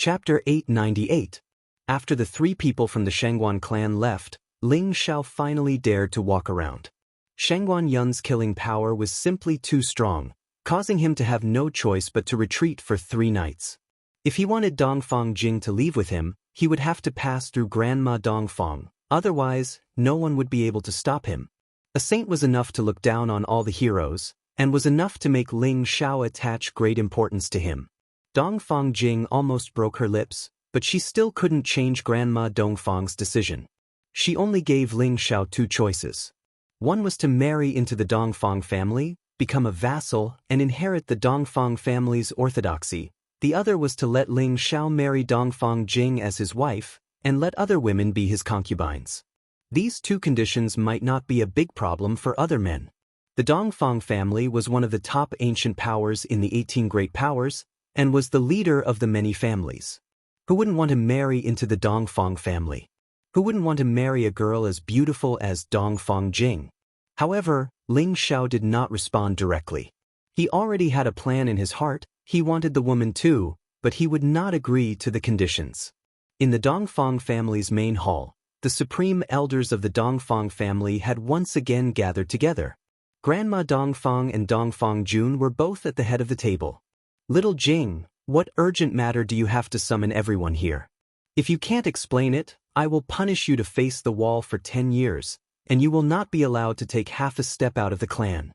Chapter 898. After the three people from the Shangguan clan left, Ling Xiao finally dared to walk around. Shangguan Yun's killing power was simply too strong, causing him to have no choice but to retreat for 3 nights. If he wanted Dongfang Jing to leave with him, he would have to pass through Grandma Dongfang, otherwise, no one would be able to stop him. A saint was enough to look down on all the heroes, and was enough to make Ling Xiao attach great importance to him. Dongfang Jing almost broke her lips, but she still couldn't change Grandma Dongfang's decision. She only gave Ling Xiao 2 choices. One was to marry into the Dongfang family, become a vassal, and inherit the Dongfang family's orthodoxy. The other was to let Ling Xiao marry Dongfang Jing as his wife, and let other women be his concubines. These 2 conditions might not be a big problem for other men. The Dongfang family was one of the top ancient powers in the 18 Great Powers, and was the leader of the many families. Who wouldn't want to marry into the Dongfang family? Who wouldn't want to marry a girl as beautiful as Dongfang Jing? However, Ling Xiao did not respond directly. He already had a plan in his heart. He wanted the woman too, but he would not agree to the conditions. In the Dongfang family's main hall, the supreme elders of the Dongfang family had once again gathered together. Grandma Dongfang and Dongfang Jun were both at the head of the table. Little Jing, what urgent matter do you have to summon everyone here? If you can't explain it, I will punish you to face the wall for 10 years, and you will not be allowed to take half a step out of the clan.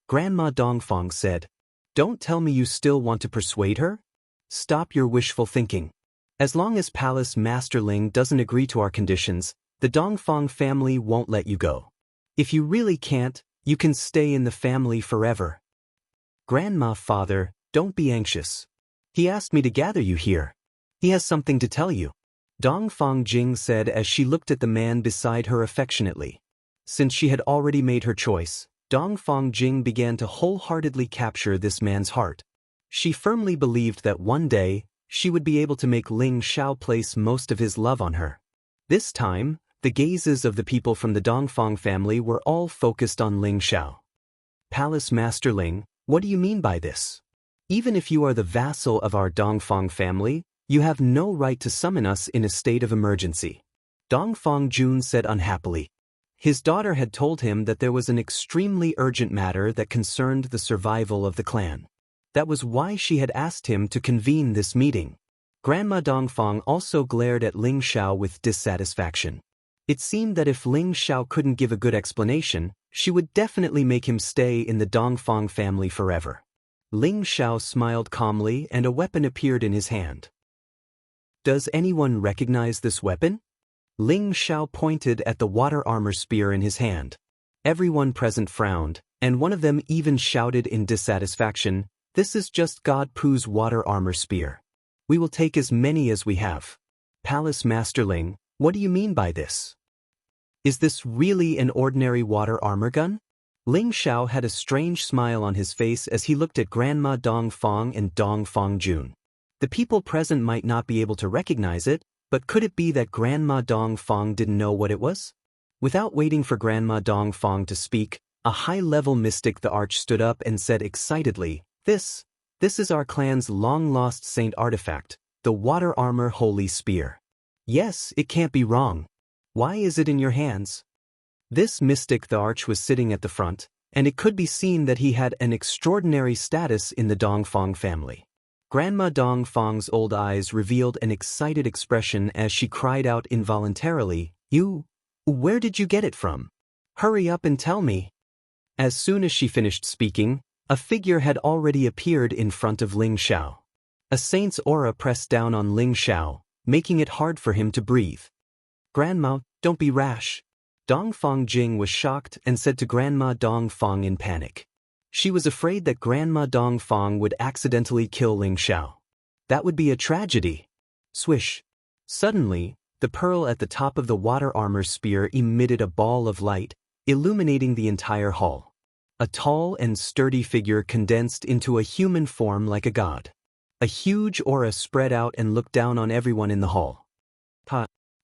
Grandma Dongfang said, "Don't tell me you still want to persuade her? Stop your wishful thinking. As long as Palace Master Ling doesn't agree to our conditions, the Dongfang family won't let you go. If you really can't, you can stay in the family forever." Grandma, father, don't be anxious. He asked me to gather you here. He has something to tell you. Dongfang Jing said as she looked at the man beside her affectionately. Since she had already made her choice, Dongfang Jing began to wholeheartedly capture this man's heart. She firmly believed that one day, she would be able to make Ling Xiao place most of his love on her. This time, the gazes of the people from the Dongfang family were all focused on Ling Xiao. "Palace Master Ling, what do you mean by this? Even if you are the vassal of our Dongfang family, you have no right to summon us in a state of emergency," Dongfang Jun said unhappily. His daughter had told him that there was an extremely urgent matter that concerned the survival of the clan. That was why she had asked him to convene this meeting. Grandma Dongfang also glared at Ling Xiao with dissatisfaction. It seemed that if Ling Xiao couldn't give a good explanation, she would definitely make him stay in the Dongfang family forever. Ling Xiao smiled calmly and a weapon appeared in his hand. "Does anyone recognize this weapon?" Ling Xiao pointed at the water armor spear in his hand. Everyone present frowned, and one of them even shouted in dissatisfaction, "This is just God Pu's water armor spear. We will take as many as we have." "Palace Master Ling, what do you mean by this? Is this really an ordinary water armor gun?" Ling Xiao had a strange smile on his face as he looked at Grandma Dongfang and Dongfang Jun. The people present might not be able to recognize it, but could it be that Grandma Dongfang didn't know what it was? Without waiting for Grandma Dongfang to speak, a high-level mystic the arch stood up and said excitedly, This is our clan's long-lost saint artifact, the water armor holy spear. Yes, it can't be wrong. Why is it in your hands?" This mystic the arch was sitting at the front, and it could be seen that he had an extraordinary status in the Dongfang family. Grandma Dongfang's old eyes revealed an excited expression as she cried out involuntarily, Where did you get it from? Hurry up and tell me." As soon as she finished speaking, a figure had already appeared in front of Ling Xiao. A saint's aura pressed down on Ling Xiao, making it hard for him to breathe. "Grandma, don't be rash." Dongfang Jing was shocked and said to Grandma Dongfang in panic. She was afraid that Grandma Dongfang would accidentally kill Ling Xiao. That would be a tragedy. Swish. Suddenly, the pearl at the top of the water armor spear emitted a ball of light, illuminating the entire hall. A tall and sturdy figure condensed into a human form like a god. A huge aura spread out and looked down on everyone in the hall.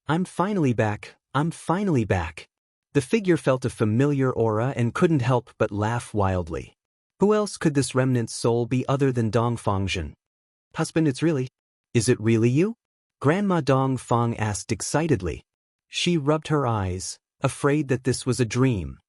I'm finally back. The figure felt a familiar aura and couldn't help but laugh wildly. Who else could this remnant soul be other than Dongfang Jun? "Husband, it's really Is it really you? Grandma Dong Fong asked excitedly. She rubbed her eyes, afraid that this was a dream.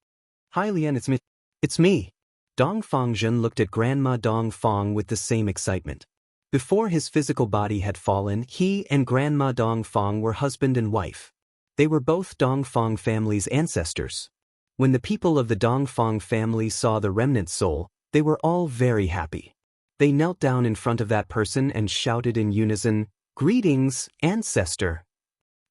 Hi Lian, it's me. It's me. Dong Fongzhen looked at Grandma Dong Fong with the same excitement. Before his physical body had fallen, he and Grandma Dong Fong were husband and wife. They were both Dong Fong family's ancestors. When the people of the Dong Fong family saw the remnant soul, they were all very happy. They knelt down in front of that person and shouted in unison, "Greetings, ancestor!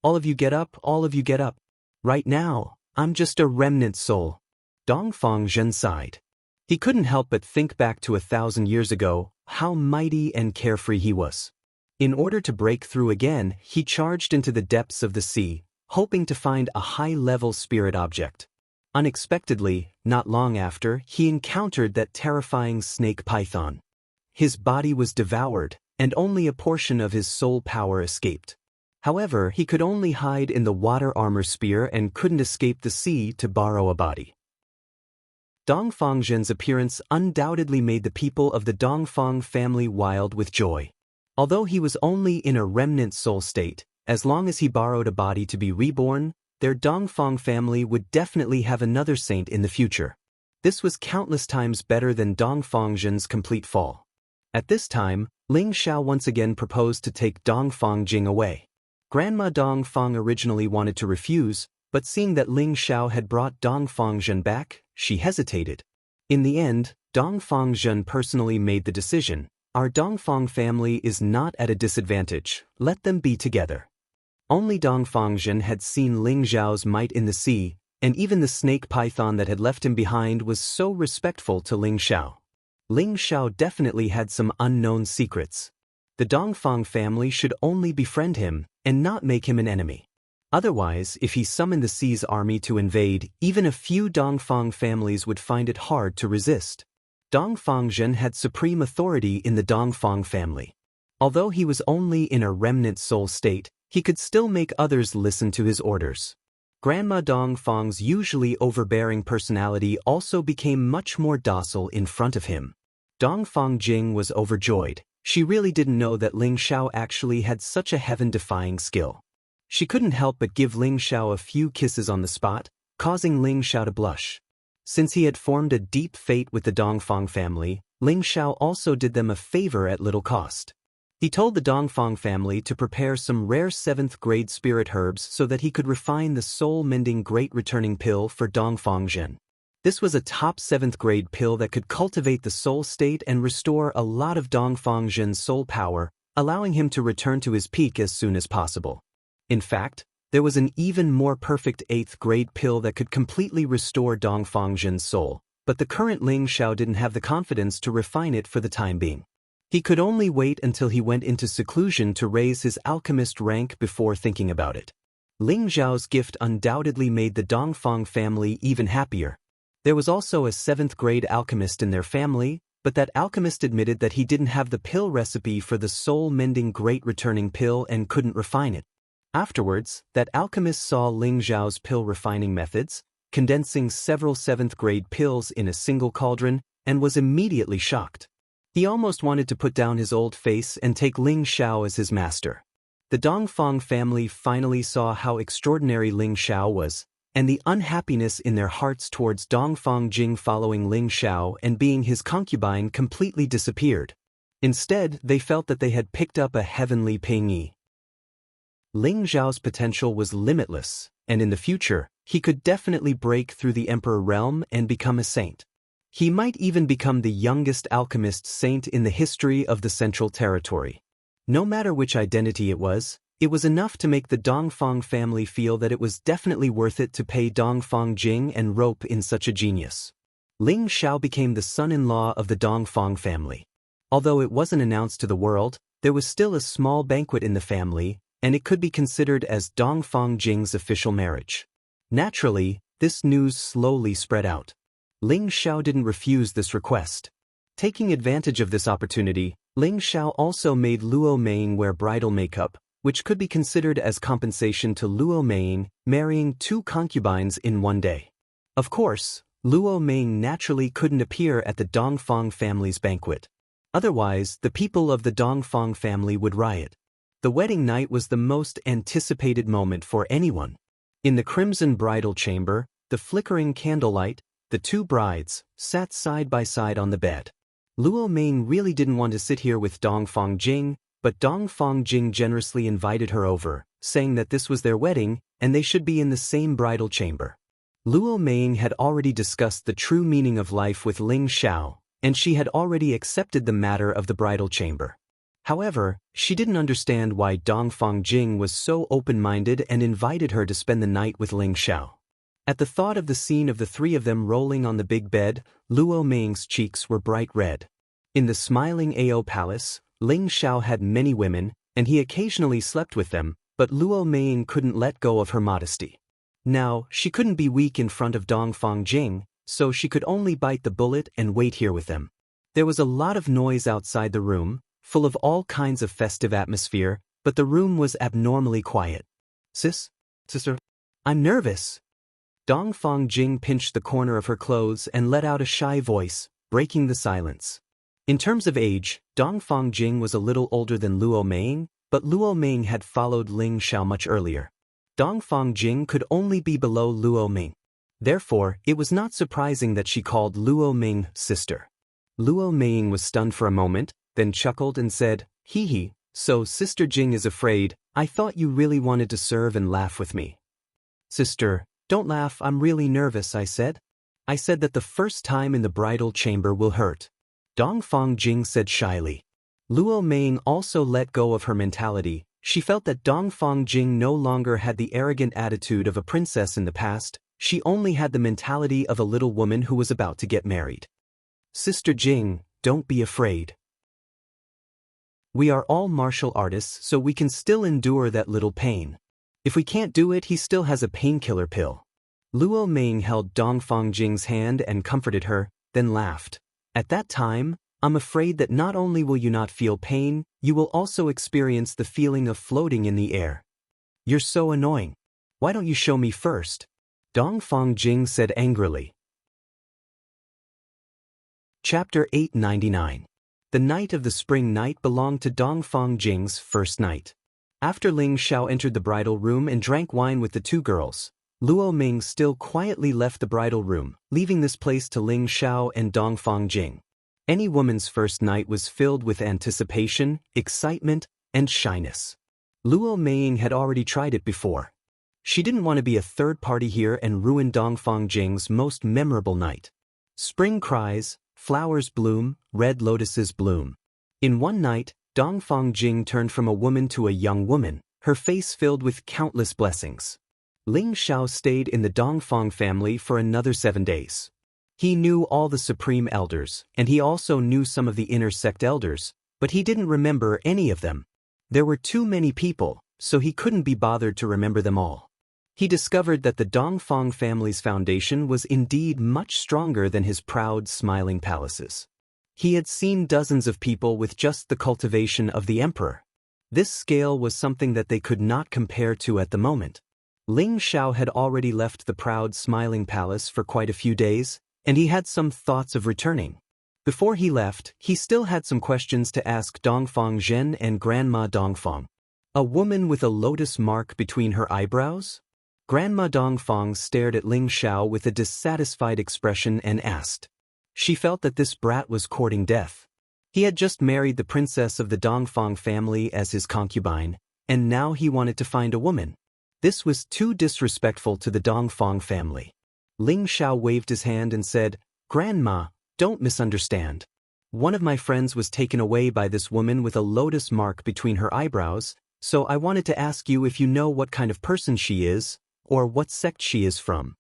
All of you get up, all of you get up. Right now, I'm just a remnant soul." Dong Fongzhen sighed. He couldn't help but think back to 1,000 years ago, how mighty and carefree he was. In order to break through again, he charged into the depths of the sea, hoping to find a high-level spirit object. Unexpectedly, not long after, he encountered that terrifying snake python. His body was devoured, and only a portion of his soul power escaped. However, he could only hide in the water armor spear and couldn't escape the sea to borrow a body. Dong Fongzhen's appearance undoubtedly made the people of the Dong Fong family wild with joy. Although he was only in a remnant soul state, as long as he borrowed a body to be reborn, their Dong Fong family would definitely have another saint in the future. This was countless times better than Dong Fongzhen's complete fall. At this time, Ling Xiao once again proposed to take Dong Fongjing away. Grandma Dong Fong originally wanted to refuse, but seeing that Ling Xiao had brought Dong Fongzhen back, she hesitated. In the end, Dong Fongzhen personally made the decision. Our Dong Fong family is not at a disadvantage, let them be together. Only Dong Fongzhen had seen Ling Xiao's might in the sea, and even the snake python that had left him behind was so respectful to Ling Xiao. Ling Xiao definitely had some unknown secrets. The Dong Fong family should only befriend him, and not make him an enemy. Otherwise, if he summoned the sea's army to invade, even a few Dong Fong families would find it hard to resist. Dong Fongzhen had supreme authority in the Dong Fong family. Although he was only in a remnant soul state, he could still make others listen to his orders. Grandma Dong Fong's usually overbearing personality also became much more docile in front of him. Dong Fongjing was overjoyed. She really didn't know that Ling Xiao actually had such a heaven-defying skill. She couldn't help but give Ling Xiao a few kisses on the spot, causing Ling Xiao to blush. Since he had formed a deep fate with the Dong Fong family, Ling Xiao also did them a favor at little cost. He told the Dong Fong family to prepare some rare 7th-grade spirit herbs so that he could refine the soul-mending Great Returning Pill for Dong Fongzhen. This was a top 7th-grade pill that could cultivate the soul state and restore a lot of Dong Fongzhen's soul power, allowing him to return to his peak as soon as possible. In fact, there was an even more perfect 8th-grade pill that could completely restore Dong Fongzhen's soul, but the current Ling Xiao didn't have the confidence to refine it for the time being. He could only wait until he went into seclusion to raise his alchemist rank before thinking about it. Ling Xiao's gift undoubtedly made the Dong Fong family even happier. There was also a 7th-grade alchemist in their family, but that alchemist admitted that he didn't have the pill recipe for the soul-mending Great Returning Pill and couldn't refine it. Afterwards, that alchemist saw Ling Xiao's pill refining methods, condensing several 7th-grade pills in a single cauldron, and was immediately shocked. He almost wanted to put down his old face and take Ling Xiao as his master. The Dong Fong family finally saw how extraordinary Ling Xiao was, and the unhappiness in their hearts towards Dong Fongjing following Ling Xiao and being his concubine completely disappeared. Instead, they felt that they had picked up a heavenly pingyi. Ling Xiao's potential was limitless, and in the future, he could definitely break through the Emperor realm and become a saint. He might even become the youngest alchemist saint in the history of the Central Territory. No matter which identity it was enough to make the Dong Fong family feel that it was definitely worth it to pay Dong Fongjing and rope in such a genius. Ling Xiao became the son-in-law of the Dong Fong family. Although it wasn't announced to the world, there was still a small banquet in the family, and it could be considered as Dong Fongjing's official marriage. Naturally, this news slowly spread out. Ling Xiao didn't refuse this request. Taking advantage of this opportunity, Ling Xiao also made Luo Meng wear bridal makeup, which could be considered as compensation to Luo Meng marrying 2 concubines in one day. Of course, Luo Meng naturally couldn't appear at the Dong Fong family's banquet. Otherwise, the people of the Dong Fong family would riot. The wedding night was the most anticipated moment for anyone. In the crimson bridal chamber, the flickering candlelight, the two brides sat side by side on the bed. Luo Ming really didn't want to sit here with Dongfang Jing, but Dongfang Jing generously invited her over, saying that this was their wedding and they should be in the same bridal chamber. Luo Ming had already discussed the true meaning of life with Ling Xiao, and she had already accepted the matter of the bridal chamber. However, she didn't understand why Dongfang Jing was so open-minded and invited her to spend the night with Ling Xiao. At the thought of the scene of the three of them rolling on the big bed, Luo Ming's cheeks were bright red. In the smiling Ao Palace, Ling Xiao had many women, and he occasionally slept with them, but Luo Ming couldn't let go of her modesty. Now, she couldn't be weak in front of Dongfang Jing, so she could only bite the bullet and wait here with them. There was a lot of noise outside the room, full of all kinds of festive atmosphere, but the room was abnormally quiet. Sister, I'm nervous. Dongfang Jing pinched the corner of her clothes and let out a shy voice, breaking the silence. In terms of age, Dongfang Jing was a little older than Luo Ming, but Luo Ming had followed Ling Xiao much earlier. Dongfang Jing could only be below Luo Ming. Therefore, it was not surprising that she called Luo Ming sister. Luo Ming was stunned for a moment, then chuckled and said, "Hee hee, so Sister Jing is afraid. I thought you really wanted to serve and laugh with me." "Sister, don't laugh, I'm really nervous," I said. "I said that the first time in the bridal chamber will hurt." Dongfang Jing said shyly. Luo Ming also let go of her mentality. She felt that Dongfang Jing no longer had the arrogant attitude of a princess in the past, she only had the mentality of a little woman who was about to get married. "Sister Jing, don't be afraid. We are all martial artists, so we can still endure that little pain. If we can't do it, he still has a painkiller pill." Luo Ming held Dongfang Jing's hand and comforted her, then laughed. "At that time, I'm afraid that not only will you not feel pain, you will also experience the feeling of floating in the air. You're so annoying. Why don't you show me first?" Dongfang Jing said angrily. Chapter 899. The night of the spring night belonged to Dongfang Jing's first night. After Ling Xiao entered the bridal room and drank wine with the two girls, Luo Ming still quietly left the bridal room, leaving this place to Ling Xiao and Dongfang Jing. Any woman's first night was filled with anticipation, excitement, and shyness. Luo Ming had already tried it before. She didn't want to be a third party here and ruin Dongfang Jing's most memorable night. Spring cries, flowers bloom, red lotuses bloom. In one night, Dongfang Jing turned from a woman to a young woman, her face filled with countless blessings. Ling Xiao stayed in the Dongfang family for another 7 days. He knew all the supreme elders, and he also knew some of the inner sect elders, but he didn't remember any of them. There were too many people, so he couldn't be bothered to remember them all. He discovered that the Dongfang family's foundation was indeed much stronger than his proud, smiling palaces. He had seen dozens of people with just the cultivation of the emperor. This scale was something that they could not compare to at the moment. Ling Xiao had already left the proud, smiling palace for quite a few days, and he had some thoughts of returning. Before he left, he still had some questions to ask Dongfang Zhen and Grandma Dongfang. A woman with a lotus mark between her eyebrows? Grandma Dongfang stared at Ling Xiao with a dissatisfied expression and asked. She felt that this brat was courting death. He had just married the princess of the Dongfang family as his concubine, and now he wanted to find a woman. This was too disrespectful to the Dongfang family. Ling Xiao waved his hand and said, "Grandma, don't misunderstand. One of my friends was taken away by this woman with a lotus mark between her eyebrows, so I wanted to ask you if you know what kind of person she is, or what sect she is from."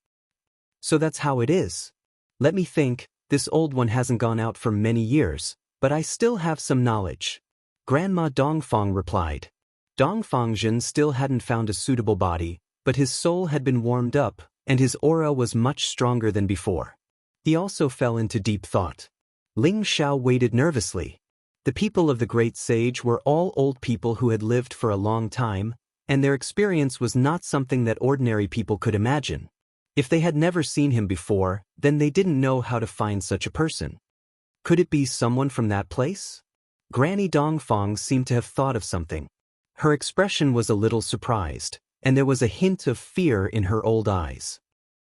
"So that's how it is. Let me think, this old one hasn't gone out for many years, but I still have some knowledge." Grandma Dongfang replied. Dongfang Zhen still hadn't found a suitable body, but his soul had been warmed up, and his aura was much stronger than before. He also fell into deep thought. Ling Xiao waited nervously. The people of the great sage were all old people who had lived for a long time, and their experience was not something that ordinary people could imagine. If they had never seen him before, then they didn't know how to find such a person. Could it be someone from that place? Granny Dongfang seemed to have thought of something. Her expression was a little surprised, and there was a hint of fear in her old eyes.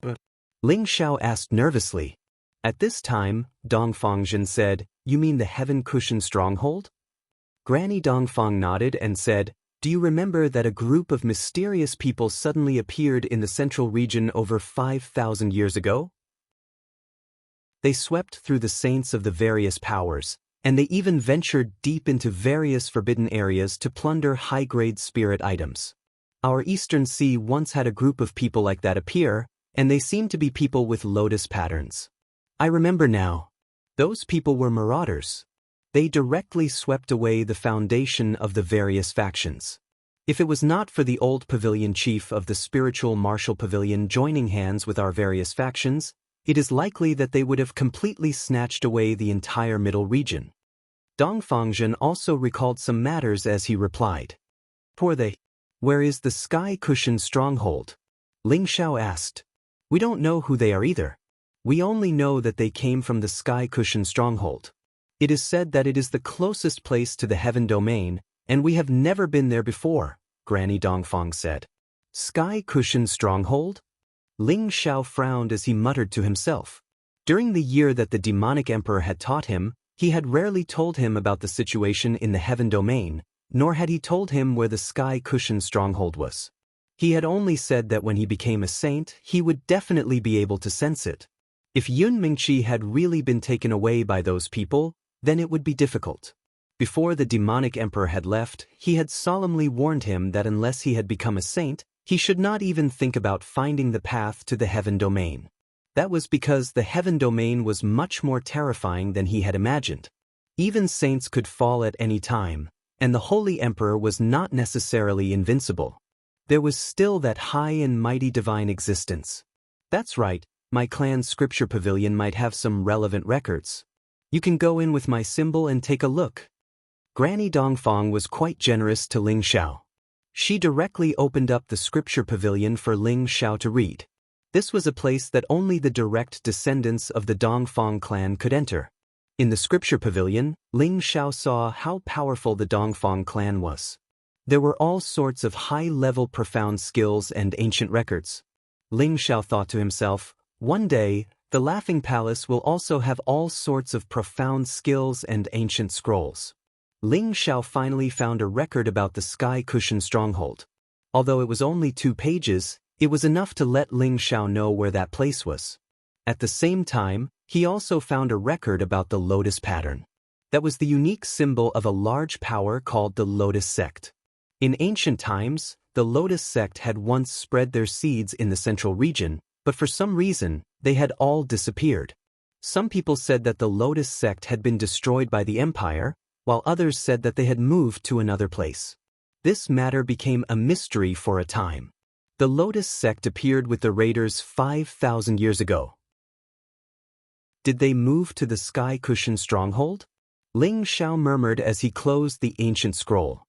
But Ling Xiao asked nervously. At this time, Dongfang said, "You mean the Heaven Cushion Stronghold?" Granny Dongfang nodded and said, "Do you remember that a group of mysterious people suddenly appeared in the central region over 5,000 years ago? They swept through the saints of the various powers, and they even ventured deep into various forbidden areas to plunder high-grade spirit items. Our Eastern Sea once had a group of people like that appear, and they seemed to be people with lotus patterns. I remember now. Those people were marauders. They directly swept away the foundation of the various factions. If it was not for the old pavilion chief of the spiritual martial pavilion joining hands with our various factions, it is likely that they would have completely snatched away the entire middle region." Dongfang also recalled some matters as he replied. "Poor they. Where is the Sky Cushion Stronghold?" Ling Xiao asked. "We don't know who they are either. We only know that they came from the Sky Cushion Stronghold. It is said that it is the closest place to the Heaven Domain, and we have never been there before," Granny Dongfang said. "Sky Cushion Stronghold?" Ling Xiao frowned as he muttered to himself. During the year that the demonic emperor had taught him, he had rarely told him about the situation in the Heaven Domain, nor had he told him where the Sky Cushion Stronghold was. He had only said that when he became a saint, he would definitely be able to sense it. If Yun Mingqi had really been taken away by those people, then it would be difficult. Before the demonic emperor had left, he had solemnly warned him that unless he had become a saint, he should not even think about finding the path to the Heaven Domain. That was because the Heaven Domain was much more terrifying than he had imagined. Even saints could fall at any time, and the Holy Emperor was not necessarily invincible. There was still that high and mighty divine existence. That's right, my clan's scripture pavilion might have some relevant records. You can go in with my symbol and take a look." Granny Dongfang was quite generous to Ling Xiao. She directly opened up the scripture pavilion for Ling Xiao to read. This was a place that only the direct descendants of the Dongfang clan could enter. In the scripture pavilion, Ling Xiao saw how powerful the Dongfang clan was. There were all sorts of high-level profound skills and ancient records. Ling Xiao thought to himself, one day, the Laughing Palace will also have all sorts of profound skills and ancient scrolls. Ling Xiao finally found a record about the Sky Cushion Stronghold. Although it was only 2 pages, it was enough to let Ling Xiao know where that place was. At the same time, he also found a record about the lotus pattern. That was the unique symbol of a large power called the Lotus Sect. In ancient times, the Lotus Sect had once spread their seeds in the central region, but for some reason, they had all disappeared. Some people said that the Lotus Sect had been destroyed by the Empire, while others said that they had moved to another place. This matter became a mystery for a time. The Lotus Sect appeared with the raiders 5,000 years ago. Did they move to the Sky Cushion Stronghold? Ling Xiao murmured as he closed the ancient scroll.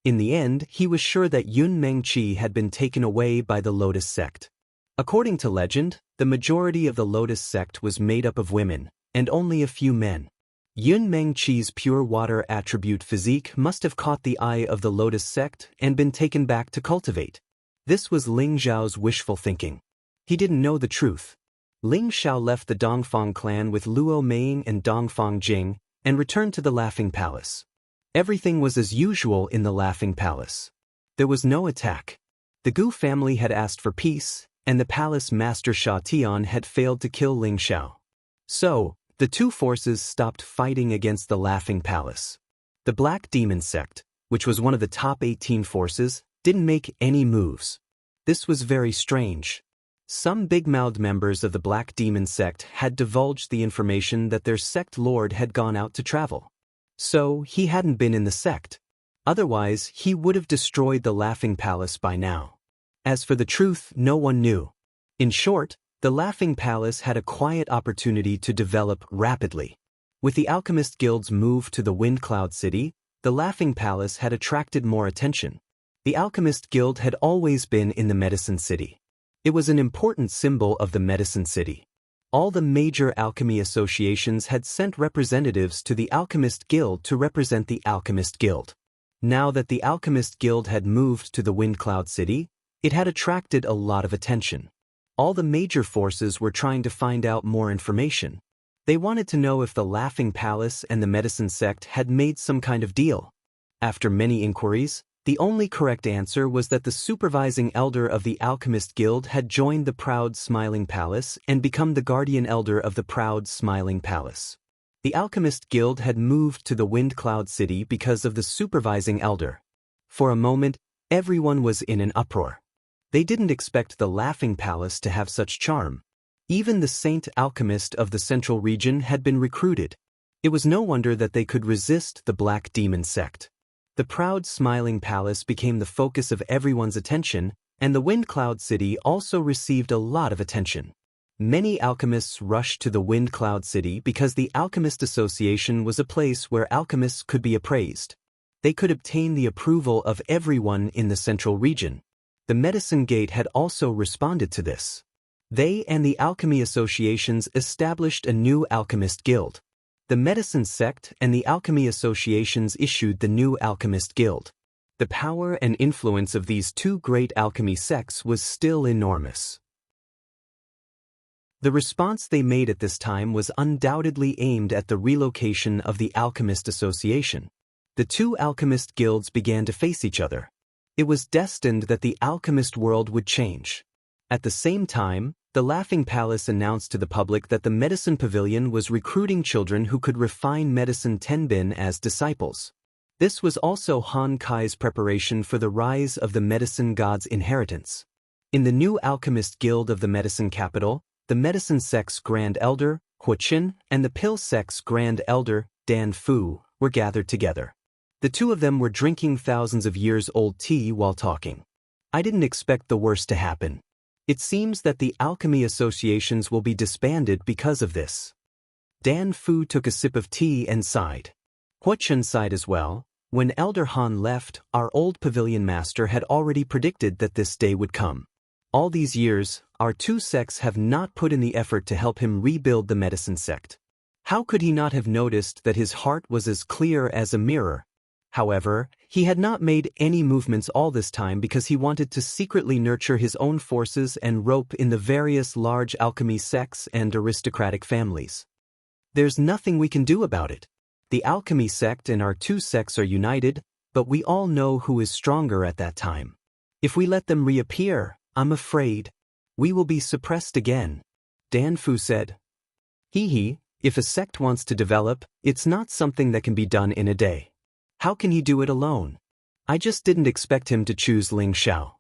In the end, he was sure that Yun Mengqi had been taken away by the Lotus Sect. According to legend, the majority of the Lotus Sect was made up of women, and only a few men. Yun Mengqi's pure water attribute physique must have caught the eye of the Lotus Sect and been taken back to cultivate. This was Ling Xiao's wishful thinking. He didn't know the truth. Ling Xiao left the Dongfang clan with Luo Meiying and Dongfang Jing and returned to the Laughing Palace. Everything was as usual in the Laughing Palace. There was no attack. The Gu family had asked for peace, and the palace master Sha Tian had failed to kill Ling Xiao. So, the two forces stopped fighting against the Laughing Palace. The Black Demon sect, which was one of the top 18 forces, didn't make any moves. This was very strange. Some big-mouthed members of the Black Demon sect had divulged the information that their sect lord had gone out to travel. So, he hadn't been in the sect. Otherwise, he would have destroyed the Laughing Palace by now. As for the truth, no one knew. In short, the Laughing Palace had a quiet opportunity to develop rapidly. With the Alchemist Guild's move to the Wind Cloud City, the Laughing Palace had attracted more attention. The Alchemist Guild had always been in the Medicine City. It was an important symbol of the Medicine City. All the major alchemy associations had sent representatives to the Alchemist Guild to represent the Alchemist Guild. Now that the Alchemist Guild had moved to the Wind Cloud City, it had attracted a lot of attention. All the major forces were trying to find out more information. They wanted to know if the Laughing Palace and the Medicine Sect had made some kind of deal. After many inquiries, the only correct answer was that the supervising elder of the Alchemist Guild had joined the Proud Smiling Palace and become the guardian elder of the Proud Smiling Palace. The Alchemist Guild had moved to the Wind Cloud City because of the supervising elder. For a moment, everyone was in an uproar. They didn't expect the Laughing Palace to have such charm. Even the Saint Alchemist of the Central Region had been recruited. It was no wonder that they could resist the Black Demon Sect. The Proud Smiling Palace became the focus of everyone's attention, and the Wind Cloud City also received a lot of attention. Many alchemists rushed to the Wind Cloud City because the Alchemist Association was a place where alchemists could be appraised. They could obtain the approval of everyone in the Central Region. The Medicine Gate had also responded to this. They and the Alchemy Associations established a new Alchemist Guild. The Medicine Sect and the Alchemy Associations issued the new Alchemist Guild. The power and influence of these two great alchemy sects was still enormous. The response they made at this time was undoubtedly aimed at the relocation of the Alchemist Association. The two alchemist guilds began to face each other. It was destined that the alchemist world would change. At the same time, the Laughing Palace announced to the public that the Medicine Pavilion was recruiting children who could refine medicine tenbin as disciples. This was also Han Kai's preparation for the rise of the medicine god's inheritance. In the new Alchemist Guild of the Medicine Capital, the Medicine Sect's Grand Elder, Wuxia, and the Pill Sect's Grand Elder, Dan Fu, were gathered together. The two of them were drinking thousands of years-old tea while talking. I didn't expect the worst to happen. It seems that the alchemy associations will be disbanded because of this. Dan Fu took a sip of tea and sighed. Wuxia sighed as well. When Elder Han left, our old pavilion master had already predicted that this day would come. All these years, our two sects have not put in the effort to help him rebuild the Medicine Sect. How could he not have noticed that his heart was as clear as a mirror? However, he had not made any movements all this time because he wanted to secretly nurture his own forces and rope in the various large alchemy sects and aristocratic families. There's nothing we can do about it. The alchemy sect and our two sects are united, but we all know who is stronger at that time. If we let them reappear, I'm afraid we will be suppressed again. Dan Fu said. If a sect wants to develop, it's not something that can be done in a day. How can he do it alone? I just didn't expect him to choose Ling Xiao.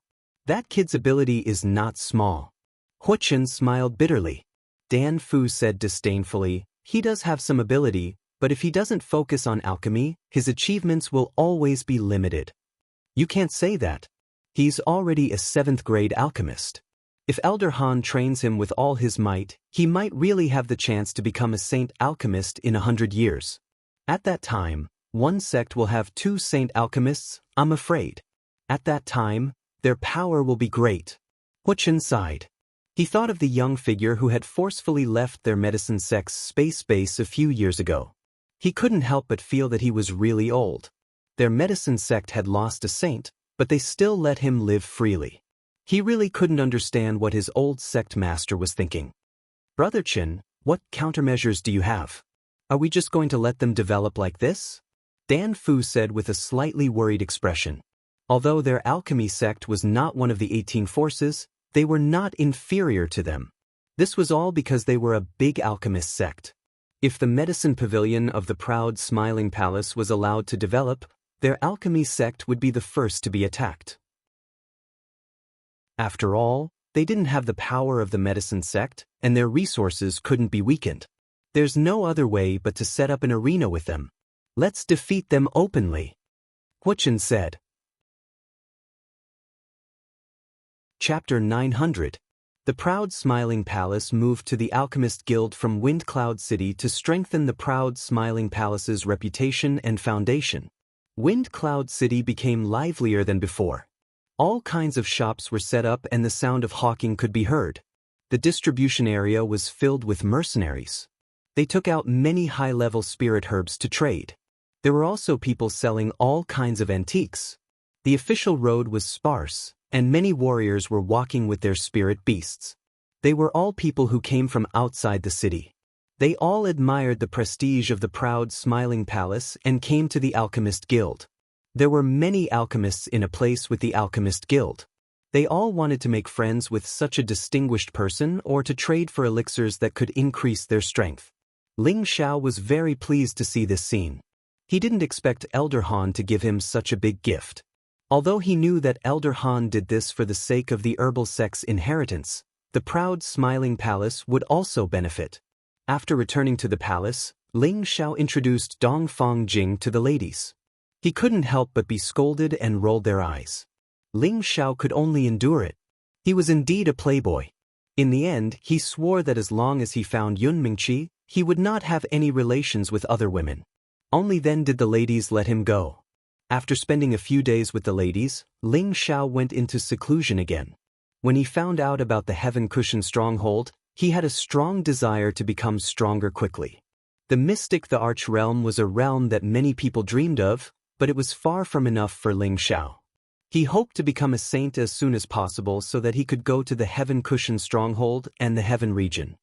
That kid's ability is not small. Wuxia smiled bitterly. Dan Fu said disdainfully, he does have some ability, but if he doesn't focus on alchemy, his achievements will always be limited. You can't say that. He's already a 7th-grade alchemist. If Elder Han trains him with all his might, he might really have the chance to become a saint alchemist in 100 years. At that time, one sect will have 2 saint alchemists, I'm afraid. At that time, their power will be great. Wuxia sighed. He thought of the young figure who had forcefully left their medicine sect's space base a few years ago. He couldn't help but feel that he was really old. Their medicine sect had lost a saint, but they still let him live freely. He really couldn't understand what his old sect master was thinking. Brother Qin, what countermeasures do you have? Are we just going to let them develop like this? Dan Fu said with a slightly worried expression. Although their alchemy sect was not one of the 18 forces, they were not inferior to them. This was all because they were a big alchemist sect. If the medicine pavilion of the Proud Smiling Palace was allowed to develop, their alchemy sect would be the first to be attacked. After all, they didn't have the power of the medicine sect, and their resources couldn't be weakened. There's no other way but to set up an arena with them. Let's defeat them openly. Wuxia said. Chapter 900. The Proud Smiling Palace moved to the Alchemist Guild from Wind Cloud City to strengthen the Proud Smiling Palace's reputation and foundation. Wind Cloud City became livelier than before. All kinds of shops were set up and the sound of hawking could be heard. The distribution area was filled with mercenaries. They took out many high-level spirit herbs to trade. There were also people selling all kinds of antiques. The official road was sparse, and many warriors were walking with their spirit beasts. They were all people who came from outside the city. They all admired the prestige of the proud, smiling palace and came to the Alchemist Guild. There were many alchemists in a place with the Alchemist Guild. They all wanted to make friends with such a distinguished person or to trade for elixirs that could increase their strength. Ling Xiao was very pleased to see this scene. He didn't expect Elder Han to give him such a big gift. Although he knew that Elder Han did this for the sake of the herbal sect's inheritance, the proud, smiling palace would also benefit. After returning to the palace, Ling Xiao introduced Dongfang Jing to the ladies. He couldn't help but be scolded and rolled their eyes. Ling Xiao could only endure it. He was indeed a playboy. In the end, he swore that as long as he found Yun Mingqi, he would not have any relations with other women. Only then did the ladies let him go. After spending a few days with the ladies, Ling Xiao went into seclusion again. When he found out about the Heaven Cushion stronghold, he had a strong desire to become stronger quickly. The mystic, the Arch Realm, was a realm that many people dreamed of, but it was far from enough for Ling Xiao. He hoped to become a saint as soon as possible so that he could go to the Heaven Cushion stronghold and the Heaven region.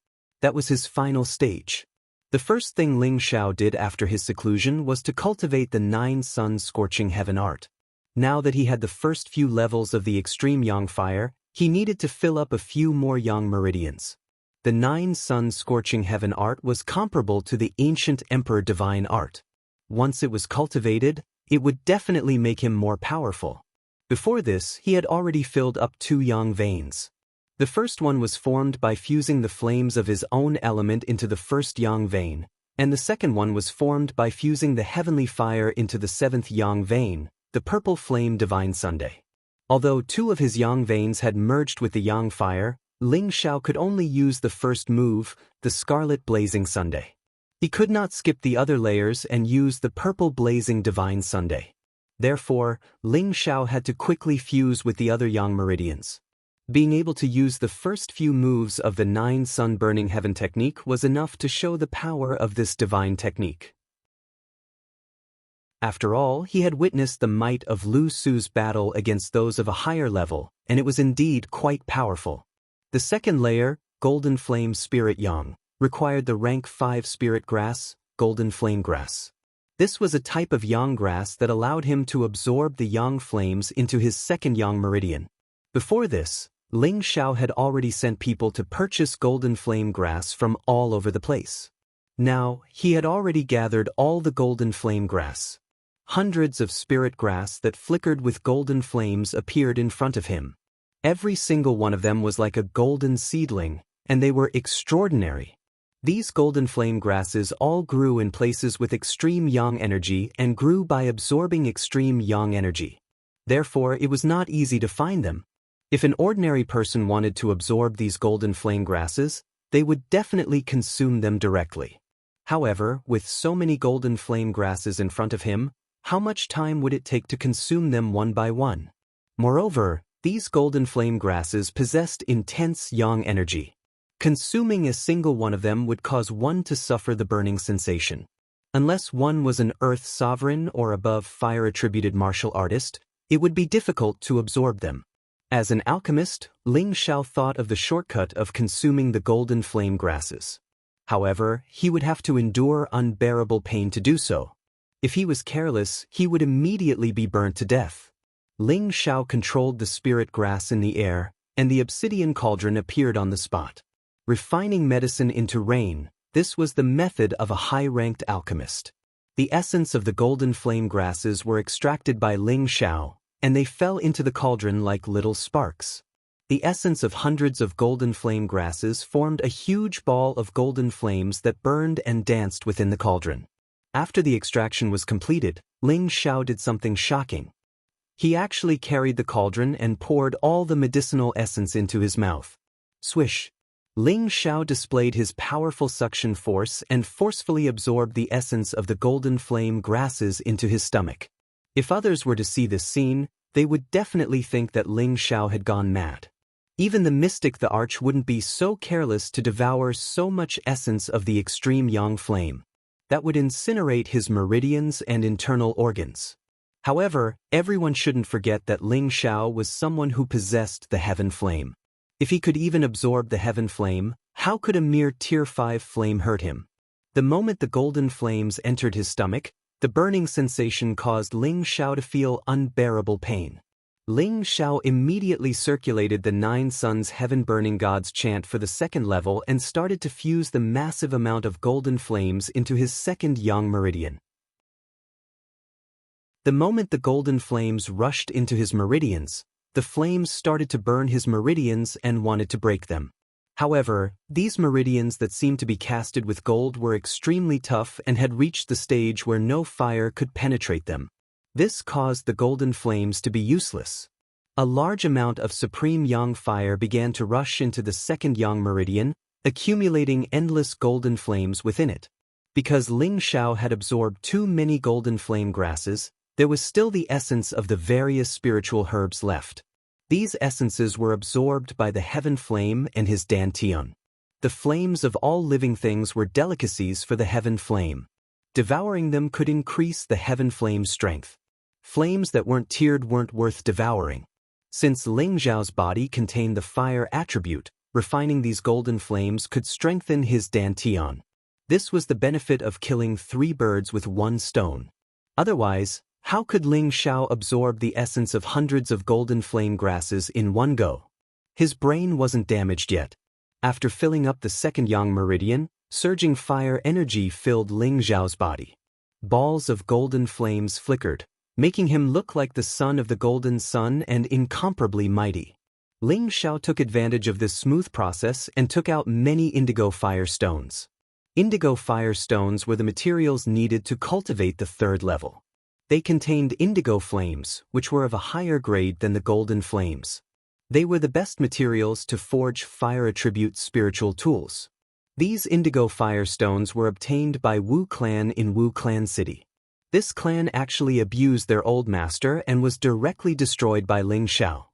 That was his final stage. The first thing Ling Xiao did after his seclusion was to cultivate the 9 Sun Scorching Heaven art. Now that he had the first few levels of the extreme Yang fire, he needed to fill up a few more Yang meridians. The 9 Sun Scorching Heaven art was comparable to the ancient Emperor Divine art. Once it was cultivated, it would definitely make him more powerful. Before this, he had already filled up 2 Yang veins. The first one was formed by fusing the flames of his own element into the first Yang vein, and the second one was formed by fusing the heavenly fire into the 7th Yang vein, the purple flame Divine Sunday. Although 2 of his Yang veins had merged with the Yang fire, Ling Xiao could only use the first move, the Scarlet Blazing Sunday. He could not skip the other layers and use the purple blazing Divine Sunday. Therefore, Ling Xiao had to quickly fuse with the other Yang meridians. Being able to use the first few moves of the 9 Sun Burning Heaven technique was enough to show the power of this divine technique. After all, he had witnessed the might of Lu Su's battle against those of a higher level, and it was indeed quite powerful. The second layer, Golden Flame Spirit Yang, required the rank 5 Spirit Grass, Golden Flame Grass. This was a type of Yang grass that allowed him to absorb the Yang flames into his second Yang meridian. Before this, Ling Xiao had already sent people to purchase Golden Flame Grass from all over the place. Now, he had already gathered all the Golden Flame Grass. Hundreds of spirit grass that flickered with golden flames appeared in front of him. Every single one of them was like a golden seedling, and they were extraordinary. These golden flame grasses all grew in places with extreme Yang energy and grew by absorbing extreme Yang energy. Therefore, it was not easy to find them. If an ordinary person wanted to absorb these golden flame grasses, they would definitely consume them directly. However, with so many golden flame grasses in front of him, how much time would it take to consume them one by one? Moreover, these golden flame grasses possessed intense Yang energy. Consuming a single one of them would cause one to suffer the burning sensation. Unless one was an earth sovereign or above fire-attributed martial artist, it would be difficult to absorb them. As an alchemist, Ling Xiao thought of the shortcut of consuming the golden flame grasses. However, he would have to endure unbearable pain to do so. If he was careless, he would immediately be burnt to death. Ling Xiao controlled the spirit grass in the air, and the obsidian cauldron appeared on the spot. Refining medicine into rain, this was the method of a high-ranked alchemist. The essence of the golden flame grasses were extracted by Ling Xiao, and they fell into the cauldron like little sparks. The essence of hundreds of golden flame grasses formed a huge ball of golden flames that burned and danced within the cauldron. After the extraction was completed, Ling Xiao did something shocking. He actually carried the cauldron and poured all the medicinal essence into his mouth. Swish! Ling Xiao displayed his powerful suction force and forcefully absorbed the essence of the golden flame grasses into his stomach. If others were to see this scene, they would definitely think that Ling Xiao had gone mad. Even the mystic the Arch wouldn't be so careless to devour so much essence of the extreme Yang flame. that would incinerate his meridians and internal organs. However, everyone shouldn't forget that Ling Xiao was someone who possessed the heaven flame. If he could even absorb the heaven flame, how could a mere tier 5 flame hurt him? The moment the golden flames entered his stomach, the burning sensation caused Ling Xiao to feel unbearable pain. Ling Xiao immediately circulated the 9 Suns Heaven-Burning Gods chant for the 2nd level and started to fuse the massive amount of golden flames into his 2nd yang meridian. The moment the golden flames rushed into his meridians, the flames started to burn his meridians and wanted to break them. However, these meridians that seemed to be casted with gold were extremely tough and had reached the stage where no fire could penetrate them. This caused the golden flames to be useless. A large amount of supreme yang fire began to rush into the 2nd yang meridian, accumulating endless golden flames within it. Because Ling Xiao had absorbed too many golden flame grasses, there was still the essence of the various spiritual herbs left. These essences were absorbed by the heaven flame and his dantian. The flames of all living things were delicacies for the heaven flame. Devouring them could increase the heaven flame's strength. Flames that weren't tiered weren't worth devouring. Since Ling Xiao's body contained the fire attribute, refining these golden flames could strengthen his dantian. This was the benefit of killing 3 birds with 1 stone. Otherwise, how could Ling Xiao absorb the essence of hundreds of golden flame grasses in one go? His brain wasn't damaged yet. After filling up the 2nd yang meridian, surging fire energy filled Ling Xiao's body. Balls of golden flames flickered, making him look like the son of the golden sun and incomparably mighty. Ling Xiao took advantage of this smooth process and took out many indigo fire stones. Indigo fire stones were the materials needed to cultivate the 3rd level. They contained indigo flames, which were of a higher grade than the golden flames. They were the best materials to forge fire attribute spiritual tools. These indigo fire stones were obtained by Wu clan in Wu Clan City. This clan actually abused their old master and was directly destroyed by Ling Xiao.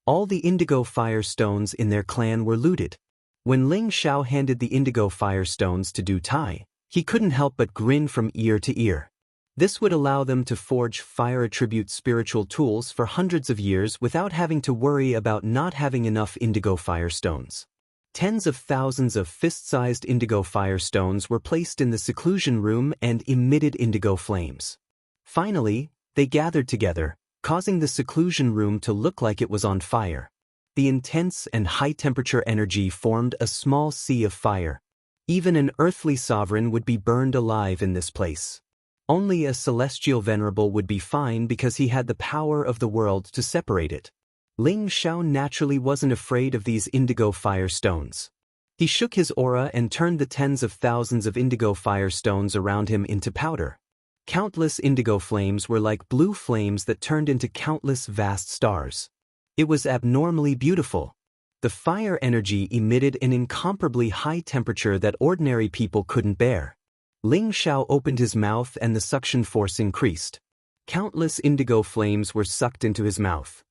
All the indigo fire stones in their clan were looted. When Ling Xiao handed the indigo fire stones to Du Tai, he couldn't help but grin from ear to ear. This would allow them to forge fire attribute spiritual tools for hundreds of years without having to worry about not having enough indigo fire stones. Tens of thousands of fist-sized indigo fire stones were placed in the seclusion room and emitted indigo flames. Finally, they gathered together, causing the seclusion room to look like it was on fire. The intense and high-temperature energy formed a small sea of fire. Even an earthly sovereign would be burned alive in this place. Only a celestial venerable would be fine because he had the power of the world to separate it. Ling Xiao naturally wasn't afraid of these indigo fire stones. He shook his aura and turned the tens of thousands of indigo fire stones around him into powder. Countless indigo flames were like blue flames that turned into countless vast stars. It was abnormally beautiful. The fire energy emitted an incomparably high temperature that ordinary people couldn't bear. Ling Xiao opened his mouth and the suction force increased. Countless indigo flames were sucked into his mouth.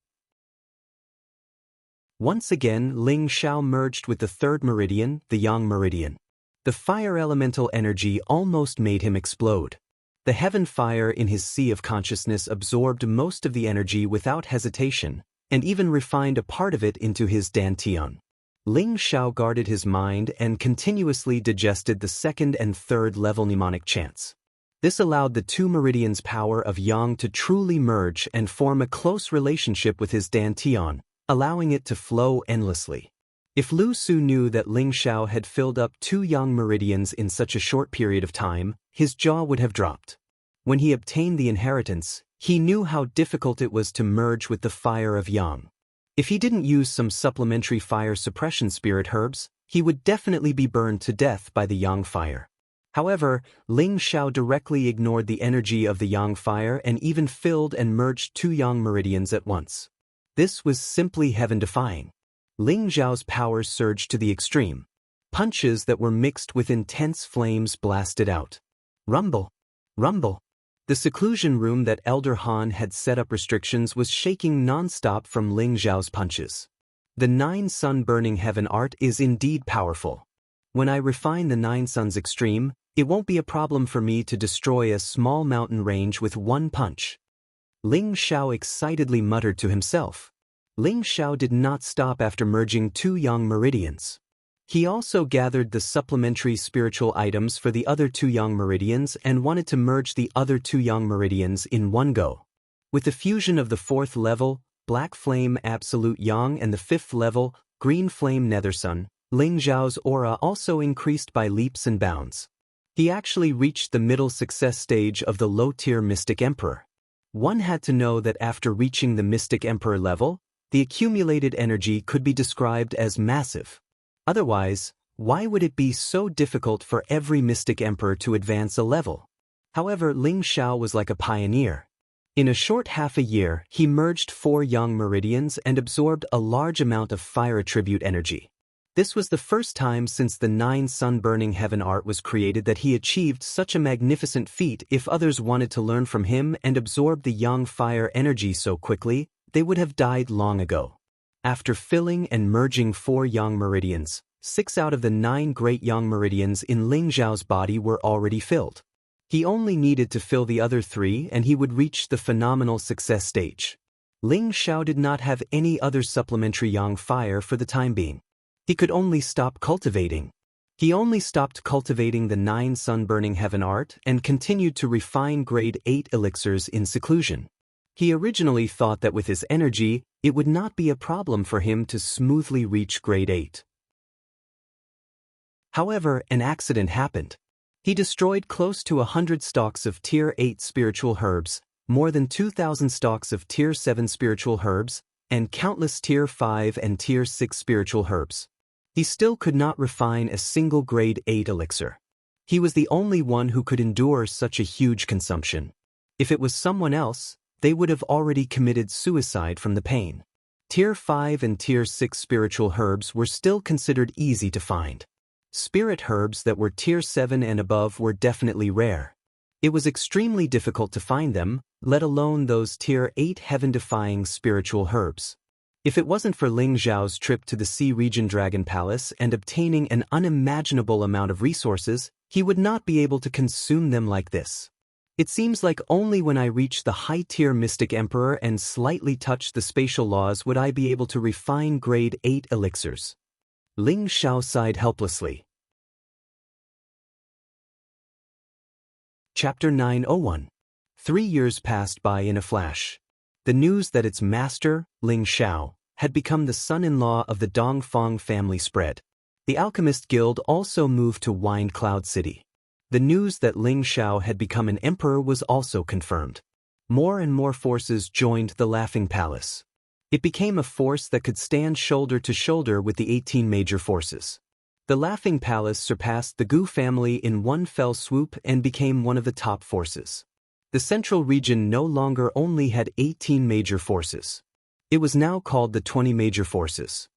Once again, Ling Xiao merged with the 3rd meridian, the Yang meridian. The fire elemental energy almost made him explode. The heaven fire in his sea of consciousness absorbed most of the energy without hesitation, and even refined a part of it into his dantian. Ling Xiao guarded his mind and continuously digested the 2nd and 3rd level mnemonic chants. This allowed the 2 meridians' power of Yang to truly merge and form a close relationship with his dantian, allowing it to flow endlessly. If Lu Su knew that Ling Xiao had filled up 2 Yang meridians in such a short period of time, his jaw would have dropped. When he obtained the inheritance, he knew how difficult it was to merge with the fire of Yang. If he didn't use some supplementary fire suppression spirit herbs, he would definitely be burned to death by the Yang fire. However, Ling Xiao directly ignored the energy of the Yang fire and even filled and merged 2 Yang meridians at once. This was simply heaven-defying. Ling Xiao's powers surged to the extreme. Punches that were mixed with intense flames blasted out. Rumble! Rumble! The seclusion room that Elder Han had set up restrictions was shaking non-stop from Ling Xiao's punches. The 9 sun burning heaven art is indeed powerful. When I refine the 9 suns extreme, It won't be a problem for me to destroy a small mountain range with one punch. Ling Xiao excitedly muttered to himself. Ling Xiao did not stop after merging 2 yang meridians. He also gathered the supplementary spiritual items for the other 2 yang meridians and wanted to merge the other 2 yang meridians in one go. With the fusion of the 4th level, Black Flame Absolute Yang, and the 5th level, Green Flame Nethersun, Ling Xiao's aura also increased by leaps and bounds. He actually reached the middle success stage of the low-tier Mystic Emperor. One had to know that after reaching the Mystic Emperor level, the accumulated energy could be described as massive. Otherwise, why would it be so difficult for every Mystic Emperor to advance a level? However, Ling Xiao was like a pioneer. In a short half a year, he merged 4 yang meridians and absorbed a large amount of fire attribute energy. This was the first time since the 9 sun-burning heaven art was created that he achieved such a magnificent feat. If others wanted to learn from him and absorb the yang fire energy so quickly, they would have died long ago. After filling and merging 4 yang meridians, 6 out of the 9 great yang meridians in Ling Xiao's body were already filled. He only needed to fill the other 3 and he would reach the phenomenal success stage. Ling Xiao did not have any other supplementary yang fire for the time being. He could only stop cultivating. He only stopped cultivating the 9 sun-burning heaven art and continued to refine grade 8 elixirs in seclusion. He originally thought that with his energy, it would not be a problem for him to smoothly reach grade 8. However, an accident happened. He destroyed close to 100 stalks of Tier 8 spiritual herbs, more than 2,000 stalks of Tier 7 spiritual herbs, and countless Tier 5 and Tier 6 spiritual herbs. He still could not refine a single grade 8 elixir. He was the only one who could endure such a huge consumption. If it was someone else, they would have already committed suicide from the pain. Tier 5 and Tier 6 spiritual herbs were still considered easy to find. Spirit herbs that were Tier 7 and above were definitely rare. It was extremely difficult to find them, let alone those Tier 8 heaven-defying spiritual herbs. If it wasn't for Ling Xiao's trip to the Sea Region Dragon Palace and obtaining an unimaginable amount of resources, he would not be able to consume them like this. It seems like only when I reach the high-tier Mystic Emperor and slightly touch the spatial laws would I be able to refine grade 8 elixirs. Ling Xiao sighed helplessly. Chapter 901. 3 years passed by in a flash. The news that its master, Ling Xiao, had become the son-in-law of the Dongfang family spread. The Alchemist Guild also moved to Wind Cloud City. The news that Ling Xiao had become an emperor was also confirmed. More and more forces joined the Laughing Palace. It became a force that could stand shoulder to shoulder with the 18 major forces. The Laughing Palace surpassed the Gu family in one fell swoop and became one of the top forces. The Central Region no longer only had 18 major forces. It was now called the 20 major forces.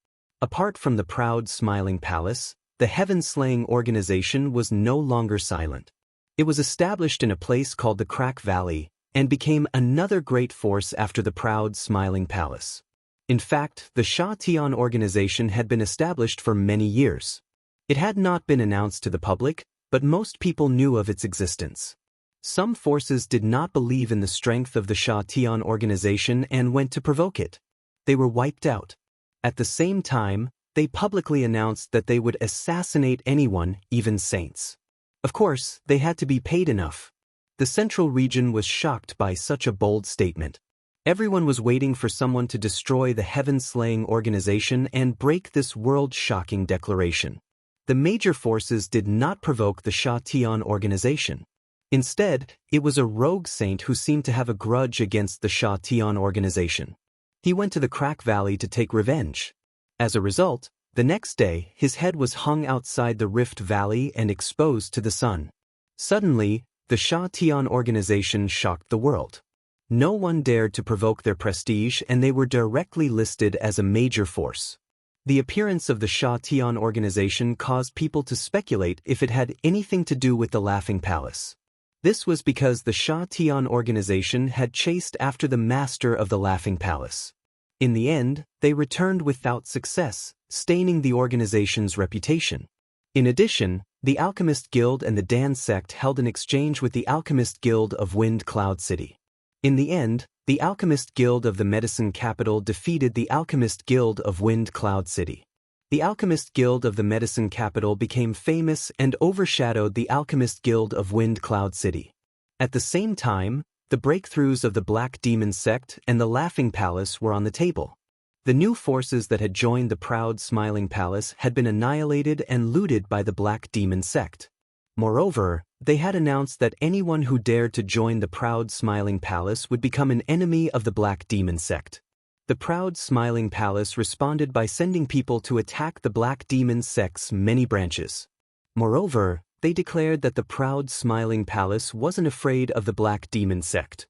Apart from the proud Smiling Palace, the Heaven-Slaying organization was no longer silent. It was established in a place called the Crack Valley and became another great force after the proud Smiling Palace. In fact, the Sha Tian organization had been established for many years. It had not been announced to the public, but most people knew of its existence. Some forces did not believe in the strength of the Sha Tian organization and went to provoke it. They were wiped out. At the same time, they publicly announced that they would assassinate anyone, even saints. Of course, they had to be paid enough. The Central Region was shocked by such a bold statement. Everyone was waiting for someone to destroy the Heaven-Slaying organization and break this world-shocking declaration. The major forces did not provoke the Sha Tian organization. Instead, it was a rogue saint who seemed to have a grudge against the Sha Tian organization. He went to the Crack Valley to take revenge. As a result, the next day, his head was hung outside the Rift Valley and exposed to the sun. Suddenly, the Sha Tian organization shocked the world. No one dared to provoke their prestige and they were directly listed as a major force. The appearance of the Sha Tian organization caused people to speculate if it had anything to do with the Laughing Palace. This was because the Sha Tian organization had chased after the master of the Laughing Palace. In the end, they returned without success, staining the organization's reputation. In addition, The Alchemist Guild and the Dan sect held an exchange with the Alchemist Guild of Wind Cloud City. In the end, the Alchemist Guild of the Medicine Capital defeated the Alchemist Guild of Wind Cloud City. The Alchemist Guild of the Medicine Capital became famous and overshadowed the Alchemist Guild of Wind Cloud City. At the same time, the breakthroughs of the Black Demon sect and the Laughing Palace were on the table. The new forces that had joined the proud Smiling Palace had been annihilated and looted by the Black Demon sect. Moreover, they had announced that anyone who dared to join the proud Smiling Palace would become an enemy of the Black Demon sect. The proud Smiling Palace responded by sending people to attack the Black Demon sect's many branches. Moreover, they declared that the proud Smiling Palace wasn't afraid of the Black Demon sect.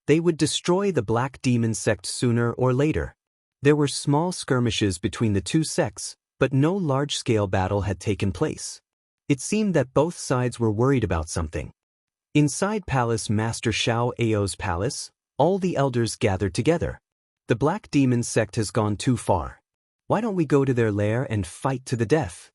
They would destroy the Black Demon sect sooner or later. There were small skirmishes between the two sects, but no large-scale battle had taken place. It seemed that both sides were worried about something. Inside Palace Master Xiao Ao's palace, all the elders gathered together. The Black Demon sect has gone too far. Why don't we go to their lair and fight to the death?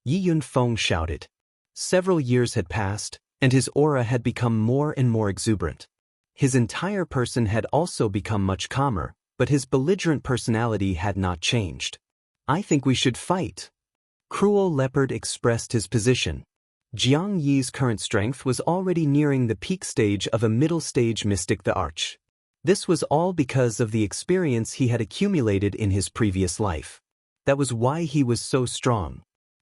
Yi Yunfeng shouted. Several years had passed, and his aura had become more and more exuberant. His entire person had also become much calmer, but his belligerent personality had not changed. I think we should fight. Cruel Leopard expressed his position. Jiang Yi's current strength was already nearing the peak stage of a middle-stage mystic the Arch. This was all because of the experience he had accumulated in his previous life. That was why he was so strong.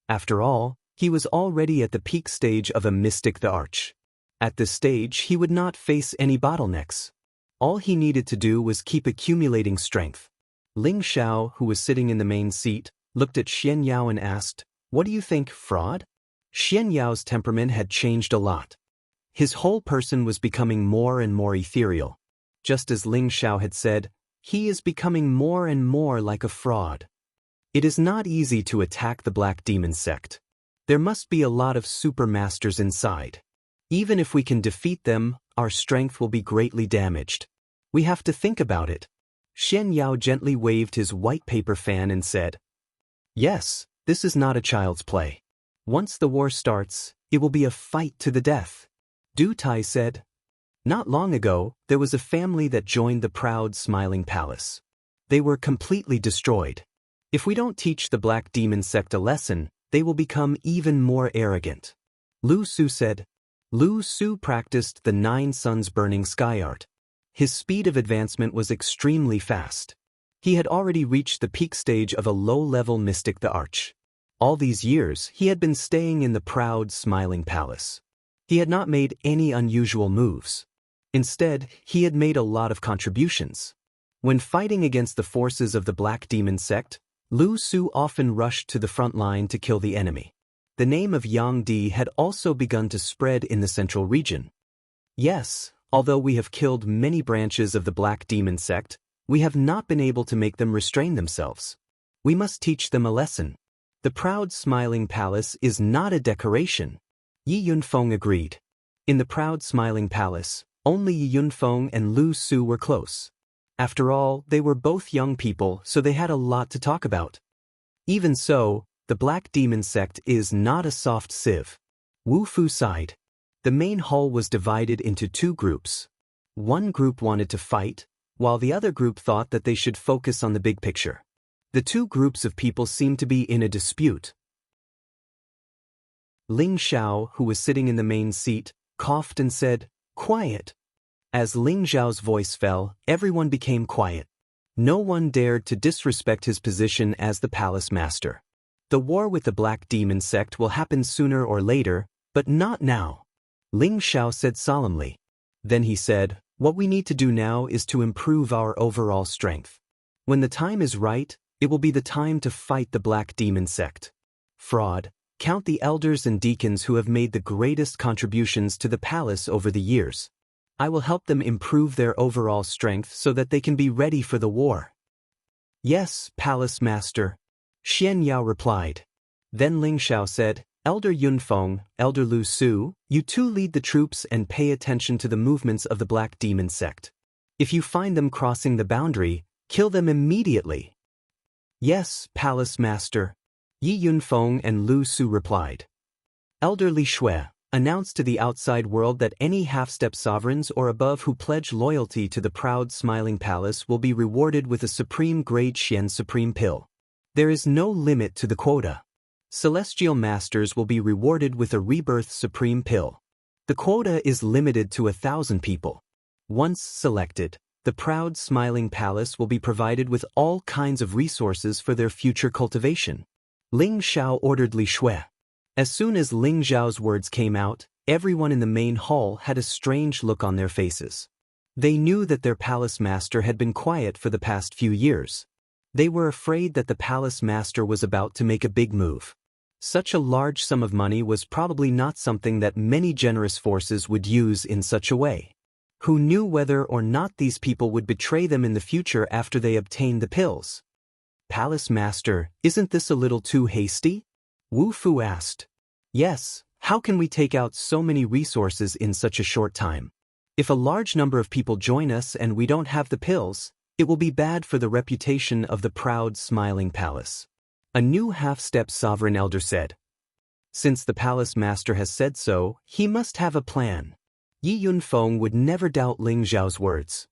After all, he was already at the peak stage of a mystic the Arch. At this stage, he would not face any bottlenecks. All he needed to do was keep accumulating strength. Ling Xiao, who was sitting in the main seat, looked at Xianxia and asked, "What do you think, fraud?" Xianxia's temperament had changed a lot. His whole person was becoming more and more ethereal. Just as Ling Xiao had said, he is becoming more and more like a fraud. It is not easy to attack the Black Demon sect. There must be a lot of super masters inside. Even if we can defeat them, our strength will be greatly damaged. We have to think about it. Xianxia gently waved his white paper fan and said, "Yes, this is not a child's play. Once the war starts, it will be a fight to the death." Du Tai said, "Not long ago, there was a family that joined the proud Smiling Palace. They were completely destroyed. If we don't teach the Black Demon sect a lesson, they will become even more arrogant." Lu Su said. Lu Su practiced the 9 Suns Burning Sky art. His speed of advancement was extremely fast. He had already reached the peak stage of a low-level mystic the Arch. All these years, he had been staying in the proud Smiling Palace. He had not made any unusual moves. Instead, he had made a lot of contributions. When fighting against the forces of the Black Demon sect, Lu Su often rushed to the front line to kill the enemy. The name of Yang Di had also begun to spread in the central region. Yes, although we have killed many branches of the Black Demon sect, we have not been able to make them restrain themselves. We must teach them a lesson. The proud Smiling Palace is not a decoration. Yi Yunfeng agreed. In the proud Smiling Palace, only Yi Yunfeng and Lu Su were close. After all, they were both young people, so they had a lot to talk about. Even so, the Black Demon sect is not a soft sieve. Wu Fu sighed. The main hall was divided into 2 groups. One group wanted to fight, while the other group thought that they should focus on the big picture. The 2 groups of people seemed to be in a dispute. Ling Xiao, who was sitting in the main seat, coughed and said, "Quiet." As Ling Xiao's voice fell, everyone became quiet. No one dared to disrespect his position as the palace master. The war with the Black Demon sect will happen sooner or later, but not now. Ling Xiao said solemnly. Then he said, "What we need to do now is to improve our overall strength. When the time is right, it will be the time to fight the Black Demon sect. Fraud, count the elders and deacons who have made the greatest contributions to the palace over the years. I will help them improve their overall strength so that they can be ready for the war." "Yes, Palace Master," Xianxia replied. Then Ling Xiao said, "Elder Yunfeng, Elder Lu Su, you 2 lead the troops and pay attention to the movements of the Black Demon sect. If you find them crossing the boundary, kill them immediately." "Yes, Palace Master." Yi Yunfeng and Lu Su replied. Elder Li Shui announced to the outside world that any half-step sovereigns or above who pledge loyalty to the proud smiling palace will be rewarded with a supreme grade Xian supreme pill. There is no limit to the quota. Celestial masters will be rewarded with a rebirth supreme pill. The quota is limited to 1,000 people. Once selected, the proud smiling palace will be provided with all kinds of resources for their future cultivation. Ling Xiao ordered Li Shui. As soon as Ling Xiao's words came out, everyone in the main hall had a strange look on their faces. They knew that their palace master had been quiet for the past few years. They were afraid that the palace master was about to make a big move. Such a large sum of money was probably not something that many generous forces would use in such a way. Who knew whether or not these people would betray them in the future after they obtained the pills? Palace master, isn't this a little too hasty? Wu Fu asked. Yes, how can we take out so many resources in such a short time? If a large number of people join us and we don't have the pills, it will be bad for the reputation of the proud smiling palace. A new half-step sovereign elder said. Since the palace master has said so, he must have a plan. Yi Yunfeng would never doubt Ling Xiao's words.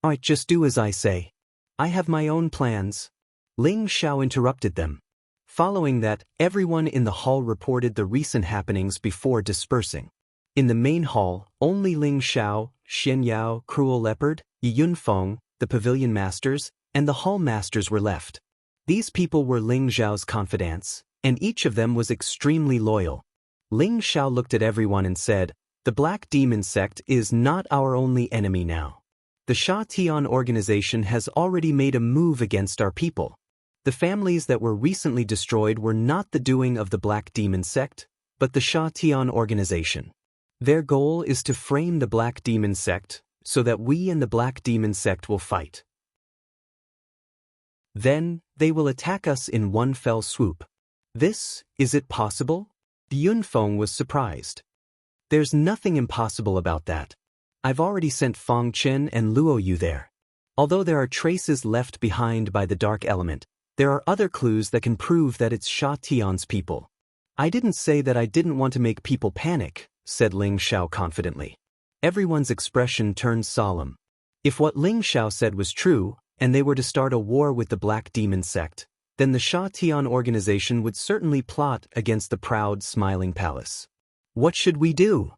Alright, just do as I say. I have my own plans. Ling Xiao interrupted them. Following that, everyone in the hall reported the recent happenings before dispersing. In the main hall, only Ling Xiao, Xianxia, Cruel Leopard, Yi Yunfeng, the pavilion masters, and the hall masters were left. These people were Ling Xiao's confidants, and each of them was extremely loyal. Ling Xiao looked at everyone and said, "The Black Demon sect is not our only enemy now. The Sha Tian organization has already made a move against our people. The families that were recently destroyed were not the doing of the Black Demon sect, but the Sha Tian organization. Their goal is to frame the Black Demon sect, so that we and the Black Demon sect will fight. Then, they will attack us in one fell swoop. Is it possible?" Yunfeng was surprised. There's nothing impossible about that. I've already sent Feng Chen and Luo Yu there. Although there are traces left behind by the dark element, there are other clues that can prove that it's Sha Tian's people. I didn't say that I didn't want to make people panic, said Ling Xiao confidently. Everyone's expression turned solemn. If what Ling Xiao said was true, and they were to start a war with the Black Demon sect, then the Sha Tian organization would certainly plot against the proud smiling palace. What should we do?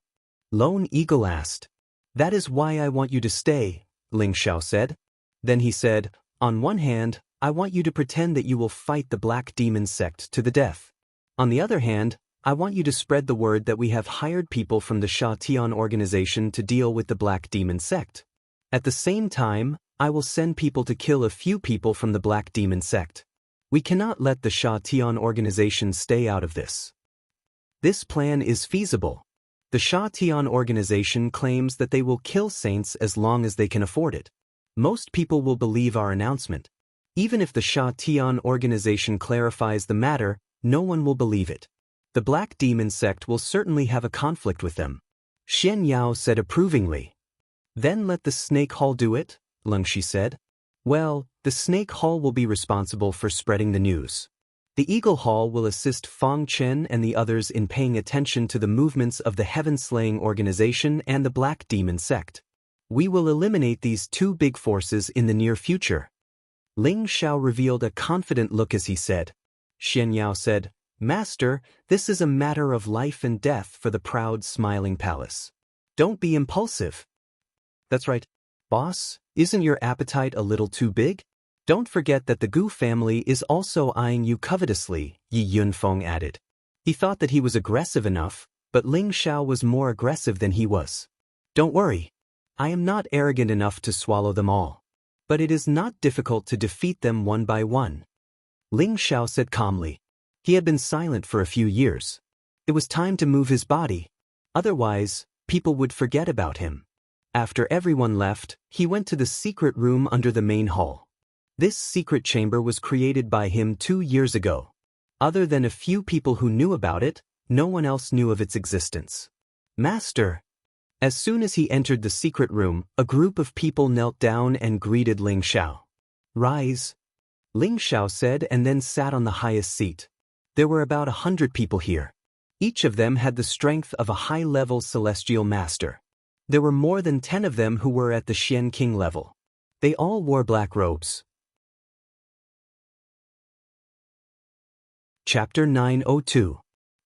Lone Eagle asked. That is why I want you to stay, Ling Xiao said. Then he said, on one hand, I want you to pretend that you will fight the Black Demon sect to the death. On the other hand, I want you to spread the word that we have hired people from the Sha Tian organization to deal with the Black Demon sect. At the same time, I will send people to kill a few people from the Black Demon sect. We cannot let the Sha Tian organization stay out of this. This plan is feasible. The Sha Tian organization claims that they will kill saints as long as they can afford it. Most people will believe our announcement. Even if the Sha Tian organization clarifies the matter, no one will believe it. The Black Demon sect will certainly have a conflict with them. Xianxia said approvingly. Then let the Snake Hall do it, Lengxi said. Well, the Snake Hall will be responsible for spreading the news. The Eagle Hall will assist Feng Chen and the others in paying attention to the movements of the Heaven-Slaying organization and the Black Demon sect. We will eliminate these two big forces in the near future. Ling Xiao revealed a confident look as he said. Xianxia said, Master, this is a matter of life and death for the proud smiling palace. Don't be impulsive. That's right. Boss, isn't your appetite a little too big? Don't forget that the Gu family is also eyeing you covetously, Yi Yunfeng added. He thought that he was aggressive enough, but Ling Xiao was more aggressive than he was. Don't worry. I am not arrogant enough to swallow them all. But it is not difficult to defeat them one by one. Ling Xiao said calmly. He had been silent for a few years. It was time to move his body. Otherwise, people would forget about him. After everyone left, he went to the secret room under the main hall. This secret chamber was created by him 2 years ago. Other than a few people who knew about it, no one else knew of its existence. Master! As soon as he entered the secret room, a group of people knelt down and greeted Ling Xiao. Rise! Ling Xiao said and then sat on the highest seat. There were about 100 people here. Each of them had the strength of a high-level celestial master. There were more than 10 of them who were at the Xian King level. They all wore black robes. Chapter 902.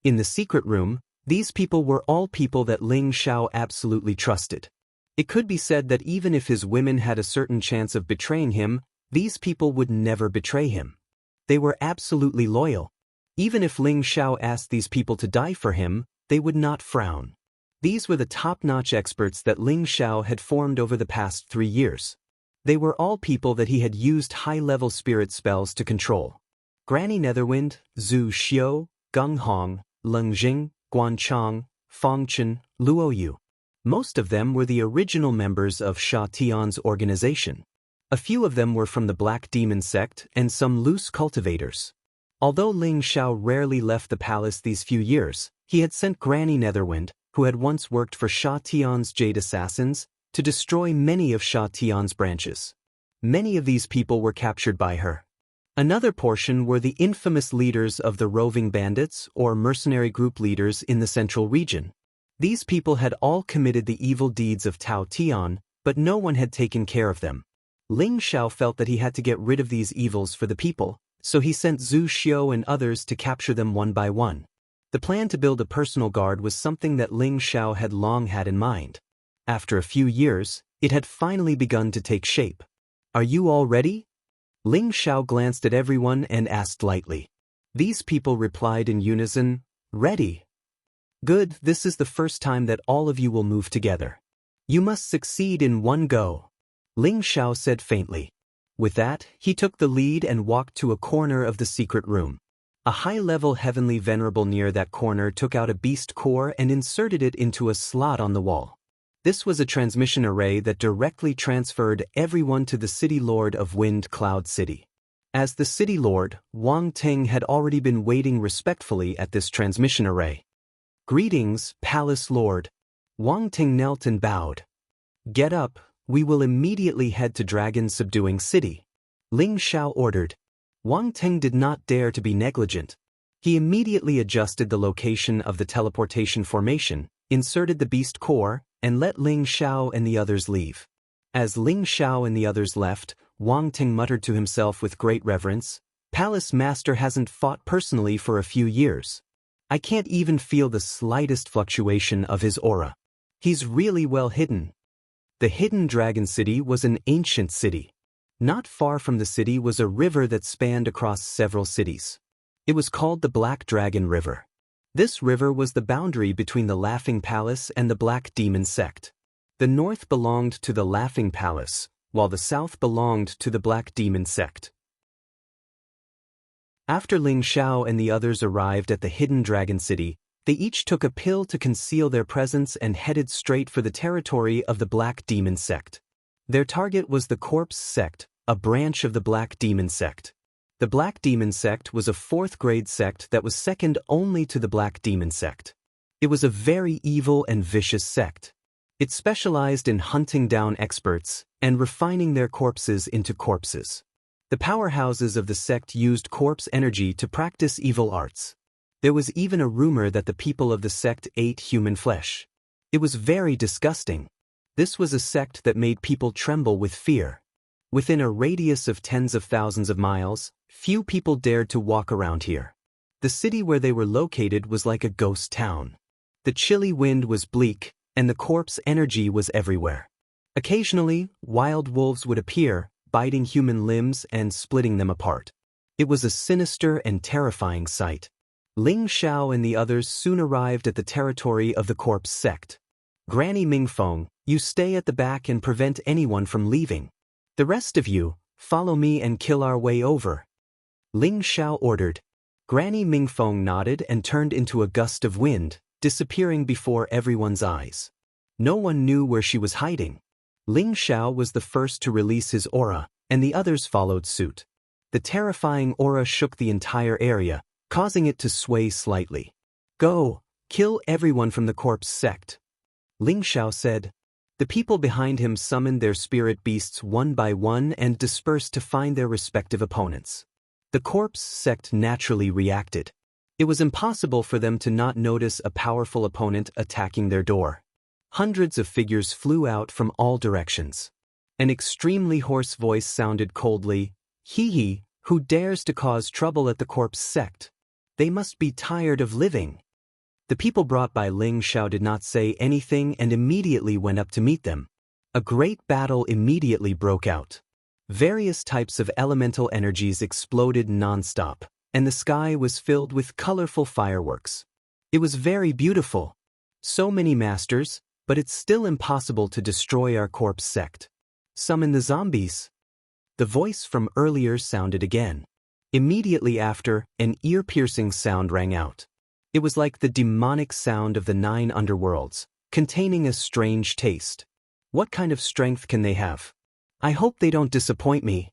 In the secret room, these people were all people that Ling Xiao absolutely trusted. It could be said that even if his women had a certain chance of betraying him, these people would never betray him. They were absolutely loyal. Even if Ling Xiao asked these people to die for him, they would not frown. These were the top-notch experts that Ling Xiao had formed over the past 3 years. They were all people that he had used high-level spirit spells to control. Granny Netherwind, Zhu Xiu, Geng Hong, Leng Jing, Guan Chang, Fong Chen, Luo Yu. Most of them were the original members of Sha Tian's organization. A few of them were from the Black Demon sect and some loose cultivators. Although Ling Xiao rarely left the palace these few years, he had sent Granny Netherwind, who had once worked for Sha Tian's Jade Assassins, to destroy many of Sha Tian's branches. Many of these people were captured by her. Another portion were the infamous leaders of the roving bandits or mercenary group leaders in the central region. These people had all committed the evil deeds of Tao Tian, but no one had taken care of them. Ling Xiao felt that he had to get rid of these evils for the people, so he sent Zhu Xiu and others to capture them one by one. The plan to build a personal guard was something that Ling Xiao had long had in mind. After a few years, it had finally begun to take shape. "Are you all ready?" Ling Xiao glanced at everyone and asked lightly. These people replied in unison, "Ready." "Good, this is the first time that all of you will move together. You must succeed in one go," Ling Xiao said faintly. With that, he took the lead and walked to a corner of the secret room. A high-level heavenly venerable near that corner took out a beast core and inserted it into a slot on the wall. This was a transmission array that directly transferred everyone to the City Lord of Wind Cloud City. As the City Lord, Wang Ting had already been waiting respectfully at this transmission array. "Greetings, Palace Lord." Wang Ting knelt and bowed. "Get up, we will immediately head to Dragon Subduing City," Ling Xiao ordered. Wang Ting did not dare to be negligent. He immediately adjusted the location of the teleportation formation, inserted the beast core, and let Ling Xiao and the others leave. As Ling Xiao and the others left, Wang Ting muttered to himself with great reverence, "Palace Master hasn't fought personally for a few years. I can't even feel the slightest fluctuation of his aura. He's really well hidden." The hidden Dragon City was an ancient city. Not far from the city was a river that spanned across several cities. It was called the Black Dragon River. This river was the boundary between the Laughing Palace and the Black Demon sect. The north belonged to the Laughing Palace, while the south belonged to the Black Demon sect. After Ling Xiao and the others arrived at the hidden Dragon City, they each took a pill to conceal their presence and headed straight for the territory of the Black Demon sect. Their target was the Corpse sect, a branch of the Black Demon sect. The Black Demon sect was a 4th-grade sect that was second only to the Black Demon sect. It was a very evil and vicious sect. It specialized in hunting down experts and refining their corpses into corpses. The powerhouses of the sect used corpse energy to practice evil arts. There was even a rumor that the people of the sect ate human flesh. It was very disgusting. This was a sect that made people tremble with fear. Within a radius of tens of thousands of miles, few people dared to walk around here. The city where they were located was like a ghost town. The chilly wind was bleak, and the corpse energy was everywhere. Occasionally, wild wolves would appear, biting human limbs and splitting them apart. It was a sinister and terrifying sight. Ling Xiao and the others soon arrived at the territory of the Corpse sect. "Granny Mingfeng, you stay at the back and prevent anyone from leaving. The rest of you, follow me and kill our way over," Ling Xiao ordered. Granny Mingfeng nodded and turned into a gust of wind, disappearing before everyone's eyes. No one knew where she was hiding. Ling Xiao was the first to release his aura, and the others followed suit. The terrifying aura shook the entire area, causing it to sway slightly. "Go, kill everyone from the Corpse sect," Ling Xiao said. The people behind him summoned their spirit beasts one by one and dispersed to find their respective opponents. The Corpse sect naturally reacted. It was impossible for them to not notice a powerful opponent attacking their door. Hundreds of figures flew out from all directions. An extremely hoarse voice sounded coldly, "He who dares to cause trouble at the corpse sect. They must be tired of living." The people brought by Ling Xiao did not say anything and immediately went up to meet them. A great battle immediately broke out. Various types of elemental energies exploded non-stop, and the sky was filled with colorful fireworks. It was very beautiful. So many masters, but it's still impossible to destroy our corpse sect. Summon the zombies. The voice from earlier sounded again. Immediately after, an ear-piercing sound rang out. It was like the demonic sound of the 9 underworlds, containing a strange taste. What kind of strength can they have? I hope they don't disappoint me.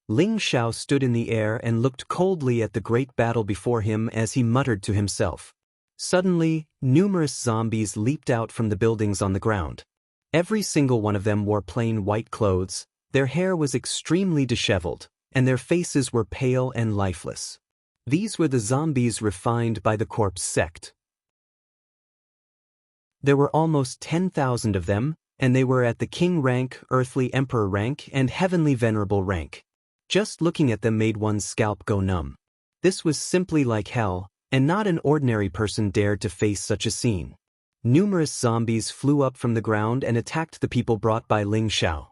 Ling Xiao stood in the air and looked coldly at the great battle before him as he muttered to himself. Suddenly, numerous zombies leaped out from the buildings on the ground. Every single one of them wore plain white clothes, their hair was extremely disheveled, and their faces were pale and lifeless. These were the zombies refined by the corpse sect. There were almost 10,000 of them, and they were at the king rank, earthly emperor rank, and heavenly venerable rank. Just looking at them made one's scalp go numb. This was simply like hell, and not an ordinary person dared to face such a scene. Numerous zombies flew up from the ground and attacked the people brought by Ling Xiao.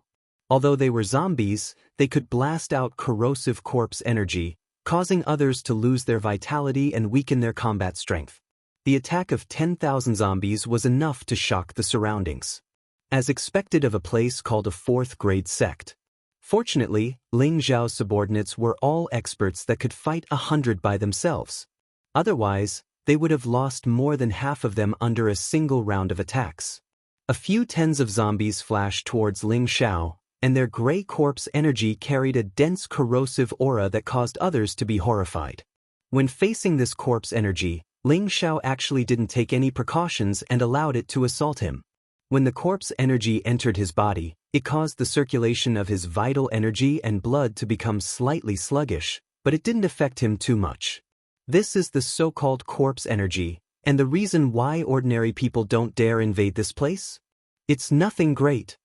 Although they were zombies, they could blast out corrosive corpse energy, causing others to lose their vitality and weaken their combat strength. The attack of 10,000 zombies was enough to shock the surroundings. As expected of a place called a 4th-grade sect. Fortunately, Ling Xiao's subordinates were all experts that could fight 100 by themselves. Otherwise, they would have lost more than half of them under a single round of attacks. A few tens of zombies flashed towards Ling Xiao, and their gray corpse energy carried a dense corrosive aura that caused others to be horrified. When facing this corpse energy, Ling Xiao actually didn't take any precautions and allowed it to assault him. When the corpse energy entered his body, it caused the circulation of his vital energy and blood to become slightly sluggish, but it didn't affect him too much. This is the so-called corpse energy, and the reason why ordinary people don't dare invade this place? It's nothing great.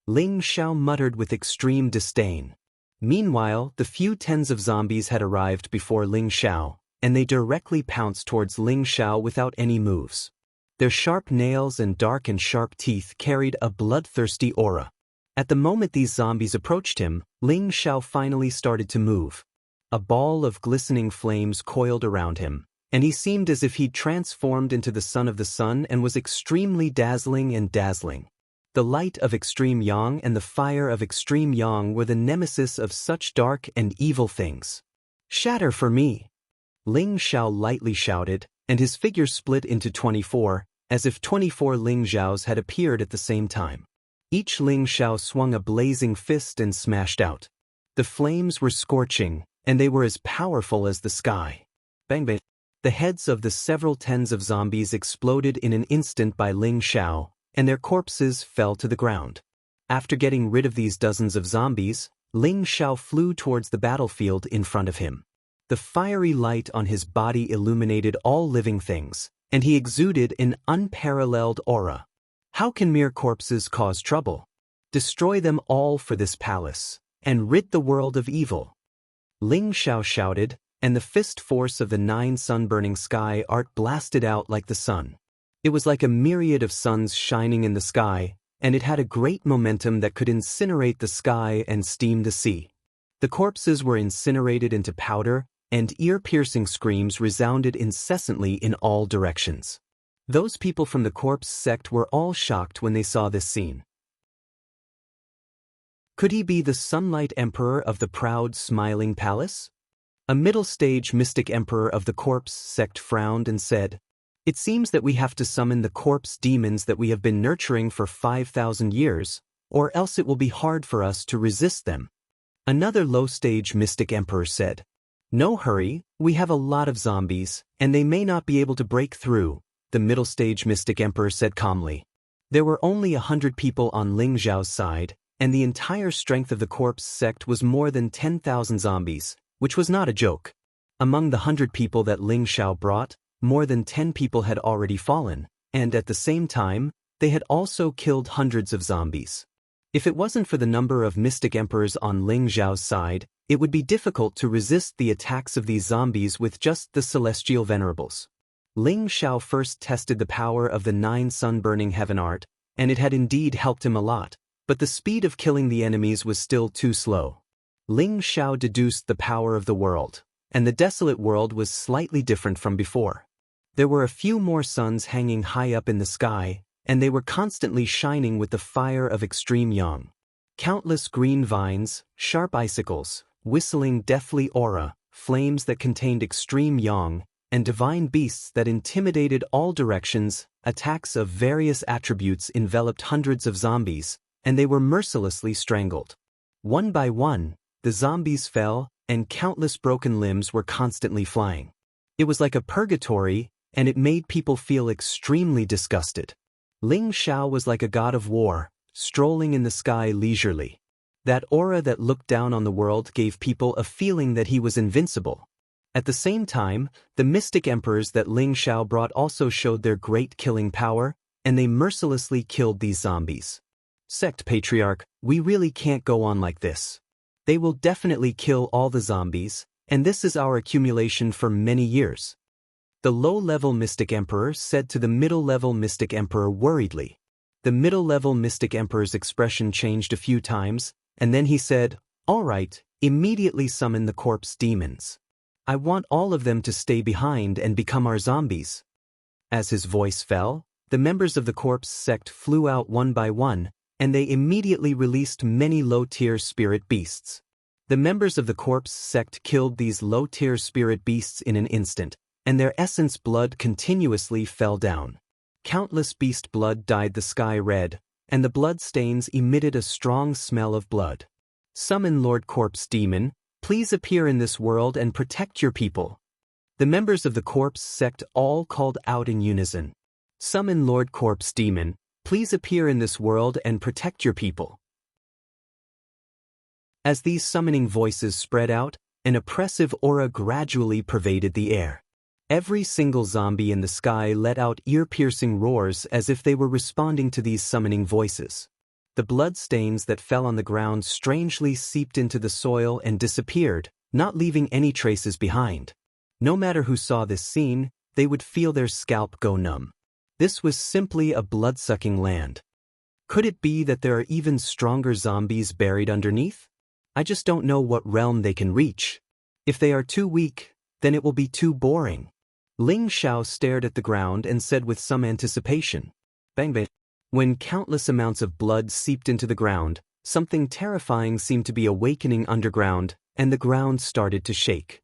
Ling Xiao muttered with extreme disdain. Meanwhile, the few tens of zombies had arrived before Ling Xiao, and they directly pounced towards Ling Xiao without any moves. Their sharp nails and dark and sharp teeth carried a bloodthirsty aura. At the moment these zombies approached him, Ling Xiao finally started to move. A ball of glistening flames coiled around him, and he seemed as if he'd transformed into the son of the sun and was extremely dazzling and dazzling. The light of extreme yang and the fire of extreme yang were the nemesis of such dark and evil things. "Shatter for me!" Ling Xiao lightly shouted, and his figure split into 24, as if 24 Ling Xiaos had appeared at the same time. Each Ling Xiao swung a blazing fist and smashed out. The flames were scorching, and they were as powerful as the sky. Bang bang. The heads of the several tens of zombies exploded in an instant by Ling Xiao, and their corpses fell to the ground. After getting rid of these dozens of zombies, Ling Xiao flew towards the battlefield in front of him. The fiery light on his body illuminated all living things, and he exuded an unparalleled aura. How can mere corpses cause trouble? Destroy them all for this palace, and rid the world of evil. Ling Xiao shouted, and the fist force of the 9 sun-burning sky art blasted out like the sun. It was like a myriad of suns shining in the sky, and it had a great momentum that could incinerate the sky and steam the sea. The corpses were incinerated into powder, and ear-piercing screams resounded incessantly in all directions. Those people from the corpse sect were all shocked when they saw this scene. Could he be the Sunlight Emperor of the proud, smiling palace? A middle-stage mystic emperor of the corpse sect frowned and said, "It seems that we have to summon the corpse demons that we have been nurturing for 5,000 years, or else it will be hard for us to resist them." Another low-stage mystic emperor said, "No hurry, we have a lot of zombies, and they may not be able to break through," the middle-stage mystic emperor said calmly. There were only 100 people on Ling Xiao's side, and the entire strength of the corpse sect was more than 10,000 zombies, which was not a joke. Among the 100 people that Ling Xiao brought, more than 10 people had already fallen, and at the same time, they had also killed hundreds of zombies. If it wasn't for the number of mystic emperors on Ling Xiao's side, it would be difficult to resist the attacks of these zombies with just the celestial venerables. Ling Xiao first tested the power of the 9 sun-burning heaven art, and it had indeed helped him a lot, but the speed of killing the enemies was still too slow. Ling Xiao deduced the power of the world, and the desolate world was slightly different from before. There were a few more suns hanging high up in the sky, and they were constantly shining with the fire of extreme yang. Countless green vines, sharp icicles, whistling deathly aura, flames that contained extreme yang, and divine beasts that intimidated all directions, attacks of various attributes enveloped hundreds of zombies, and they were mercilessly strangled. One by one, the zombies fell, and countless broken limbs were constantly flying. It was like a purgatory, and it made people feel extremely disgusted. Ling Xiao was like a god of war, strolling in the sky leisurely. That aura that looked down on the world gave people a feeling that he was invincible. At the same time, the mystic emperors that Ling Xiao brought also showed their great killing power, and they mercilessly killed these zombies. Sect Patriarch, we really can't go on like this. They will definitely kill all the zombies, and this is our accumulation for many years. The low-level Mystic Emperor said to the middle-level Mystic Emperor worriedly. The middle-level Mystic Emperor's expression changed a few times, and then he said, "All right, immediately summon the corpse demons. I want all of them to stay behind and become our zombies." As his voice fell, the members of the corpse sect flew out one by one, and they immediately released many low-tier spirit beasts. The members of the corpse sect killed these low-tier spirit beasts in an instant, and their essence blood continuously fell down. Countless beast blood dyed the sky red, and the blood stains emitted a strong smell of blood. Summon Lord Corpse Demon, please appear in this world and protect your people. The members of the corpse sect all called out in unison. Summon Lord Corpse Demon, please appear in this world and protect your people. As these summoning voices spread out, an oppressive aura gradually pervaded the air. Every single zombie in the sky let out ear-piercing roars as if they were responding to these summoning voices. The blood stains that fell on the ground strangely seeped into the soil and disappeared, not leaving any traces behind. No matter who saw this scene, they would feel their scalp go numb. This was simply a blood-sucking land. Could it be that there are even stronger zombies buried underneath? I just don't know what realm they can reach. If they are too weak, then it will be too boring. Ling Xiao stared at the ground and said with some anticipation, "Bang bang." When countless amounts of blood seeped into the ground, something terrifying seemed to be awakening underground, and the ground started to shake.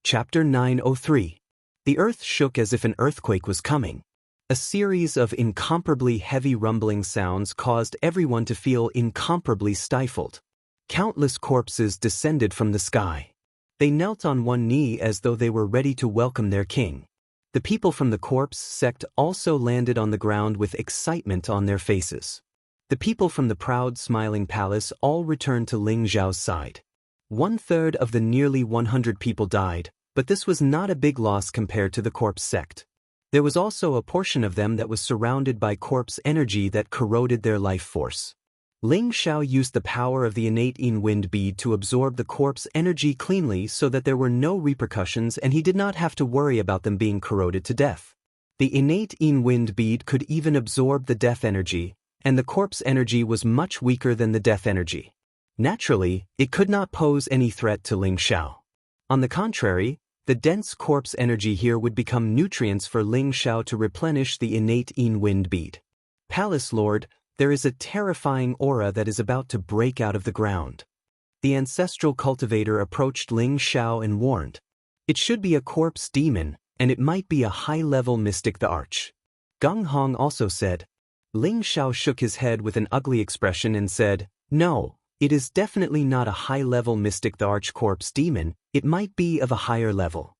Chapter 903. The earth shook as if an earthquake was coming. A series of incomparably heavy rumbling sounds caused everyone to feel incomparably stifled. Countless corpses descended from the sky. They knelt on one knee as though they were ready to welcome their king. The people from the corpse sect also landed on the ground with excitement on their faces. The people from the proud smiling palace all returned to Ling Xiao's side. 1/3 of the nearly 100 people died, but this was not a big loss compared to the corpse sect. There was also a portion of them that was surrounded by corpse energy that corroded their life force. Ling Xiao used the power of the innate Yin wind bead to absorb the corpse energy cleanly so that there were no repercussions and he did not have to worry about them being corroded to death. The innate Yin wind bead could even absorb the death energy, and the corpse energy was much weaker than the death energy. Naturally, it could not pose any threat to Ling Xiao. On the contrary, the dense corpse energy here would become nutrients for Ling Xiao to replenish the innate Yin wind bead. Palace Lord, there is a terrifying aura that is about to break out of the ground. The ancestral cultivator approached Ling Xiao and warned. It should be a corpse demon, and it might be a high-level mystic the Arch. Geng Hong also said. Ling Xiao shook his head with an ugly expression and said, "No, it is definitely not a high-level mystic the Arch corpse demon, it might be of a higher level."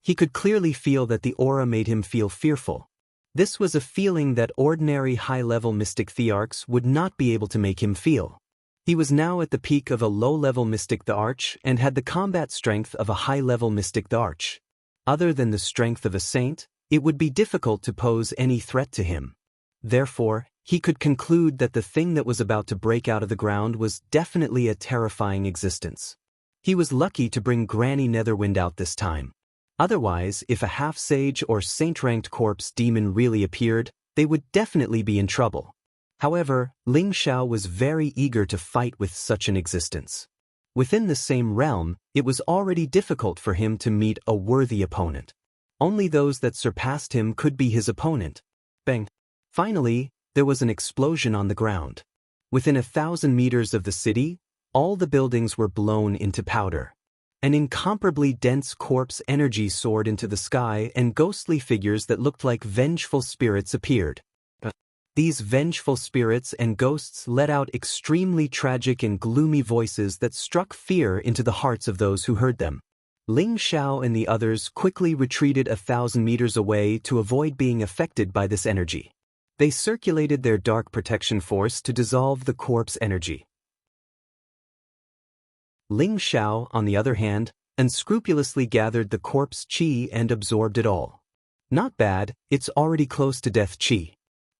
He could clearly feel that the aura made him feel fearful. This was a feeling that ordinary high-level mystic thearchs would not be able to make him feel. He was now at the peak of a low-level mystic the Arch and had the combat strength of a high-level mystic the Arch. Other than the strength of a saint, it would be difficult to pose any threat to him. Therefore, he could conclude that the thing that was about to break out of the ground was definitely a terrifying existence. He was lucky to bring Granny Netherwind out this time. Otherwise, if a half-sage or saint-ranked corpse demon really appeared, they would definitely be in trouble. However, Ling Xiao was very eager to fight with such an existence. Within the same realm, it was already difficult for him to meet a worthy opponent. Only those that surpassed him could be his opponent. Bang! Finally, there was an explosion on the ground. Within 1,000 meters of the city, all the buildings were blown into powder. An incomparably dense corpse energy soared into the sky and ghostly figures that looked like vengeful spirits appeared. These vengeful spirits and ghosts let out extremely tragic and gloomy voices that struck fear into the hearts of those who heard them. Ling Xiao and the others quickly retreated 1,000 meters away to avoid being affected by this energy. They circulated their dark protection force to dissolve the corpse energy. Ling Xiao, on the other hand, unscrupulously gathered the corpse qi and absorbed it all. Not bad, it's already close to death qi.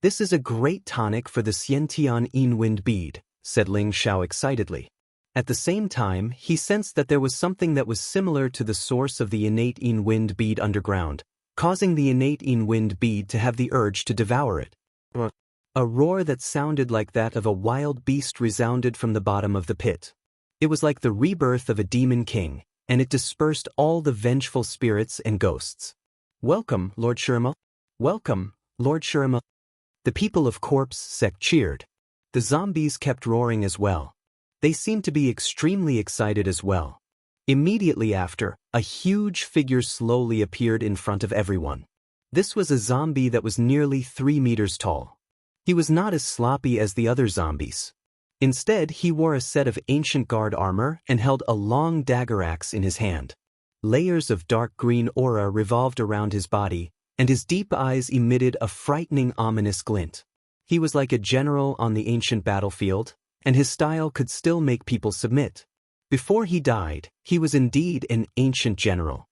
This is a great tonic for the Xiantian Yin Wind bead, said Ling Xiao excitedly. At the same time, he sensed that there was something that was similar to the source of the innate Yin Wind bead underground, causing the innate Yin Wind bead to have the urge to devour it. A roar that sounded like that of a wild beast resounded from the bottom of the pit. It was like the rebirth of a demon king, and it dispersed all the vengeful spirits and ghosts. "Welcome, Lord Shurima. Welcome, Lord Shurima." The people of Corpse Sect cheered. The zombies kept roaring as well. They seemed to be extremely excited as well. Immediately after, a huge figure slowly appeared in front of everyone. This was a zombie that was nearly 3 meters tall. He was not as sloppy as the other zombies. Instead, he wore a set of ancient guard armor and held a long dagger axe in his hand. Layers of dark green aura revolved around his body, and his deep eyes emitted a frightening, ominous glint. He was like a general on the ancient battlefield, and his style could still make people submit. Before he died, he was indeed an ancient general.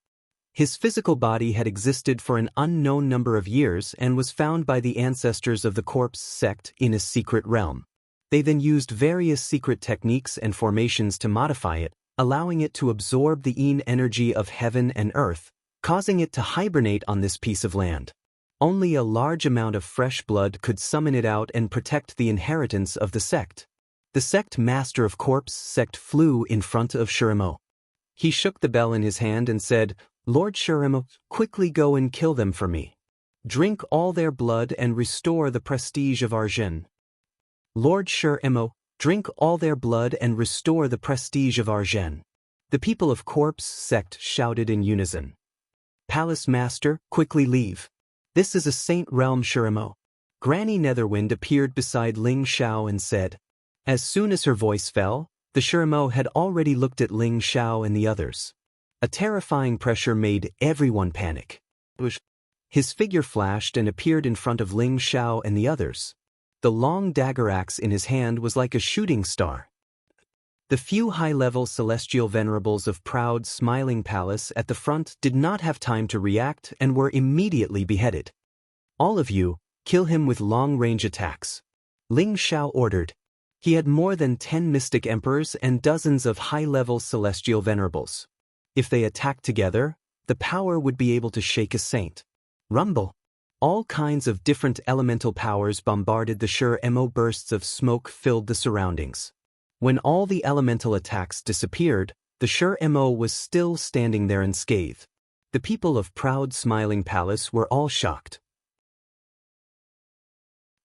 His physical body had existed for an unknown number of years and was found by the ancestors of the Corpse Sect in a secret realm. They then used various secret techniques and formations to modify it, allowing it to absorb the Yin energy of heaven and earth, causing it to hibernate on this piece of land. Only a large amount of fresh blood could summon it out and protect the inheritance of the sect. The sect master of Corpse Sect flew in front of Shurima. He shook the bell in his hand and said, "Lord Shurima, quickly go and kill them for me. Drink all their blood and restore the prestige of Arjun." Lord Shurima, drink all their blood and restore the prestige of Arjun. The people of Corpse Sect shouted in unison. Palace Master, quickly leave. This is a saint realm, Shurima. Granny Netherwind appeared beside Ling Xiao and said. As soon as her voice fell, the Shurima had already looked at Ling Xiao and the others. A terrifying pressure made everyone panic. His figure flashed and appeared in front of Ling Xiao and the others. The long dagger axe in his hand was like a shooting star. The few high-level celestial venerables of proud, smiling palace at the front did not have time to react and were immediately beheaded. All of you, kill him with long-range attacks. Ling Xiao ordered. He had more than 10 mystic emperors and dozens of high-level celestial venerables. If they attacked together, the power would be able to shake a saint. Rumble. All kinds of different elemental powers bombarded the Shurima. Bursts of smoke filled the surroundings. When all the elemental attacks disappeared, the Shurima was still standing there unscathed. The people of proud smiling palace were all shocked.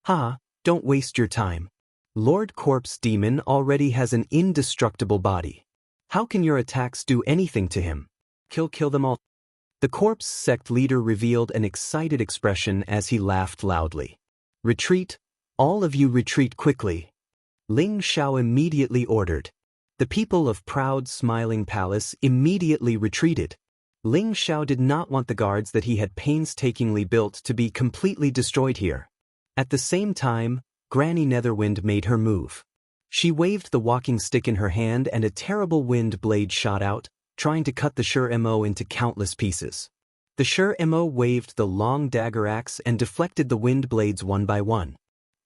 Ha, don't waste your time. Lord Corpse Demon already has an indestructible body. How can your attacks do anything to him? Kill them all. The Corpse Sect leader revealed an excited expression as he laughed loudly. Retreat, all of you retreat quickly. Ling Xiao immediately ordered. The people of proud smiling palace immediately retreated. Ling Xiao did not want the guards that he had painstakingly built to be completely destroyed here. At the same time, Granny Netherwind made her move. She waved the walking stick in her hand and a terrible wind blade shot out, trying to cut the Mo into countless pieces. The Mo waved the long dagger axe and deflected the wind blades one by one.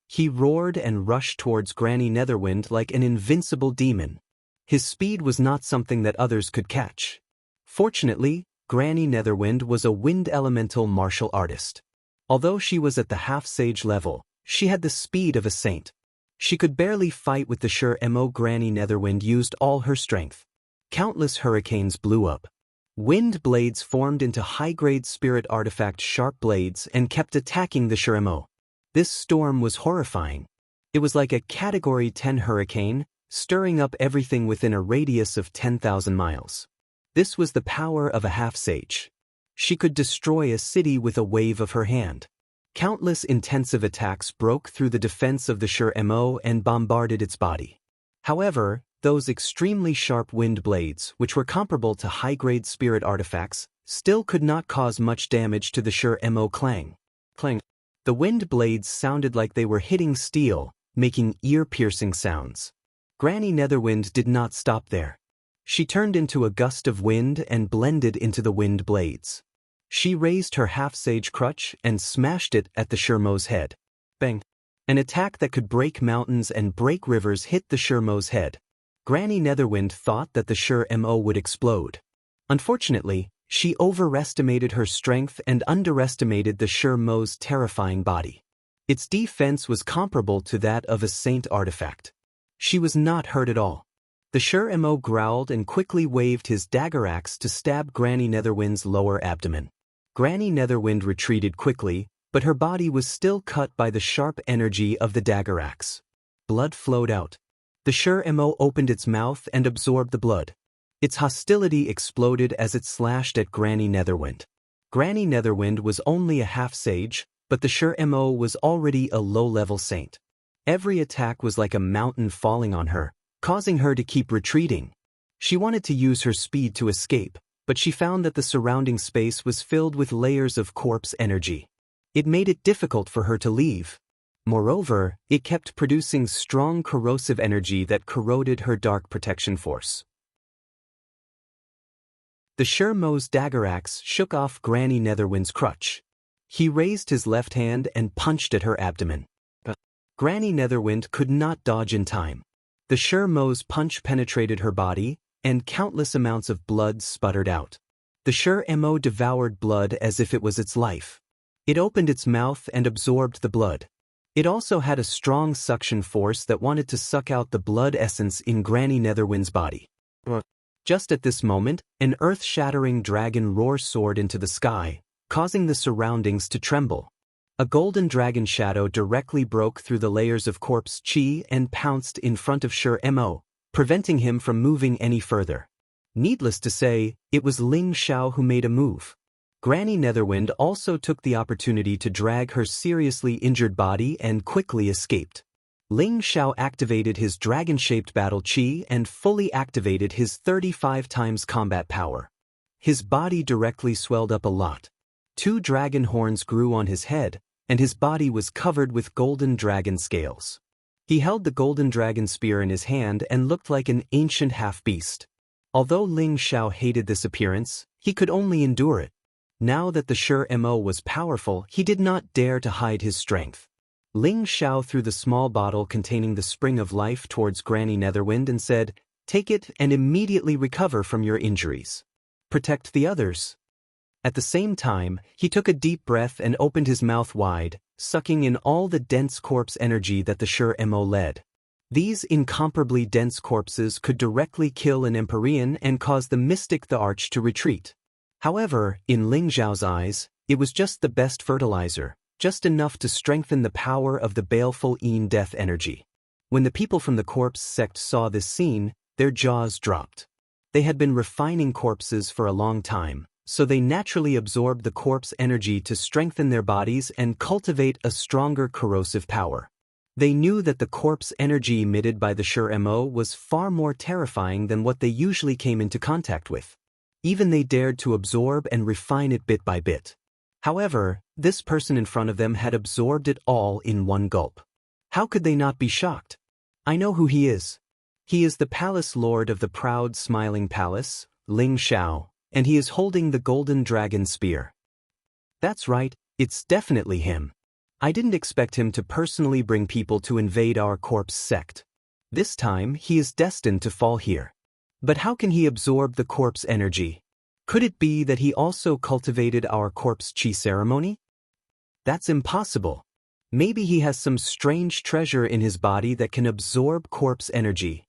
He roared and rushed towards Granny Netherwind like an invincible demon. His speed was not something that others could catch. Fortunately, Granny Netherwind was a wind elemental martial artist. Although she was at the half-sage level, she had the speed of a saint. She could barely fight with the Mo. Granny Netherwind used all her strength. Countless hurricanes blew up. Wind blades formed into high-grade spirit artifact sharp blades and kept attacking the Mo. This storm was horrifying. It was like a Category 10 hurricane, stirring up everything within a radius of 10,000 miles. This was the power of a half-sage. She could destroy a city with a wave of her hand. Countless intensive attacks broke through the defense of the Mo and bombarded its body. However, those extremely sharp wind blades, which were comparable to high-grade spirit artifacts, still could not cause much damage to the Mo. Clang. Clang. The wind blades sounded like they were hitting steel, making ear-piercing sounds. Granny Netherwind did not stop there. She turned into a gust of wind and blended into the wind blades. She raised her half-sage crutch and smashed it at the Mo's head. Bang! An attack that could break mountains and break rivers hit the Mo's head. Granny Netherwind thought that the Mo would explode. Unfortunately, she overestimated her strength and underestimated the Mo's terrifying body. Its defense was comparable to that of a saint artifact. She was not hurt at all. The Mo growled and quickly waved his dagger axe to stab Granny Netherwind's lower abdomen. Granny Netherwind retreated quickly, but her body was still cut by the sharp energy of the dagger axe. Blood flowed out. The Mo opened its mouth and absorbed the blood. Its hostility exploded as it slashed at Granny Netherwind. Granny Netherwind was only a half-sage, but the Mo was already a low-level saint. Every attack was like a mountain falling on her, causing her to keep retreating. She wanted to use her speed to escape, but she found that the surrounding space was filled with layers of corpse energy. It made it difficult for her to leave. Moreover, it kept producing strong corrosive energy that corroded her dark protection force. The Mo's dagger axe shook off Granny Netherwind's crutch. He raised his left hand and punched at her abdomen. But Granny Netherwind could not dodge in time. The Mo's punch penetrated her body, and countless amounts of blood sputtered out. The Mo devoured blood as if it was its life. It opened its mouth and absorbed the blood. It also had a strong suction force that wanted to suck out the blood essence in Granny Netherwind's body. Just at this moment, an earth-shattering dragon roar soared into the sky, causing the surroundings to tremble. A golden dragon shadow directly broke through the layers of corpse chi and pounced in front of Mo, preventing him from moving any further. Needless to say, it was Ling Xiao who made a move. Granny Netherwind also took the opportunity to drag her seriously injured body and quickly escaped. Ling Xiao activated his dragon-shaped battle chi and fully activated his 35 times combat power. His body directly swelled up a lot. 2 dragon horns grew on his head, and his body was covered with golden dragon scales. He held the golden dragon spear in his hand and looked like an ancient half-beast. Although Ling Xiao hated this appearance, he could only endure it. Now that the Mo was powerful, he did not dare to hide his strength. Ling Xiao threw the small bottle containing the spring of life towards Granny Netherwind and said, "Take it and immediately recover from your injuries. Protect the others." At the same time, he took a deep breath and opened his mouth wide, sucking in all the dense corpse energy that the Mo led. These incomparably dense corpses could directly kill an Empyrean and cause the mystic the Arch to retreat. However, in Ling Xiao's eyes, it was just the best fertilizer, just enough to strengthen the power of the baleful death energy. When the people from the corpse sect saw this scene, their jaws dropped. They had been refining corpses for a long time, so they naturally absorbed the corpse energy to strengthen their bodies and cultivate a stronger corrosive power. They knew that the corpse energy emitted by the Mo was far more terrifying than what they usually came into contact with. Even they dared to absorb and refine it bit by bit. However, this person in front of them had absorbed it all in one gulp. How could they not be shocked? I know who he is. He is the palace lord of the proud smiling palace, Ling Xiao, and he is holding the golden dragon spear. That's right, it's definitely him. I didn't expect him to personally bring people to invade our corpse sect. This time, he is destined to fall here. But how can he absorb the corpse energy? Could it be that he also cultivated our corpse chi ceremony? That's impossible. Maybe he has some strange treasure in his body that can absorb corpse energy.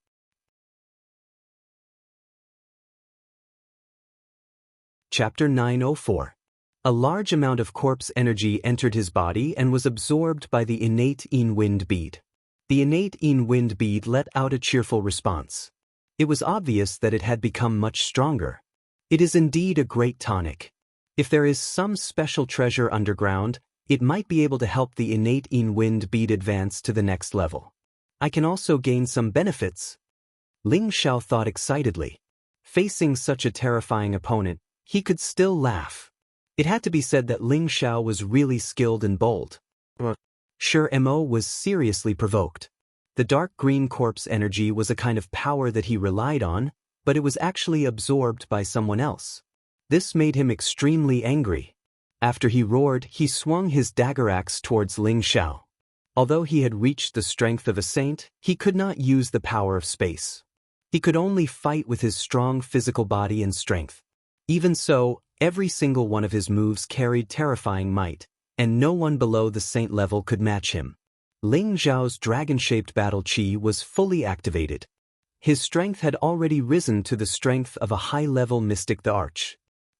Chapter 904. A large amount of corpse energy entered his body and was absorbed by the innate Yin wind bead. The innate Yin wind bead let out a cheerful response. It was obvious that it had become much stronger. It is indeed a great tonic. If there is some special treasure underground, it might be able to help the innate Yin wind bead advance to the next level. I can also gain some benefits. Ling Xiao thought excitedly. Facing such a terrifying opponent, he could still laugh. It had to be said that Ling Xiao was really skilled and bold. Mo was seriously provoked. The dark green corpse energy was a kind of power that he relied on, but it was actually absorbed by someone else. This made him extremely angry. After he roared, he swung his dagger axe towards Ling Xiao. Although he had reached the strength of a saint, he could not use the power of space. He could only fight with his strong physical body and strength. Even so, every single one of his moves carried terrifying might, and no one below the saint level could match him. Ling Xiao's dragon-shaped battle chi was fully activated. His strength had already risen to the strength of a high-level mystic the Arch.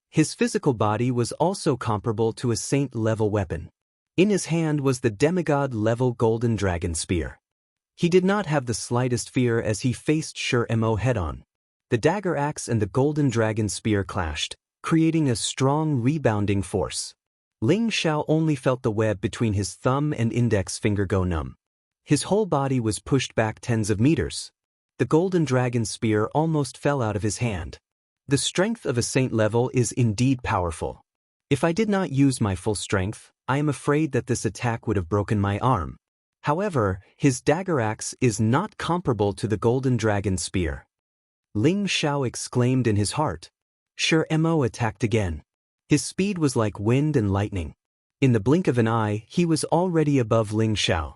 His physical body was also comparable to a saint-level weapon. In his hand was the demigod-level golden dragon spear. He did not have the slightest fear as he faced Mo head-on. The dagger axe and the golden dragon spear clashed, creating a strong rebounding force. Ling Xiao only felt the web between his thumb and index finger go numb. His whole body was pushed back tens of meters. The golden dragon spear almost fell out of his hand. The strength of a saint level is indeed powerful. If I did not use my full strength, I am afraid that this attack would have broken my arm. However, his dagger axe is not comparable to the golden dragon spear. Ling Xiao exclaimed in his heart. Mo attacked again. His speed was like wind and lightning. In the blink of an eye, he was already above Ling Xiao.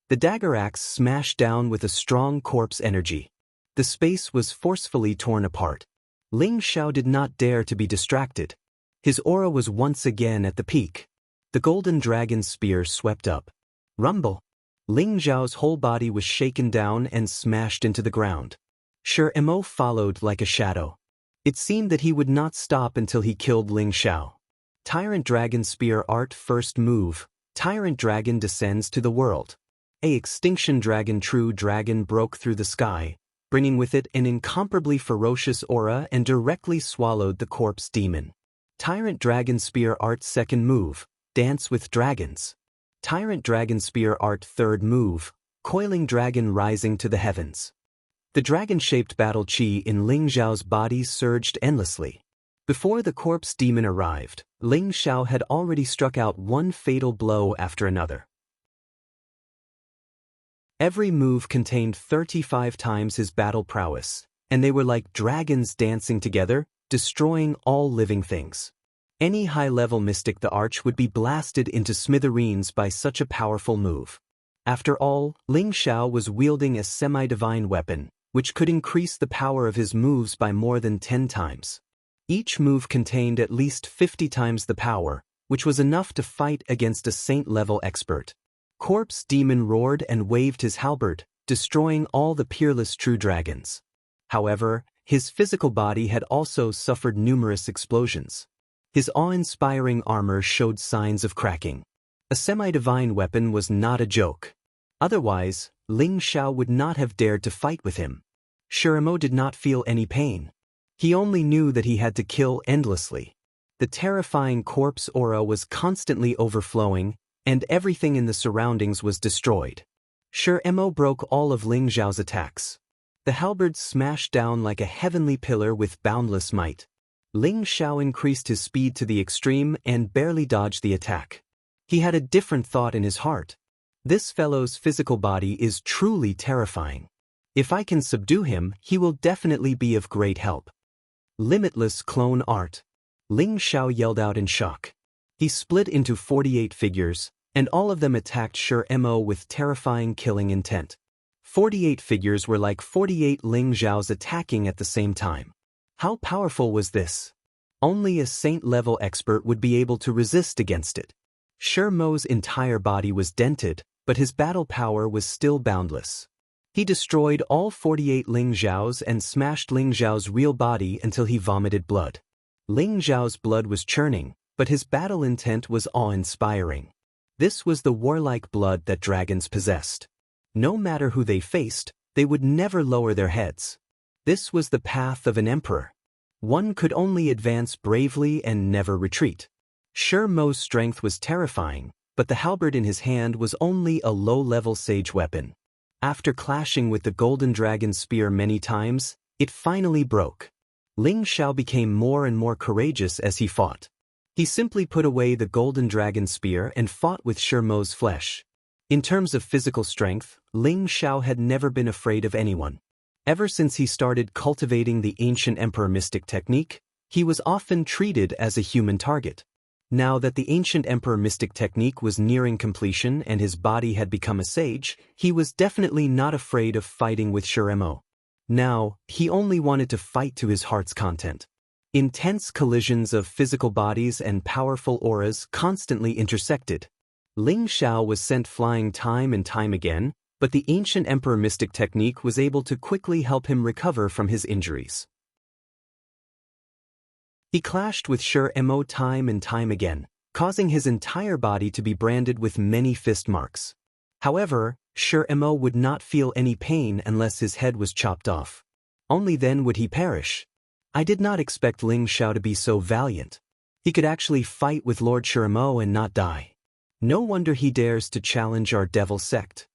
The dagger axe smashed down with a strong corpse energy. The space was forcefully torn apart. Ling Xiao did not dare to be distracted. His aura was once again at the peak. The golden dragon spear swept up. Rumble! Ling Xiao's whole body was shaken down and smashed into the ground. Mo followed like a shadow. It seemed that he would not stop until he killed Ling Xiao. Tyrant Dragon Spear Art First Move. Tyrant Dragon descends to the world. A extinction dragon true dragon broke through the sky, bringing with it an incomparably ferocious aura and directly swallowed the corpse demon. Tyrant Dragon Spear Art Second Move. Dance with Dragons. Tyrant Dragon Spear Art Third Move. Coiling Dragon Rising to the Heavens. The dragon-shaped battle chi in Ling Xiao's body surged endlessly. Before the corpse demon arrived, Ling Xiao had already struck out one fatal blow after another. Every move contained 35 times his battle prowess, and they were like dragons dancing together, destroying all living things. Any high-level mystic the Arch would be blasted into smithereens by such a powerful move. After all, Ling Xiao was wielding a semi-divine weapon, which could increase the power of his moves by more than 10 times. Each move contained at least 50 times the power, which was enough to fight against a saint-level expert. Corpse Demon roared and waved his halberd, destroying all the peerless true dragons. However, his physical body had also suffered numerous explosions. His awe-inspiring armor showed signs of cracking. A semi-divine weapon was not a joke. Otherwise, Ling Xiao would not have dared to fight with him. Mo did not feel any pain. He only knew that he had to kill endlessly. The terrifying corpse aura was constantly overflowing, and everything in the surroundings was destroyed. Mo broke all of Ling Xiao's attacks. The halberd smashed down like a heavenly pillar with boundless might. Ling Xiao increased his speed to the extreme and barely dodged the attack. He had a different thought in his heart. This fellow's physical body is truly terrifying. If I can subdue him, he will definitely be of great help. Limitless clone art. Ling Xiao yelled out in shock. He split into 48 figures, and all of them attacked Mo with terrifying killing intent. 48 figures were like 48 Ling Xiaos attacking at the same time. How powerful was this? Only a saint-level expert would be able to resist against it. Mo's entire body was dented, but his battle power was still boundless. He destroyed all 48 Ling Xiaos and smashed Ling Xiao's real body until he vomited blood. Ling Xiao's blood was churning, but his battle intent was awe-inspiring. This was the warlike blood that dragons possessed. No matter who they faced, they would never lower their heads. This was the path of an emperor. One could only advance bravely and never retreat. Mo's strength was terrifying, but the halberd in his hand was only a low-level sage weapon. After clashing with the golden dragon spear many times, it finally broke. Ling Xiao became more and more courageous as he fought. He simply put away the golden dragon spear and fought with Mo's flesh. In terms of physical strength, Ling Xiao had never been afraid of anyone. Ever since he started cultivating the ancient emperor mystic technique, he was often treated as a human target. Now that the ancient emperor mystic technique was nearing completion and his body had become a sage, he was definitely not afraid of fighting with Mo. Now, he only wanted to fight to his heart's content. Intense collisions of physical bodies and powerful auras constantly intersected. Ling Xiao was sent flying time and time again, but the ancient emperor mystic technique was able to quickly help him recover from his injuries. He clashed with Mo time and time again, causing his entire body to be branded with many fist marks. However, Mo would not feel any pain unless his head was chopped off. Only then would he perish. I did not expect Ling Xiao to be so valiant. He could actually fight with Lord Mo and not die. No wonder he dares to challenge our devil sect.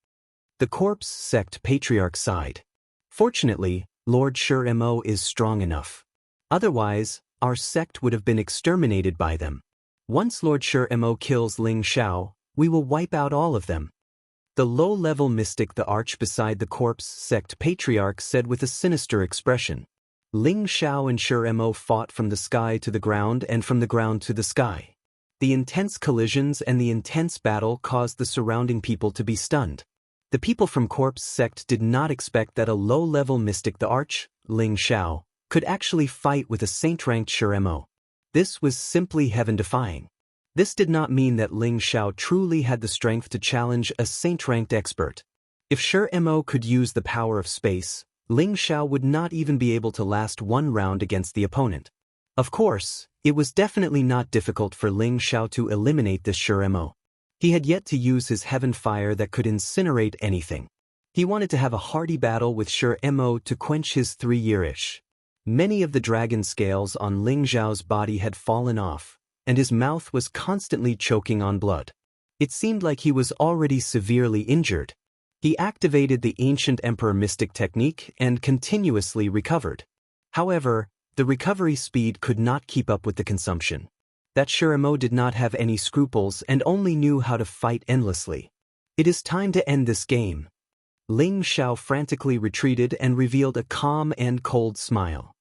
The corpse sect patriarch sighed. Fortunately, Lord Mo is strong enough. Otherwise, our sect would have been exterminated by them. Once Lord Mo kills Ling Xiao, we will wipe out all of them. The low-level mystic the arch beside the corpse sect patriarch said with a sinister expression. Ling Xiao and Mo fought from the sky to the ground and from the ground to the sky. The intense collisions and the intense battle caused the surrounding people to be stunned. The people from corpse sect did not expect that a low-level mystic the arch, Ling Xiao, could actually fight with a saint-ranked Mo. This was simply heaven-defying. This did not mean that Ling Xiao truly had the strength to challenge a saint-ranked expert. If Mo could use the power of space, Ling Xiao would not even be able to last one round against the opponent. Of course, it was definitely not difficult for Ling Xiao to eliminate this Mo. He had yet to use his heaven fire that could incinerate anything. He wanted to have a hearty battle with Mo to quench his 3-year-ish. Many of the dragon scales on Ling Xiao's body had fallen off, and his mouth was constantly choking on blood. It seemed like he was already severely injured. He activated the ancient emperor mystic technique and continuously recovered. However, the recovery speed could not keep up with the consumption. That Mo did not have any scruples and only knew how to fight endlessly. It is time to end this game. Ling Xiao frantically retreated and revealed a calm and cold smile.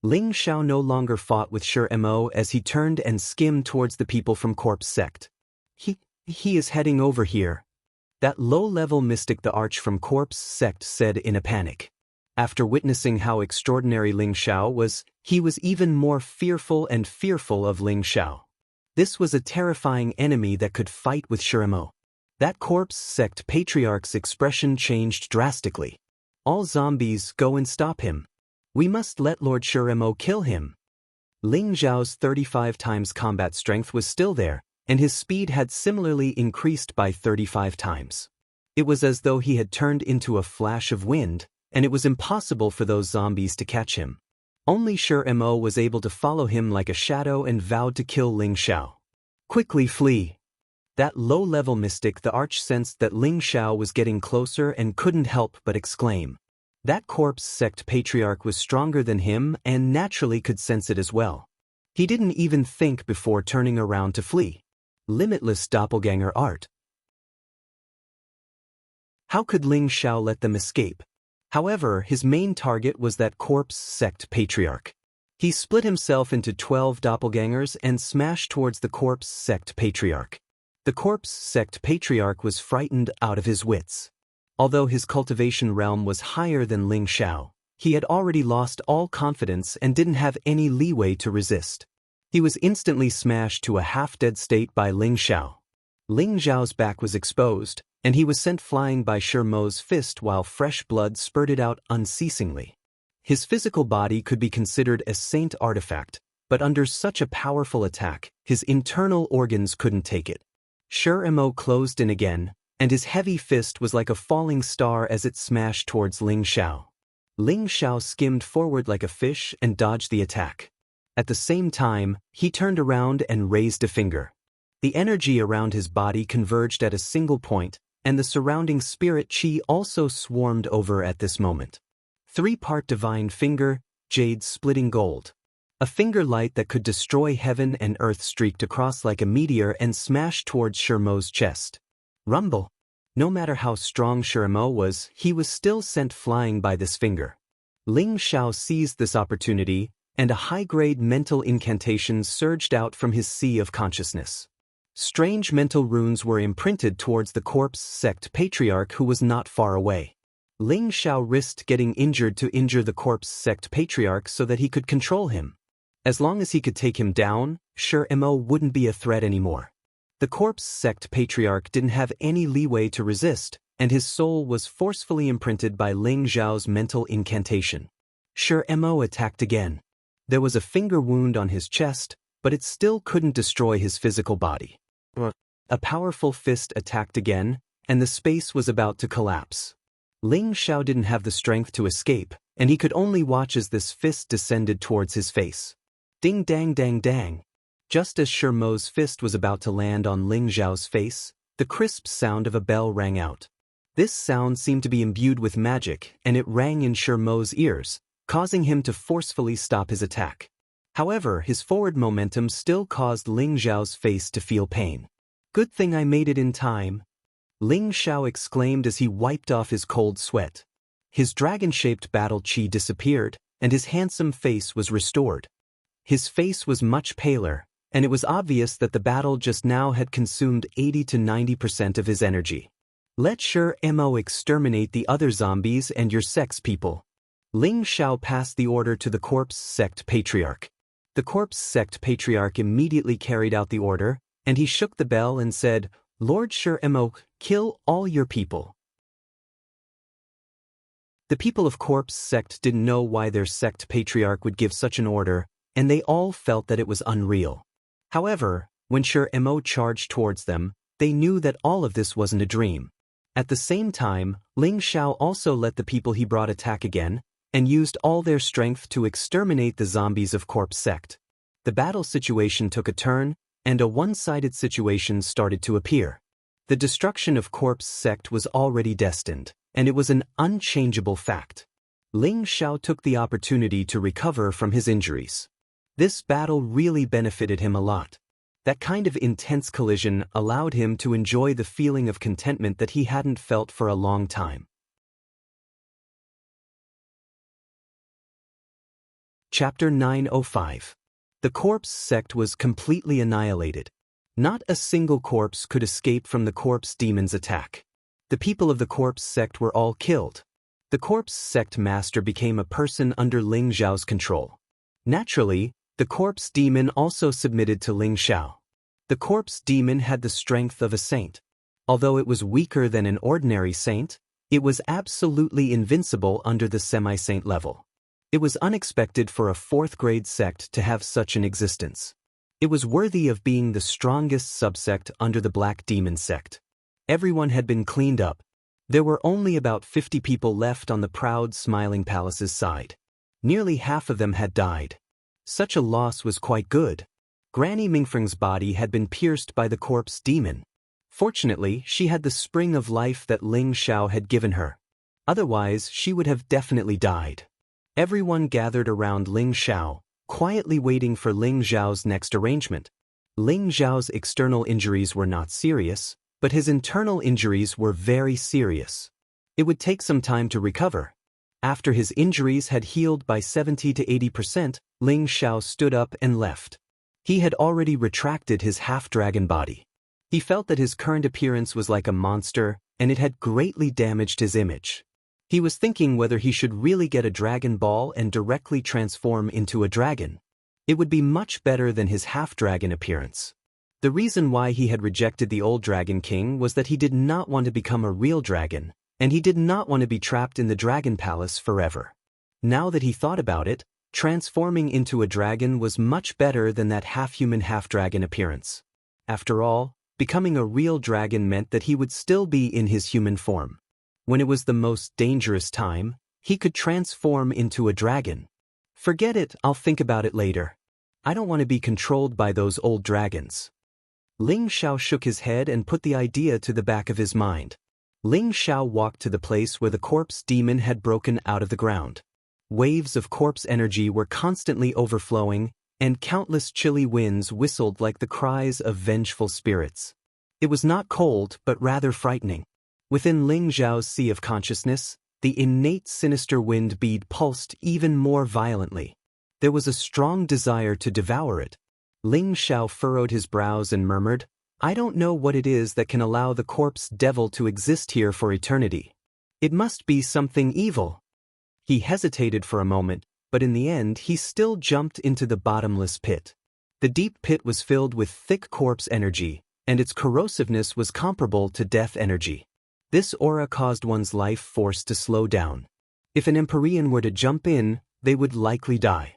Ling Xiao no longer fought with Mo as he turned and skimmed towards the people from corpse sect. He is heading over here. That low-level mystic the arch from corpse sect said in a panic. After witnessing how extraordinary Ling Xiao was, he was even more fearful of Ling Xiao. This was a terrifying enemy that could fight with Mo. That corpse sect patriarch's expression changed drastically. All zombies, go and stop him. We must let Lord Mo kill him. Ling Xiao's 35 times combat strength was still there, and his speed had similarly increased by 35 times. It was as though he had turned into a flash of wind, and it was impossible for those zombies to catch him. Only Mo was able to follow him like a shadow and vowed to kill Ling Xiao. Quickly flee. That low-level mystic the arch sensed that Ling Xiao was getting closer and couldn't help but exclaim. That corpse sect patriarch was stronger than him and naturally could sense it as well. He didn't even think before turning around to flee. Limitless doppelganger art. How could Ling Xiao let them escape? However, his main target was that corpse sect patriarch. He split himself into 12 doppelgangers and smashed towards the corpse sect patriarch. The corpse sect patriarch was frightened out of his wits. Although his cultivation realm was higher than Ling Xiao, he had already lost all confidence and didn't have any leeway to resist. He was instantly smashed to a half-dead state by Ling Xiao. Ling Xiao's back was exposed, and he was sent flying by Shi Mo's fist while fresh blood spurted out unceasingly. His physical body could be considered a saint artifact, but under such a powerful attack, his internal organs couldn't take it. Shi Mo closed in again, and his heavy fist was like a falling star as it smashed towards Ling Xiao. Ling Xiao skimmed forward like a fish and dodged the attack. At the same time, he turned around and raised a finger. The energy around his body converged at a single point, and the surrounding spirit chi also swarmed over at this moment. 3-part divine finger, jade splitting gold. A finger light that could destroy heaven and earth streaked across like a meteor and smashed towards Shi Mo's chest. Rumble. No matter how strong Shi Mo was, he was still sent flying by this finger. Ling Xiao seized this opportunity, and a high-grade mental incantation surged out from his sea of consciousness. Strange mental runes were imprinted towards the corpse sect patriarch who was not far away. Ling Xiao risked getting injured to injure the corpse sect patriarch so that he could control him. As long as he could take him down, Shi Mo wouldn't be a threat anymore. The corpse sect patriarch didn't have any leeway to resist, and his soul was forcefully imprinted by Ling Xiao's mental incantation. Shi Mo attacked again. There was a finger wound on his chest, but it still couldn't destroy his physical body. A powerful fist attacked again, and the space was about to collapse. Ling Xiao didn't have the strength to escape, and he could only watch as this fist descended towards his face. Ding dang dang dang. Just as Shi Mo's fist was about to land on Ling Xiao's face, the crisp sound of a bell rang out. This sound seemed to be imbued with magic, and it rang in Shi Mo's ears, causing him to forcefully stop his attack. However, his forward momentum still caused Ling Xiao's face to feel pain. Good thing I made it in time, Ling Xiao exclaimed as he wiped off his cold sweat. His dragon-shaped battle chi disappeared, and his handsome face was restored. His face was much paler, and it was obvious that the battle just now had consumed 80 to 90% of his energy. Let Shi Mo exterminate the other zombies and your sect's people. Ling Xiao passed the order to the corpse sect patriarch. The corpse sect patriarch immediately carried out the order, and he shook the bell and said, Lord Shi Mo, kill all your people. The people of corpse sect didn't know why their sect patriarch would give such an order, and they all felt that it was unreal. However, when Shi Mo charged towards them, they knew that all of this wasn't a dream. At the same time, Ling Xiao also let the people he brought attack again, and used all their strength to exterminate the zombies of corpse sect. The battle situation took a turn, and a one-sided situation started to appear. The destruction of corpse sect was already destined, and it was an unchangeable fact. Ling Xiao took the opportunity to recover from his injuries. This battle really benefited him a lot. That kind of intense collision allowed him to enjoy the feeling of contentment that he hadn't felt for a long time. Chapter 905. The corpse sect was completely annihilated. Not a single corpse could escape from the corpse demon's attack. The people of the corpse sect were all killed. The corpse sect master became a person under Ling Xiao's control. Naturally, the corpse demon also submitted to Ling Xiao. The corpse demon had the strength of a saint. Although it was weaker than an ordinary saint, it was absolutely invincible under the semi-saint level. It was unexpected for a 4th-grade sect to have such an existence. It was worthy of being the strongest subsect under the Black Demon sect. Everyone had been cleaned up. There were only about 50 people left on the proud Smiling Palace's side. Nearly half of them had died. Such a loss was quite good. Granny Mingfeng's body had been pierced by the corpse demon. Fortunately, she had the spring of life that Ling Xiao had given her. Otherwise, she would have definitely died. Everyone gathered around Ling Xiao, quietly waiting for Ling Xiao's next arrangement. Ling Xiao's external injuries were not serious, but his internal injuries were very serious. It would take some time to recover. After his injuries had healed by 70 to 80%, Ling Xiao stood up and left. He had already retracted his half-dragon body. He felt that his current appearance was like a monster, and it had greatly damaged his image. He was thinking whether he should really get a dragon ball and directly transform into a dragon. It would be much better than his half-dragon appearance. The reason why he had rejected the old Dragon King was that he did not want to become a real dragon, and he did not want to be trapped in the Dragon Palace forever. Now that he thought about it, transforming into a dragon was much better than that half-human half-dragon appearance. After all, becoming a real dragon meant that he would still be in his human form. When it was the most dangerous time, he could transform into a dragon. Forget it, I'll think about it later. I don't want to be controlled by those old dragons. Ling Xiao shook his head and put the idea to the back of his mind. Ling Xiao walked to the place where the corpse demon had broken out of the ground. Waves of corpse energy were constantly overflowing, and countless chilly winds whistled like the cries of vengeful spirits. It was not cold, but rather frightening. Within Ling Xiao's sea of consciousness, the innate sinister wind bead pulsed even more violently. There was a strong desire to devour it. Ling Xiao furrowed his brows and murmured, "I don't know what it is that can allow the corpse devil to exist here for eternity. It must be something evil." He hesitated for a moment, but in the end he still jumped into the bottomless pit. The deep pit was filled with thick corpse energy, and its corrosiveness was comparable to death energy. This aura caused one's life force to slow down. If an Empyrean were to jump in, they would likely die.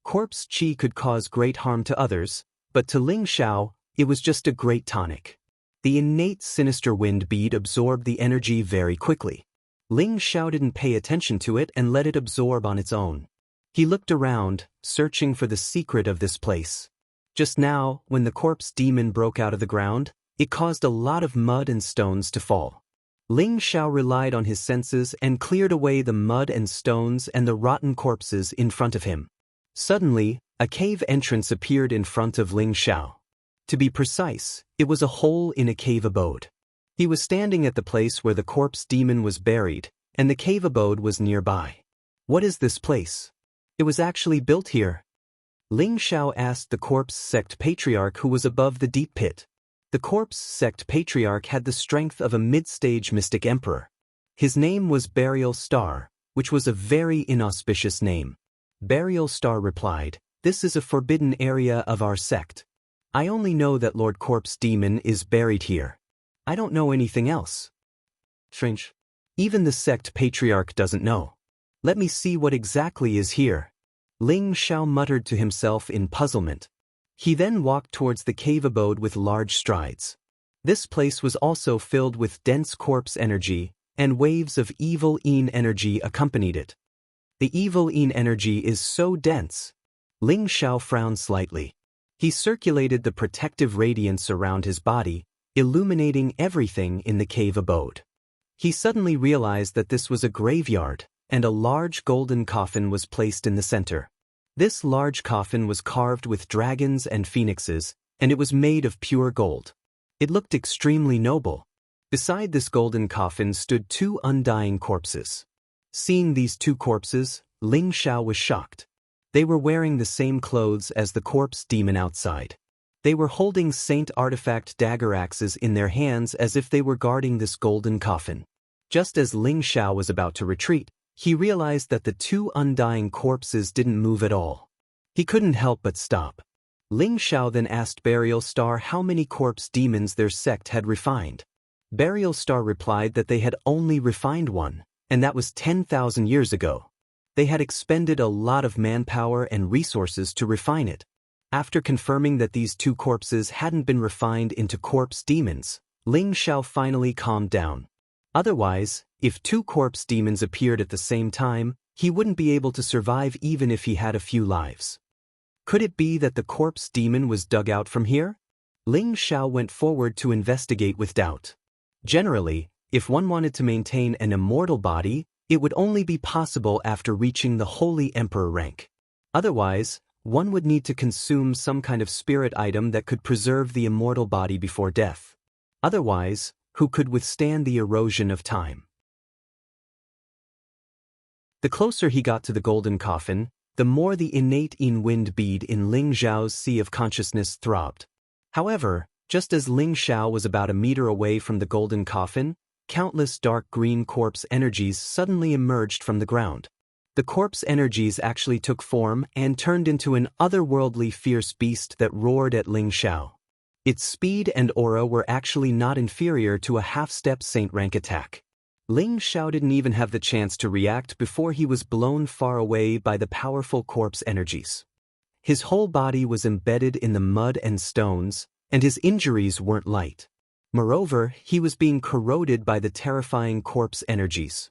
Corpse chi could cause great harm to others, but to Ling Xiao, it was just a great tonic. The innate sinister wind bead absorbed the energy very quickly. Ling Xiao didn't pay attention to it and let it absorb on its own. He looked around, searching for the secret of this place. Just now, when the corpse demon broke out of the ground, it caused a lot of mud and stones to fall. Ling Xiao relied on his senses and cleared away the mud and stones and the rotten corpses in front of him. Suddenly, a cave entrance appeared in front of Ling Xiao. To be precise, it was a hole in a cave abode. He was standing at the place where the corpse demon was buried, and the cave abode was nearby. "What is this place?" "It was actually built here." Ling Xiao asked the corpse sect patriarch who was above the deep pit. The corpse sect patriarch had the strength of a mid-stage mystic emperor. His name was Burial Star, which was a very inauspicious name. Burial Star replied, "This is a forbidden area of our sect. I only know that Lord Corpse Demon is buried here. I don't know anything else." Strange. Even the sect patriarch doesn't know. "Let me see what exactly is here." Ling Xiao muttered to himself in puzzlement. He then walked towards the cave abode with large strides. This place was also filled with dense corpse energy, and waves of evil Yin energy accompanied it. The evil Yin energy is so dense. Ling Xiao frowned slightly. He circulated the protective radiance around his body, illuminating everything in the cave abode. He suddenly realized that this was a graveyard, and a large golden coffin was placed in the center. This large coffin was carved with dragons and phoenixes, and it was made of pure gold. It looked extremely noble. Beside this golden coffin stood two undying corpses. Seeing these two corpses, Ling Xiao was shocked. They were wearing the same clothes as the corpse demon outside. They were holding saint artifact dagger axes in their hands as if they were guarding this golden coffin. Just as Ling Xiao was about to retreat, he realized that the two undying corpses didn't move at all. He couldn't help but stop. Ling Xiao then asked Burial Star how many corpse demons their sect had refined. Burial Star replied that they had only refined one, and that was 10,000 years ago. They had expended a lot of manpower and resources to refine it. After confirming that these two corpses hadn't been refined into corpse demons, Ling Xiao finally calmed down. Otherwise, if two corpse demons appeared at the same time, he wouldn't be able to survive even if he had a few lives. Could it be that the corpse demon was dug out from here? Ling Xiao went forward to investigate with doubt. Generally, if one wanted to maintain an immortal body, it would only be possible after reaching the Holy Emperor rank. Otherwise, one would need to consume some kind of spirit item that could preserve the immortal body before death. Otherwise, who could withstand the erosion of time? The closer he got to the golden coffin, the more the innate yin wind bead in Ling Xiao's sea of consciousness throbbed. However, just as Ling Xiao was about a meter away from the golden coffin, countless dark green corpse energies suddenly emerged from the ground. The corpse energies actually took form and turned into an otherworldly fierce beast that roared at Ling Xiao. Its speed and aura were actually not inferior to a half-step saint rank attack. Ling Xiao didn't even have the chance to react before he was blown far away by the powerful corpse energies. His whole body was embedded in the mud and stones, and his injuries weren't light. Moreover, he was being corroded by the terrifying corpse energies.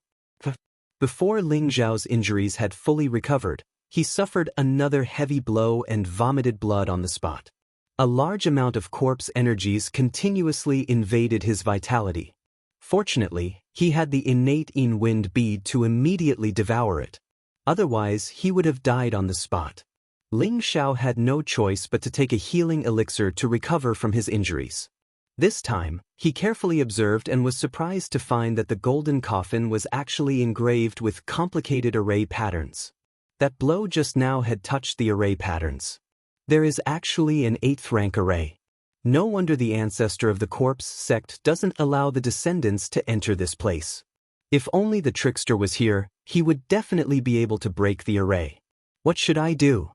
Before Ling Xiao's injuries had fully recovered, he suffered another heavy blow and vomited blood on the spot. A large amount of corpse energies continuously invaded his vitality. Fortunately, he had the innate yin wind bead to immediately devour it. Otherwise, he would have died on the spot. Ling Xiao had no choice but to take a healing elixir to recover from his injuries. This time, he carefully observed and was surprised to find that the golden coffin was actually engraved with complicated array patterns. That blow just now had touched the array patterns. There is actually an 8th rank array. No wonder the ancestor of the corpse sect doesn't allow the descendants to enter this place. If only the trickster was here, he would definitely be able to break the array. What should I do?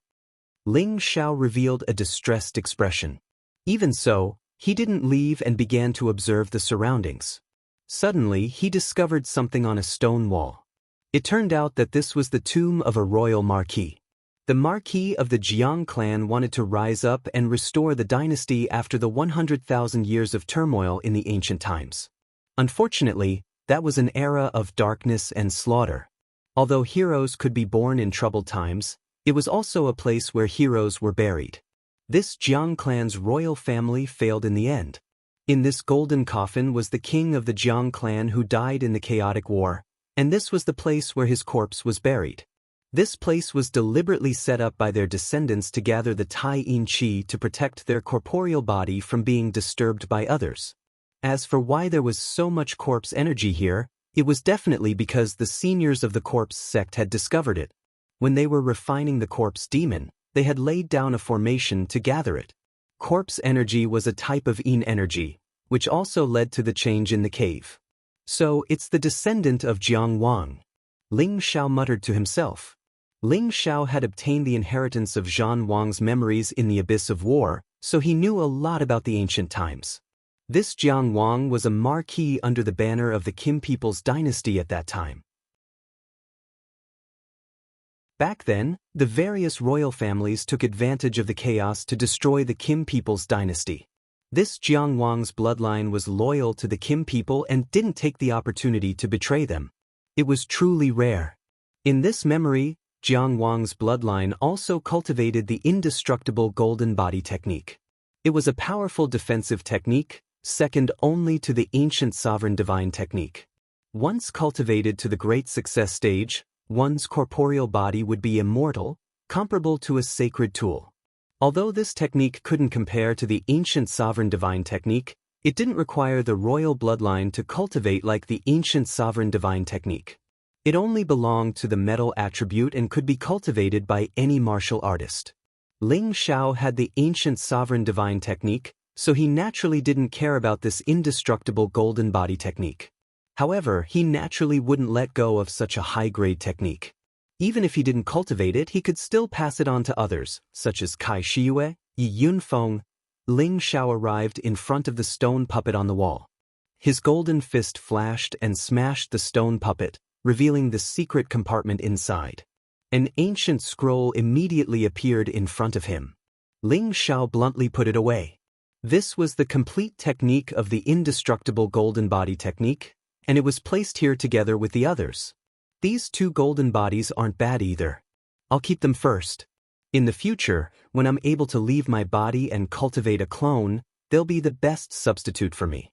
Ling Xiao revealed a distressed expression. Even so, he didn't leave and began to observe the surroundings. Suddenly, he discovered something on a stone wall. It turned out that this was the tomb of a royal marquis. The marquis of the Jiang clan wanted to rise up and restore the dynasty after the 100,000 years of turmoil in the ancient times. Unfortunately, that was an era of darkness and slaughter. Although heroes could be born in troubled times, it was also a place where heroes were buried. This Jiang clan's royal family failed in the end. In this golden coffin was the king of the Jiang clan who died in the chaotic war, and this was the place where his corpse was buried. This place was deliberately set up by their descendants to gather the Tai Yin Qi to protect their corporeal body from being disturbed by others. As for why there was so much corpse energy here, it was definitely because the seniors of the corpse sect had discovered it. When they were refining the corpse demon, they had laid down a formation to gather it. Corpse energy was a type of yin energy, which also led to the change in the cave. So it's the descendant of Jiang Wang. Ling Xiao muttered to himself. Ling Xiao had obtained the inheritance of Zhan Wang's memories in the abyss of war, so he knew a lot about the ancient times. This Jiang Wang was a marquis under the banner of the Qin people's dynasty at that time. Back then, the various royal families took advantage of the chaos to destroy the Qin people's dynasty. This Jiang Wang's bloodline was loyal to the Qin people and didn't take the opportunity to betray them. It was truly rare. In this memory, Jiang Wang's bloodline also cultivated the indestructible golden body technique. It was a powerful defensive technique, second only to the ancient sovereign divine technique. Once cultivated to the great success stage, one's corporeal body would be immortal, comparable to a sacred tool. Although this technique couldn't compare to the ancient sovereign divine technique, it didn't require the royal bloodline to cultivate like the ancient sovereign divine technique. It only belonged to the metal attribute and could be cultivated by any martial artist. Ling Xiao had the ancient sovereign divine technique, so he naturally didn't care about this indestructible golden body technique. However, he naturally wouldn't let go of such a high-grade technique. Even if he didn't cultivate it, he could still pass it on to others, such as Kai Shiyue, Yi Yunfeng. Ling Xiao arrived in front of the stone puppet on the wall. His golden fist flashed and smashed the stone puppet, revealing the secret compartment inside. An ancient scroll immediately appeared in front of him. Ling Xiao bluntly put it away. This was the complete technique of the indestructible golden body technique, and it was placed here together with the others. These two golden bodies aren't bad either. I'll keep them first. In the future, when I'm able to leave my body and cultivate a clone, they'll be the best substitute for me.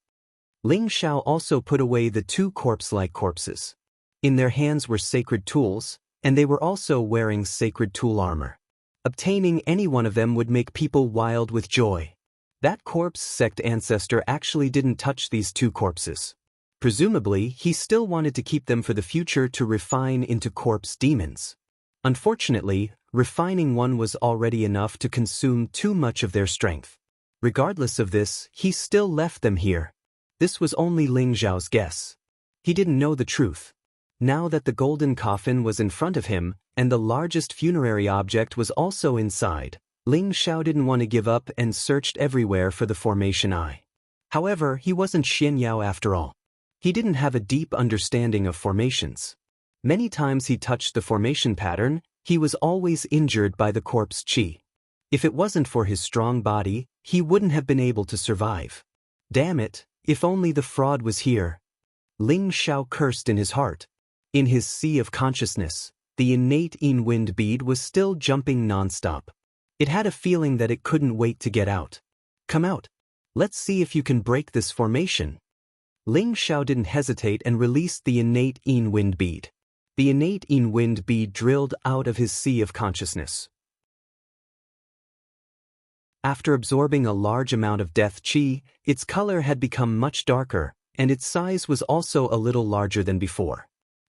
Ling Xiao also put away the two corpse-like corpses. In their hands were sacred tools, and they were also wearing sacred tool armor. Obtaining any one of them would make people wild with joy. That corpse sect ancestor actually didn't touch these two corpses. Presumably, he still wanted to keep them for the future to refine into corpse demons. Unfortunately, refining one was already enough to consume too much of their strength. Regardless of this, he still left them here. This was only Ling Xiao's guess. He didn't know the truth. Now that the golden coffin was in front of him, and the largest funerary object was also inside, Ling Xiao didn't want to give up and searched everywhere for the formation eye. However, he wasn't Xianxia after all. He didn't have a deep understanding of formations. Many times he touched the formation pattern, he was always injured by the corpse qi. If it wasn't for his strong body, he wouldn't have been able to survive. Damn it, if only the fraud was here. Ling Xiao cursed in his heart. In his sea of consciousness, the innate Yin wind bead was still jumping nonstop. It had a feeling that it couldn't wait to get out. Come out. Let's see if you can break this formation. Ling Xiao didn't hesitate and released the innate Yin wind bead. The innate Yin wind bead drilled out of his sea of consciousness. After absorbing a large amount of death qi, its color had become much darker, and its size was also a little larger than before.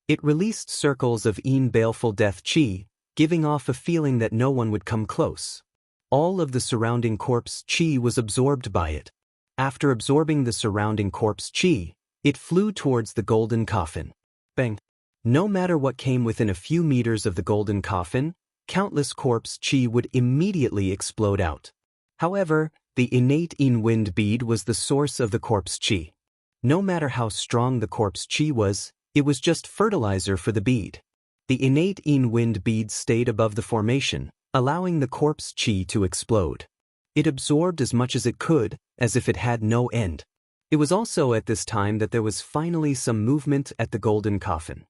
It released circles of Yin baleful death qi, giving off a feeling that no one would come close. All of the surrounding corpse qi was absorbed by it. After absorbing the surrounding corpse qi, it flew towards the golden coffin. Bang! No matter what came within a few meters of the golden coffin, countless corpse qi would immediately explode out. However, the innate Yin wind bead was the source of the corpse qi. No matter how strong the corpse qi was, it was just fertilizer for the bead. The innate Yin wind bead stayed above the formation, allowing the corpse qi to explode. It absorbed as much as it could, as if it had no end. It was also at this time that there was finally some movement at the golden coffin.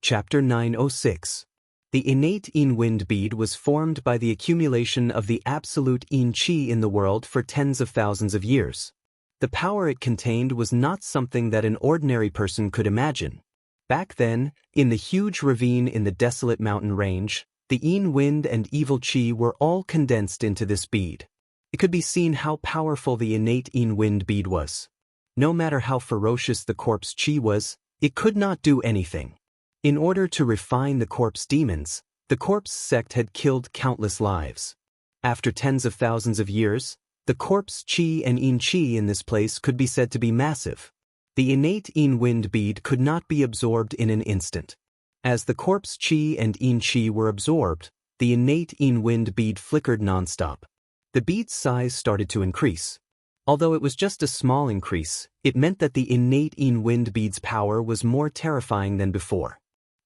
Chapter 906. The innate Yin wind bead was formed by the accumulation of the absolute Yin qi in the world for tens of thousands of years. The power it contained was not something that an ordinary person could imagine. Back then, in the huge ravine in the desolate mountain range, the Yin wind and evil qi were all condensed into this bead. It could be seen how powerful the innate Yin wind bead was. No matter how ferocious the corpse qi was, it could not do anything. In order to refine the corpse demons, the corpse sect had killed countless lives. After tens of thousands of years, the corpse qi and Yin qi in this place could be said to be massive. The innate Yin wind bead could not be absorbed in an instant. As the corpse qi and Yin qi were absorbed, the innate Yin wind bead flickered nonstop. The bead's size started to increase. Although it was just a small increase, it meant that the innate Yin wind bead's power was more terrifying than before.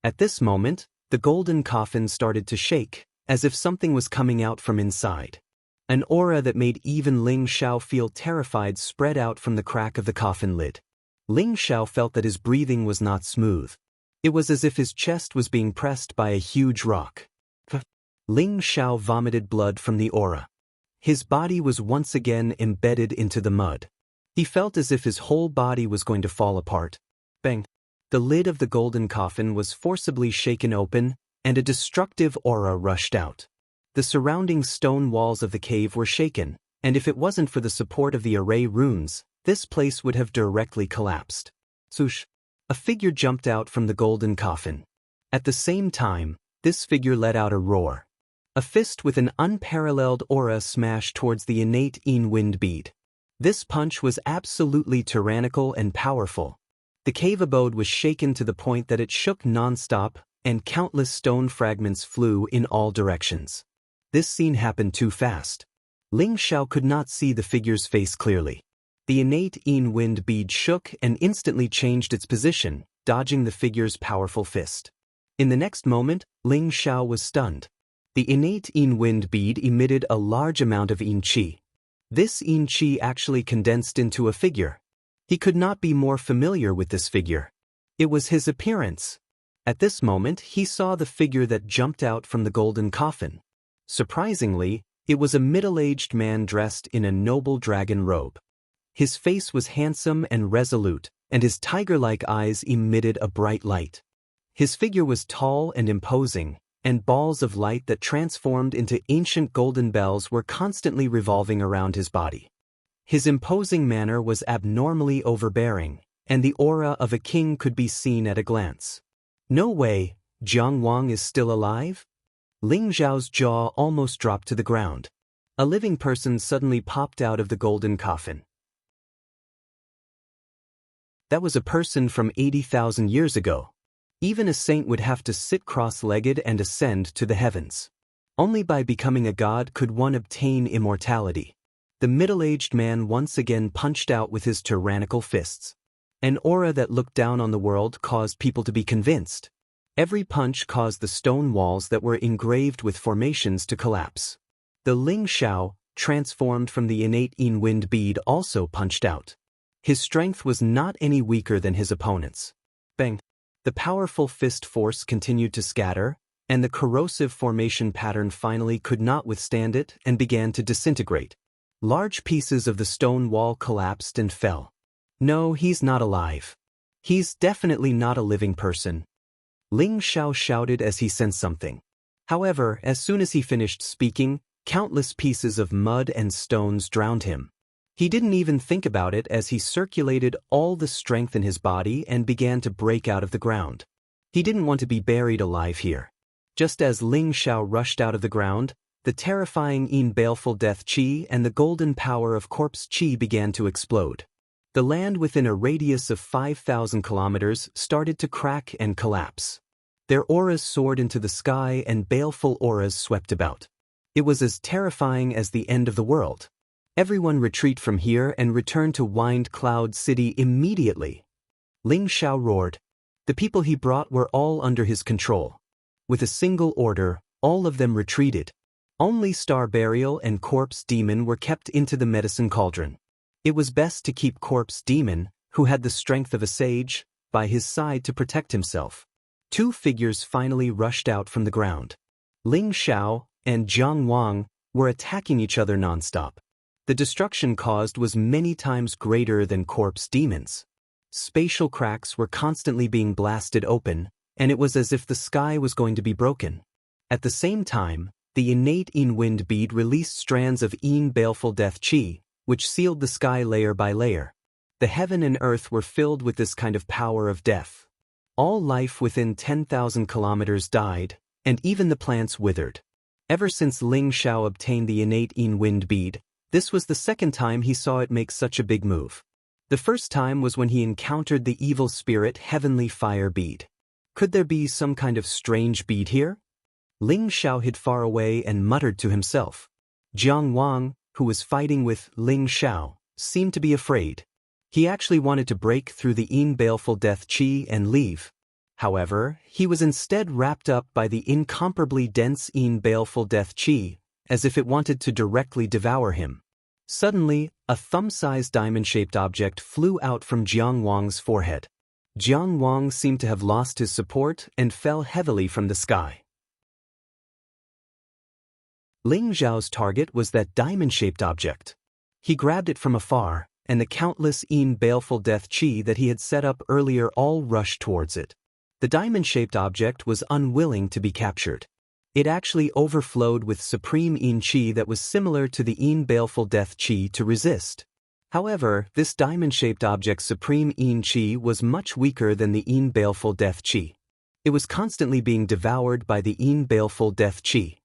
At this moment, the golden coffin started to shake, as if something was coming out from inside. An aura that made even Ling Xiao feel terrified spread out from the crack of the coffin lid. Ling Xiao felt that his breathing was not smooth. It was as if his chest was being pressed by a huge rock. Ling Xiao vomited blood from the aura. His body was once again embedded into the mud. He felt as if his whole body was going to fall apart. Bang! The lid of the golden coffin was forcibly shaken open, and a destructive aura rushed out. The surrounding stone walls of the cave were shaken, and if it wasn't for the support of the array runes, this place would have directly collapsed. Swoosh! A figure jumped out from the golden coffin. At the same time, this figure let out a roar. A fist with an unparalleled aura smashed towards the innate Yin wind bead. This punch was absolutely tyrannical and powerful. The cave abode was shaken to the point that it shook non-stop, and countless stone fragments flew in all directions. This scene happened too fast. Ling Xiao could not see the figure's face clearly. The innate Yin wind bead shook and instantly changed its position, dodging the figure's powerful fist. In the next moment, Ling Xiao was stunned. The innate Yin wind bead emitted a large amount of Yin qi. This Yin qi actually condensed into a figure. He could not be more familiar with this figure. It was his appearance. At this moment, he saw the figure that jumped out from the golden coffin. Surprisingly, it was a middle-aged man dressed in a noble dragon robe. His face was handsome and resolute, and his tiger-like eyes emitted a bright light. His figure was tall and imposing, and balls of light that transformed into ancient golden bells were constantly revolving around his body. His imposing manner was abnormally overbearing, and the aura of a king could be seen at a glance. No way, Jiang Wang is still alive? Ling Zhao's jaw almost dropped to the ground. A living person suddenly popped out of the golden coffin. That was a person from 80,000 years ago. Even a saint would have to sit cross-legged and ascend to the heavens. Only by becoming a god could one obtain immortality. The middle-aged man once again punched out with his tyrannical fists. An aura that looked down on the world caused people to be convinced. Every punch caused the stone walls that were engraved with formations to collapse. The Ling Xiao, transformed from the innate Yin wind bead, also punched out. His strength was not any weaker than his opponent's. Bang! The powerful fist force continued to scatter, and the corrosive formation pattern finally could not withstand it and began to disintegrate. Large pieces of the stone wall collapsed and fell. No, he's not alive. He's definitely not a living person. Ling Xiao shouted as he sensed something. However, as soon as he finished speaking, countless pieces of mud and stones drowned him. He didn't even think about it as he circulated all the strength in his body and began to break out of the ground. He didn't want to be buried alive here. Just as Ling Xiao rushed out of the ground, the terrifying Yin baleful death chi and the golden power of corpse chi began to explode. The land within a radius of 5,000 kilometers started to crack and collapse. Their auras soared into the sky and baleful auras swept about. It was as terrifying as the end of the world. Everyone retreat from here and return to Wind Cloud City immediately. Ling Xiao roared. The people he brought were all under his control. With a single order, all of them retreated. Only Star Burial and Corpse Demon were kept into the medicine cauldron. It was best to keep Corpse Demon, who had the strength of a sage, by his side to protect himself. Two figures finally rushed out from the ground. Ling Xiao and Jiang Wang were attacking each other nonstop. The destruction caused was many times greater than Corpse Demon's. Spatial cracks were constantly being blasted open, and it was as if the sky was going to be broken. At the same time, the innate Yin wind bead released strands of Yin baleful death chi, which sealed the sky layer by layer. The heaven and earth were filled with this kind of power of death. All life within 10,000 kilometers died, and even the plants withered. Ever since Ling Xiao obtained the innate Yin wind bead, this was the second time he saw it make such a big move. The first time was when he encountered the evil spirit heavenly fire bead. Could there be some kind of strange bead here? Ling Xiao hid far away and muttered to himself. Jiang Wang, who was fighting with Ling Xiao, seemed to be afraid. He actually wanted to break through the Yin baleful death chi and leave. However, he was instead wrapped up by the incomparably dense Yin baleful death chi, as if it wanted to directly devour him. Suddenly, a thumb-sized diamond-shaped object flew out from Jiang Wang's forehead. Jiang Wang seemed to have lost his support and fell heavily from the sky. Ling Zhao's target was that diamond-shaped object. He grabbed it from afar, and the countless Yin baleful death chi that he had set up earlier all rushed towards it. The diamond-shaped object was unwilling to be captured. It actually overflowed with supreme Yin Qi that was similar to the Yin baleful death Qi to resist. However, this diamond-shaped object's supreme Yin Qi was much weaker than the Yin baleful death Qi. It was constantly being devoured by the Yin baleful death Qi.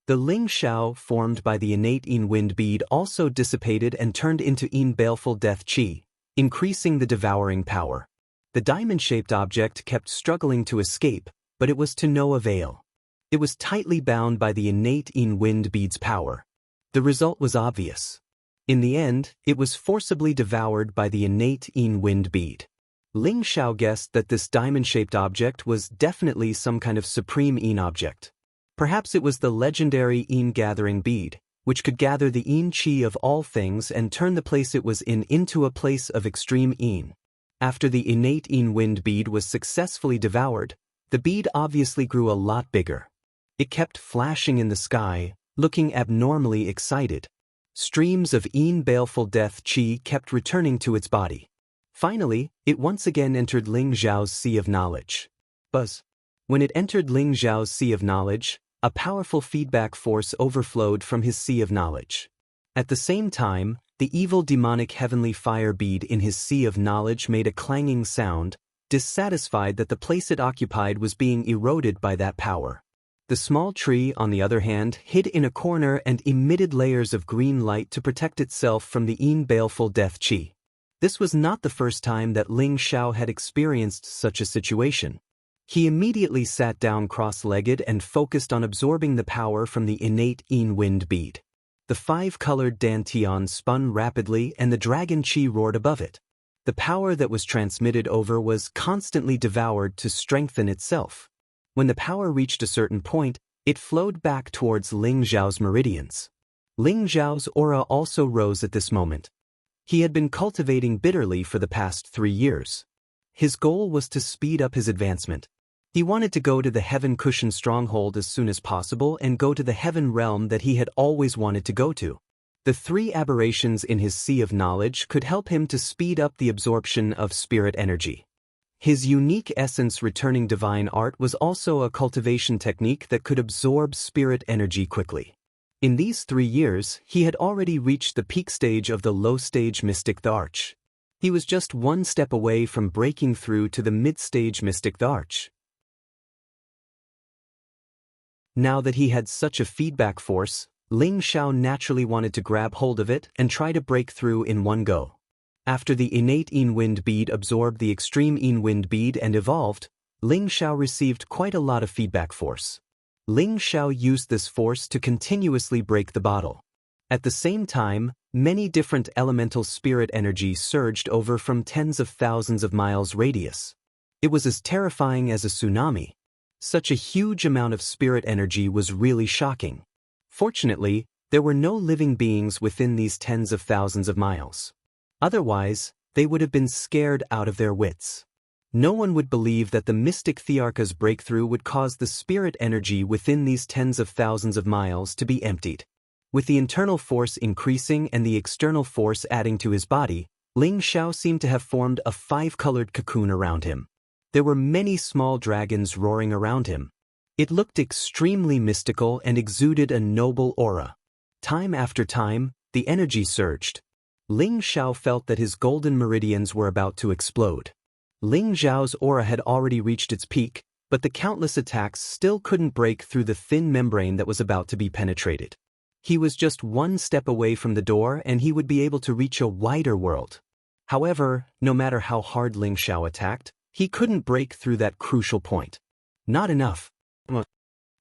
The Ling Xiao formed by the innate Yin wind bead also dissipated and turned into Yin baleful death Qi, increasing the devouring power. The diamond-shaped object kept struggling to escape, but it was to no avail. It was tightly bound by the innate Yin wind bead's power. The result was obvious. In the end, it was forcibly devoured by the innate Yin wind bead. Ling Xiao guessed that this diamond-shaped object was definitely some kind of supreme Yin object. Perhaps it was the legendary Yin gathering bead, which could gather the Yin Qi of all things and turn the place it was in into a place of extreme Yin. After the innate Yin wind bead was successfully devoured, the bead obviously grew a lot bigger. It kept flashing in the sky, looking abnormally excited. Streams of Yin baleful death Qi kept returning to its body. Finally, it once again entered Ling Zhao's sea of knowledge. Buzz. When it entered Ling Zhao's Sea of Knowledge, a powerful feedback force overflowed from his Sea of Knowledge. At the same time, the evil demonic heavenly fire bead in his Sea of Knowledge made a clanging sound, dissatisfied that the place it occupied was being eroded by that power. The small tree, on the other hand, hid in a corner and emitted layers of green light to protect itself from the baleful death chi. This was not the first time that Ling Xiao had experienced such a situation. He immediately sat down cross-legged and focused on absorbing the power from the innate wind bead. The five-colored dantian spun rapidly and the dragon chi roared above it. The power that was transmitted over was constantly devoured to strengthen itself. When the power reached a certain point, it flowed back towards Ling Zhao's meridians. Ling Zhao's aura also rose at this moment. He had been cultivating bitterly for the past 3 years. His goal was to speed up his advancement. He wanted to go to the Heaven Cushion stronghold as soon as possible and go to the Heaven realm that he had always wanted to go to. The 3 aberrations in his Sea of Knowledge could help him to speed up the absorption of spirit energy. His unique essence returning divine art was also a cultivation technique that could absorb spirit energy quickly. In these 3 years, he had already reached the peak stage of the low-stage mystic the Arch. He was just 1 step away from breaking through to the mid-stage mystic the Arch. Now that he had such a feedback force, Ling Xiao naturally wanted to grab hold of it and try to break through in one go. After the innate wind bead absorbed the extreme wind bead and evolved, Ling Xiao received quite a lot of feedback force. Ling Xiao used this force to continuously break the bottle. At the same time, many different elemental spirit energies surged over from tens of thousands of miles radius. It was as terrifying as a tsunami. Such a huge amount of spirit energy was really shocking. Fortunately, there were no living beings within these tens of thousands of miles. Otherwise, they would have been scared out of their wits. No one would believe that the mystic Thearka's breakthrough would cause the spirit energy within these tens of thousands of miles to be emptied. With the internal force increasing and the external force adding to his body, Ling Xiao seemed to have formed a 5-colored cocoon around him. There were many small dragons roaring around him. It looked extremely mystical and exuded a noble aura. Time after time, the energy surged. Ling Xiao felt that his golden meridians were about to explode. Ling Zhao's aura had already reached its peak, but the countless attacks still couldn't break through the thin membrane that was about to be penetrated. He was just 1 step away from the door and he would be able to reach a wider world. However, no matter how hard Ling Xiao attacked, he couldn't break through that crucial point. Not enough.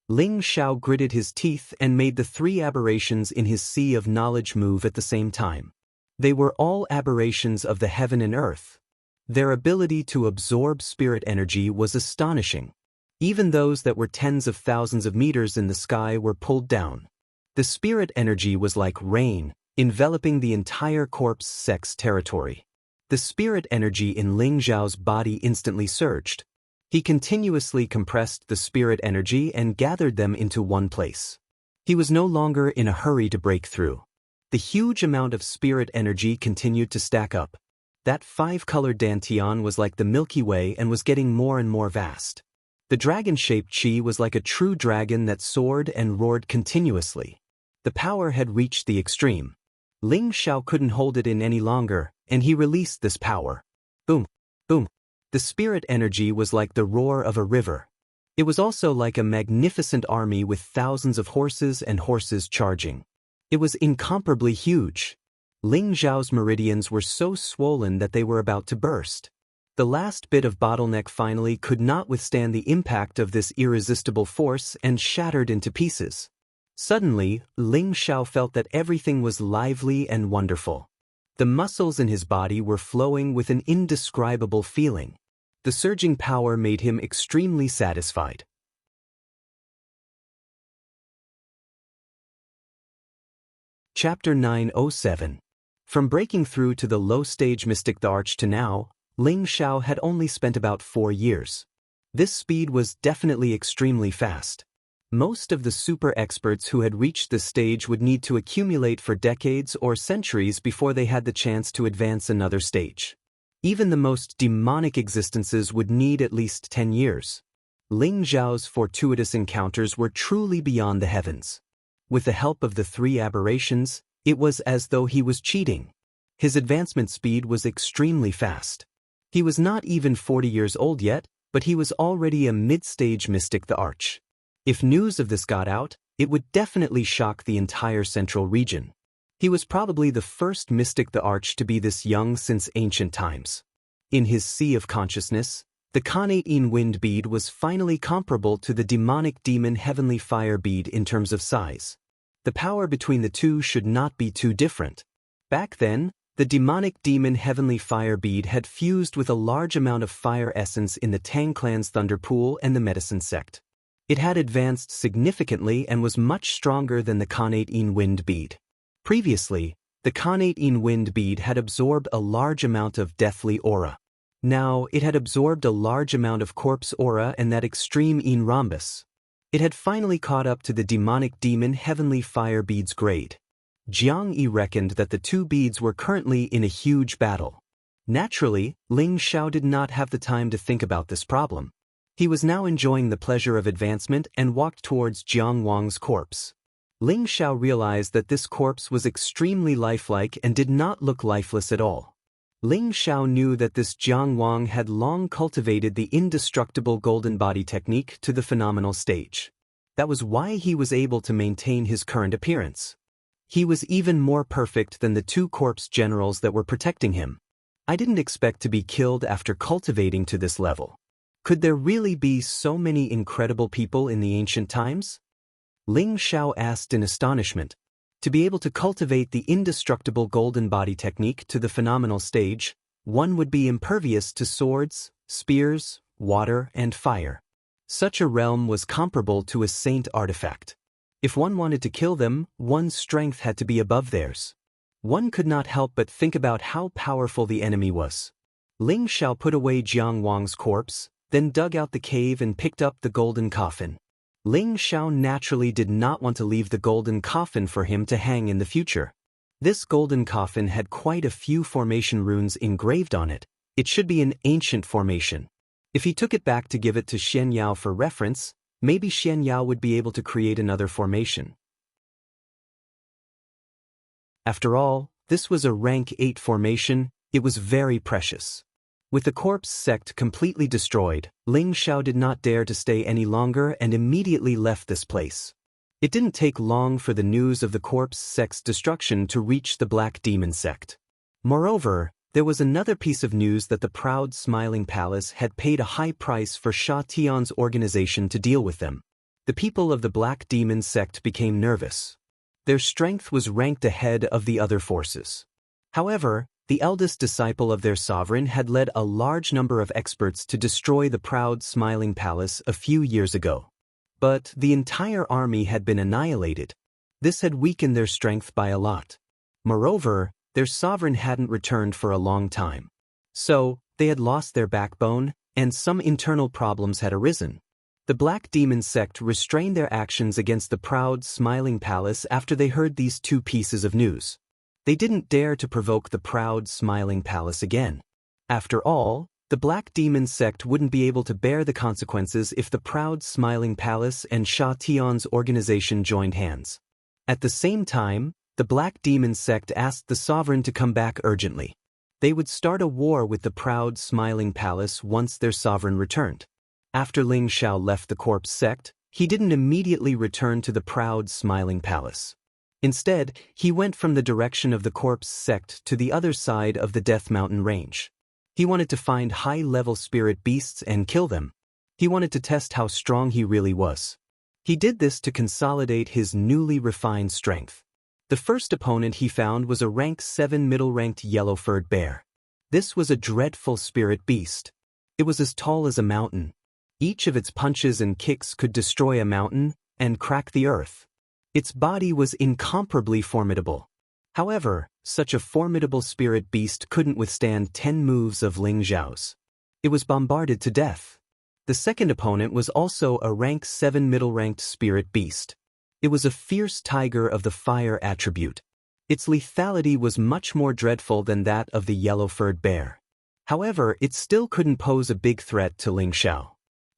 Ling Xiao gritted his teeth and made the 3 aberrations in his Sea of Knowledge move at the same time. They were all aberrations of the heaven and earth. Their ability to absorb spirit energy was astonishing. Even those that were tens of thousands of meters in the sky were pulled down. The spirit energy was like rain, enveloping the entire corpse sect's territory. The spirit energy in Ling Zhao's body instantly surged. He continuously compressed the spirit energy and gathered them into one place. He was no longer in a hurry to break through. The huge amount of spirit energy continued to stack up. That 5-colored dantian was like the Milky Way and was getting more and more vast. The dragon-shaped chi was like a true dragon that soared and roared continuously. The power had reached the extreme. Ling Xiao couldn't hold it in any longer, and he released this power. Boom, boom. The spirit energy was like the roar of a river. It was also like a magnificent army with thousands of horses and horses charging. It was incomparably huge. Ling Zhao's meridians were so swollen that they were about to burst. The last bit of bottleneck finally could not withstand the impact of this irresistible force and shattered into pieces. Suddenly, Ling Xiao felt that everything was lively and wonderful. The muscles in his body were flowing with an indescribable feeling. The surging power made him extremely satisfied. Chapter 907. From breaking through to the low-stage mystic the Arch to now, Ling Xiao had only spent about 4 years. This speed was definitely extremely fast. Most of the super experts who had reached this stage would need to accumulate for decades or centuries before they had the chance to advance another stage. Even the most demonic existences would need at least 10 years. Ling Zhao's fortuitous encounters were truly beyond the heavens. With the help of the three aberrations, it was as though he was cheating. His advancement speed was extremely fast. He was not even 40 years old yet, but he was already a mid-stage mystic the Arch. If news of this got out, it would definitely shock the entire central region. He was probably the first mystic the Arch to be this young since ancient times. In his sea of consciousness, the Khanate Wind bead was finally comparable to the demonic demon Heavenly Fire bead in terms of size. The power between the two should not be too different. Back then, the demonic demon Heavenly Fire bead had fused with a large amount of fire essence in the Tang clan's Thunder Pool and the Medicine sect. It had advanced significantly and was much stronger than the Khanate Wind bead. Previously, the Khanate Wind bead had absorbed a large amount of deathly aura. Now, it had absorbed a large amount of corpse aura and that extreme Yin rhombus. It had finally caught up to the demonic demon Heavenly Fire bead's grade. Jiang Yi reckoned that the two beads were currently in a huge battle. Naturally, Ling Xiao did not have the time to think about this problem. He was now enjoying the pleasure of advancement and walked towards Jiang Wang's corpse. Ling Xiao realized that this corpse was extremely lifelike and did not look lifeless at all. Ling Xiao knew that this Jiang Wang had long cultivated the indestructible golden body technique to the phenomenal stage. That was why he was able to maintain his current appearance. He was even more perfect than the two corpse generals that were protecting him. I didn't expect to be killed after cultivating to this level. Could there really be so many incredible people in the ancient times? Ling Xiao asked in astonishment. To be able to cultivate the indestructible golden body technique to the phenomenal stage, one would be impervious to swords, spears, water, and fire. Such a realm was comparable to a saint artifact. If one wanted to kill them, one's strength had to be above theirs. One could not help but think about how powerful the enemy was. Ling Xiao put away Jiang Wang's corpse, then dug out the cave and picked up the golden coffin. Ling Xiao naturally did not want to leave the golden coffin for him to hang in the future. This golden coffin had quite a few formation runes engraved on it. It should be an ancient formation. If he took it back to give it to Xianxia for reference, maybe Xianxia would be able to create another formation. After all, this was a rank 8 formation. It was very precious. With the corpse sect completely destroyed, Ling Xiao did not dare to stay any longer and immediately left this place. It didn't take long for the news of the corpse sect's destruction to reach the Black Demon sect. Moreover, there was another piece of news that the proud Smiling Palace had paid a high price for Sha Tian's organization to deal with them. The people of the Black Demon sect became nervous. Their strength was ranked ahead of the other forces. However, the eldest disciple of their sovereign had led a large number of experts to destroy the proud Smiling Palace a few years ago. But the entire army had been annihilated. This had weakened their strength by a lot. Moreover, their sovereign hadn't returned for a long time. So, they had lost their backbone, and some internal problems had arisen. The Black Demon sect restrained their actions against the proud Smiling Palace after they heard these two pieces of news. They didn't dare to provoke the proud Smiling Palace again. After all, the Black Demon sect wouldn't be able to bear the consequences if the proud Smiling Palace and Sha Tian's organization joined hands. At the same time, the Black Demon sect asked the sovereign to come back urgently. They would start a war with the proud Smiling Palace once their sovereign returned. After Ling Xiao left the corpse sect, he didn't immediately return to the proud Smiling Palace. Instead, he went from the direction of the corpse sect to the other side of the Death Mountain range. He wanted to find high-level spirit beasts and kill them. He wanted to test how strong he really was. He did this to consolidate his newly refined strength. The first opponent he found was a rank 7 middle-ranked yellow-furred bear. This was a dreadful spirit beast. It was as tall as a mountain. Each of its punches and kicks could destroy a mountain and crack the earth. Its body was incomparably formidable. However, such a formidable spirit beast couldn't withstand 10 moves of Ling Xiao's. It was bombarded to death. The second opponent was also a rank 7 middle-ranked spirit beast. It was a fierce tiger of the fire attribute. Its lethality was much more dreadful than that of the yellow-furred bear. However, it still couldn't pose a big threat to Ling Xiao.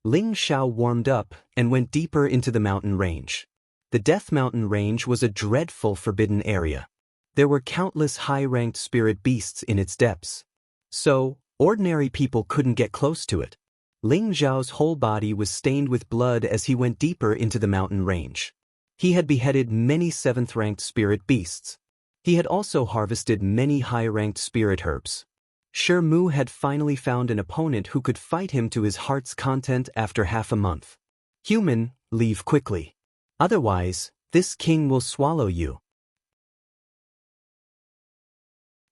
Ling Xiao warmed up and went deeper into the mountain range. The Death Mountain range was a dreadful forbidden area. There were countless high-ranked spirit beasts in its depths. So, ordinary people couldn't get close to it. Ling Xiao's whole body was stained with blood as he went deeper into the mountain range. He had beheaded many 7th-ranked spirit beasts. He had also harvested many high-ranked spirit herbs. Shi Mu had finally found an opponent who could fight him to his heart's content after half a month. Human, leave quickly. Otherwise, this king will swallow you.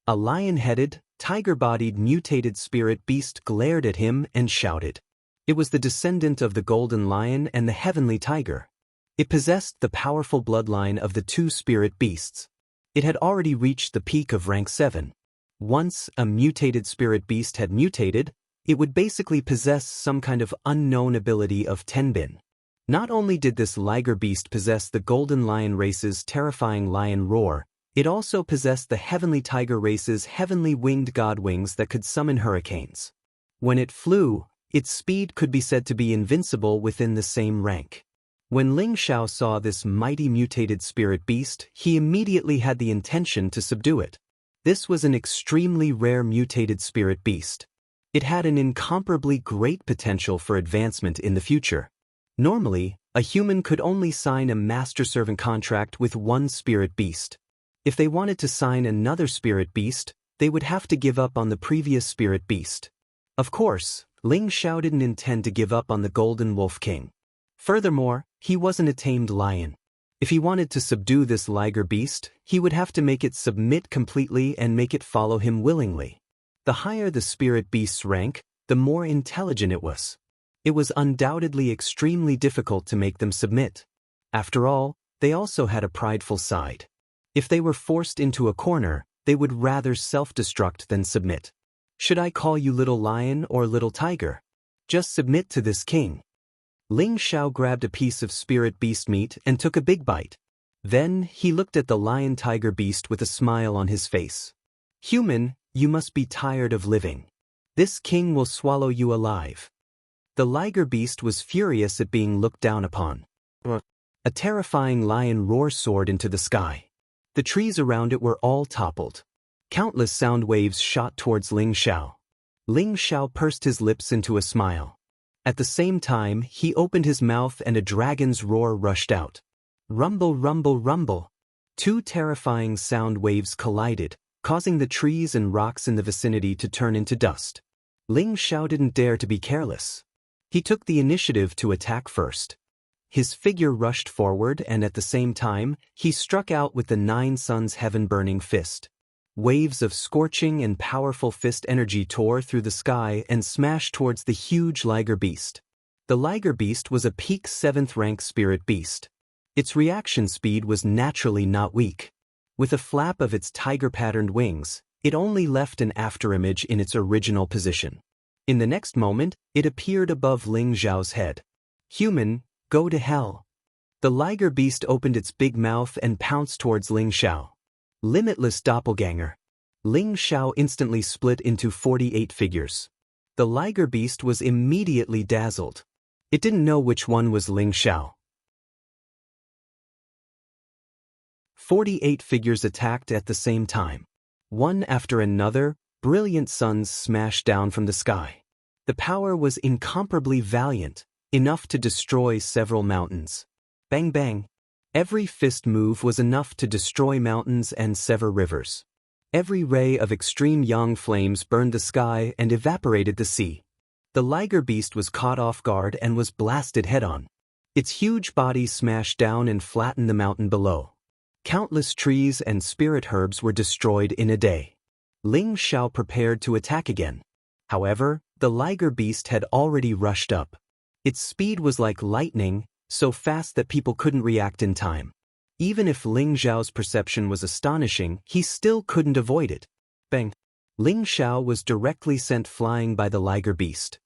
A lion-headed, tiger-bodied mutated spirit beast glared at him and shouted. It was the descendant of the golden lion and the heavenly tiger. It possessed the powerful bloodline of the 2 spirit beasts. It had already reached the peak of rank 7. Once a mutated spirit beast had mutated, it would basically possess some kind of unknown ability of Tenbin. Not only did this liger beast possess the golden lion race's terrifying lion roar, it also possessed the heavenly tiger race's heavenly winged god wings that could summon hurricanes. When it flew, its speed could be said to be invincible within the same rank. When Ling Xiao saw this mighty mutated spirit beast, he immediately had the intention to subdue it. This was an extremely rare mutated spirit beast. It had an incomparably great potential for advancement in the future. Normally, a human could only sign a master-servant contract with one spirit beast. If they wanted to sign another spirit beast, they would have to give up on the previous spirit beast. Of course, Ling Xiao didn't intend to give up on the Golden Wolf King. Furthermore, he wasn't a tamed lion. If he wanted to subdue this liger beast, he would have to make it submit completely and make it follow him willingly. The higher the spirit beast's rank, the more intelligent it was. It was undoubtedly extremely difficult to make them submit. After all, they also had a prideful side. If they were forced into a corner, they would rather self-destruct than submit. Should I call you little lion or little tiger? Just submit to this king. Ling Xiao grabbed a piece of spirit beast meat and took a big bite. Then, he looked at the lion-tiger beast with a smile on his face. Human, you must be tired of living. This king will swallow you alive. The liger beast was furious at being looked down upon. A terrifying lion roar soared into the sky. The trees around it were all toppled. Countless sound waves shot towards Ling Xiao. Ling Xiao pursed his lips into a smile. At the same time, he opened his mouth and a dragon's roar rushed out. Rumble, rumble, rumble. 2 terrifying sound waves collided, causing the trees and rocks in the vicinity to turn into dust. Ling Xiao didn't dare to be careless. He took the initiative to attack first. His figure rushed forward and at the same time, he struck out with the 9 suns heaven-burning fist. Waves of scorching and powerful fist energy tore through the sky and smashed towards the huge liger beast. The liger beast was a peak 7th rank spirit beast. Its reaction speed was naturally not weak. With a flap of its tiger-patterned wings, it only left an afterimage in its original position. In the next moment, it appeared above Ling Xiao's head. Human, go to hell. The liger beast opened its big mouth and pounced towards Ling Xiao. Limitless doppelganger. Ling Xiao instantly split into 48 figures. The liger beast was immediately dazzled. It didn't know which one was Ling Xiao. 48 figures attacked at the same time. One after another, brilliant suns smashed down from the sky. The power was incomparably valiant, enough to destroy several mountains. Bang bang. Every fist move was enough to destroy mountains and sever rivers. Every ray of extreme yang flames burned the sky and evaporated the sea. The liger beast was caught off guard and was blasted head-on. Its huge body smashed down and flattened the mountain below. Countless trees and spirit herbs were destroyed in a day. Ling Xiao prepared to attack again. However, the liger beast had already rushed up. Its speed was like lightning, so fast that people couldn't react in time. Even if Ling Xiao's perception was astonishing, he still couldn't avoid it. Bang! Ling Xiao was directly sent flying by the liger beast.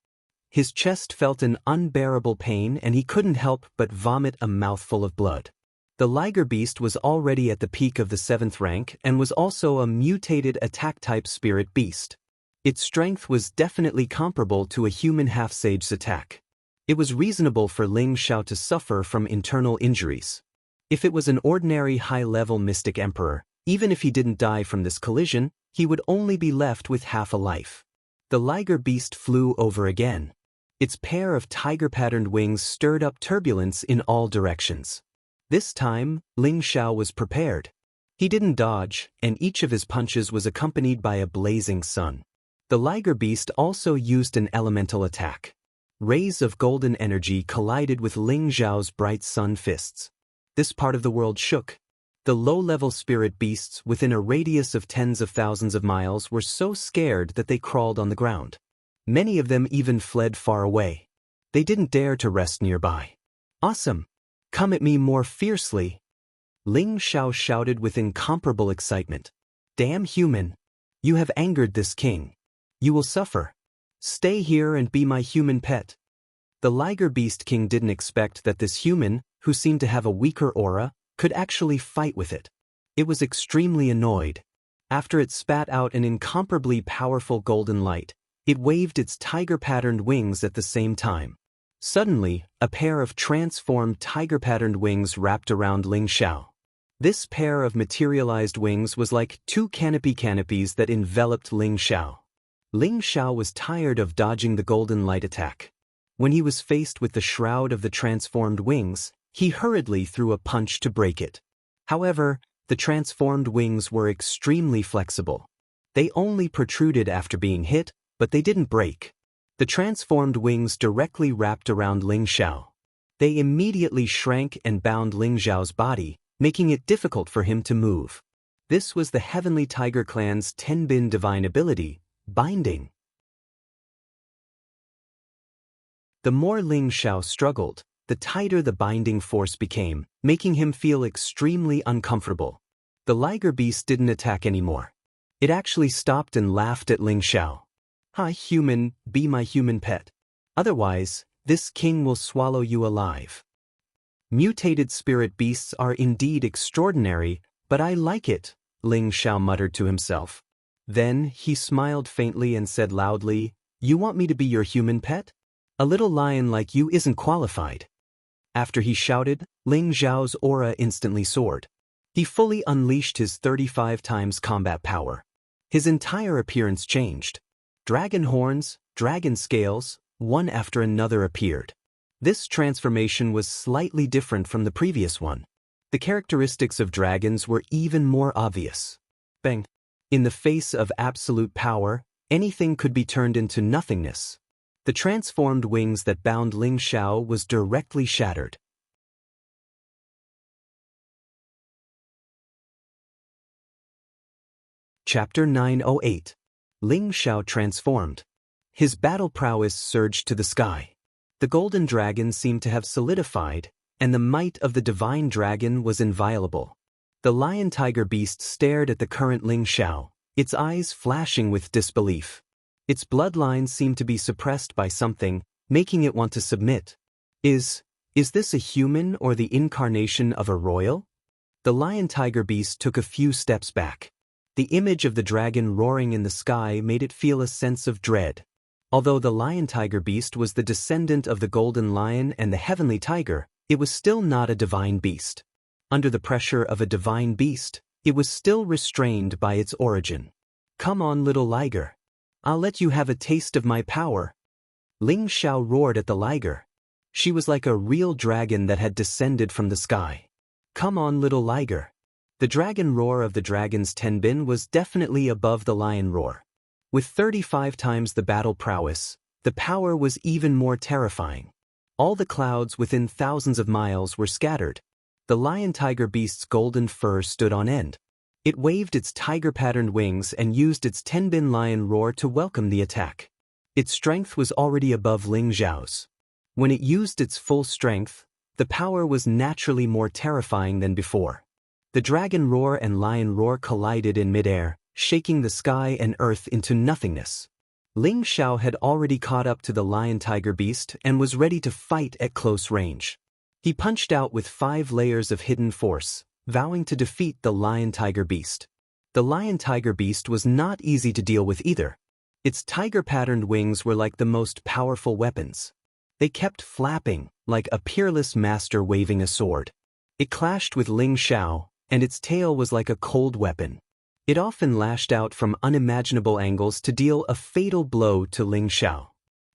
His chest felt an unbearable pain and he couldn't help but vomit a mouthful of blood. The liger beast was already at the peak of the 7th rank and was also a mutated attack-type spirit beast. Its strength was definitely comparable to a human half-sage's attack. It was reasonable for Ling Xiao to suffer from internal injuries. If it was an ordinary high-level mystic emperor, even if he didn't die from this collision, he would only be left with half a life. The liger beast flew over again. Its pair of tiger-patterned wings stirred up turbulence in all directions. This time, Ling Xiao was prepared. He didn't dodge, and each of his punches was accompanied by a blazing sun. The liger beast also used an elemental attack. Rays of golden energy collided with Ling Xiao's bright sun fists. This part of the world shook. The low-level spirit beasts within a radius of tens of thousands of miles were so scared that they crawled on the ground. Many of them even fled far away. They didn't dare to rest nearby. "Awesome! Come at me more fiercely!" Ling Xiao shouted with incomparable excitement. "Damn human! You have angered this king. You will suffer. Stay here and be my human pet." The liger beast king didn't expect that this human, who seemed to have a weaker aura, could actually fight with it. It was extremely annoyed. After it spat out an incomparably powerful golden light, it waved its tiger-patterned wings at the same time. Suddenly, a pair of transformed tiger-patterned wings wrapped around Ling Xiao. This pair of materialized wings was like two canopies that enveloped Ling Xiao. Ling Xiao was tired of dodging the golden light attack. When he was faced with the shroud of the transformed wings, he hurriedly threw a punch to break it. However, the transformed wings were extremely flexible. They only protruded after being hit, but they didn't break. The transformed wings directly wrapped around Ling Xiao. They immediately shrank and bound Ling Xiao's body, making it difficult for him to move. This was the Heavenly Tiger Clan's Tenbin divine ability, binding. The more Ling Xiao struggled, the tighter the binding force became, making him feel extremely uncomfortable. The liger beast didn't attack anymore. It actually stopped and laughed at Ling Xiao. "Hi, human, be my human pet. Otherwise, this king will swallow you alive." Mutated spirit beasts are indeed extraordinary, but I like it, Ling Xiao muttered to himself. Then he smiled faintly and said loudly, "You want me to be your human pet? A little lion like you isn't qualified." After he shouted, Ling Xiao's aura instantly soared. He fully unleashed his 35 times combat power. His entire appearance changed. Dragon horns, dragon scales, one after another appeared. This transformation was slightly different from the previous one. The characteristics of dragons were even more obvious. Bang! In the face of absolute power, anything could be turned into nothingness. The transformed wings that bound Ling Xiao was directly shattered. Chapter 908. Ling Xiao transformed. His battle prowess surged to the sky. The golden dragon seemed to have solidified, and the might of the divine dragon was inviolable. The lion-tiger beast stared at the current Ling Xiao, its eyes flashing with disbelief. Its bloodline seemed to be suppressed by something, making it want to submit. Is this a human or the incarnation of a royal? The lion-tiger beast took a few steps back. The image of the dragon roaring in the sky made it feel a sense of dread. Although the lion-tiger beast was the descendant of the golden lion and the heavenly tiger, it was still not a divine beast. Under the pressure of a divine beast, it was still restrained by its origin. "Come on, little liger. I'll let you have a taste of my power." Ling Xiao roared at the liger. She was like a real dragon that had descended from the sky. "Come on, little liger." The dragon roar of the dragon's tenbin was definitely above the lion roar. With 35 times the battle prowess, the power was even more terrifying. All the clouds within thousands of miles were scattered. The lion-tiger beast's golden fur stood on end. It waved its tiger-patterned wings and used its tenbin lion roar to welcome the attack. Its strength was already above Ling Xiao's. When it used its full strength, the power was naturally more terrifying than before. The dragon roar and lion roar collided in midair, shaking the sky and earth into nothingness. Ling Xiao had already caught up to the lion-tiger beast and was ready to fight at close range. He punched out with 5 layers of hidden force, vowing to defeat the lion-tiger beast. The lion-tiger beast was not easy to deal with either. Its tiger-patterned wings were like the most powerful weapons. They kept flapping, like a peerless master waving a sword. It clashed with Ling Xiao, and its tail was like a cold weapon. It often lashed out from unimaginable angles to deal a fatal blow to Ling Xiao.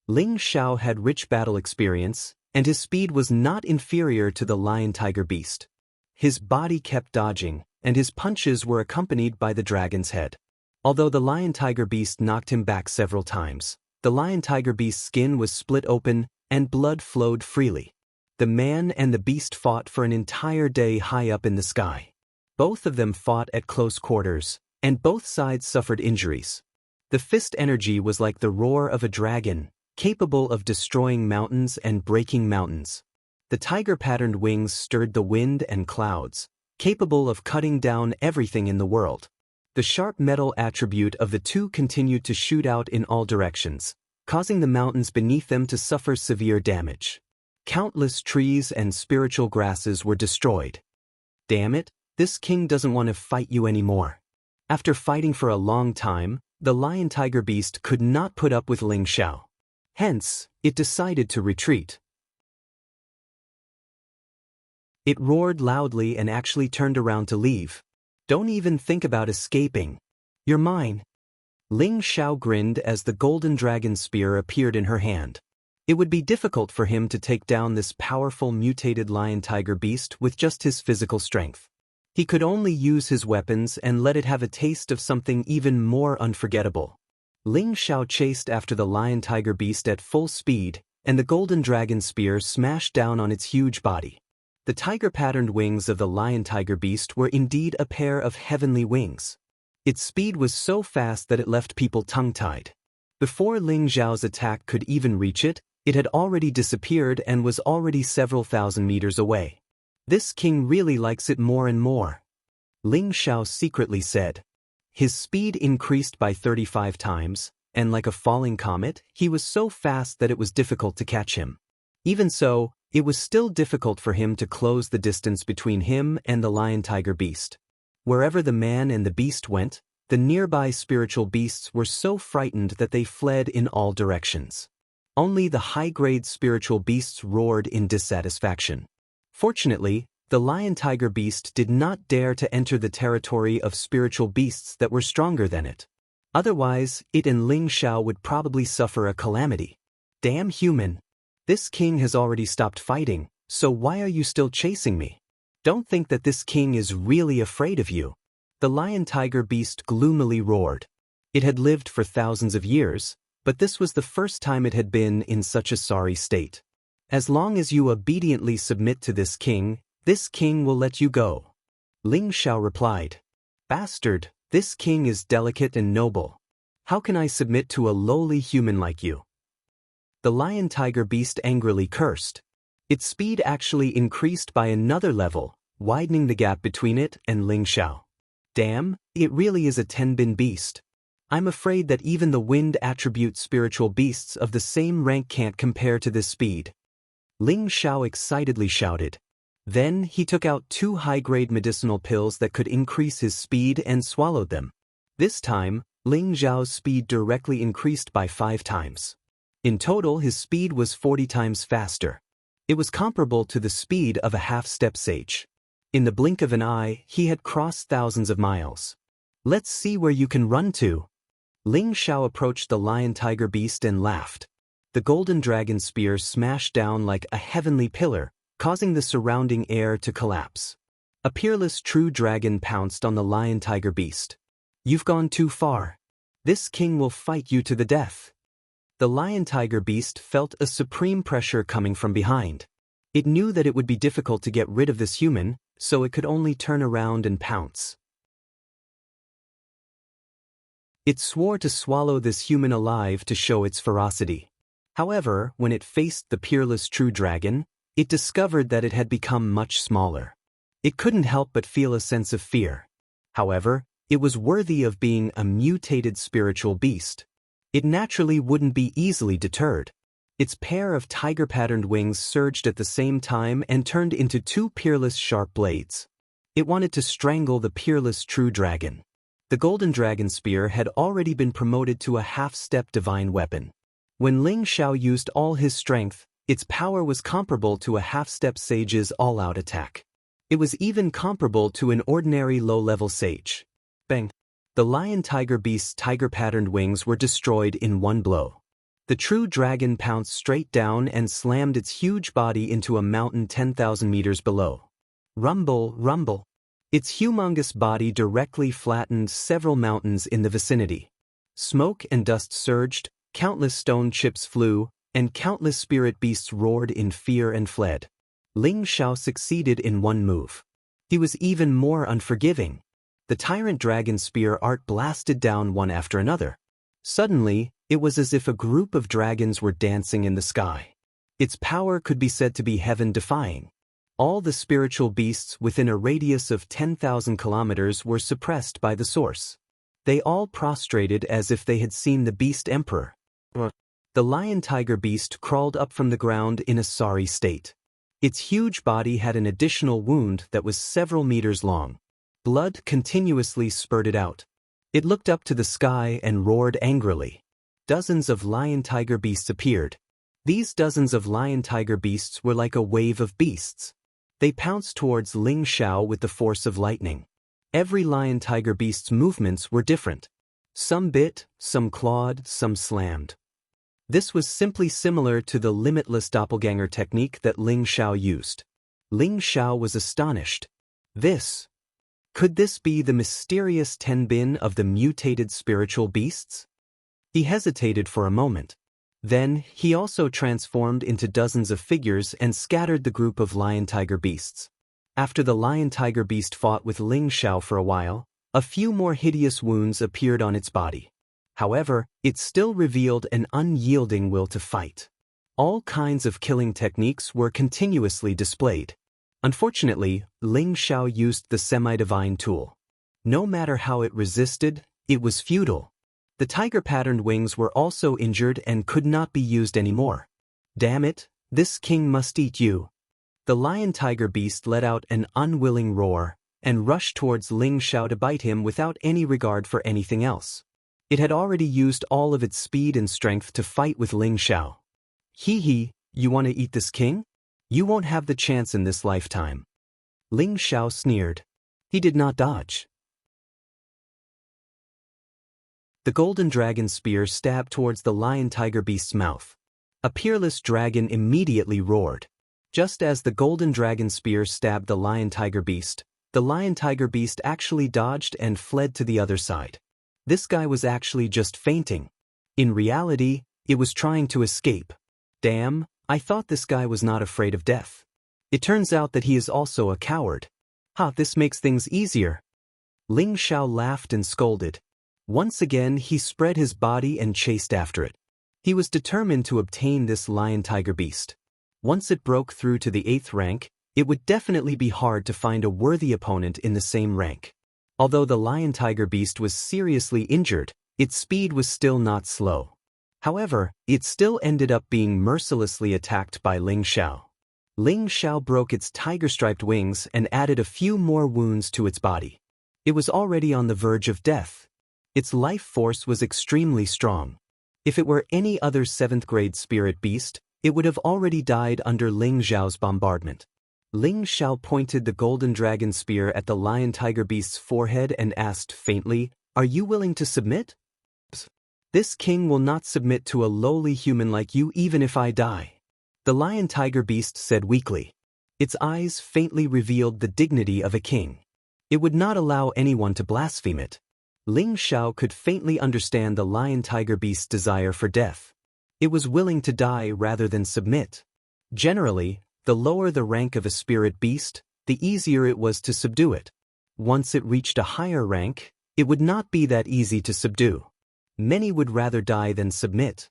Ling Xiao had rich battle experience, and his speed was not inferior to the lion-tiger beast. His body kept dodging, and his punches were accompanied by the dragon's head. Although the lion-tiger beast knocked him back several times, the lion-tiger beast's skin was split open and blood flowed freely. The man and the beast fought for an entire day high up in the sky. Both of them fought at close quarters, and both sides suffered injuries. The fist energy was like the roar of a dragon, capable of destroying mountains and breaking mountains. The tiger-patterned wings stirred the wind and clouds, capable of cutting down everything in the world. The sharp metal attribute of the two continued to shoot out in all directions, causing the mountains beneath them to suffer severe damage. Countless trees and spiritual grasses were destroyed. Damn it, this king doesn't want to fight you anymore. After fighting for a long time, the lion-tiger beast could not put up with Ling Xiao. Hence, it decided to retreat. It roared loudly and actually turned around to leave. Don't even think about escaping. You're mine. Ling Xiao grinned as the golden dragon spear appeared in her hand. It would be difficult for him to take down this powerful mutated lion-tiger beast with just his physical strength. He could only use his weapons and let it have a taste of something even more unforgettable. Ling Xiao chased after the lion-tiger beast at full speed, and the golden dragon spear smashed down on its huge body. The tiger-patterned wings of the lion-tiger beast were indeed a pair of heavenly wings. Its speed was so fast that it left people tongue-tied. Before Ling Xiao's attack could even reach it, it had already disappeared and was already several thousand meters away. This king really likes it more and more. Ling Xiao secretly said. His speed increased by 35 times, and like a falling comet, he was so fast that it was difficult to catch him. Even so, it was still difficult for him to close the distance between him and the lion-tiger beast. Wherever the man and the beast went, the nearby spiritual beasts were so frightened that they fled in all directions. Only the high-grade spiritual beasts roared in dissatisfaction. Fortunately, the lion-tiger beast did not dare to enter the territory of spiritual beasts that were stronger than it. Otherwise, it and Ling Xiao would probably suffer a calamity. Damn human! This king has already stopped fighting, so why are you still chasing me? Don't think that this king is really afraid of you. The lion-tiger beast gloomily roared. It had lived for thousands of years, but this was the first time it had been in such a sorry state. As long as you obediently submit to this king will let you go. Ling Xiao replied. Bastard, this king is delicate and noble. How can I submit to a lowly human like you? The lion-tiger beast angrily cursed. Its speed actually increased by another level, widening the gap between it and Ling Xiao. Damn, it really is a ten-bin beast. I'm afraid that even the wind attribute spiritual beasts of the same rank can't compare to this speed. Ling Xiao excitedly shouted. Then he took out 2 high-grade medicinal pills that could increase his speed and swallowed them. This time, Ling Xiao's speed directly increased by 5 times. In total, his speed was 40 times faster. It was comparable to the speed of a half-step sage. In the blink of an eye, he had crossed thousands of miles. Let's see where you can run to. Ling Xiao approached the lion-tiger beast and laughed. The golden dragon spear smashed down like a heavenly pillar, causing the surrounding air to collapse. A peerless true dragon pounced on the lion-tiger beast. You've gone too far. This king will fight you to the death. The lion-tiger beast felt a supreme pressure coming from behind. It knew that it would be difficult to get rid of this human, so it could only turn around and pounce. It swore to swallow this human alive to show its ferocity. However, when it faced the peerless true dragon, it discovered that it had become much smaller. It couldn't help but feel a sense of fear. However, it was worthy of being a mutated spiritual beast. It naturally wouldn't be easily deterred. Its pair of tiger-patterned wings surged at the same time and turned into 2 peerless sharp blades. It wanted to strangle the peerless true dragon. The golden dragon spear had already been promoted to a half-step divine weapon. When Ling Xiao used all his strength, Its power was comparable to a half-step sage's all-out attack. It was even comparable to an ordinary low-level sage. Bang! The lion-tiger beast's tiger-patterned wings were destroyed in one blow. The true dragon pounced straight down and slammed its huge body into a mountain 10,000 meters below. Rumble, rumble. Its humongous body directly flattened several mountains in the vicinity. Smoke and dust surged, countless stone chips flew, and countless spirit beasts roared in fear and fled. Ling Xiao succeeded in one move. He was even more unforgiving. The tyrant dragon spear art blasted down one after another. Suddenly, it was as if a group of dragons were dancing in the sky. Its power could be said to be heaven-defying. All the spiritual beasts within a radius of 10,000 kilometers were suppressed by the source. They all prostrated as if they had seen the beast emperor. The lion-tiger beast crawled up from the ground in a sorry state. Its huge body had an additional wound that was several meters long. Blood continuously spurted out. It looked up to the sky and roared angrily. Dozens of lion-tiger beasts appeared. These dozens of lion-tiger beasts were like a wave of beasts. They pounced towards Ling Xiao with the force of lightning. Every lion-tiger beast's movements were different. Some bit, some clawed, some slammed. This was simply similar to the limitless doppelganger technique that Ling Xiao used. Ling Xiao was astonished. Could this be the mysterious Tenbin of the mutated spiritual beasts? He hesitated for a moment. Then, he also transformed into dozens of figures and scattered the group of lion-tiger beasts. After the lion-tiger beast fought with Ling Xiao for a while, a few more hideous wounds appeared on its body. However, it still revealed an unyielding will to fight. All kinds of killing techniques were continuously displayed. Unfortunately, Ling Xiao used the semi-divine tool. No matter how it resisted, it was futile. The tiger-patterned wings were also injured and could not be used anymore. Damn it, this king must eat you. The lion-tiger beast let out an unwilling roar and rushed towards Ling Xiao to bite him without any regard for anything else. It had already used all of its speed and strength to fight with Ling Xiao. Hee, you want to eat this king? You won't have the chance in this lifetime. Ling Xiao sneered. He did not dodge. The golden dragon spear stabbed towards the lion-tiger beast's mouth. A peerless dragon immediately roared. Just as the golden dragon spear stabbed the lion-tiger beast, the lion-tiger beast actually dodged and fled to the other side. This guy was actually just fainting. In reality, it was trying to escape. Damn, I thought this guy was not afraid of death. It turns out that he is also a coward. This makes things easier. Ling Xiao laughed and scolded. Once again, he spread his body and chased after it. He was determined to obtain this lion-tiger beast. Once it broke through to the 8th rank, it would definitely be hard to find a worthy opponent in the same rank. Although the lion-tiger beast was seriously injured, its speed was still not slow. However, it still ended up being mercilessly attacked by Ling Xiao. Ling Xiao broke its tiger-striped wings and added a few more wounds to its body. It was already on the verge of death. Its life force was extremely strong. If it were any other 7th-grade spirit beast, it would have already died under Ling Xiao's bombardment. Ling Xiao pointed the golden dragon spear at the lion-tiger beast's forehead and asked faintly, "Are you willing to submit?" "This king will not submit to a lowly human like you even if I die," the lion-tiger beast said weakly. Its eyes faintly revealed the dignity of a king. It would not allow anyone to blaspheme it. Ling Xiao could faintly understand the lion-tiger beast's desire for death. It was willing to die rather than submit. Generally, the lower the rank of a spirit beast, the easier it was to subdue it. Once it reached a higher rank, it would not be that easy to subdue. Many would rather die than submit.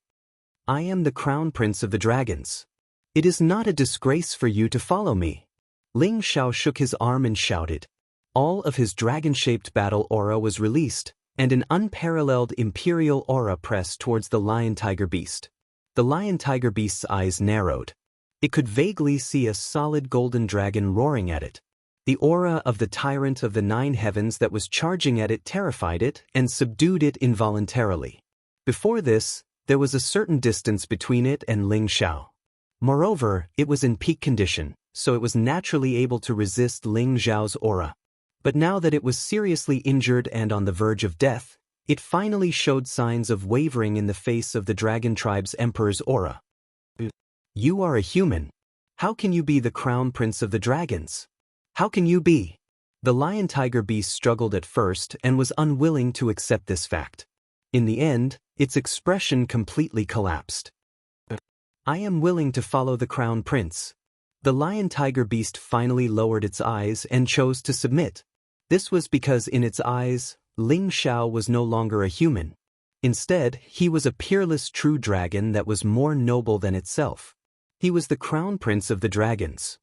"I am the crown prince of the dragons. It is not a disgrace for you to follow me." Ling Xiao shook his arm and shouted. All of his dragon-shaped battle aura was released, and an unparalleled imperial aura pressed towards the lion-tiger beast. The lion-tiger beast's eyes narrowed. It could vaguely see a solid golden dragon roaring at it. The aura of the tyrant of the 9 heavens that was charging at it terrified it and subdued it involuntarily. Before this, there was a certain distance between it and Ling Xiao. Moreover, it was in peak condition, so it was naturally able to resist Ling Xiao's aura. But now that it was seriously injured and on the verge of death, it finally showed signs of wavering in the face of the dragon tribe's emperor's aura. You are a human. How can you be the crown prince of the dragons? How can you be? The lion-tiger beast struggled at first and was unwilling to accept this fact. In the end, its expression completely collapsed. I am willing to follow the crown prince. The lion-tiger beast finally lowered its eyes and chose to submit. This was because in its eyes, Ling Xiao was no longer a human. Instead, he was a peerless true dragon that was more noble than itself. He was the crown prince of the dragons.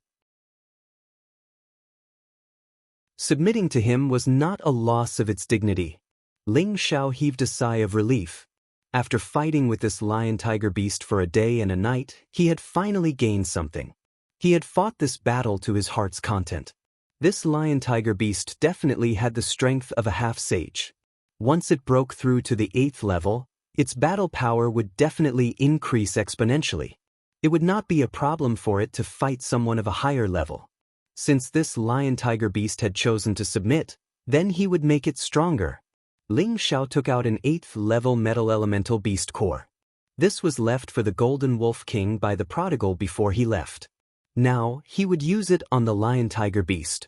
Submitting to him was not a loss of its dignity. Ling Xiao heaved a sigh of relief. After fighting with this lion-tiger beast for a day and a night, he had finally gained something. He had fought this battle to his heart's content. This lion-tiger beast definitely had the strength of a half-sage. Once it broke through to the 8th level, its battle power would definitely increase exponentially. It would not be a problem for it to fight someone of a higher level. Since this lion-tiger beast had chosen to submit, then he would make it stronger. Ling Xiao took out an 8th level metal elemental beast core. This was left for the Golden Wolf King by the prodigal before he left. Now, he would use it on the lion-tiger beast.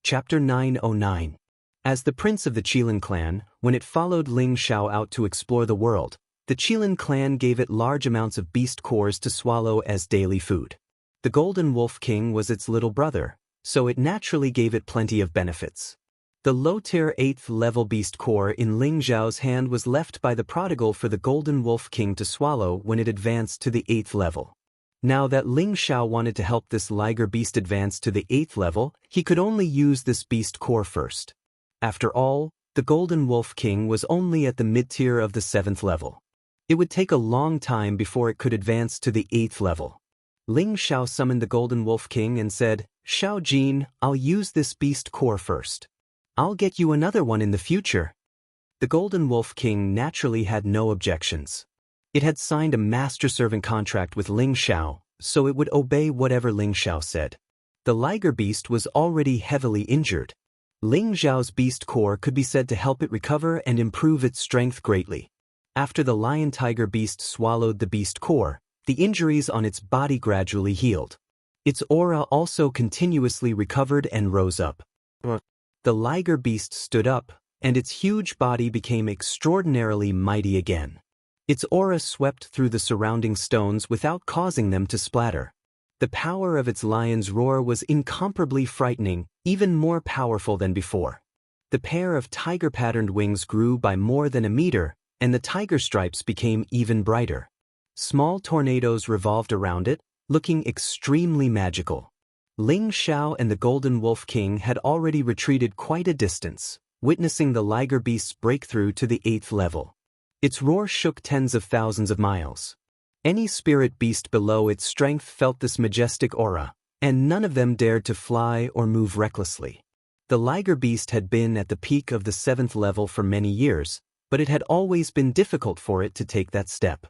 Chapter 909. As the prince of the Qilin clan, when it followed Ling Xiao out to explore the world, the Qilin clan gave it large amounts of beast cores to swallow as daily food. The Golden Wolf King was its little brother, so it naturally gave it plenty of benefits. The low-tier 8th level beast core in Ling Xiao's hand was left by the prodigal for the Golden Wolf King to swallow when it advanced to the 8th level. Now that Ling Xiao wanted to help this liger beast advance to the 8th level, he could only use this beast core first. After all, the Golden Wolf King was only at the mid-tier of the 7th level. It would take a long time before it could advance to the 8th level. Ling Xiao summoned the Golden Wolf King and said, "Xiao Jin, I'll use this beast core first. I'll get you another one in the future." The Golden Wolf King naturally had no objections. It had signed a master-servant contract with Ling Xiao, so it would obey whatever Ling Xiao said. The liger beast was already heavily injured. Ling Xiao's beast core could be said to help it recover and improve its strength greatly. After the lion-tiger beast swallowed the beast core, the injuries on its body gradually healed. Its aura also continuously recovered and rose up. The liger beast stood up, and its huge body became extraordinarily mighty again. Its aura swept through the surrounding stones without causing them to splatter. The power of its lion's roar was incomparably frightening, even more powerful than before. The pair of tiger-patterned wings grew by more than a meter, and the tiger stripes became even brighter. Small tornadoes revolved around it, looking extremely magical. Ling Xiao and the Golden Wolf King had already retreated quite a distance, witnessing the liger beast's breakthrough to the 8th level. Its roar shook tens of thousands of miles. Any spirit beast below its strength felt this majestic aura, and none of them dared to fly or move recklessly. The liger beast had been at the peak of the 7th level for many years, but it had always been difficult for it to take that step.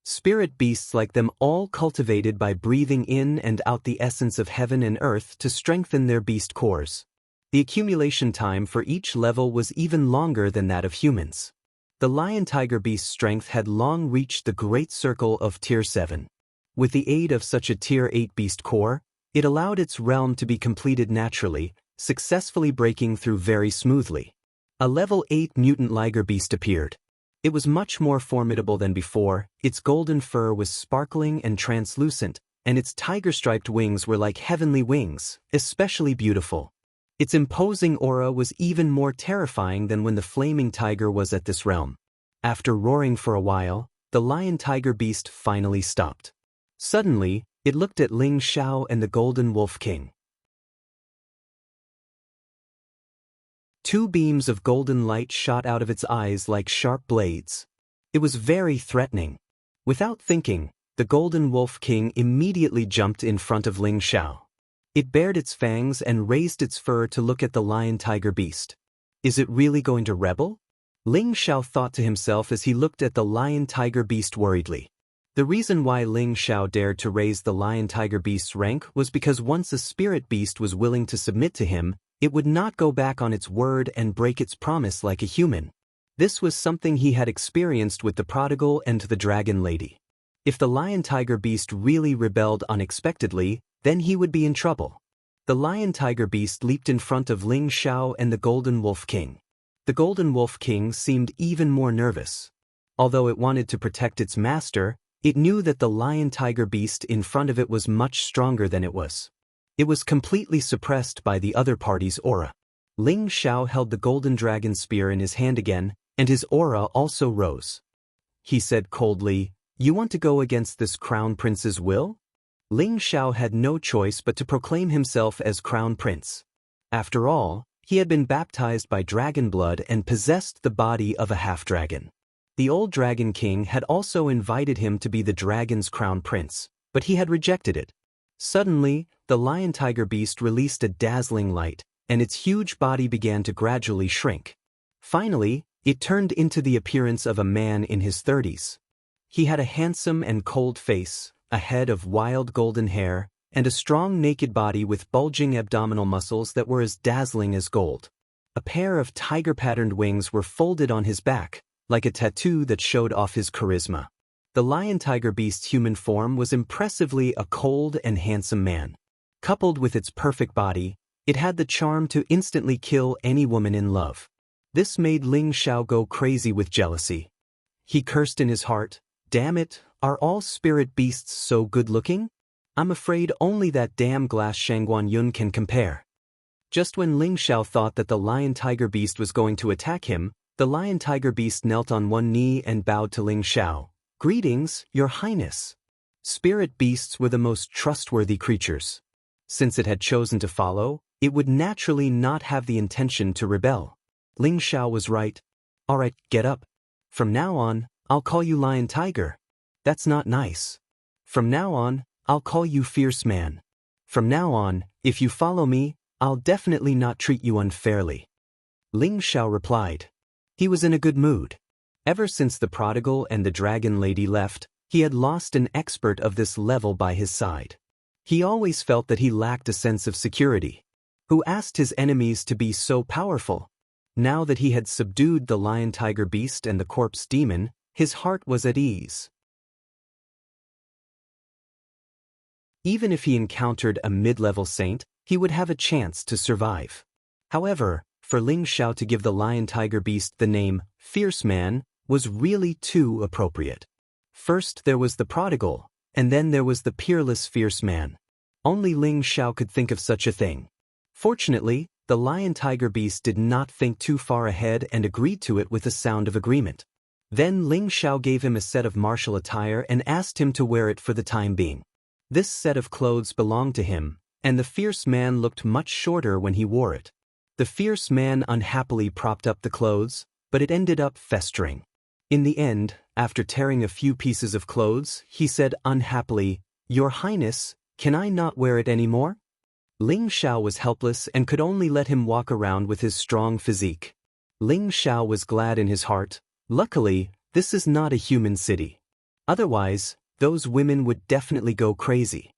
Spirit beasts like them all cultivated by breathing in and out the essence of heaven and earth to strengthen their beast cores. The accumulation time for each level was even longer than that of humans. The lion-tiger beast's strength had long reached the great circle of Tier 7. With the aid of such a Tier 8 beast core, it allowed its realm to be completed naturally, successfully breaking through very smoothly. A level 8 mutant liger beast appeared. It was much more formidable than before. Its golden fur was sparkling and translucent, and its tiger-striped wings were like heavenly wings, especially beautiful. Its imposing aura was even more terrifying than when the flaming tiger was at this realm. After roaring for a while, the lion-tiger beast finally stopped. Suddenly, it looked at Ling Xiao and the Golden Wolf King. Two beams of golden light shot out of its eyes like sharp blades. It was very threatening. Without thinking, the Golden Wolf King immediately jumped in front of Ling Xiao. It bared its fangs and raised its fur to look at the lion-tiger beast. Is it really going to rebel? Ling Xiao thought to himself as he looked at the lion-tiger beast worriedly. The reason why Ling Xiao dared to raise the lion-tiger beast's rank was because once a spirit beast was willing to submit to him, it would not go back on its word and break its promise like a human. This was something he had experienced with the prodigal and the dragon lady. If the lion-tiger beast really rebelled unexpectedly, then he would be in trouble. The lion-tiger beast leaped in front of Ling Xiao and the Golden Wolf King. The Golden Wolf King seemed even more nervous. Although it wanted to protect its master, it knew that the lion-tiger beast in front of it was much stronger than it was. It was completely suppressed by the other party's aura. Ling Xiao held the golden dragon spear in his hand again, and his aura also rose. He said coldly, "You want to go against this crown prince's will?" Ling Xiao had no choice but to proclaim himself as crown prince. After all, he had been baptized by dragon blood and possessed the body of a half-dragon. The old dragon king had also invited him to be the dragon's crown prince, but he had rejected it. Suddenly, the lion-tiger beast released a dazzling light, and its huge body began to gradually shrink. Finally, it turned into the appearance of a man in his 30s. He had a handsome and cold face, a head of wild golden hair, and a strong naked body with bulging abdominal muscles that were as dazzling as gold. A pair of tiger-patterned wings were folded on his back, like a tattoo that showed off his charisma. The lion-tiger beast's human form was impressively a cold and handsome man. Coupled with its perfect body, it had the charm to instantly kill any woman in love. This made Ling Xiao go crazy with jealousy. He cursed in his heart, "Damn it, are all spirit beasts so good-looking? I'm afraid only that damn glass Shangguan Yun can compare." Just when Ling Xiao thought that the lion-tiger beast was going to attack him, the lion-tiger beast knelt on one knee and bowed to Ling Xiao. "Greetings, Your Highness." Spirit beasts were the most trustworthy creatures. Since it had chosen to follow, it would naturally not have the intention to rebel. Ling Xiao was right. "All right, get up. From now on, I'll call you Lion Tiger." "That's not nice." "From now on, I'll call you Fierce Man." "From now on, if you follow me, I'll definitely not treat you unfairly." Ling Xiao replied. He was in a good mood. Ever since the prodigal and the dragon lady left, he had lost an expert of this level by his side. He always felt that he lacked a sense of security. Who asked his enemies to be so powerful? Now that he had subdued the lion-tiger beast and the corpse demon, his heart was at ease. Even if he encountered a mid-level saint, he would have a chance to survive. However, for Ling Xiao to give the lion-tiger beast the name Fierce Man was really too appropriate. First there was the prodigal, and then there was the peerless Fierce Man. Only Ling Xiao could think of such a thing. Fortunately, the lion-tiger beast did not think too far ahead and agreed to it with a sound of agreement. Then Ling Xiao gave him a set of martial attire and asked him to wear it for the time being. This set of clothes belonged to him, and the fierce man looked much shorter when he wore it. The fierce man unhappily propped up the clothes, but it ended up festering. In the end, after tearing a few pieces of clothes, he said unhappily, "Your Highness, can I not wear it anymore?" Ling Xiao was helpless and could only let him walk around with his strong physique. Ling Xiao was glad in his heart. Luckily, this is not a human city. Otherwise, those women would definitely go crazy.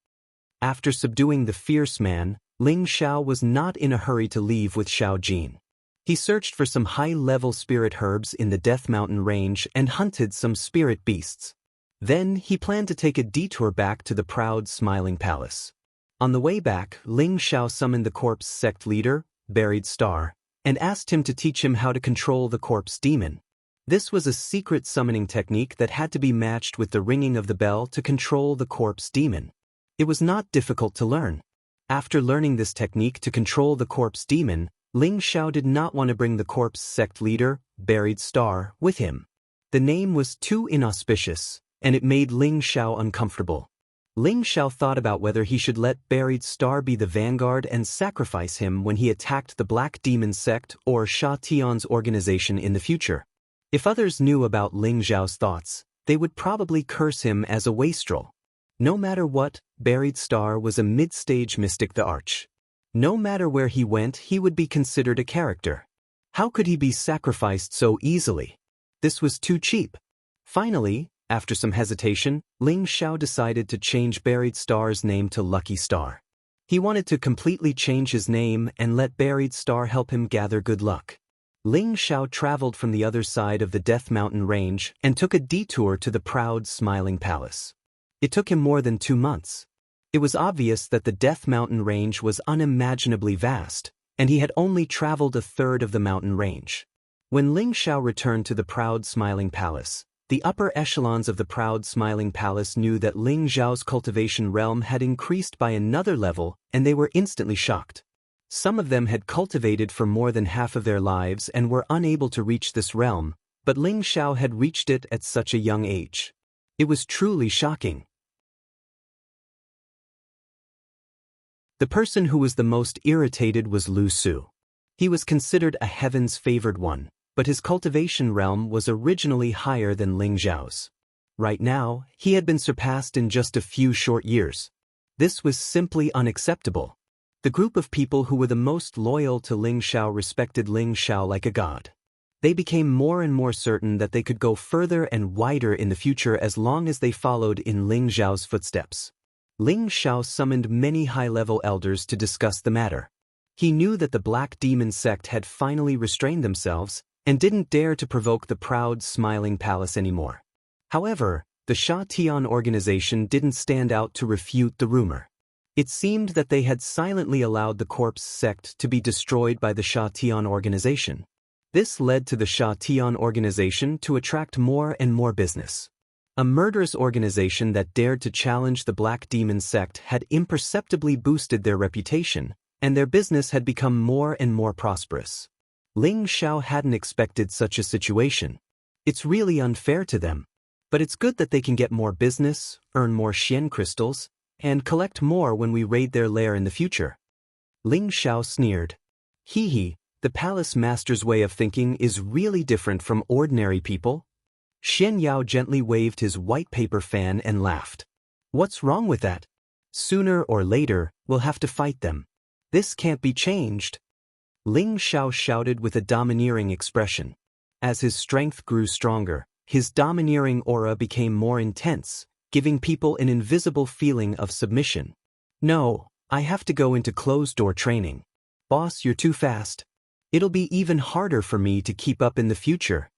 After subduing the fierce man, Ling Xiao was not in a hurry to leave with Xiao Jin. He searched for some high-level spirit herbs in the Death Mountain range and hunted some spirit beasts. Then he planned to take a detour back to the proud Smiling Palace. On the way back, Ling Xiao summoned the corpse sect leader, Buried Star, and asked him to teach him how to control the corpse demon. This was a secret summoning technique that had to be matched with the ringing of the bell to control the corpse demon. It was not difficult to learn. After learning this technique to control the corpse demon, Ling Xiao did not want to bring the corpse sect leader, Buried Star, with him. The name was too inauspicious, and it made Ling Xiao uncomfortable. Ling Xiao thought about whether he should let Buried Star be the vanguard and sacrifice him when he attacked the Black Demon sect or Sha Tian's organization in the future. If others knew about Ling Xiao's thoughts, they would probably curse him as a wastrel. No matter what, Buried Star was a mid-stage mystic the Arch. No matter where he went, he would be considered a character. How could he be sacrificed so easily? This was too cheap. Finally, after some hesitation, Ling Xiao decided to change Buried Star's name to Lucky Star. He wanted to completely change his name and let Buried Star help him gather good luck. Ling Xiao traveled from the other side of the Death Mountain range and took a detour to the proud, smiling palace. It took him more than 2 months. It was obvious that the Death Mountain range was unimaginably vast, and he had only traveled a third of the mountain range. When Ling Xiao returned to the proud, smiling palace, the upper echelons of the proud, smiling palace knew that Ling Xiao's cultivation realm had increased by another level, and they were instantly shocked. Some of them had cultivated for more than half of their lives and were unable to reach this realm, but Ling Xiao had reached it at such a young age. It was truly shocking. The person who was the most irritated was Lu Su. He was considered a heaven's favored one, but his cultivation realm was originally higher than Ling Xiao's. Right now, he had been surpassed in just a few short years. This was simply unacceptable. The group of people who were the most loyal to Ling Xiao respected Ling Xiao like a god. They became more and more certain that they could go further and wider in the future as long as they followed in Ling Xiao's footsteps. Ling Xiao summoned many high-level elders to discuss the matter. He knew that the Black Demon sect had finally restrained themselves and didn't dare to provoke the proud, smiling palace anymore. However, the Sha Tian organization didn't stand out to refute the rumor. It seemed that they had silently allowed the Corpse sect to be destroyed by the Sha Tian organization. This led to the Sha Tian organization to attract more and more business. A murderous organization that dared to challenge the Black Demon sect had imperceptibly boosted their reputation, and their business had become more and more prosperous. Ling Xiao hadn't expected such a situation. It's really unfair to them. But it's good that they can get more business, earn more Xian crystals, and collect more when we raid their lair in the future. Ling Xiao sneered. Hee, the palace master's way of thinking is really different from ordinary people. Xian Yao gently waved his white paper fan and laughed. What's wrong with that? Sooner or later, we'll have to fight them. This can't be changed. Ling Xiao shouted with a domineering expression. As his strength grew stronger, his domineering aura became more intense, giving people an invisible feeling of submission. No, I have to go into closed-door training. Boss, you're too fast. It'll be even harder for me to keep up in the future.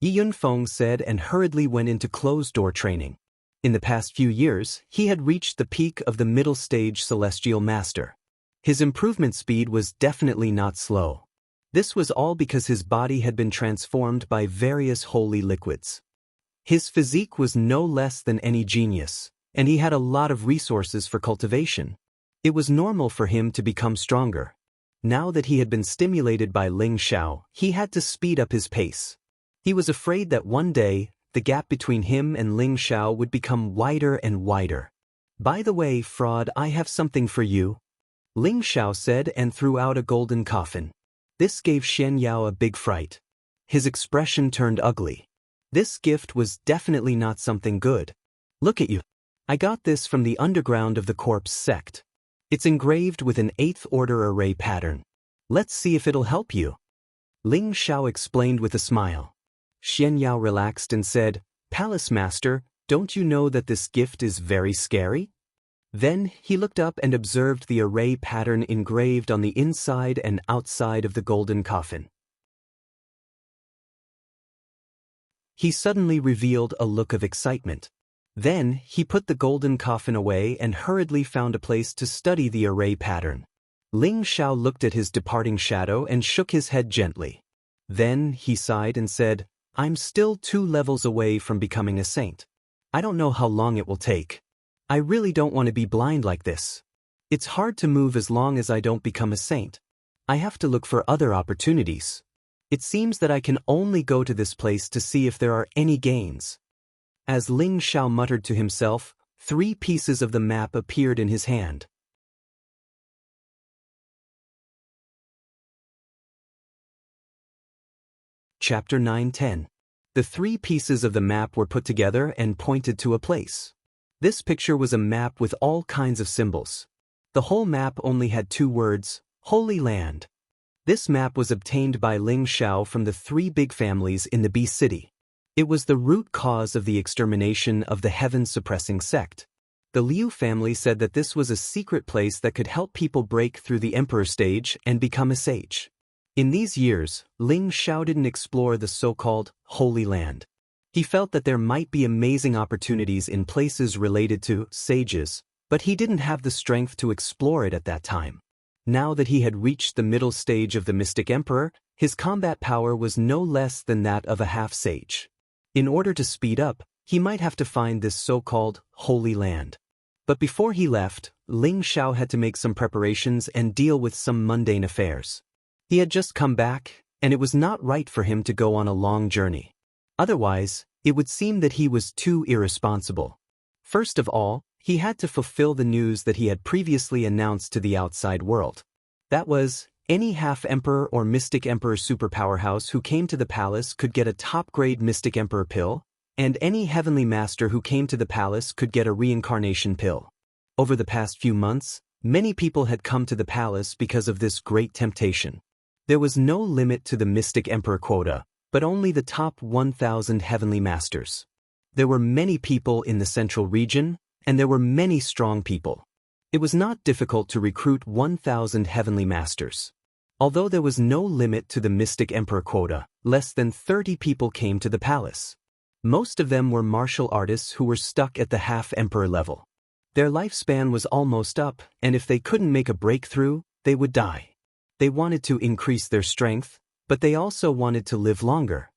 Yi Yunfeng said and hurriedly went into closed-door training. In the past few years, he had reached the peak of the middle-stage Celestial Master. His improvement speed was definitely not slow. This was all because his body had been transformed by various holy liquids. His physique was no less than any genius, and he had a lot of resources for cultivation. It was normal for him to become stronger. Now that he had been stimulated by Ling Xiao, he had to speed up his pace. He was afraid that one day, the gap between him and Ling Xiao would become wider and wider. By the way, fraud, I have something for you. Ling Xiao said and threw out a golden coffin. This gave Xian Yao a big fright. His expression turned ugly. This gift was definitely not something good. Look at you. I got this from the underground of the Corpse sect. It's engraved with an 8th order array pattern. Let's see if it'll help you. Ling Xiao explained with a smile. Xian Yao relaxed and said, Palace Master, don't you know that this gift is very scary? Then he looked up and observed the array pattern engraved on the inside and outside of the golden coffin. He suddenly revealed a look of excitement. Then he put the golden coffin away and hurriedly found a place to study the array pattern. Ling Xiao looked at his departing shadow and shook his head gently. Then he sighed and said, I'm still 2 levels away from becoming a saint. I don't know how long it will take. I really don't want to be blind like this. It's hard to move as long as I don't become a saint. I have to look for other opportunities. It seems that I can only go to this place to see if there are any gains. As Ling Xiao muttered to himself, 3 pieces of the map appeared in his hand. Chapter 9-10. The 3 pieces of the map were put together and pointed to a place. This picture was a map with all kinds of symbols. The whole map only had 2 words, Holy Land. This map was obtained by Ling Xiao from the three big families in the Bee City. It was the root cause of the extermination of the heaven-suppressing sect. The Liu family said that this was a secret place that could help people break through the emperor stage and become a sage. In these years, Ling Xiao didn't explore the so-called Holy Land. He felt that there might be amazing opportunities in places related to sages, but he didn't have the strength to explore it at that time. Now that he had reached the middle stage of the Mystic Emperor, his combat power was no less than that of a half-sage. In order to speed up, he might have to find this so-called Holy Land. But before he left, Ling Xiao had to make some preparations and deal with some mundane affairs. He had just come back, and it was not right for him to go on a long journey. Otherwise, it would seem that he was too irresponsible. First of all, he had to fulfill the news that he had previously announced to the outside world. That was, any half-emperor or Mystic Emperor superpower house who came to the palace could get a top-grade Mystic Emperor pill, and any heavenly master who came to the palace could get a reincarnation pill. Over the past few months, many people had come to the palace because of this great temptation. There was no limit to the Mystic Emperor quota, but only the top 1,000 heavenly masters. There were many people in the central region, and there were many strong people. It was not difficult to recruit 1,000 heavenly masters. Although there was no limit to the Mystic Emperor quota, less than 30 people came to the palace. Most of them were martial artists who were stuck at the half-emperor level. Their lifespan was almost up, and if they couldn't make a breakthrough, they would die. They wanted to increase their strength, but they also wanted to live longer.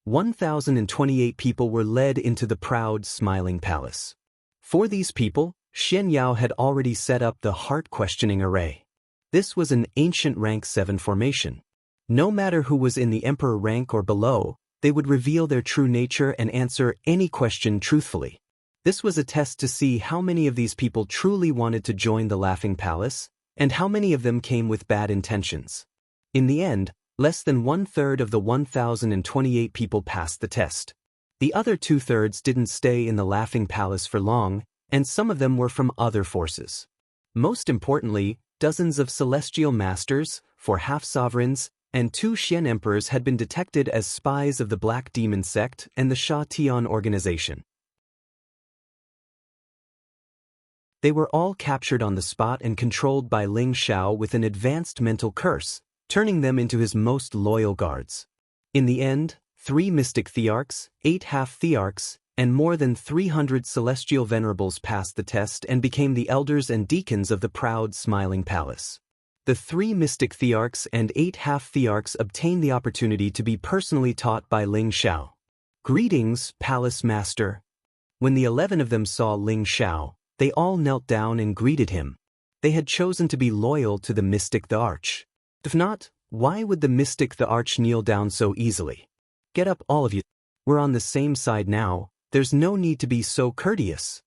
1,028 people were led into the proud, smiling palace. For these people, Xianxia had already set up the heart-questioning array. This was an ancient rank 7 formation. No matter who was in the emperor rank or below, they would reveal their true nature and answer any question truthfully. This was a test to see how many of these people truly wanted to join the Laughing Palace, and how many of them came with bad intentions. In the end, less than 1/3 of the 1,028 people passed the test. The other 2/3 didn't stay in the Laughing Palace for long, and some of them were from other forces. Most importantly, dozens of celestial masters, 4 half-sovereigns, and 2 Xian emperors had been detected as spies of the Black Demon sect and the Sha Tian organization. They were all captured on the spot and controlled by Ling Xiao with an advanced mental curse, turning them into his most loyal guards. In the end, 3 mystic thearchs, 8 half-thearchs, and more than 300 celestial venerables passed the test and became the elders and deacons of the proud, smiling palace. The 3 mystic thearchs and 8 half-thearchs obtained the opportunity to be personally taught by Ling Xiao. "Greetings, Palace Master." When the 11 of them saw Ling Xiao, they all knelt down and greeted him. They had chosen to be loyal to the Mystic the Arch. If not, why would the Mystic the Arch kneel down so easily? "Get up, all of you. We're on the same side now. There's no need to be so courteous,"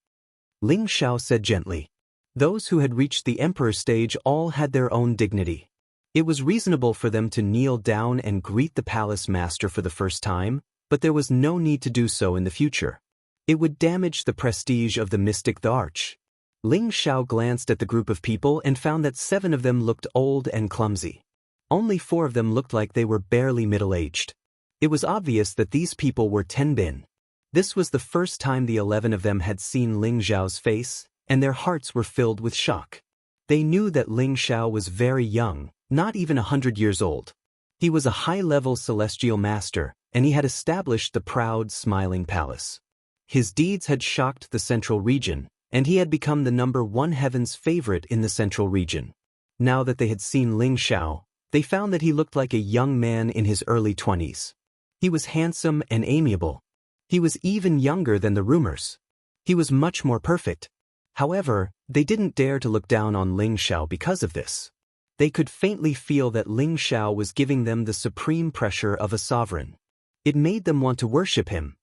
Ling Xiao said gently. Those who had reached the emperor stage all had their own dignity. It was reasonable for them to kneel down and greet the palace master for the first time, but there was no need to do so in the future. It would damage the prestige of the Mystic the Arch. Ling Xiao glanced at the group of people and found that 7 of them looked old and clumsy. Only 4 of them looked like they were barely middle-aged. It was obvious that these people were Tenbin. This was the first time the 11 of them had seen Ling Xiao's face, and their hearts were filled with shock. They knew that Ling Xiao was very young, not even 100 years old. He was a high-level celestial master, and he had established the proud, smiling palace. His deeds had shocked the central region, and he had become the #1 heaven's favorite in the central region. Now that they had seen Ling Xiao, they found that he looked like a young man in his early 20s. He was handsome and amiable. He was even younger than the rumors. He was much more perfect. However, they didn't dare to look down on Ling Xiao because of this. They could faintly feel that Ling Xiao was giving them the supreme pressure of a sovereign. It made them want to worship him.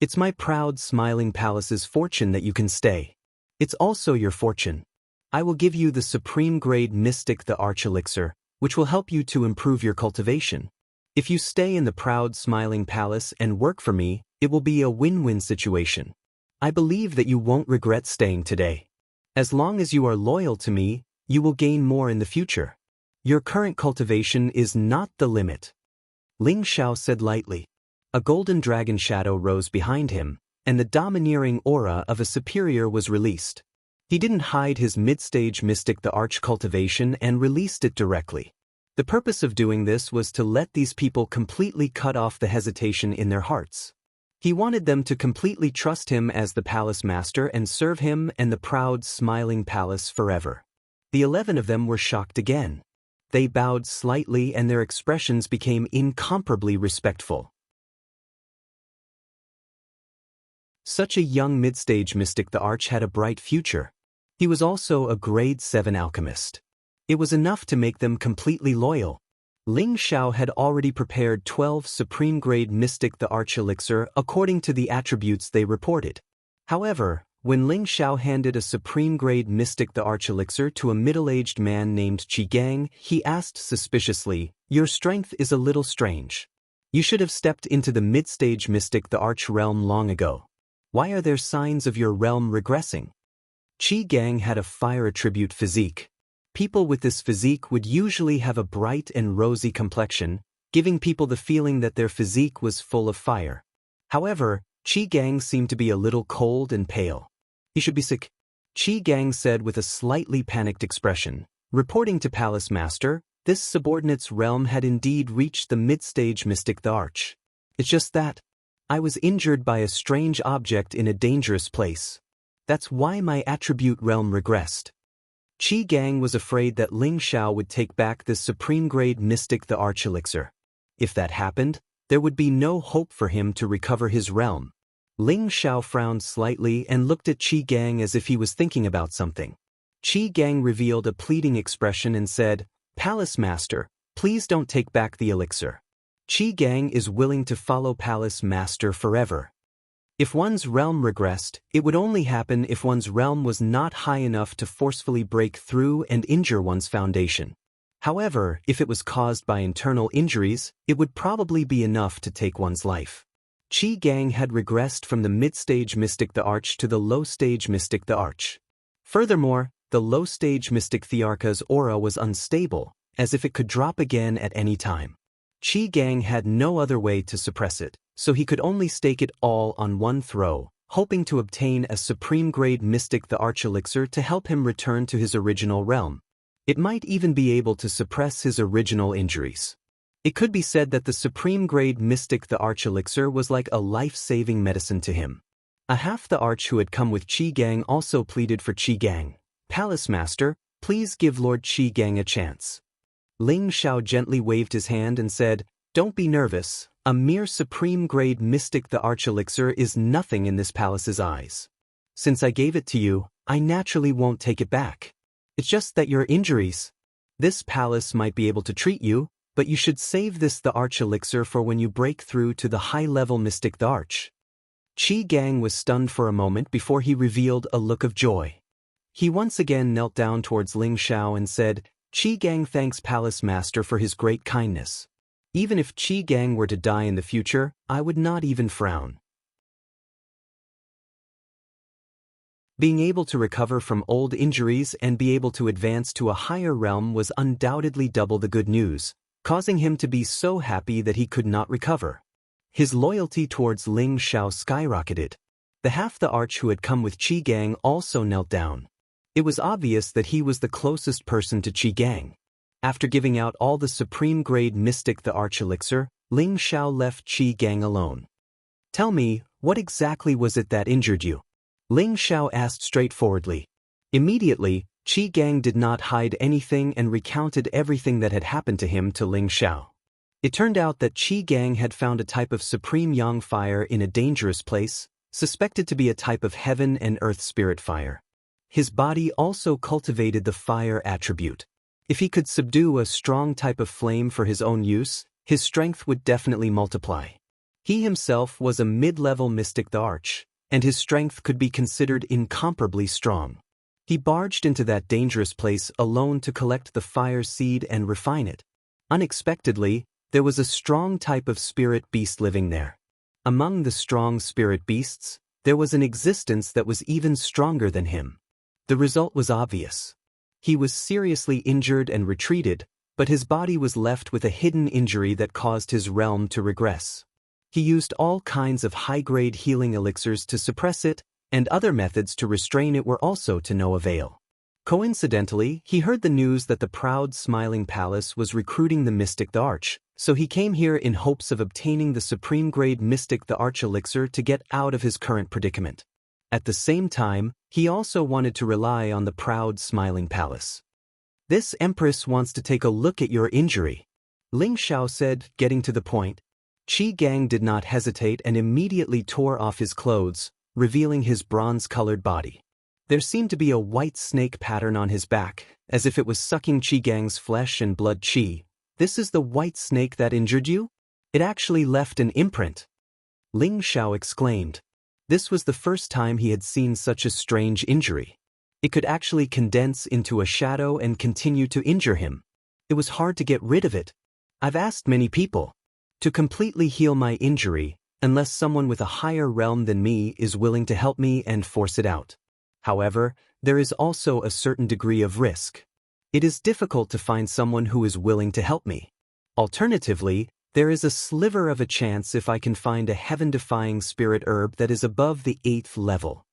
"It's my proud, smiling palace's fortune that you can stay. It's also your fortune. I will give you the supreme grade Mystic the Arch elixir, which will help you to improve your cultivation. If you stay in the proud, smiling palace and work for me, it will be a win-win situation. I believe that you won't regret staying today. As long as you are loyal to me, you will gain more in the future." Your current cultivation is not the limit. Ling Xiao said lightly. A golden dragon shadow rose behind him, and the domineering aura of a superior was released. He didn't hide his mid-stage mystic the arch cultivation and released it directly. The purpose of doing this was to let these people completely cut off the hesitation in their hearts. He wanted them to completely trust him as the palace master and serve him and the proud, smiling palace forever. The 11 of them were shocked again. They bowed slightly and their expressions became incomparably respectful. Such a young mid-stage mystic the arch had a bright future. He was also a grade 7 alchemist. It was enough to make them completely loyal. Ling Xiao had already prepared 12 supreme-grade mystic the arch elixir according to the attributes they reported. However, when Ling Xiao handed a supreme-grade mystic the arch elixir to a middle-aged man named Qi Gang, he asked suspiciously, "Your strength is a little strange. You should have stepped into the mid-stage mystic the arch realm long ago. Why are there signs of your realm regressing?" Qi Gang had a fire attribute physique. People with this physique would usually have a bright and rosy complexion, giving people the feeling that their physique was full of fire. However, Qi Gang seemed to be a little cold and pale. "He should be sick," Qi Gang said with a slightly panicked expression. Reporting to Palace Master, this subordinate's realm had indeed reached the mid-stage mystic the arch. "It's just that I was injured by a strange object in a dangerous place. That's why my attribute realm regressed." Qi Gang was afraid that Ling Xiao would take back this supreme-grade mystic the arch elixir. If that happened, there would be no hope for him to recover his realm. Ling Xiao frowned slightly and looked at Qi Gang as if he was thinking about something. Qi Gang revealed a pleading expression and said, "Palace Master, please don't take back the elixir. Qi Gang is willing to follow Palace Master forever." If one's realm regressed, it would only happen if one's realm was not high enough to forcefully break through and injure one's foundation. However, if it was caused by internal injuries, it would probably be enough to take one's life. Qi Gang had regressed from the mid-stage mystic the arch to the low-stage mystic the arch. Furthermore, the low-stage mystic Thearka's aura was unstable, as if it could drop again at any time. Qi Gang had no other way to suppress it, so he could only stake it all on one throw, hoping to obtain a supreme-grade mystic the arch elixir to help him return to his original realm. It might even be able to suppress his original injuries. It could be said that the supreme-grade mystic the arch elixir was like a life-saving medicine to him. A half the arch who had come with Qi Gang also pleaded for Qi Gang. "Palace Master, please give Lord Qi Gang a chance." Ling Xiao gently waved his hand and said, "Don't be nervous. A mere supreme-grade mystic the arch elixir is nothing in this palace's eyes. Since I gave it to you, I naturally won't take it back. It's just that your injuries. This palace might be able to treat you, but you should save this the arch elixir for when you break through to the high-level mystic the arch." Qi Gang was stunned for a moment before he revealed a look of joy. He once again knelt down towards Ling Xiao and said, "Qi Gang thanks Palace Master for his great kindness. Even if Qi Gang were to die in the future, I would not even frown." Being able to recover from old injuries and be able to advance to a higher realm was undoubtedly double the good news, causing him to be so happy that he could not recover. His loyalty towards Ling Xiao skyrocketed. The half the arch who had come with Qi Gang also knelt down. It was obvious that he was the closest person to Qi Gang. After giving out all the supreme-grade mystic the arch elixir, Ling Xiao left Qi Gang alone. "Tell me, what exactly was it that injured you?" Ling Xiao asked straightforwardly. Immediately, Qi Gang did not hide anything and recounted everything that had happened to him to Ling Xiao. It turned out that Qi Gang had found a type of supreme yang fire in a dangerous place, suspected to be a type of heaven and earth spirit fire. His body also cultivated the fire attribute. If he could subdue a strong type of flame for his own use, his strength would definitely multiply. He himself was a mid-level mystic the arch, and his strength could be considered incomparably strong. He barged into that dangerous place alone to collect the fire seed and refine it. Unexpectedly, there was a strong type of spirit beast living there. Among the strong spirit beasts, there was an existence that was even stronger than him. The result was obvious. He was seriously injured and retreated, but his body was left with a hidden injury that caused his realm to regress. He used all kinds of high-grade healing elixirs to suppress it, and other methods to restrain it were also to no avail. Coincidentally, he heard the news that the proud smiling palace was recruiting the Mystic the Arch, so he came here in hopes of obtaining the supreme-grade Mystic the Arch elixir to get out of his current predicament. At the same time, he also wanted to rely on the proud smiling palace. "This empress wants to take a look at your injury," Ling Xiao said, getting to the point. Qi Gang did not hesitate and immediately tore off his clothes, revealing his bronze-colored body. There seemed to be a white snake pattern on his back, as if it was sucking Qi Gang's flesh and blood qi. "This is the white snake that injured you? It actually left an imprint," Ling Xiao exclaimed. This was the first time he had seen such a strange injury. It could actually condense into a shadow and continue to injure him. It was hard to get rid of it. "I've asked many people to completely heal my injury, unless someone with a higher realm than me is willing to help me and force it out. However, there is also a certain degree of risk. It is difficult to find someone who is willing to help me. Alternatively, there is a sliver of a chance if I can find a heaven-defying spirit herb that is above the 8th level."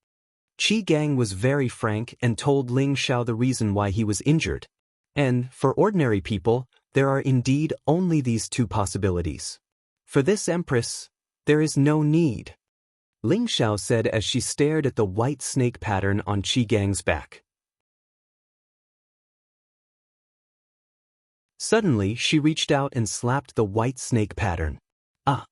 Qi Gang was very frank and told Ling Xiao the reason why he was injured. And, for ordinary people, there are indeed only these two possibilities. For this empress, there is no need, Ling Xiao said as she stared at the white snake pattern on Qi Gang's back. Suddenly, she reached out and slapped the white snake pattern. Ah!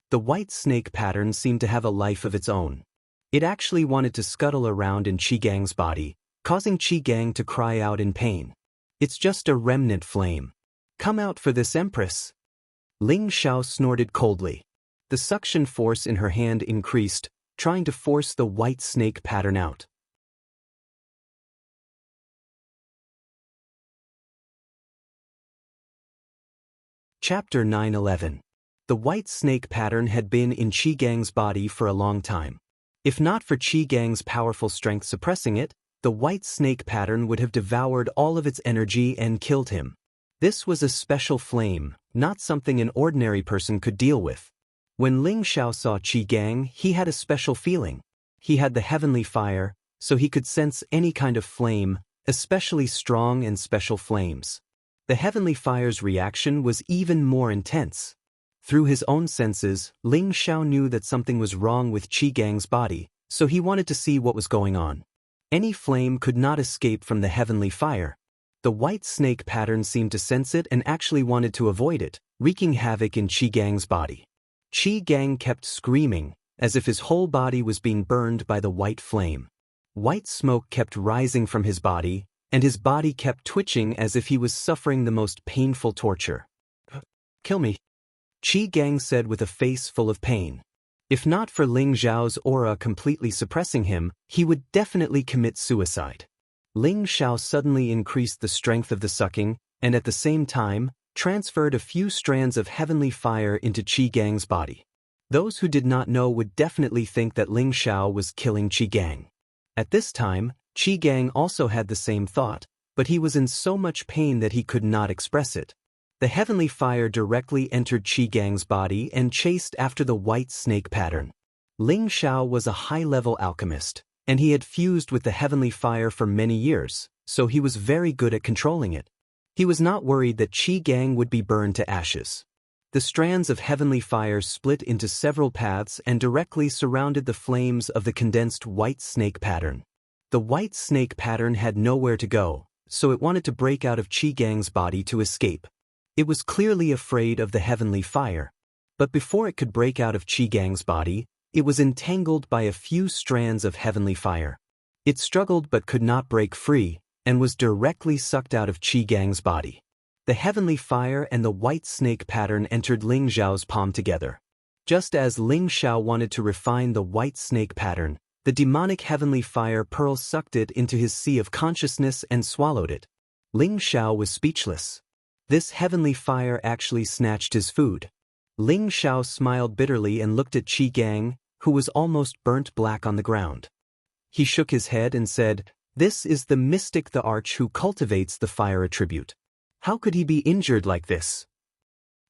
The white snake pattern seemed to have a life of its own. It actually wanted to scuttle around in Qi Gang's body, causing Qi Gang to cry out in pain. "It's just a remnant flame. Come out for this empress." Ling Xiao snorted coldly. The suction force in her hand increased, trying to force the white snake pattern out. Chapter 9:11. The white snake pattern had been in Qi Gang's body for a long time. If not for Qi Gang's powerful strength suppressing it, the white snake pattern would have devoured all of its energy and killed him. This was a special flame, not something an ordinary person could deal with. When Ling Xiao saw Qi Gang, he had a special feeling. He had the heavenly fire, so he could sense any kind of flame, especially strong and special flames. The heavenly fire's reaction was even more intense. Through his own senses, Ling Xiao knew that something was wrong with Qi Gang's body, so he wanted to see what was going on. Any flame could not escape from the heavenly fire. The white snake pattern seemed to sense it and actually wanted to avoid it, wreaking havoc in Qi Gang's body. Qi Gang kept screaming, as if his whole body was being burned by the white flame. White smoke kept rising from his body, and his body kept twitching as if he was suffering the most painful torture. "Kill me," Qi Gang said with a face full of pain. If not for Ling Xiao's aura completely suppressing him, he would definitely commit suicide. Ling Xiao suddenly increased the strength of the sucking, and at the same time, transferred a few strands of heavenly fire into Qi Gang's body. Those who did not know would definitely think that Ling Xiao was killing Qi Gang. At this time, Qi Gang also had the same thought, but he was in so much pain that he could not express it. The heavenly fire directly entered Qi Gang's body and chased after the white snake pattern. Ling Xiao was a high-level alchemist, and he had fused with the heavenly fire for many years, so he was very good at controlling it. He was not worried that Qi Gang would be burned to ashes. The strands of heavenly fire split into several paths and directly surrounded the flames of the condensed white snake pattern. The white snake pattern had nowhere to go, so it wanted to break out of Qi Gang's body to escape. It was clearly afraid of the heavenly fire. But before it could break out of Qi Gang's body, it was entangled by a few strands of heavenly fire. It struggled but could not break free, and was directly sucked out of Qi Gang's body. The heavenly fire and the white snake pattern entered Ling Xiao's palm together. Just as Ling Xiao wanted to refine the white snake pattern, the demonic heavenly fire pearl sucked it into his sea of consciousness and swallowed it. Ling Xiao was speechless. This heavenly fire actually snatched his food. Ling Xiao smiled bitterly and looked at Qi Gang, who was almost burnt black on the ground. He shook his head and said, "This is the mystic the Arch who cultivates the fire attribute. How could he be injured like this?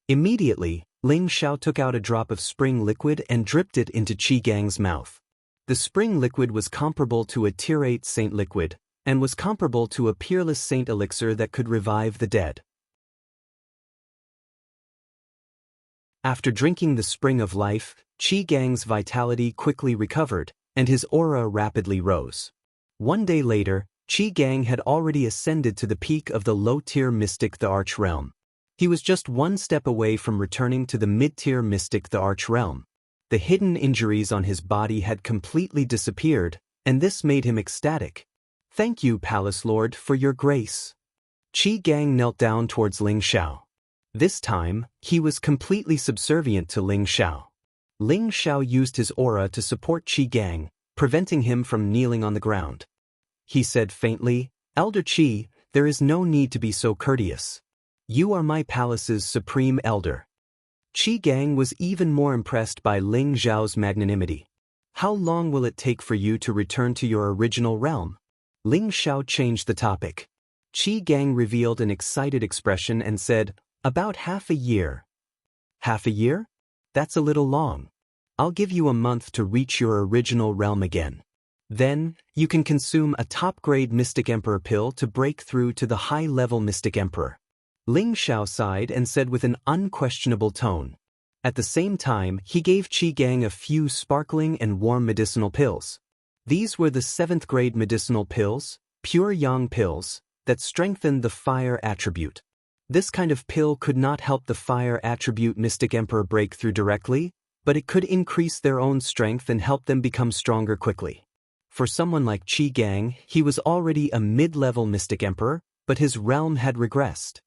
Immediately, Ling Xiao took out a drop of spring liquid and dripped it into Qi Gang's mouth. The spring liquid was comparable to a Tier 8 saint liquid, and was comparable to a peerless saint elixir that could revive the dead. After drinking the spring of life, Qi Gang's vitality quickly recovered, and his aura rapidly rose. One day later, Qi Gang had already ascended to the peak of the low-tier mystic the Arch Realm. He was just one step away from returning to the mid-tier mystic the Arch Realm. The hidden injuries on his body had completely disappeared, and this made him ecstatic. "Thank you, Palace Lord, for your grace." Qi Gang knelt down towards Ling Xiao. This time, he was completely subservient to Ling Xiao. Ling Xiao used his aura to support Qi Gang, preventing him from kneeling on the ground. He said faintly, "Elder Qi, there is no need to be so courteous. You are my palace's supreme elder." Qi Gang was even more impressed by Ling Xiao's magnanimity. "How long will it take for you to return to your original realm?" Ling Xiao changed the topic. Qi Gang revealed an excited expression and said, "About half a year." "Half a year? That's a little long. I'll give you a month to reach your original realm again. Then, you can consume a top-grade Mystic Emperor pill to break through to the high-level Mystic Emperor." Ling Xiao sighed and said with an unquestionable tone. At the same time, he gave Qi Gang a few sparkling and warm medicinal pills. These were the 7th-grade medicinal pills, pure yang pills, that strengthened the fire attribute. This kind of pill could not help the fire attribute Mystic Emperor break through directly, but it could increase their own strength and help them become stronger quickly. For someone like Qi Gang, he was already a mid-level Mystic Emperor, but his realm had regressed.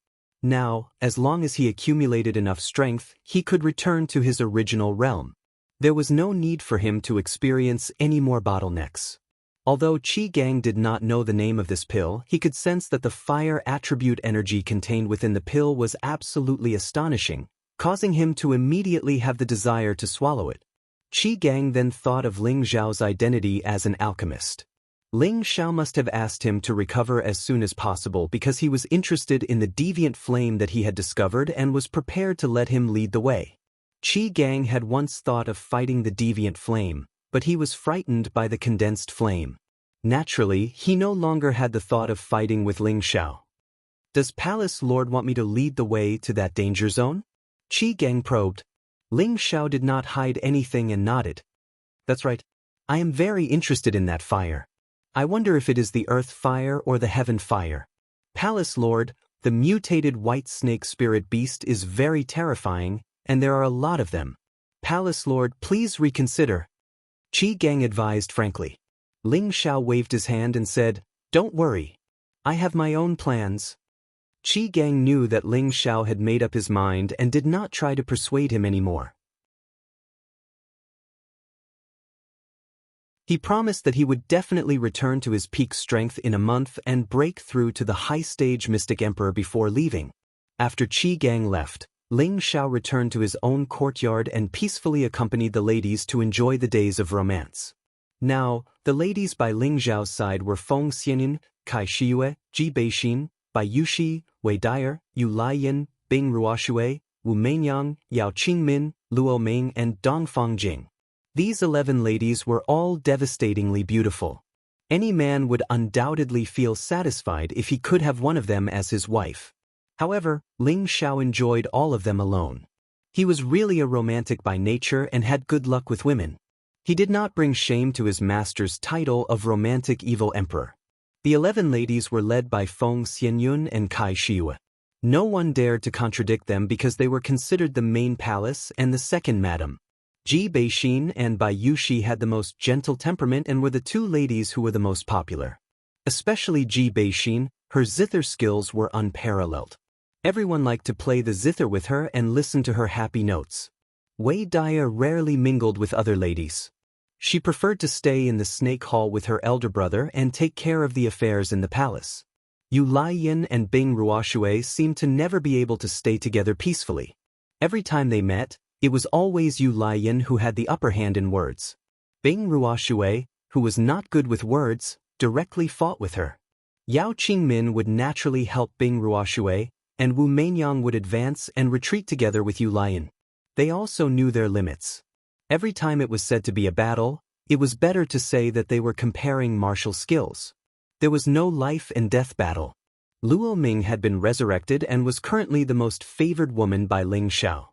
Now, as long as he accumulated enough strength, he could return to his original realm. There was no need for him to experience any more bottlenecks. Although Qi Gang did not know the name of this pill, he could sense that the fire attribute energy contained within the pill was absolutely astonishing, causing him to immediately have the desire to swallow it. Qi Gang then thought of Ling Xiao's identity as an alchemist. Ling Xiao must have asked him to recover as soon as possible because he was interested in the deviant flame that he had discovered and was prepared to let him lead the way. Qi Gang had once thought of fighting the deviant flame, but he was frightened by the condensed flame. Naturally, he no longer had the thought of fighting with Ling Xiao. "Does Palace Lord want me to lead the way to that danger zone?" Qi Gang probed. Ling Xiao did not hide anything and nodded. "That's right. I am very interested in that fire. I wonder if it is the earth fire or the heaven fire. Palace Lord, the mutated white snake spirit beast is very terrifying, and there are a lot of them. Palace Lord, please reconsider." Qi Gang advised frankly. Ling Xiao waved his hand and said, "Don't worry. I have my own plans." Qi Gang knew that Ling Xiao had made up his mind and did not try to persuade him anymore. He promised that he would definitely return to his peak strength in a month and break through to the high-stage Mystic Emperor before leaving. After Qi Gang left, Ling Xiao returned to his own courtyard and peacefully accompanied the ladies to enjoy the days of romance. Now, the ladies by Ling Xiao's side were Feng Xianyun, Kai Shiyue, Ji Beixin, Bai Yushi, Wei Daier, Yu Laiyan, Bing Ruoshui, Wu Meinyang, Yao Qingmin, Luo Ming and Dong Fongjing. These 11 ladies were all devastatingly beautiful. Any man would undoubtedly feel satisfied if he could have one of them as his wife. However, Ling Xiao enjoyed all of them alone. He was really a romantic by nature and had good luck with women. He did not bring shame to his master's title of romantic evil emperor. The 11 ladies were led by Feng Xianyun and Kai Shiyue. No one dared to contradict them because they were considered the main palace and the second madam. Ji Beixin and Bai Yushi had the most gentle temperament and were the 2 ladies who were the most popular. Especially Ji Beixin, her zither skills were unparalleled. Everyone liked to play the zither with her and listen to her happy notes. Wei Daier rarely mingled with other ladies. She preferred to stay in the snake hall with her elder brother and take care of the affairs in the palace. Yu Laiyan and Bing Ruoshui seemed to never be able to stay together peacefully. Every time they met, it was always Yu Laiyan who had the upper hand in words. Bing Ruoshui, who was not good with words, directly fought with her. Yao Qingmin would naturally help Bing Ruoshui, and Wu Mainyang would advance and retreat together with Yu Lion. They also knew their limits. Every time it was said to be a battle, it was better to say that they were comparing martial skills. There was no life and death battle. Luo Ming had been resurrected and was currently the most favored woman by Ling Xiao.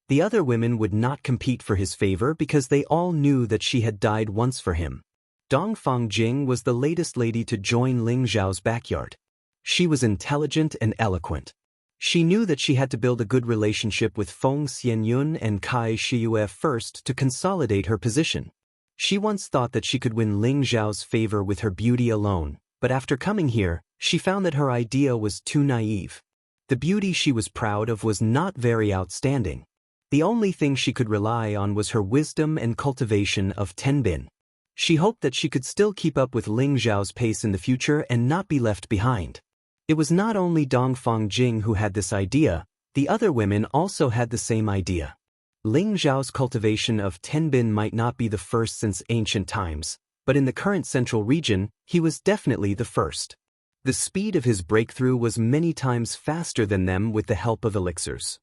The other women would not compete for his favor because they all knew that she had died once for him. Dongfang Jing was the latest lady to join Ling Xiao's backyard. She was intelligent and eloquent. She knew that she had to build a good relationship with Feng Xianyun and Kai Shiyue first to consolidate her position. She once thought that she could win Ling Xiao's favor with her beauty alone, but after coming here, she found that her idea was too naive. The beauty she was proud of was not very outstanding. The only thing she could rely on was her wisdom and cultivation of Tenbin. She hoped that she could still keep up with Ling Xiao's pace in the future and not be left behind. It was not only Dongfang Jing who had this idea, the other women also had the same idea. Ling Xiao's cultivation of Tenbin might not be the first since ancient times, but in the current central region, he was definitely the first. The speed of his breakthrough was many times faster than them with the help of elixirs.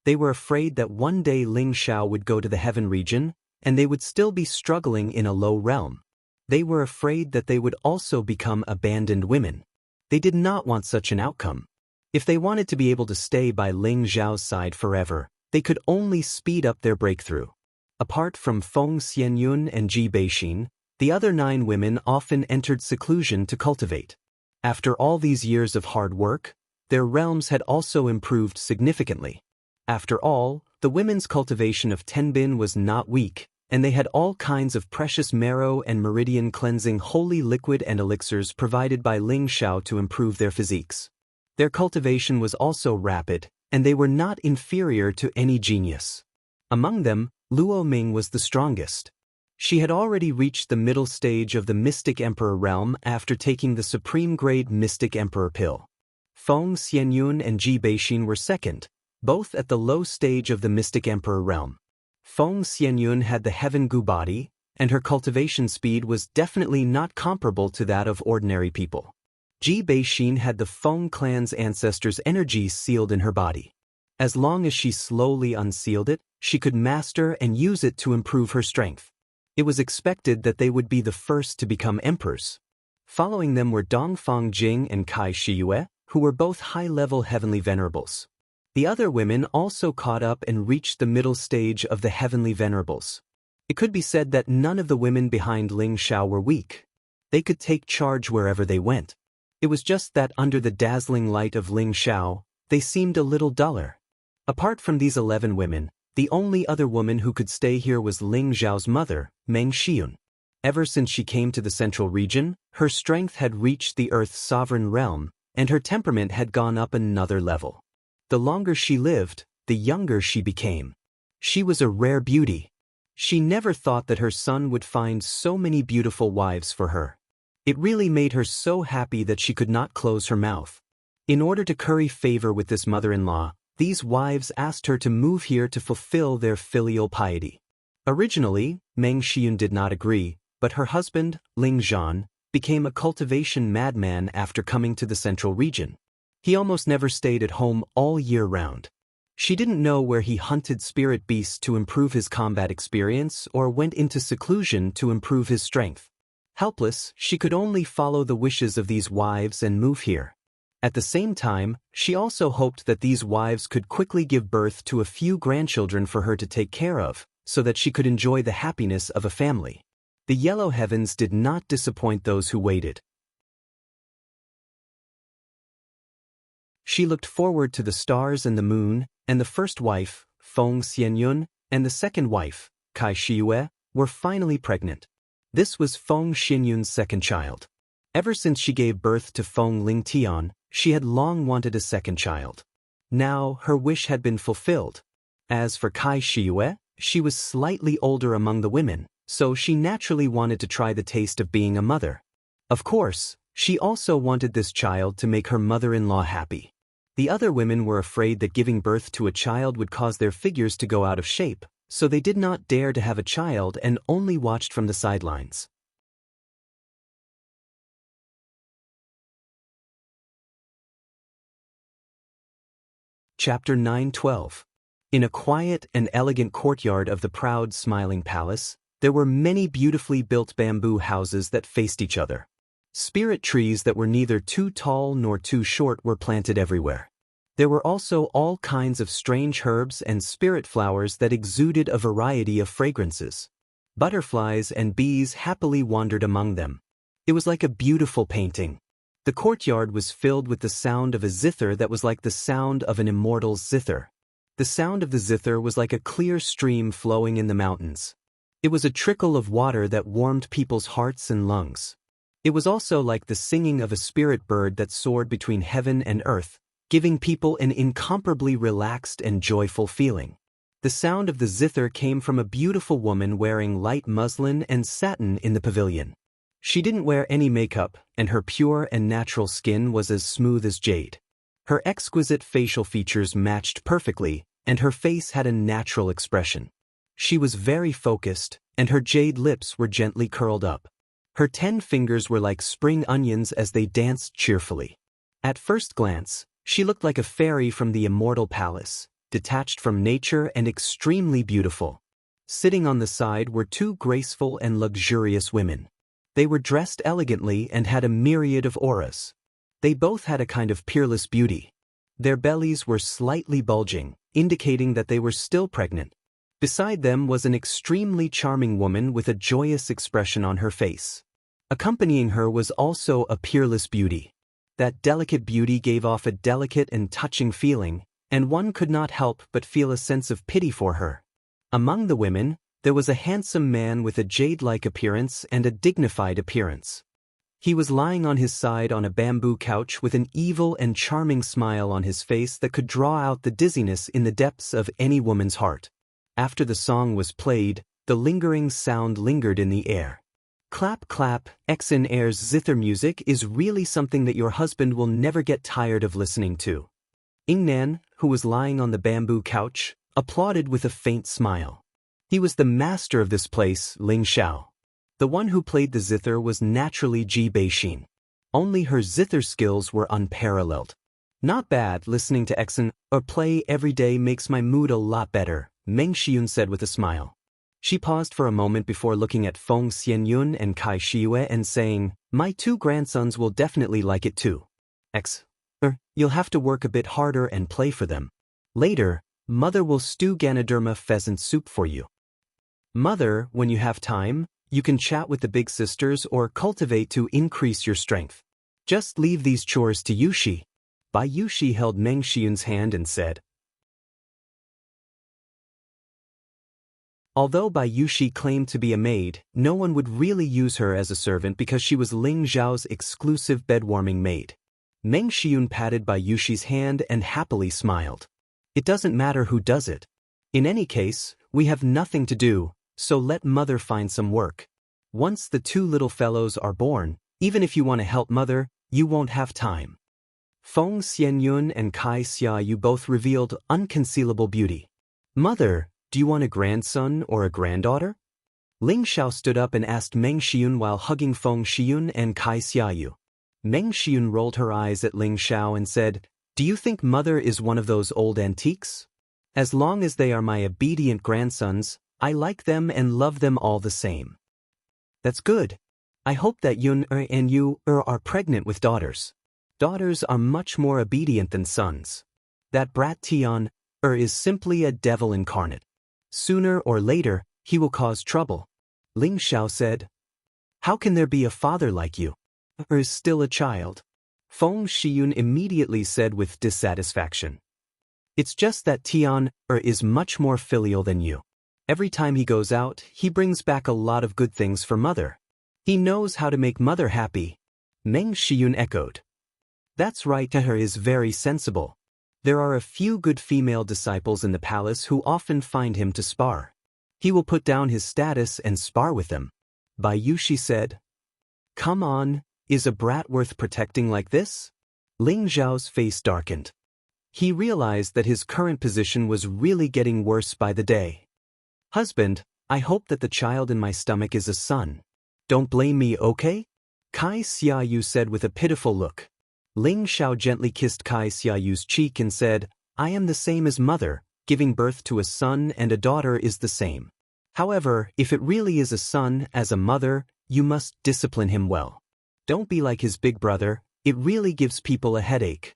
They were afraid that one day Ling Xiao would go to the heaven region, and they would still be struggling in a low realm. They were afraid that they would also become abandoned women. They did not want such an outcome. If they wanted to be able to stay by Ling Xiao's side forever, they could only speed up their breakthrough. Apart from Feng Xianyun and Ji Beixin, the other 9 women often entered seclusion to cultivate. After all these years of hard work, their realms had also improved significantly. After all, the women's cultivation of Tenbin was not weak, and they had all kinds of precious marrow and meridian-cleansing holy liquid and elixirs provided by Ling Xiao to improve their physiques. Their cultivation was also rapid, and they were not inferior to any genius. Among them, Luo Ming was the strongest. She had already reached the middle stage of the Mystic Emperor realm after taking the supreme-grade Mystic Emperor pill. Feng Xianyun and Ji Beixin were second, both at the low stage of the Mystic Emperor realm. Feng Xianyun had the Heaven Gu body, and her cultivation speed was definitely not comparable to that of ordinary people. Ji Beixin had the Feng clan's ancestors' energies sealed in her body. As long as she slowly unsealed it, she could master and use it to improve her strength. It was expected that they would be the first to become emperors. Following them were Dongfang Jing and Kai Shiyue, who were both high-level heavenly venerables. The other women also caught up and reached the middle stage of the heavenly venerables. It could be said that none of the women behind Ling Xiao were weak. They could take charge wherever they went. It was just that under the dazzling light of Ling Xiao, they seemed a little duller. Apart from these 11 women, the only other woman who could stay here was Ling Xiao's mother, Meng Xiun. Ever since she came to the central region, her strength had reached the Earth's sovereign realm, and her temperament had gone up another level. The longer she lived, the younger she became. She was a rare beauty. She never thought that her son would find so many beautiful wives for her. It really made her so happy that she could not close her mouth. In order to curry favor with this mother-in-law, these wives asked her to move here to fulfill their filial piety. Originally, Meng Xiun did not agree, but her husband, Ling Zhan, became a cultivation madman after coming to the central region. He almost never stayed at home all year round. She didn't know where he hunted spirit beasts to improve his combat experience or went into seclusion to improve his strength. Helpless, she could only follow the wishes of these wives and move here. At the same time, she also hoped that these wives could quickly give birth to a few grandchildren for her to take care of, so that she could enjoy the happiness of a family. The yellow heavens did not disappoint those who waited. She looked forward to the stars and the moon, and the first wife, Feng Xianyun, and the second wife, Kai Shiyue, were finally pregnant. This was Feng Xianyun's second child. Ever since she gave birth to Feng Lingtian, she had long wanted a second child. Now, her wish had been fulfilled. As for Kai Shiyue, she was slightly older among the women, so she naturally wanted to try the taste of being a mother. Of course, she also wanted this child to make her mother-in-law happy. The other women were afraid that giving birth to a child would cause their figures to go out of shape, so they did not dare to have a child and only watched from the sidelines. Chapter 9:12. In a quiet and elegant courtyard of the proud, smiling palace, there were many beautifully built bamboo houses that faced each other. Spirit trees that were neither too tall nor too short were planted everywhere. There were also all kinds of strange herbs and spirit flowers that exuded a variety of fragrances. Butterflies and bees happily wandered among them. It was like a beautiful painting. The courtyard was filled with the sound of a zither that was like the sound of an immortal's zither. The sound of the zither was like a clear stream flowing in the mountains. It was a trickle of water that warmed people's hearts and lungs. It was also like the singing of a spirit bird that soared between heaven and earth, giving people an incomparably relaxed and joyful feeling. The sound of the zither came from a beautiful woman wearing light muslin and satin in the pavilion. She didn't wear any makeup, and her pure and natural skin was as smooth as jade. Her exquisite facial features matched perfectly, and her face had a natural expression. She was very focused, and her jade lips were gently curled up. Her 10 fingers were like spring onions as they danced cheerfully. At first glance, she looked like a fairy from the immortal palace, detached from nature and extremely beautiful. Sitting on the side were 2 graceful and luxurious women. They were dressed elegantly and had a myriad of auras. They both had a kind of peerless beauty. Their bellies were slightly bulging, indicating that they were still pregnant. Beside them was an extremely charming woman with a joyous expression on her face. Accompanying her was also a peerless beauty. That delicate beauty gave off a delicate and touching feeling, and one could not help but feel a sense of pity for her. Among the women, there was a handsome man with a jade-like appearance and a dignified appearance. He was lying on his side on a bamboo couch with an evil and charming smile on his face that could draw out the dizziness in the depths of any woman's heart. After the song was played, the lingering sound lingered in the air. Clap clap, Exin Air's zither music is really something that your husband will never get tired of listening to. Ingnan, who was lying on the bamboo couch, applauded with a faint smile. He was the master of this place, Ling Xiao. The one who played the zither was naturally Ji Beixin. Only her zither skills were unparalleled. Not bad, listening to Exin or play every day makes my mood a lot better, Meng Xiyun said with a smile. She paused for a moment before looking at Feng Xianyun and Kai Shiyue and saying, my 2 grandsons will definitely like it too. You'll have to work a bit harder and play for them. Later, Mother will stew Ganoderma pheasant soup for you. Mother, when you have time, you can chat with the big sisters or cultivate to increase your strength. Just leave these chores to Yushi. Bai Yushi held Meng Xiyun's hand and said. Although Bai Yushi claimed to be a maid, no one would really use her as a servant because she was Ling Zhao's exclusive bed-warming maid. Meng Xiyun patted Bai Yushi's hand and happily smiled. It doesn't matter who does it. In any case, we have nothing to do, so let Mother find some work. Once the 2 little fellows are born, even if you want to help Mother, you won't have time. Feng Xianyun and Kai Xiaoyu both revealed unconcealable beauty. Mother, do you want a grandson or a granddaughter? Ling Xiao stood up and asked Meng Xiyun while hugging Feng Xiyun and Kai Xiaoyu. Meng Xiyun rolled her eyes at Ling Xiao and said, do you think Mother is one of those old antiques? As long as they are my obedient grandsons, I like them and love them all the same. That's good. I hope that Yun and you are pregnant with daughters. Daughters are much more obedient than sons. That brat Tian is simply a devil incarnate. Sooner or later, he will cause trouble. Ling Xiao said. How can there be a father like you? Is still a child. Feng Xiyun immediately said with dissatisfaction. It's just that Tian is much more filial than you. Every time he goes out, he brings back a lot of good things for Mother. He knows how to make Mother happy. Meng Xiyun echoed. That's right, her is very sensible. There are a few good female disciples in the palace who often find him to spar. He will put down his status and spar with them. Bai Yushi said. Come on, is a brat worth protecting like this? Ling Zhao's face darkened. He realized that his current position was really getting worse by the day. Husband, I hope that the child in my stomach is a son. Don't blame me, okay? Kai Xiaoyu said with a pitiful look. Ling Xiao gently kissed Kai Xiaoyu's cheek and said, I am the same as mother, giving birth to a son and a daughter is the same. However, if it really is a son as a mother, you must discipline him well. Don't be like his big brother, it really gives people a headache."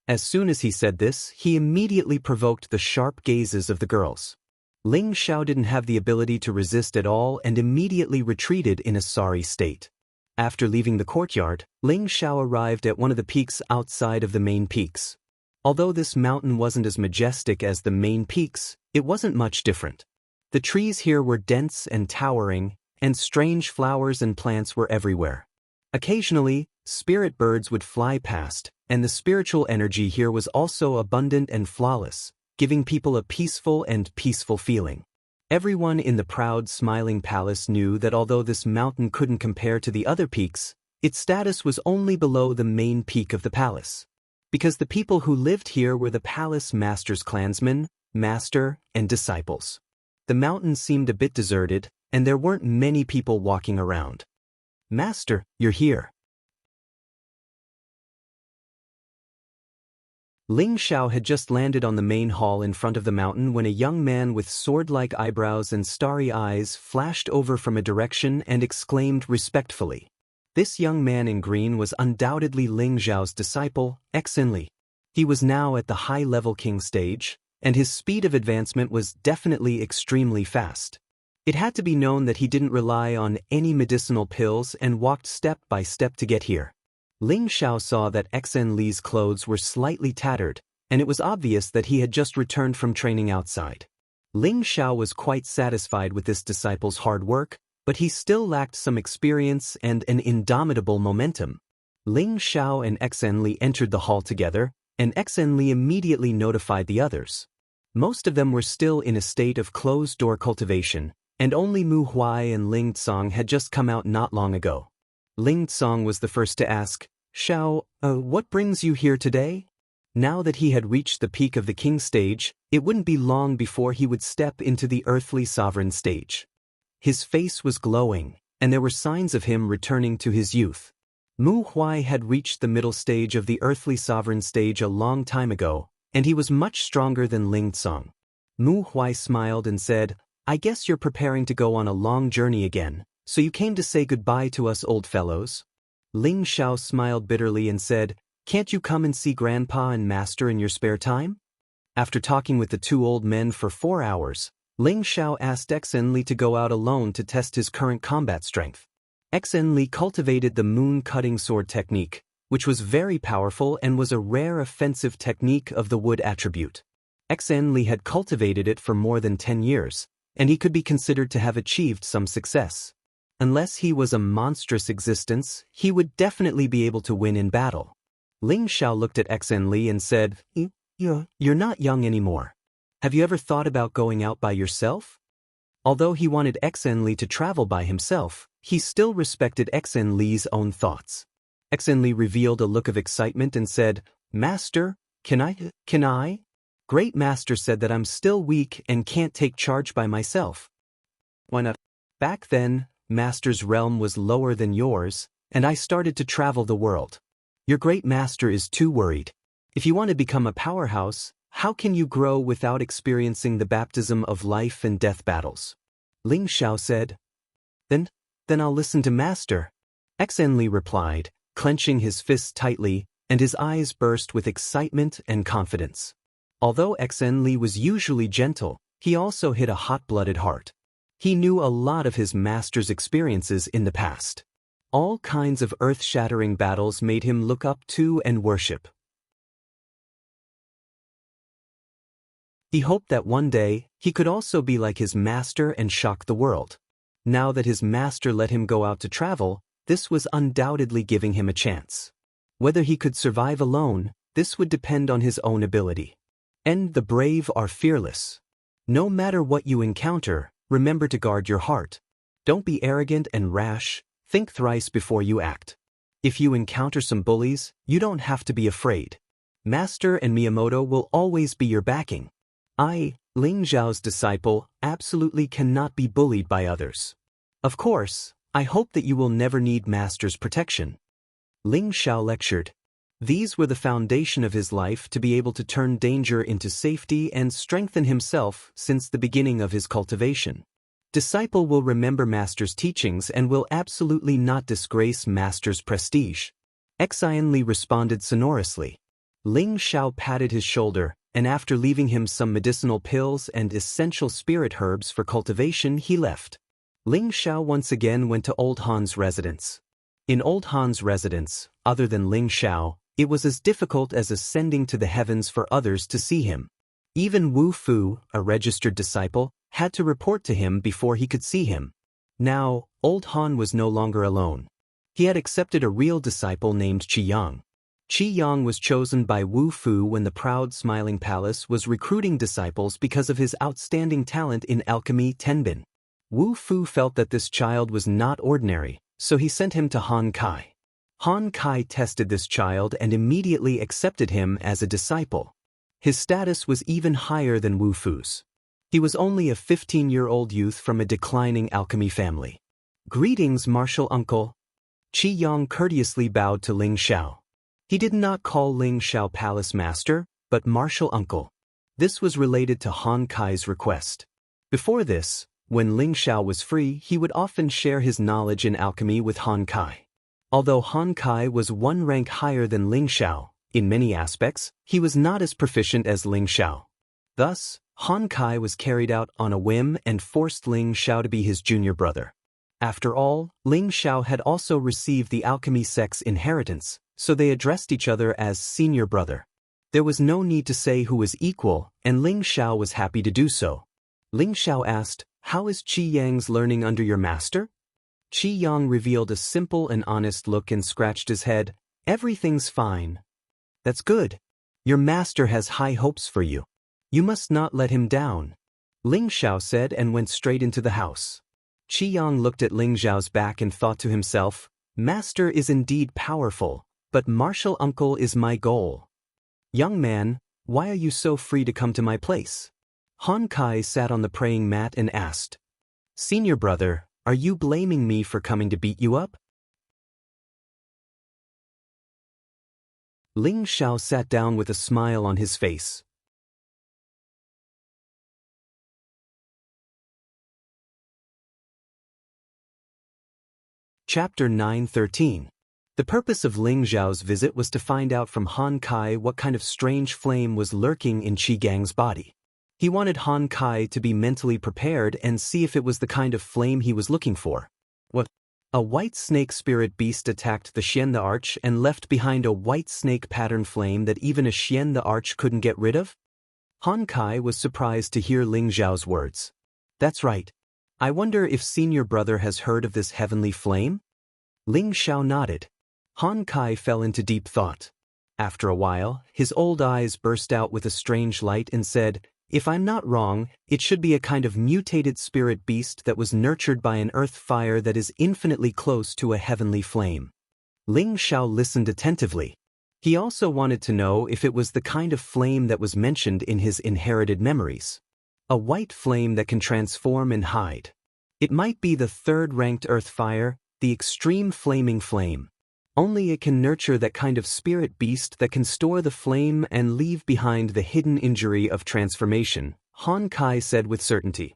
As soon as he said this, he immediately provoked the sharp gazes of the girls. Ling Xiao didn't have the ability to resist at all and immediately retreated in a sorry state. After leaving the courtyard, Ling Xiao arrived at one of the peaks outside of the main peaks. Although this mountain wasn't as majestic as the main peaks, it wasn't much different. The trees here were dense and towering, and strange flowers and plants were everywhere. Occasionally, spirit birds would fly past, and the spiritual energy here was also abundant and flawless, giving people a peaceful feeling. Everyone in the proud, smiling palace knew that although this mountain couldn't compare to the other peaks, its status was only below the main peak of the palace. Because the people who lived here were the palace master's clansmen, master, and disciples. The mountain seemed a bit deserted, and there weren't many people walking around. "Master, you're here." Ling Xiao had just landed on the main hall in front of the mountain when a young man with sword-like eyebrows and starry eyes flashed over from a direction and exclaimed respectfully. This young man in green was undoubtedly Ling Xiao's disciple, Xianxia. He was now at the high-level king stage, and his speed of advancement was definitely extremely fast. It had to be known that he didn't rely on any medicinal pills and walked step by step to get here. Ling Xiao saw that Xianxia's clothes were slightly tattered, and it was obvious that he had just returned from training outside. Ling Xiao was quite satisfied with this disciple's hard work, but he still lacked some experience and an indomitable momentum. Ling Xiao and Xianxia entered the hall together, and Xianxia immediately notified the others. Most of them were still in a state of closed-door cultivation, and only Mu Huai and Ling Tsong had just come out not long ago. Ling Tsong was the first to ask, "Xiao, what brings you here today?" Now that he had reached the peak of the king stage, it wouldn't be long before he would step into the earthly sovereign stage. His face was glowing, and there were signs of him returning to his youth. Mu Huai had reached the middle stage of the earthly sovereign stage a long time ago, and he was much stronger than Ling Tsong. Mu Huai smiled and said, "I guess you're preparing to go on a long journey again, so you came to say goodbye to us old fellows?" Ling Xiao smiled bitterly and said, "Can't you come and see Grandpa and Master in your spare time?" After talking with the two old men for 4 hours, Ling Xiao asked Xianxia to go out alone to test his current combat strength. Xianxia cultivated the moon-cutting sword technique, which was very powerful and was a rare offensive technique of the wood attribute. Xianxia had cultivated it for more than 10 years, and he could be considered to have achieved some success. Unless he was a monstrous existence, he would definitely be able to win in battle. Ling Xiao looked at Xianxia and said, You're not young anymore. Have you ever thought about going out by yourself?" Although he wanted Xianxia to travel by himself, he still respected Xianxia's own thoughts. Xianxia revealed a look of excitement and said, "Master, can I? Great Master said that I'm still weak and can't take charge by myself." "Why not? Back then, Master's realm was lower than yours, and I started to travel the world. Your great Master is too worried. If you want to become a powerhouse, how can you grow without experiencing the baptism of life and death battles?" Ling Xiao said, Then I'll listen to Master." Xianxia replied, clenching his fists tightly, and his eyes burst with excitement and confidence. Although Xianxia was usually gentle, he also hid a hot-blooded heart. He knew a lot of his master's experiences in the past. All kinds of earth-shattering battles made him look up to and worship. He hoped that one day, he could also be like his master and shock the world. Now that his master let him go out to travel, this was undoubtedly giving him a chance. Whether he could survive alone, this would depend on his own ability. And the brave are fearless. No matter what you encounter, remember to guard your heart. Don't be arrogant and rash, think thrice before you act. If you encounter some bullies, you don't have to be afraid. Master and Miyamoto will always be your backing. I, Ling Xiao's disciple, absolutely cannot be bullied by others. Of course, I hope that you will never need Master's protection." Ling Xiao lectured. These were the foundation of his life to be able to turn danger into safety and strengthen himself since the beginning of his cultivation. Disciple will remember master's teachings and will absolutely not disgrace master's prestige. Xianxia responded sonorously. Ling Xiao patted his shoulder, and after leaving him some medicinal pills and essential spirit herbs for cultivation, he left. Ling Xiao once again went to Old Han's residence. In Old Han's residence, other than Ling Xiao, it was as difficult as ascending to the heavens for others to see him. Even Wu Fu, a registered disciple, had to report to him before he could see him. Now, Old Han was no longer alone. He had accepted a real disciple named Qi Yang. Qi Yang was chosen by Wu Fu when the proud Smiling Palace was recruiting disciples because of his outstanding talent in alchemy Tenbin. Wu Fu felt that this child was not ordinary, so he sent him to Han Kai. Han Kai tested this child and immediately accepted him as a disciple. His status was even higher than Wu Fu's. He was only a 15-year-old youth from a declining alchemy family. "Greetings, martial uncle." Qi Yang courteously bowed to Ling Xiao. He did not call Ling Xiao palace master, but martial uncle. This was related to Han Kai's request. Before this, when Ling Xiao was free, he would often share his knowledge in alchemy with Han Kai. Although Han Kai was one rank higher than Ling Xiao, in many aspects, he was not as proficient as Ling Xiao. Thus, Han Kai was carried out on a whim and forced Ling Xiao to be his junior brother. After all, Ling Xiao had also received the alchemy sect's inheritance, so they addressed each other as senior brother. There was no need to say who was equal, and Ling Xiao was happy to do so. Ling Xiao asked, "How is Qi Yang's learning under your master?" Qi Yang revealed a simple and honest look and scratched his head. "Everything's fine." "That's good. Your master has high hopes for you. You must not let him down," Ling Xiao said and went straight into the house. Qi Yang looked at Ling Xiao's back and thought to himself, "Master is indeed powerful, but martial uncle is my goal. Young man, why are you so free to come to my place?" Han Kai sat on the praying mat and asked, "Senior brother, are you blaming me for coming to beat you up?" Ling Xiao sat down with a smile on his face. Chapter 9:13. The purpose of Ling Xiao's visit was to find out from Han Kai what kind of strange flame was lurking in Qi Gang's body. He wanted Han Kai to be mentally prepared and see if it was the kind of flame he was looking for. What? A white snake spirit beast attacked the Xian the Arch and left behind a white snake pattern flame that even a Xian the Arch couldn't get rid of? Han Kai was surprised to hear Ling Xiao's words. "That's right. I wonder if senior brother has heard of this heavenly flame?" Ling Xiao nodded. Han Kai fell into deep thought. After a while, his old eyes burst out with a strange light and said, "If I'm not wrong, it should be a kind of mutated spirit beast that was nurtured by an earth fire that is infinitely close to a heavenly flame." Ling Xiao listened attentively. He also wanted to know if it was the kind of flame that was mentioned in his inherited memories. A white flame that can transform and hide. It might be the third-ranked earth fire, the extreme flaming flame. Only it can nurture that kind of spirit beast that can store the flame and leave behind the hidden injury of transformation, Han Kai said with certainty.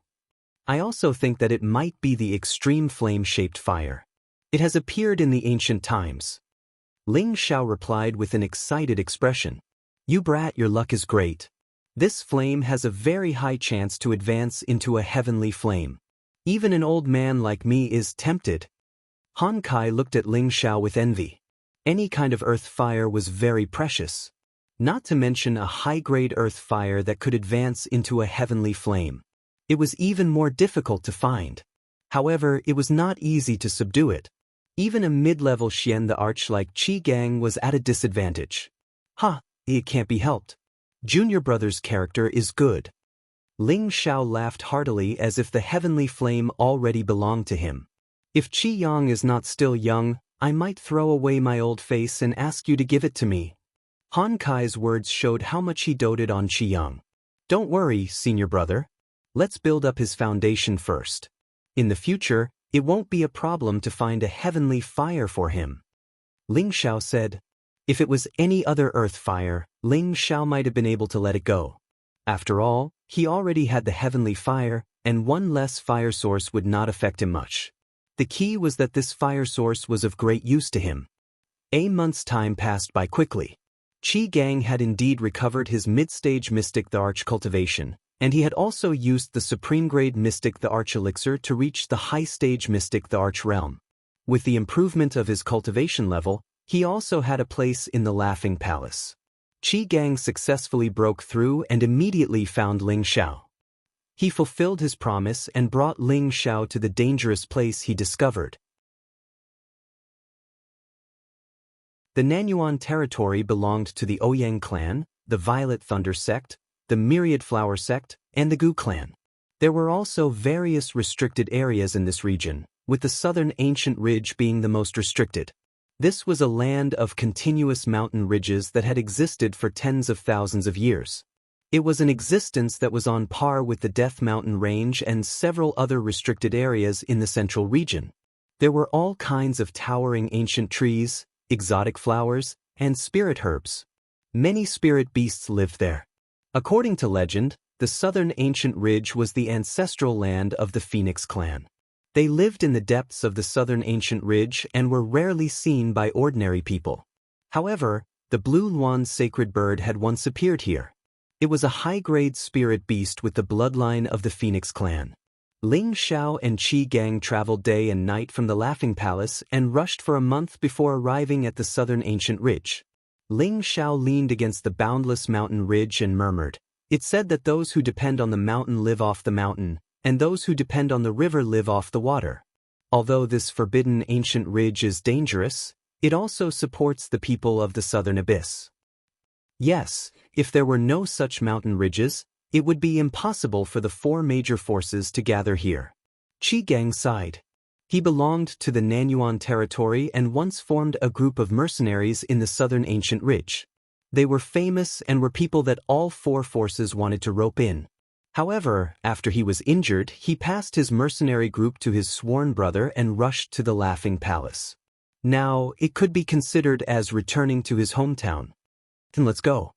"I also think that it might be the extreme flame-shaped fire. It has appeared in the ancient times." Ling Xiao replied with an excited expression. "You brat, your luck is great. This flame has a very high chance to advance into a heavenly flame. Even an old man like me is tempted." Han Kai looked at Ling Xiao with envy. Any kind of earth fire was very precious. Not to mention a high-grade earth fire that could advance into a heavenly flame. It was even more difficult to find. However, it was not easy to subdue it. Even a mid-level Xian the Arch like Qi Gang was at a disadvantage. It can't be helped. Junior brother's character is good. Ling Xiao laughed heartily as if the heavenly flame already belonged to him. "If Qi Yang is not still young, I might throw away my old face and ask you to give it to me." Han Kai's words showed how much he doted on Qi Yang. "Don't worry, senior brother. Let's build up his foundation first. In the future, it won't be a problem to find a heavenly fire for him." Ling Xiao said, If it was any other earth fire, Ling Xiao might have been able to let it go. After all, he already had the heavenly fire, and one less fire source would not affect him much. The key was that this fire source was of great use to him. A month's time passed by quickly. Qi Gang had indeed recovered his mid-stage Mystic the Arch cultivation, and he had also used the supreme-grade Mystic the Arch elixir to reach the high-stage Mystic the Arch realm. With the improvement of his cultivation level, he also had a place in the Laughing Palace. Qi Gang successfully broke through and immediately found Ling Xiao. He fulfilled his promise and brought Ling Xiao to the dangerous place he discovered. The Nanyuan territory belonged to the Ouyang clan, the Violet Thunder sect, the Myriad Flower sect, and the Gu clan. There were also various restricted areas in this region, with the southern ancient ridge being the most restricted. This was a land of continuous mountain ridges that had existed for tens of thousands of years. It was an existence that was on par with the Death Mountain range and several other restricted areas in the central region. There were all kinds of towering ancient trees, exotic flowers, and spirit herbs. Many spirit beasts lived there. According to legend, the southern ancient ridge was the ancestral land of the Phoenix clan. They lived in the depths of the southern ancient ridge and were rarely seen by ordinary people. However, the blue Luan sacred bird had once appeared here. It was a high-grade spirit beast with the bloodline of the Phoenix clan. Ling Xiao and Qi Gang traveled day and night from the Laughing Palace and rushed for a month before arriving at the southern ancient ridge. Ling Xiao leaned against the boundless mountain ridge and murmured, "It's said that those who depend on the mountain live off the mountain, and those who depend on the river live off the water. Although this forbidden ancient ridge is dangerous, it also supports the people of the southern abyss." Yes, if there were no such mountain ridges, it would be impossible for the four major forces to gather here. Qi Gang sighed. He belonged to the Nanyuan territory and once formed a group of mercenaries in the southern ancient ridge. They were famous and were people that all four forces wanted to rope in. However, after he was injured, he passed his mercenary group to his sworn brother and rushed to the Laughing Palace. Now, it could be considered as returning to his hometown. "Then let's go.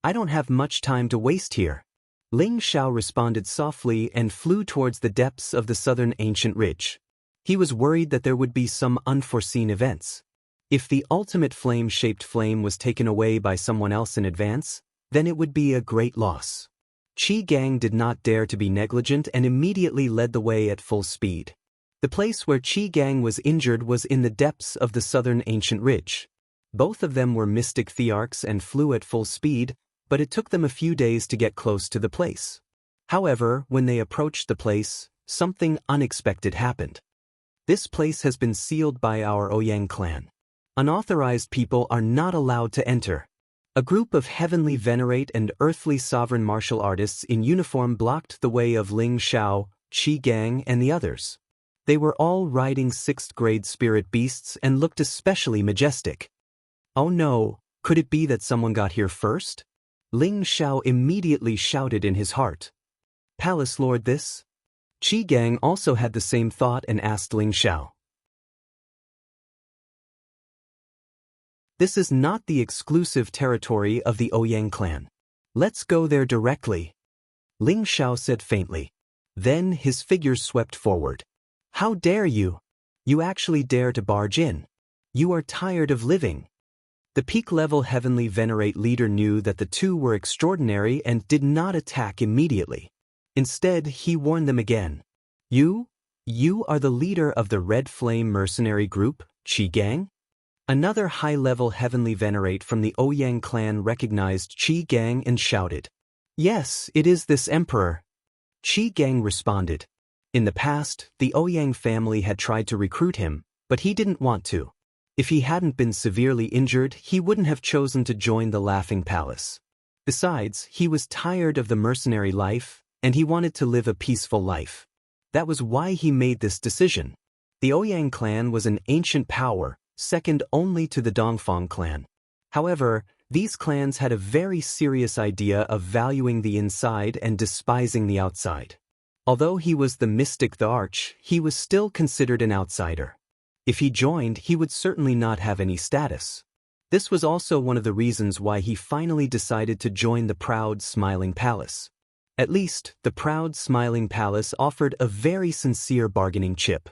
I don't have much time to waste here." Ling Xiao responded softly and flew towards the depths of the southern ancient ridge. He was worried that there would be some unforeseen events. If the ultimate flame-shaped flame was taken away by someone else in advance, then it would be a great loss. Qi Gang did not dare to be negligent and immediately led the way at full speed. The place where Qi Gang was injured was in the depths of the southern ancient ridge. Both of them were mystic thearchs and flew at full speed, but it took them a few days to get close to the place. However, when they approached the place, something unexpected happened. "This place has been sealed by our Ouyang clan. Unauthorized people are not allowed to enter." A group of heavenly venerate and earthly sovereign martial artists in uniform blocked the way of Ling Xiao, Qi Gang, and the others. They were all riding 6th-grade spirit beasts and looked especially majestic. "Oh no, could it be that someone got here first?" Ling Xiao immediately shouted in his heart. "Palace Lord this?" Qi Gang also had the same thought and asked Ling Xiao. "This is not the exclusive territory of the Ouyang clan. Let's go there directly," Ling Xiao said faintly. Then his figure swept forward. "How dare you? You actually dare to barge in. You are tired of living." The peak-level heavenly venerate leader knew that the two were extraordinary and did not attack immediately. Instead, he warned them again. You are the leader of the Red Flame mercenary group, Qi Gang?" Another high-level heavenly venerate from the Ouyang clan recognized Qi Gang and shouted, "Yes, it is this emperor." Qi Gang responded. In the past, the Ouyang family had tried to recruit him, but he didn't want to. If he hadn't been severely injured, he wouldn't have chosen to join the Laughing Palace. Besides, he was tired of the mercenary life, and he wanted to live a peaceful life. That was why he made this decision. The Ouyang clan was an ancient power, second only to the Dongfang clan. However, these clans had a very serious idea of valuing the inside and despising the outside. Although he was the mystic the Arch, he was still considered an outsider. If he joined, he would certainly not have any status. This was also one of the reasons why he finally decided to join the proud, smiling palace. At least, the proud, smiling palace offered a very sincere bargaining chip.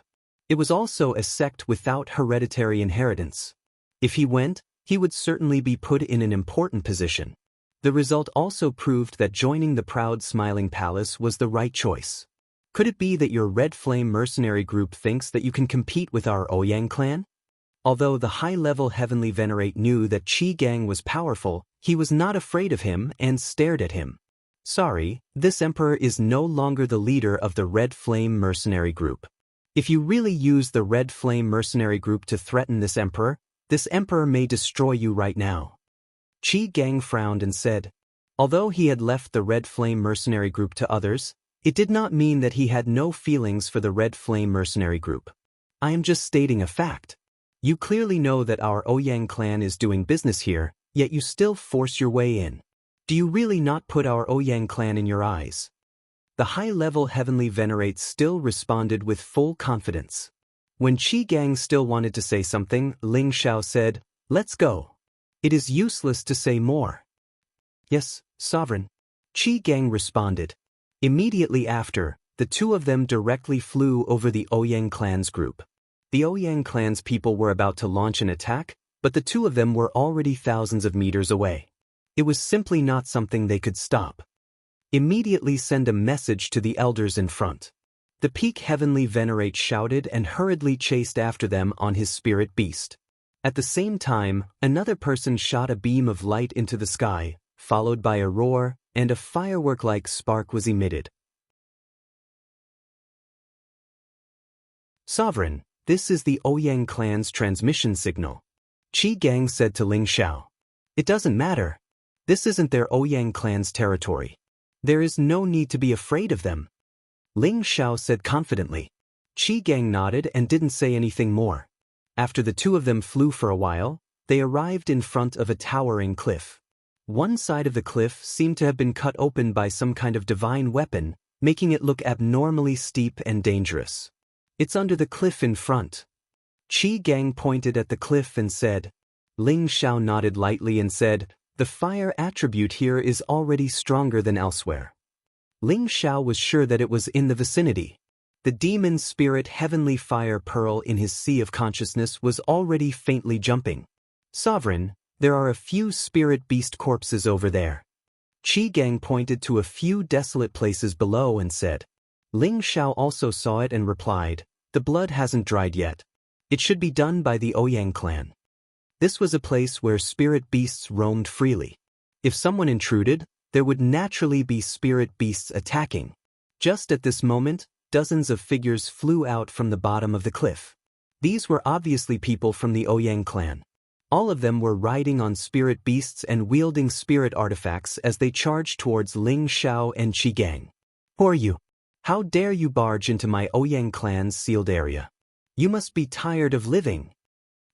It was also a sect without hereditary inheritance. If he went, he would certainly be put in an important position. The result also proved that joining the proud, smiling palace was the right choice. Could it be that your Red Flame mercenary group thinks that you can compete with our Ouyang clan? Although the high-level Heavenly Venerate knew that Qi Gang was powerful, he was not afraid of him and stared at him. Sorry, this emperor is no longer the leader of the Red Flame mercenary group. If you really use the Red Flame mercenary group to threaten this emperor may destroy you right now. Qi Gang frowned and said, although he had left the Red Flame mercenary group to others, it did not mean that he had no feelings for the Red Flame mercenary group. I am just stating a fact. You clearly know that our Ouyang clan is doing business here, yet you still force your way in. Do you really not put our Ouyang clan in your eyes? The high-level Heavenly Venerate still responded with full confidence. When Qi Gang still wanted to say something, Ling Xiao said, let's go. It is useless to say more. Yes, Sovereign. Qi Gang responded. Immediately after, the two of them directly flew over the Ouyang clan's group. The Ouyang clan's people were about to launch an attack, but the two of them were already thousands of meters away. It was simply not something they could stop. Immediately send a message to the elders in front. The Peak Heavenly Venerate shouted and hurriedly chased after them on his spirit beast. At the same time, another person shot a beam of light into the sky, followed by a roar, and a firework-like spark was emitted. Sovereign, this is the Ouyang clan's transmission signal. Qi Gang said to Ling Xiao. It doesn't matter. This isn't their Ouyang clan's territory. There is no need to be afraid of them. Ling Xiao said confidently. Qi Gang nodded and didn't say anything more. After the two of them flew for a while, they arrived in front of a towering cliff. One side of the cliff seemed to have been cut open by some kind of divine weapon, making it look abnormally steep and dangerous. It's under the cliff in front. Qi Gang pointed at the cliff and said. Ling Xiao nodded lightly and said, the fire attribute here is already stronger than elsewhere. Ling Xiao was sure that it was in the vicinity. The demon spirit Heavenly Fire Pearl in his sea of consciousness was already faintly jumping. Sovereign, there are a few spirit beast corpses over there. Qi Gang pointed to a few desolate places below and said. Ling Xiao also saw it and replied, the blood hasn't dried yet. It should be done by the Ouyang clan. This was a place where spirit beasts roamed freely. If someone intruded, there would naturally be spirit beasts attacking. Just at this moment, dozens of figures flew out from the bottom of the cliff. These were obviously people from the Ouyang clan. All of them were riding on spirit beasts and wielding spirit artifacts as they charged towards Ling Xiao and Qi Gang. Who are you? How dare you barge into my Ouyang clan's sealed area? You must be tired of living.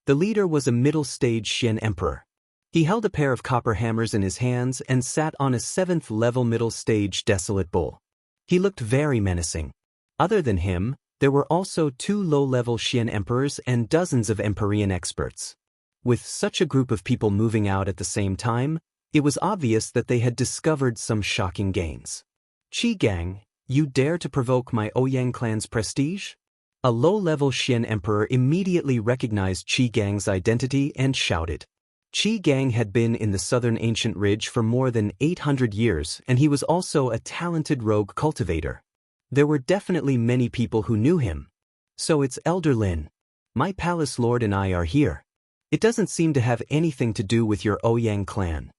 The leader was a middle-stage Xian emperor. He held a pair of copper hammers in his hands and sat on a 7th-level middle-stage desolate bull. He looked very menacing. Other than him, there were also 2 low-level Xian emperors and dozens of Empyrean experts. With such a group of people moving out at the same time, it was obvious that they had discovered some shocking gains. Qi Gang, you dare to provoke my Ouyang clan's prestige? A low-level Xian emperor immediately recognized Qi Gang's identity and shouted. Qi Gang had been in the southern ancient ridge for more than 800 years, and he was also a talented rogue cultivator. There were definitely many people who knew him. So it's Elder Lin. My palace lord and I are here. It doesn't seem to have anything to do with your Ouyang clan.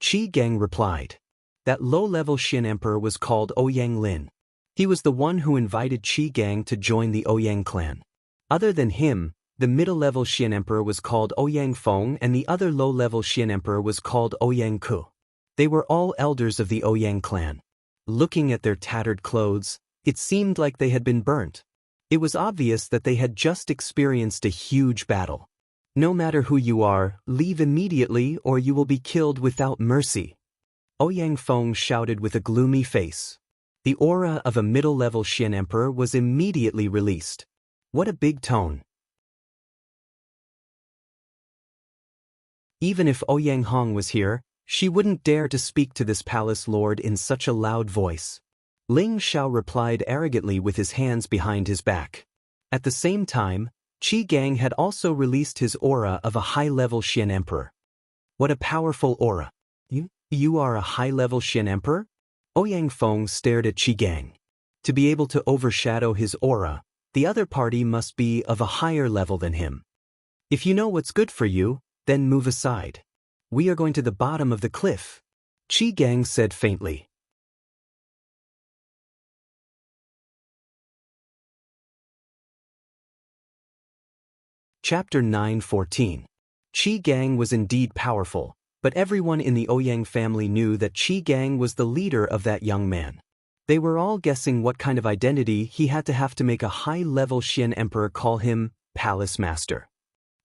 Qi Gang replied. That low-level Xian emperor was called Ouyang Lin. He was the one who invited Qi Gang to join the Ouyang clan. Other than him, the middle-level Xian emperor was called Ouyang Feng and the other low-level Xian emperor was called Ouyang Ku. They were all elders of the Ouyang clan. Looking at their tattered clothes, it seemed like they had been burnt. It was obvious that they had just experienced a huge battle. No matter who you are, leave immediately or you will be killed without mercy. Ouyang Feng shouted with a gloomy face. The aura of a middle-level Xian emperor was immediately released. What a big tone. Even if Ouyang Hong was here, she wouldn't dare to speak to this palace lord in such a loud voice. Ling Xiao replied arrogantly with his hands behind his back. At the same time, Qi Gang had also released his aura of a high-level Xian Emperor. What a powerful aura. You are a high-level Xian Emperor? Ouyang Feng stared at Qi Gang. To be able to overshadow his aura, the other party must be of a higher level than him. If you know what's good for you, then move aside. We are going to the bottom of the cliff, Qi Gang said faintly. Chapter 9:14. Qi Gang was indeed powerful, but everyone in the Ouyang family knew that Qi Gang was the leader of that young man. They were all guessing what kind of identity he had to have to make a high-level Xian Emperor call him Palace Master.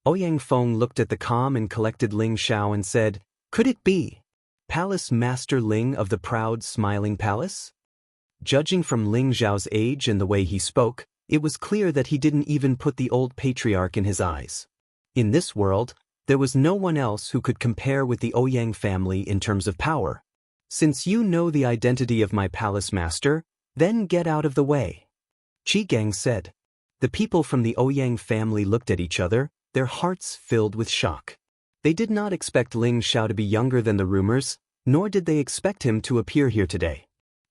Ouyang Feng looked at the calm and collected Ling Xiao and said, "Could it be Palace Master Ling of the proud smiling palace?" Judging from Ling Xiao's age and the way he spoke, it was clear that he didn't even put the old patriarch in his eyes. In this world, there was no one else who could compare with the Ouyang family in terms of power. Since you know the identity of my palace master, then get out of the way, Qi Gang said. The people from the Ouyang family looked at each other, their hearts filled with shock. They did not expect Ling Xiao to be younger than the rumors, nor did they expect him to appear here today.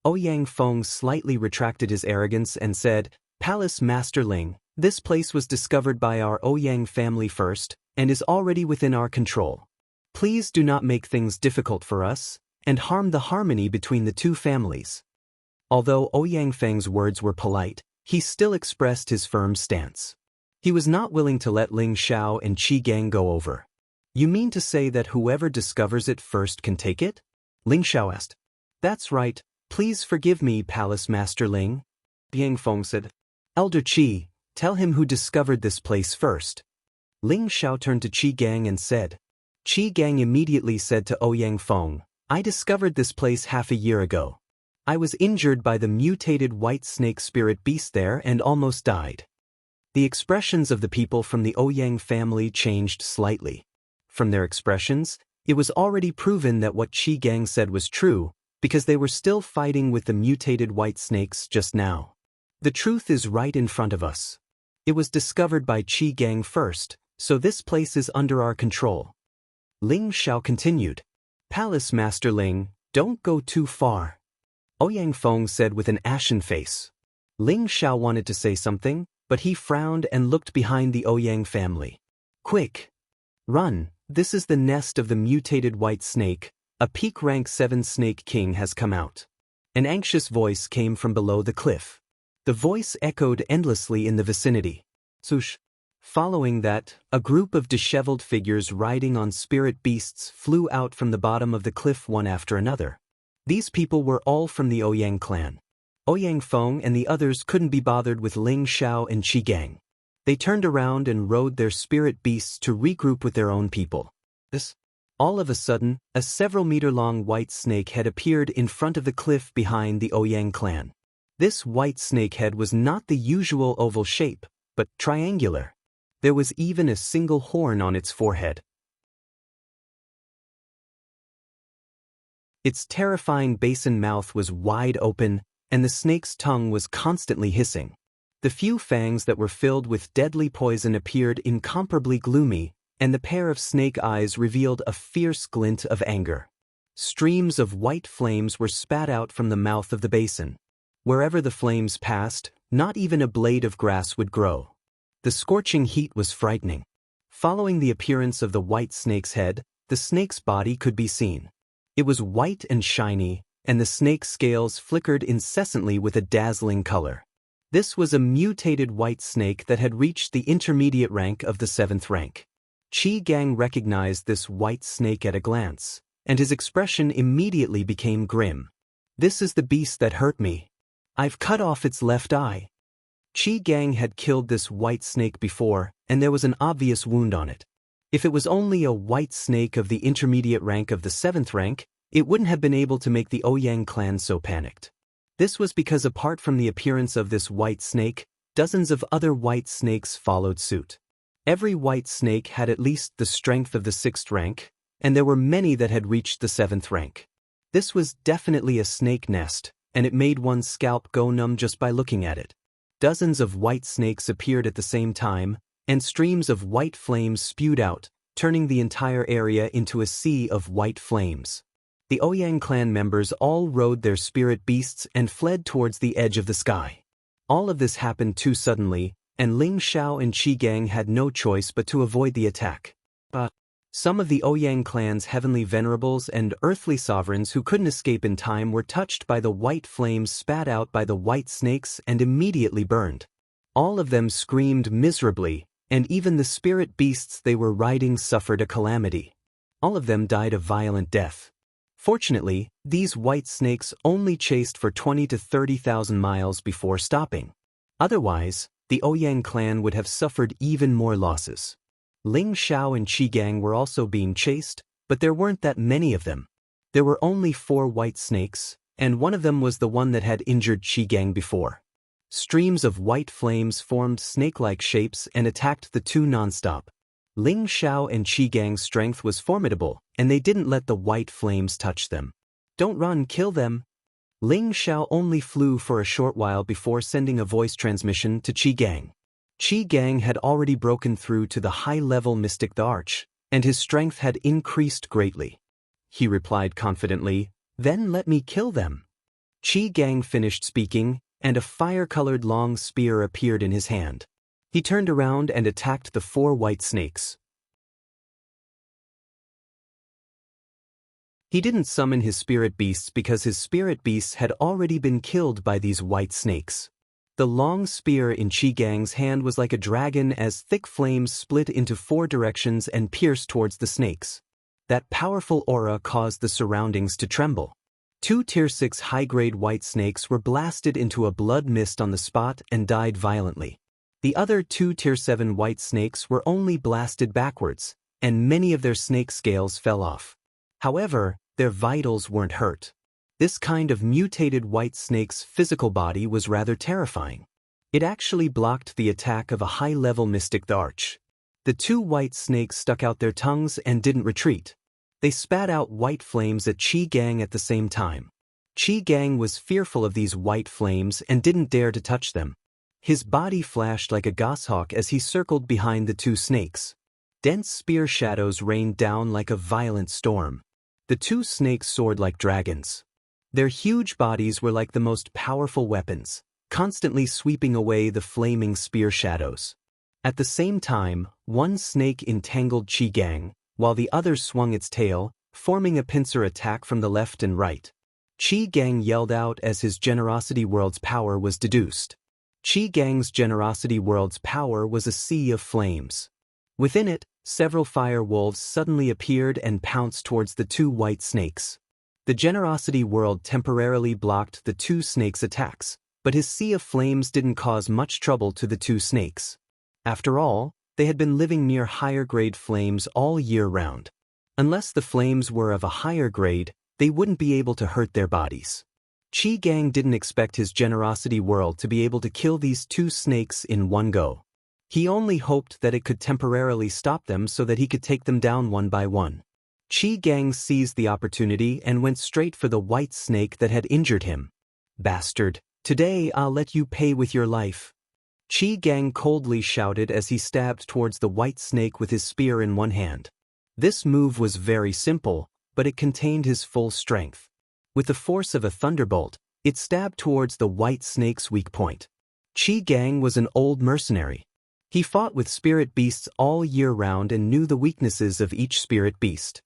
Ouyang Feng slightly retracted his arrogance and said, "Palace Master Ling, this place was discovered by our Ouyang family first, and is already within our control. Please do not make things difficult for us, and harm the harmony between the two families." Although Ouyang Feng's words were polite, he still expressed his firm stance. He was not willing to let Ling Xiao and Qi Gang go over. "You mean to say that whoever discovers it first can take it?" Ling Xiao asked. "That's right, please forgive me, Palace Master Ling," Yang Feng said. "Elder Qi, tell him who discovered this place first." Ling Xiao turned to Qi Gang and said. Qi Gang immediately said to Ouyang Feng, "I discovered this place half a year ago. I was injured by the mutated white snake spirit beast there and almost died." The expressions of the people from the Ouyang family changed slightly. From their expressions, it was already proven that what Qi Gang said was true, because they were still fighting with the mutated white snakes just now. The truth is right in front of us. It was discovered by Qi Gang first, so this place is under our control. Ling Xiao continued. "Palace Master Ling, don't go too far," Ouyang Feng said with an ashen face. Ling Xiao wanted to say something, but he frowned and looked behind the Ouyang family. "Quick! Run, this is the nest of the mutated white snake. A peak rank 7 snake king has come out." An anxious voice came from below the cliff. The voice echoed endlessly in the vicinity. Swoosh! Following that, a group of disheveled figures riding on spirit beasts flew out from the bottom of the cliff one after another. These people were all from the Ouyang clan. Ouyang Feng and the others couldn't be bothered with Ling Xiao and Qi Gang. They turned around and rode their spirit beasts to regroup with their own people. All of a sudden, a several-meter-long white snake head appeared in front of the cliff behind the Ouyang clan. This white snake head was not the usual oval shape, but triangular. There was even a single horn on its forehead. Its terrifying basin mouth was wide open, and the snake's tongue was constantly hissing. The few fangs that were filled with deadly poison appeared incomparably gloomy, and the pair of snake eyes revealed a fierce glint of anger. Streams of white flames were spat out from the mouth of the basin. Wherever the flames passed, not even a blade of grass would grow. The scorching heat was frightening. Following the appearance of the white snake's head, the snake's body could be seen. It was white and shiny, and the snake's scales flickered incessantly with a dazzling color. This was a mutated white snake that had reached the intermediate rank of the 7th rank. Qi Gang recognized this white snake at a glance, and his expression immediately became grim. "This is the beast that hurt me. I've cut off its left eye." Qi Gang had killed this white snake before, and there was an obvious wound on it. If it was only a white snake of the intermediate rank of the 7th rank, it wouldn't have been able to make the Ouyang clan so panicked. This was because apart from the appearance of this white snake, dozens of other white snakes followed suit. Every white snake had at least the strength of the 6th rank, and there were many that had reached the 7th rank. This was definitely a snake nest, and it made one's scalp go numb just by looking at it. Dozens of white snakes appeared at the same time, and streams of white flames spewed out, turning the entire area into a sea of white flames. The Ouyang clan members all rode their spirit beasts and fled towards the edge of the sky. All of this happened too suddenly, and Ling Xiao and Qi Gang had no choice but to avoid the attack. But some of the Ouyang clan's heavenly venerables and earthly sovereigns who couldn't escape in time were touched by the white flames spat out by the white snakes and immediately burned. All of them screamed miserably, and even the spirit beasts they were riding suffered a calamity. All of them died a violent death. Fortunately, these white snakes only chased for 20 to 30,000 miles before stopping. Otherwise, the Ouyang clan would have suffered even more losses. Ling Xiao and Qi Gang were also being chased, but there weren't that many of them. There were only 4 white snakes, and one of them was the one that had injured Qi Gang before. Streams of white flames formed snake-like shapes and attacked the two nonstop. Ling Xiao and Qi Gang's strength was formidable, and they didn't let the white flames touch them. "Don't run, kill them." Ling Xiao only flew for a short while before sending a voice transmission to Qi Gang. Qi Gang had already broken through to the high-level mystic the Arch, and his strength had increased greatly. He replied confidently, "Then let me kill them." Qi Gang finished speaking, and a fire-colored long spear appeared in his hand. He turned around and attacked the 4 white snakes. He didn't summon his spirit beasts because his spirit beasts had already been killed by these white snakes. The long spear in Qi Gang's hand was like a dragon as thick flames split into 4 directions and pierced towards the snakes. That powerful aura caused the surroundings to tremble. 2 Tier 6 high-grade white snakes were blasted into a blood mist on the spot and died violently. The other 2 Tier 7 white snakes were only blasted backwards, and many of their snake scales fell off. However, their vitals weren't hurt. This kind of mutated white snake's physical body was rather terrifying. It actually blocked the attack of a high-level mystic the Arch. The 2 white snakes stuck out their tongues and didn't retreat. They spat out white flames at Qi Gang at the same time. Qi Gang was fearful of these white flames and didn't dare to touch them. His body flashed like a goshawk as he circled behind the 2 snakes. Dense spear shadows rained down like a violent storm. The 2 snakes soared like dragons. Their huge bodies were like the most powerful weapons, constantly sweeping away the flaming spear shadows. At the same time, one snake entangled Qi Gang, while the other swung its tail, forming a pincer attack from the left and right. Qi Gang yelled out as his Generosity World's power was deduced. Qi Gang's Generosity World's power was a sea of flames. Within it, several fire wolves suddenly appeared and pounced towards the 2 white snakes. The Generosity World temporarily blocked the 2 snakes' attacks, but his sea of flames didn't cause much trouble to the 2 snakes. After all, they had been living near higher-grade flames all year round. Unless the flames were of a higher grade, they wouldn't be able to hurt their bodies. Qi Gang didn't expect his Generosity World to be able to kill these 2 snakes in one go. He only hoped that it could temporarily stop them so that he could take them down one by one. Qi Gang seized the opportunity and went straight for the white snake that had injured him. "Bastard, today I'll let you pay with your life." Qi Gang coldly shouted as he stabbed towards the white snake with his spear in one hand. This move was very simple, but it contained his full strength. With the force of a thunderbolt, it stabbed towards the white snake's weak point. Qi Gang was an old mercenary. He fought with spirit beasts all year round and knew the weaknesses of each spirit beast.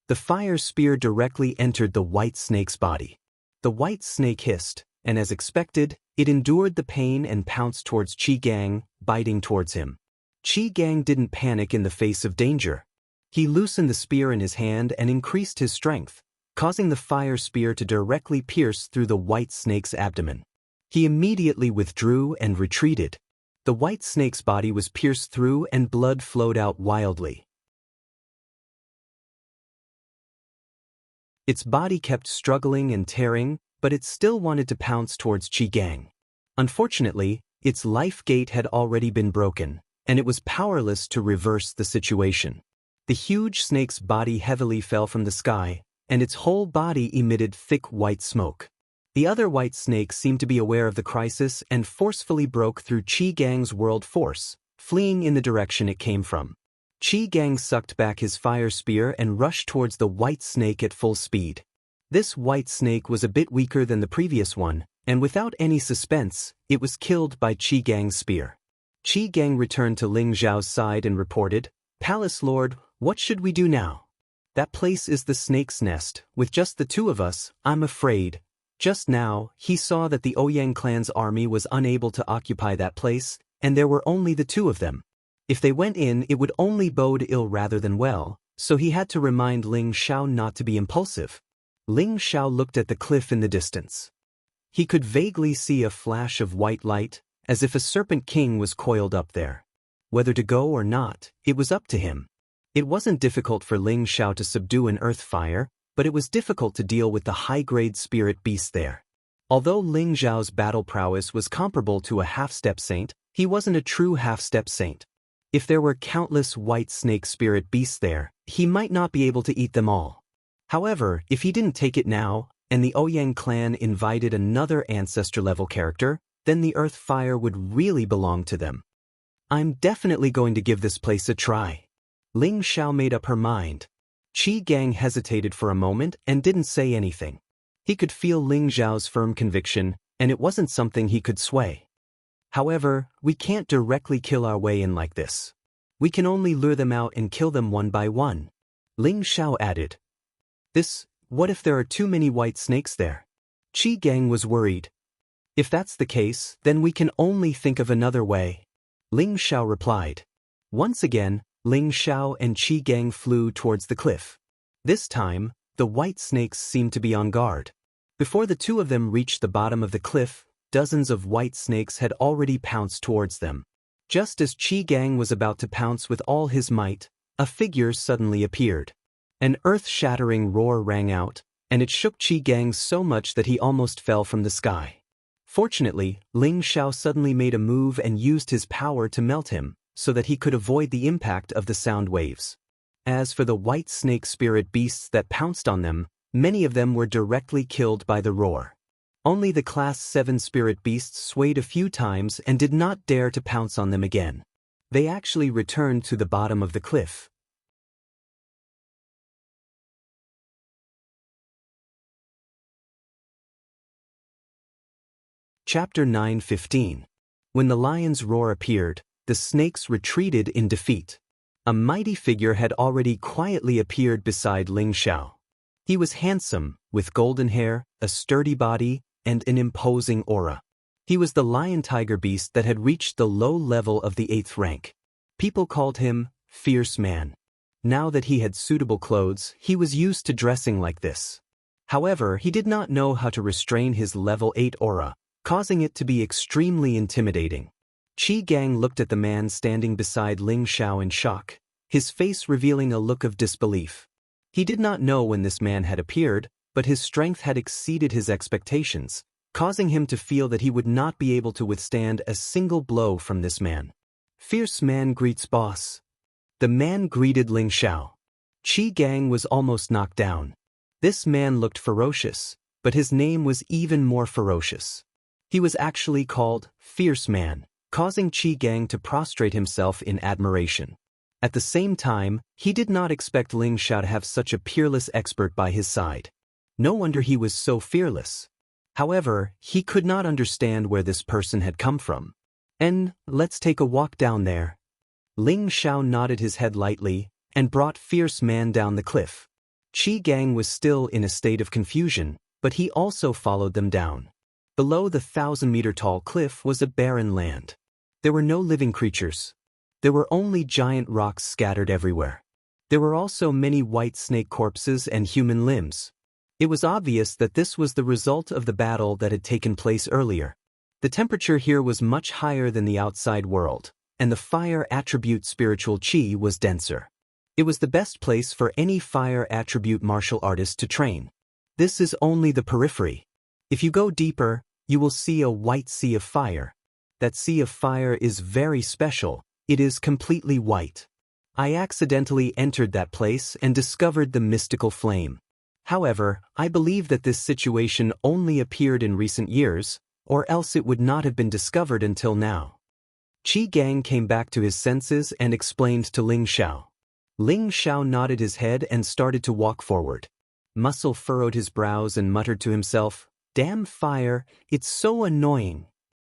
The fire spear directly entered the white snake's body. The white snake hissed, and as expected, it endured the pain and pounced towards Qi Gang, biting towards him. Qi Gang didn't panic in the face of danger. He loosened the spear in his hand and increased his strength, causing the fire spear to directly pierce through the white snake's abdomen. He immediately withdrew and retreated. The white snake's body was pierced through and blood flowed out wildly. Its body kept struggling and tearing, but it still wanted to pounce towards Qi Gang. Unfortunately, its life gate had already been broken, and it was powerless to reverse the situation. The huge snake's body heavily fell from the sky, and its whole body emitted thick white smoke. The other white snakes seemed to be aware of the crisis and forcefully broke through Qi Gang's world force, fleeing in the direction it came from. Qi Gang sucked back his fire spear and rushed towards the white snake at full speed. This white snake was a bit weaker than the previous one, and without any suspense, it was killed by Qi Gang's spear. Qi Gang returned to Ling Zhao's side and reported, "Palace Lord, what should we do now? That place is the snake's nest. With just the two of us, I'm afraid." Just now, he saw that the Ouyang clan's army was unable to occupy that place, and there were only the two of them. If they went in, it would only bode ill rather than well, so he had to remind Ling Xiao not to be impulsive. Ling Xiao looked at the cliff in the distance. He could vaguely see a flash of white light, as if a serpent king was coiled up there. Whether to go or not, it was up to him. It wasn't difficult for Ling Xiao to subdue an earth fire, but it was difficult to deal with the high-grade spirit beast there. Although Ling Zhao's battle prowess was comparable to a half-step saint, he wasn't a true half-step saint. If there were countless white snake spirit beasts there, he might not be able to eat them all. However, if he didn't take it now, and the Ouyang clan invited another ancestor-level character, then the earth fire would really belong to them. "I'm definitely going to give this place a try." Ling Xiao made up her mind. Qi Gang hesitated for a moment and didn't say anything. He could feel Ling Zhao's firm conviction, and it wasn't something he could sway. "However, we can't directly kill our way in like this. We can only lure them out and kill them one by one." Ling Xiao added. What if there are too many white snakes there?" Qi Gang was worried. "If that's the case, then we can only think of another way," Ling Xiao replied. Once again, Ling Xiao and Qi Gang flew towards the cliff. This time, the white snakes seemed to be on guard. Before the two of them reached the bottom of the cliff, dozens of white snakes had already pounced towards them. Just as Qi Gang was about to pounce with all his might, a figure suddenly appeared. An earth-shattering roar rang out, and it shook Qi Gang so much that he almost fell from the sky. Fortunately, Ling Xiao suddenly made a move and used his power to melt him, so that he could avoid the impact of the sound waves. As for the white snake spirit beasts that pounced on them, many of them were directly killed by the roar. Only the Class 7 spirit beasts swayed a few times and did not dare to pounce on them again. They actually returned to the bottom of the cliff. Chapter 9:15. When the lion's roar appeared, the snakes retreated in defeat. A mighty figure had already quietly appeared beside Ling Xiao. He was handsome, with golden hair, a sturdy body, and an imposing aura. He was the lion-tiger beast that had reached the low level of the 8th rank. People called him Fierce Man. Now that he had suitable clothes, he was used to dressing like this. However, he did not know how to restrain his level 8 aura, causing it to be extremely intimidating. Qi Gang looked at the man standing beside Ling Xiao in shock, his face revealing a look of disbelief. He did not know when this man had appeared, but his strength had exceeded his expectations, causing him to feel that he would not be able to withstand a single blow from this man. "Fierce Man greets boss." The man greeted Ling Xiao. Qi Gang was almost knocked down. This man looked ferocious, but his name was even more ferocious. He was actually called Fierce Man, causing Qi Gang to prostrate himself in admiration. At the same time, he did not expect Ling Xiao to have such a peerless expert by his side. No wonder he was so fearless. However, he could not understand where this person had come from. "And let's take a walk down there." Ling Xiao nodded his head lightly and brought Fierce Man down the cliff. Qi Gang was still in a state of confusion, but he also followed them down. Below the 1,000-meter-tall cliff was a barren land. There were no living creatures. There were only giant rocks scattered everywhere. There were also many white snake corpses and human limbs. It was obvious that this was the result of the battle that had taken place earlier. The temperature here was much higher than the outside world, and the fire attribute spiritual qi was denser. It was the best place for any fire attribute martial artist to train. This is only the periphery. If you go deeper, you will see a white sea of fire. That sea of fire is very special. It is completely white. I accidentally entered that place and discovered the mystical flame. However, I believe that this situation only appeared in recent years, or else it would not have been discovered until now. Qi Gang came back to his senses and explained to Ling Xiao. Ling Xiao nodded his head and started to walk forward. Muscle furrowed his brows and muttered to himself, "Damn fire, it's so annoying."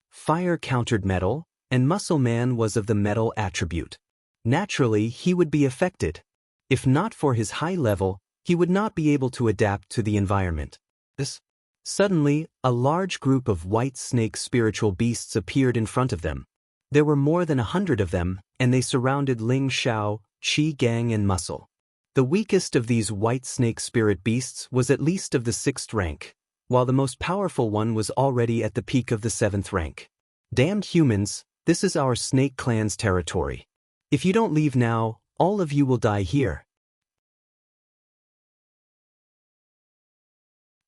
Fire countered metal, and Muscle Man was of the metal attribute. Naturally, he would be affected. If not for his high level, he would not be able to adapt to the environment. Suddenly, a large group of white snake spiritual beasts appeared in front of them. There were more than 100 of them, and they surrounded Ling Xiao, Qi Gang and Muscle. The weakest of these white snake spirit beasts was at least of the 6th rank, while the most powerful one was already at the peak of the 7th rank. Damned humans, this is our snake clan's territory. If you don't leave now, all of you will die here.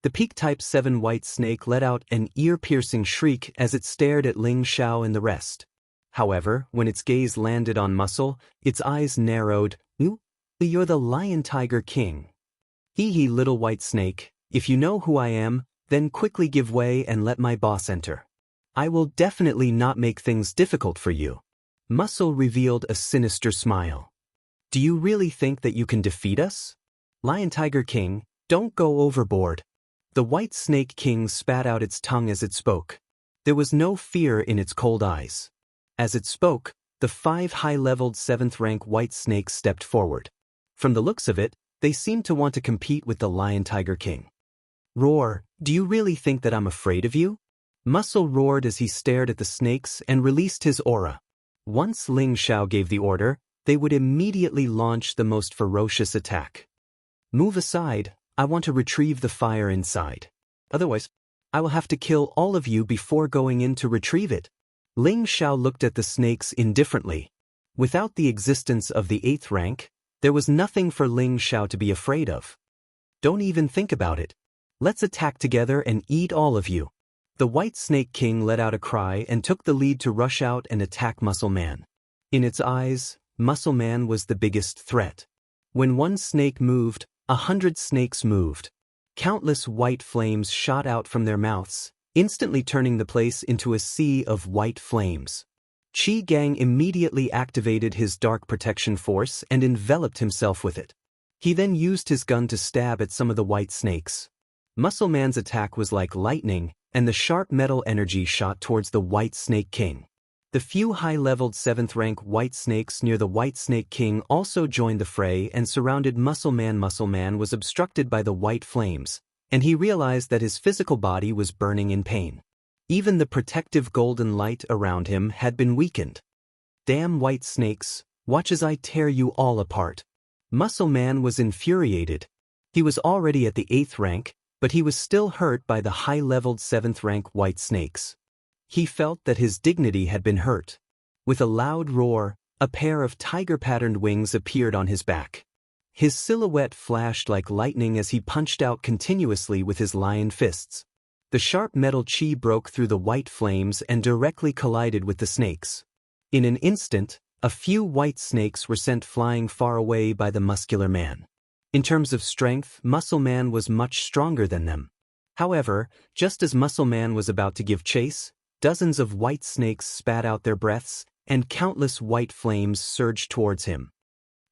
The peak type 7 white snake let out an ear-piercing shriek as it stared at Ling Xiao and the rest. However, when its gaze landed on Muscle, its eyes narrowed. "You're the Lion Tiger King." "Hee little white snake, if you know who I am, then quickly give way and let my boss enter. I will definitely not make things difficult for you." Muscle revealed a sinister smile. "Do you really think that you can defeat us? Lion Tiger King, don't go overboard." The White Snake King spat out its tongue as it spoke. There was no fear in its cold eyes. As it spoke, the 5 high-leveled 7th-rank white snakes stepped forward. From the looks of it, they seemed to want to compete with the Lion Tiger King. "Roar, do you really think that I'm afraid of you?" Muscle roared as he stared at the snakes and released his aura. Once Ling Xiao gave the order, they would immediately launch the most ferocious attack. "Move aside, I want to retrieve the fire inside. Otherwise, I will have to kill all of you before going in to retrieve it." Ling Xiao looked at the snakes indifferently. Without the existence of the 8th rank, there was nothing for Ling Xiao to be afraid of. "Don't even think about it. Let's attack together and eat all of you." The White Snake King let out a cry and took the lead to rush out and attack Muscle Man. In its eyes, Muscle Man was the biggest threat. When one snake moved, 100 snakes moved. Countless white flames shot out from their mouths, instantly turning the place into a sea of white flames. Qi Gang immediately activated his dark protection force and enveloped himself with it. He then used his gun to stab at some of the white snakes. Muscle Man's attack was like lightning, and the sharp metal energy shot towards the White Snake King. The few high-leveled 7th-rank white snakes near the White Snake King also joined the fray and surrounded Muscle Man. Muscle Man was obstructed by the white flames, and he realized that his physical body was burning in pain. Even the protective golden light around him had been weakened. "Damn white snakes, watch as I tear you all apart." Muscle Man was infuriated. He was already at the 8th rank, but he was still hurt by the high-leveled 7th-rank white snakes. He felt that his dignity had been hurt. With a loud roar, a pair of tiger-patterned wings appeared on his back. His silhouette flashed like lightning as he punched out continuously with his lion fists. The sharp metal chi broke through the white flames and directly collided with the snakes. In an instant, a few white snakes were sent flying far away by the muscular man. In terms of strength, Muscle Man was much stronger than them. However, just as Muscle Man was about to give chase, dozens of white snakes spat out their breaths, and countless white flames surged towards him.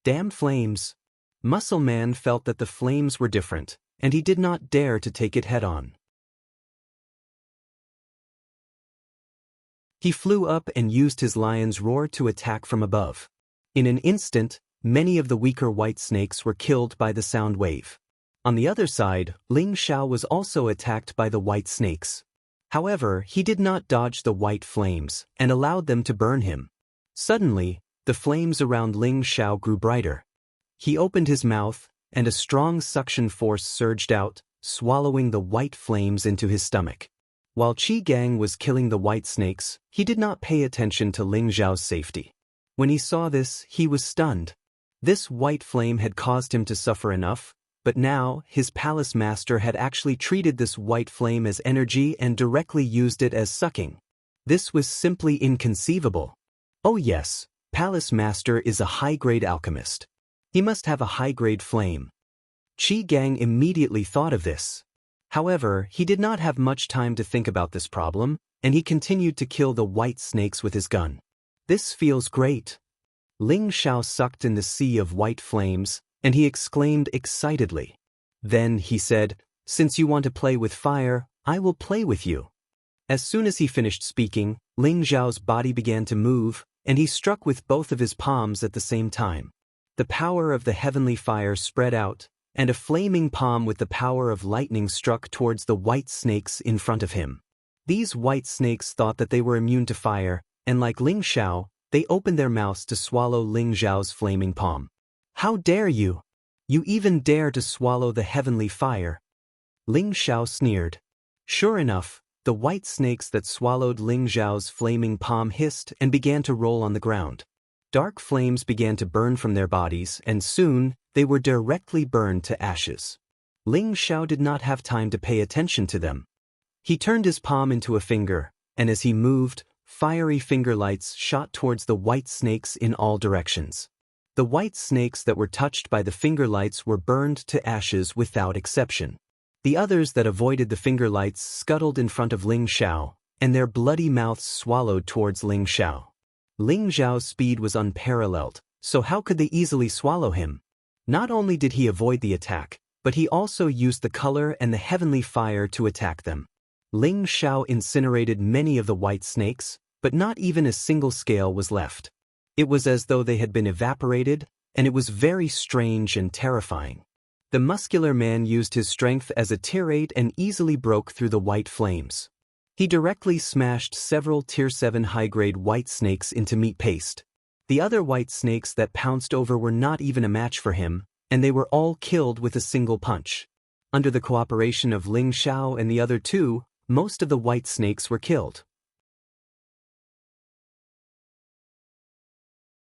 Damn flames! Muscle Man felt that the flames were different, and he did not dare to take it head-on. He flew up and used his lion's roar to attack from above. In an instant, many of the weaker white snakes were killed by the sound wave. On the other side, Ling Xiao was also attacked by the white snakes. However, he did not dodge the white flames and allowed them to burn him. Suddenly, the flames around Ling Xiao grew brighter. He opened his mouth, and a strong suction force surged out, swallowing the white flames into his stomach. While Qi Gang was killing the white snakes, he did not pay attention to Ling Xiao's safety. When he saw this, he was stunned. This white flame had caused him to suffer enough, but now his palace master had actually treated this white flame as energy and directly used it as sucking. This was simply inconceivable. Oh yes, Palace Master is a high-grade alchemist. He must have a high-grade flame. Qi Gang immediately thought of this. However, he did not have much time to think about this problem, and he continued to kill the white snakes with his gun. This feels great. Ling Xiao sucked in the sea of white flames, and he exclaimed excitedly. Then he said, "Since you want to play with fire, I will play with you." As soon as he finished speaking, Ling Xiao's body began to move, and he struck with both of his palms at the same time. The power of the heavenly fire spread out, and a flaming palm with the power of lightning struck towards the white snakes in front of him. These white snakes thought that they were immune to fire, and like Ling Xiao, they opened their mouths to swallow Ling Xiao's flaming palm. "How dare you? You even dare to swallow the heavenly fire?" Ling Xiao sneered. Sure enough, the white snakes that swallowed Ling Xiao's flaming palm hissed and began to roll on the ground. Dark flames began to burn from their bodies, and soon, they were directly burned to ashes. Ling Xiao did not have time to pay attention to them. He turned his palm into a finger, and as he moved, fiery finger lights shot towards the white snakes in all directions. The white snakes that were touched by the finger lights were burned to ashes without exception. The others that avoided the finger lights scuttled in front of Ling Xiao, and their bloody mouths swallowed towards Ling Xiao. Ling Xiao's speed was unparalleled, so how could they easily swallow him? Not only did he avoid the attack, but he also used the color and the heavenly fire to attack them. Ling Xiao incinerated many of the white snakes, but not even a single scale was left. It was as though they had been evaporated, and it was very strange and terrifying. The muscular man used his strength as a tirade and easily broke through the white flames. He directly smashed several Tier 7 high-grade white snakes into meat paste. The other white snakes that pounced over were not even a match for him, and they were all killed with a single punch. Under the cooperation of Ling Xiao and the other two, most of the white snakes were killed.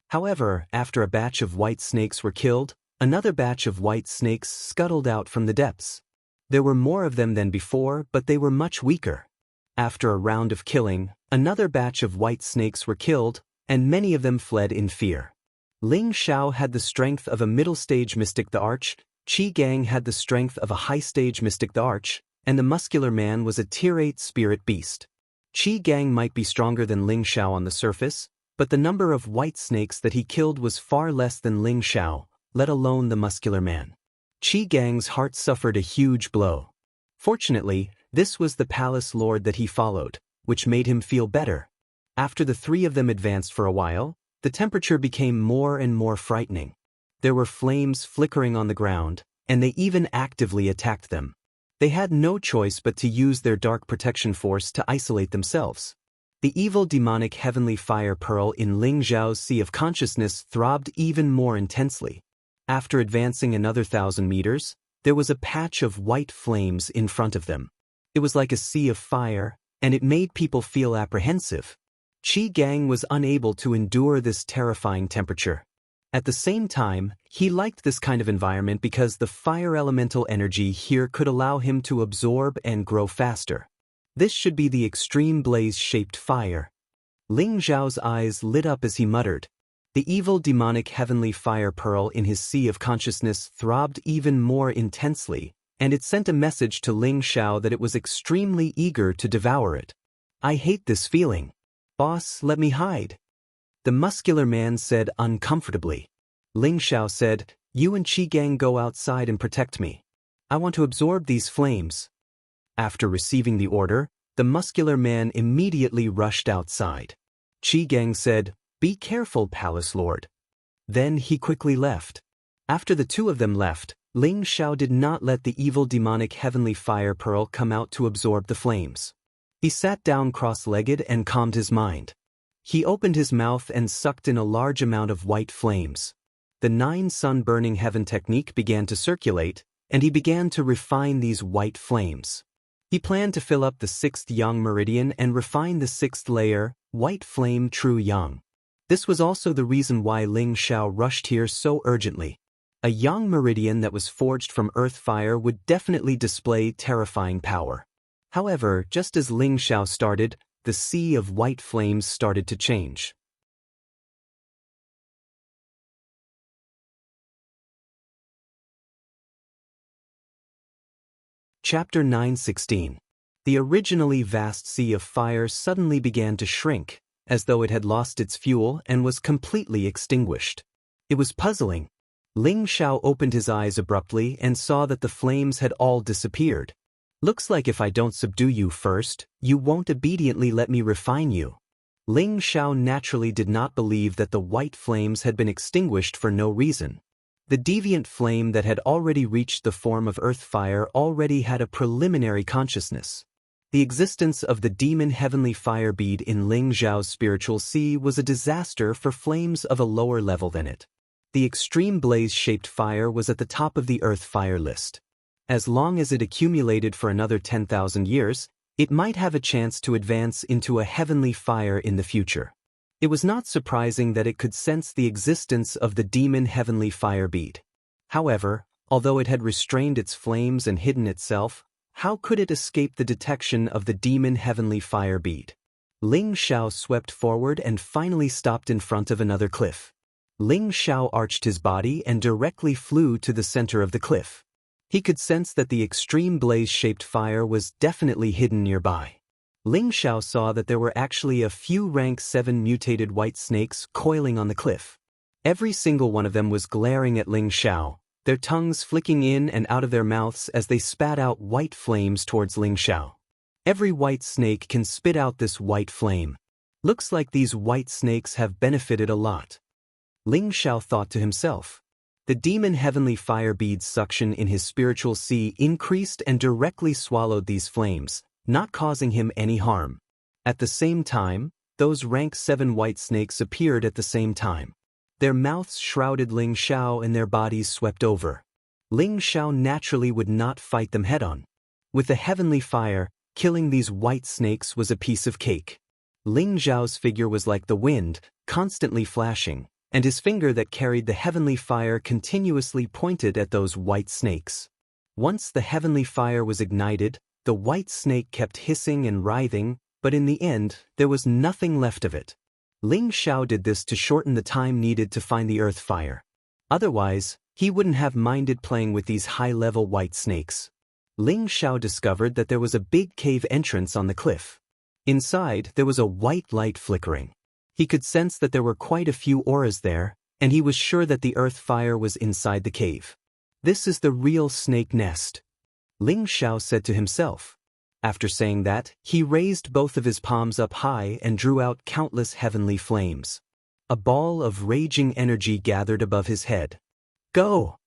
However, after a batch of white snakes were killed, another batch of white snakes scuttled out from the depths. There were more of them than before, but they were much weaker. After a round of killing, another batch of white snakes were killed, and many of them fled in fear. Ling Xiao had the strength of a middle-stage mystic the Arch, Qi Gang had the strength of a high-stage mystic the Arch, and the muscular man was a Tier 8 spirit beast. Qi Gang might be stronger than Ling Xiao on the surface, but the number of white snakes that he killed was far less than Ling Xiao, let alone the muscular man. Qi Gang's heart suffered a huge blow. Fortunately, this was the palace lord that he followed, which made him feel better. After the three of them advanced for a while, the temperature became more and more frightening. There were flames flickering on the ground, and they even actively attacked them. They had no choice but to use their dark protection force to isolate themselves. The evil demonic heavenly fire pearl in Ling Xiao's sea of consciousness throbbed even more intensely. After advancing another 1,000 meters, there was a patch of white flames in front of them. It was like a sea of fire, and it made people feel apprehensive. Qi Gang was unable to endure this terrifying temperature. At the same time, he liked this kind of environment because the fire elemental energy here could allow him to absorb and grow faster. This should be the extreme blaze-shaped fire. Ling Xiao's eyes lit up as he muttered. The evil demonic heavenly fire pearl in his sea of consciousness throbbed even more intensely, and it sent a message to Ling Xiao that it was extremely eager to devour it. "I hate this feeling. Boss, let me hide," the muscular man said uncomfortably. Ling Xiao said, "You and Qi Gang go outside and protect me. I want to absorb these flames." After receiving the order, the muscular man immediately rushed outside. Qi Gang said, "Be careful, Palace Lord." Then he quickly left. After the two of them left, Ling Xiao did not let the evil demonic heavenly fire pearl come out to absorb the flames. He sat down cross-legged and calmed his mind. He opened his mouth and sucked in a large amount of white flames. The 9 sun-burning heaven technique began to circulate, and he began to refine these white flames. He planned to fill up the 6th yang meridian and refine the 6th layer, white flame true yang. This was also the reason why Ling Xiao rushed here so urgently. A yang meridian that was forged from earth fire would definitely display terrifying power. However, just as Ling Xiao started, the sea of white flames started to change. Chapter 9:16. The originally vast sea of fire suddenly began to shrink, as though it had lost its fuel and was completely extinguished. It was puzzling. Ling Xiao opened his eyes abruptly and saw that the flames had all disappeared. "Looks like if I don't subdue you first, you won't obediently let me refine you." Ling Xiao naturally did not believe that the white flames had been extinguished for no reason. The deviant flame that had already reached the form of earth fire already had a preliminary consciousness. The existence of the demon heavenly fire bead in Ling Xiao's spiritual sea was a disaster for flames of a lower level than it. The extreme blaze-shaped fire was at the top of the earth fire list. As long as it accumulated for another 10,000 years, it might have a chance to advance into a heavenly fire in the future. It was not surprising that it could sense the existence of the demon heavenly fire bead. However, although it had restrained its flames and hidden itself, how could it escape the detection of the demon heavenly fire bead? Ling Xiao swept forward and finally stopped in front of another cliff. Ling Xiao arched his body and directly flew to the center of the cliff. He could sense that the extreme blaze-shaped fire was definitely hidden nearby. Ling Xiao saw that there were actually a few rank 7 mutated white snakes coiling on the cliff. Every single one of them was glaring at Ling Xiao, their tongues flicking in and out of their mouths as they spat out white flames towards Ling Xiao. Every white snake can spit out this white flame. Looks like these white snakes have benefited a lot. Ling Xiao thought to himself. The demon heavenly fire bead's suction in his spiritual sea increased and directly swallowed these flames, not causing him any harm. At the same time, those rank 7 white snakes appeared at the same time. Their mouths shrouded Ling Xiao and their bodies swept over. Ling Xiao naturally would not fight them head-on. With the heavenly fire, killing these white snakes was a piece of cake. Ling Xiao's figure was like the wind, constantly flashing, and his finger that carried the heavenly fire continuously pointed at those white snakes. Once the heavenly fire was ignited, the white snake kept hissing and writhing, but in the end, there was nothing left of it. Ling Xiao did this to shorten the time needed to find the earth fire. Otherwise, he wouldn't have minded playing with these high-level white snakes. Ling Xiao discovered that there was a big cave entrance on the cliff. Inside, there was a white light flickering. He could sense that there were quite a few auras there, and he was sure that the earth fire was inside the cave. This is the real snake nest, Ling Xiao said to himself. After saying that, he raised both of his palms up high and drew out countless heavenly flames. A ball of raging energy gathered above his head. Go!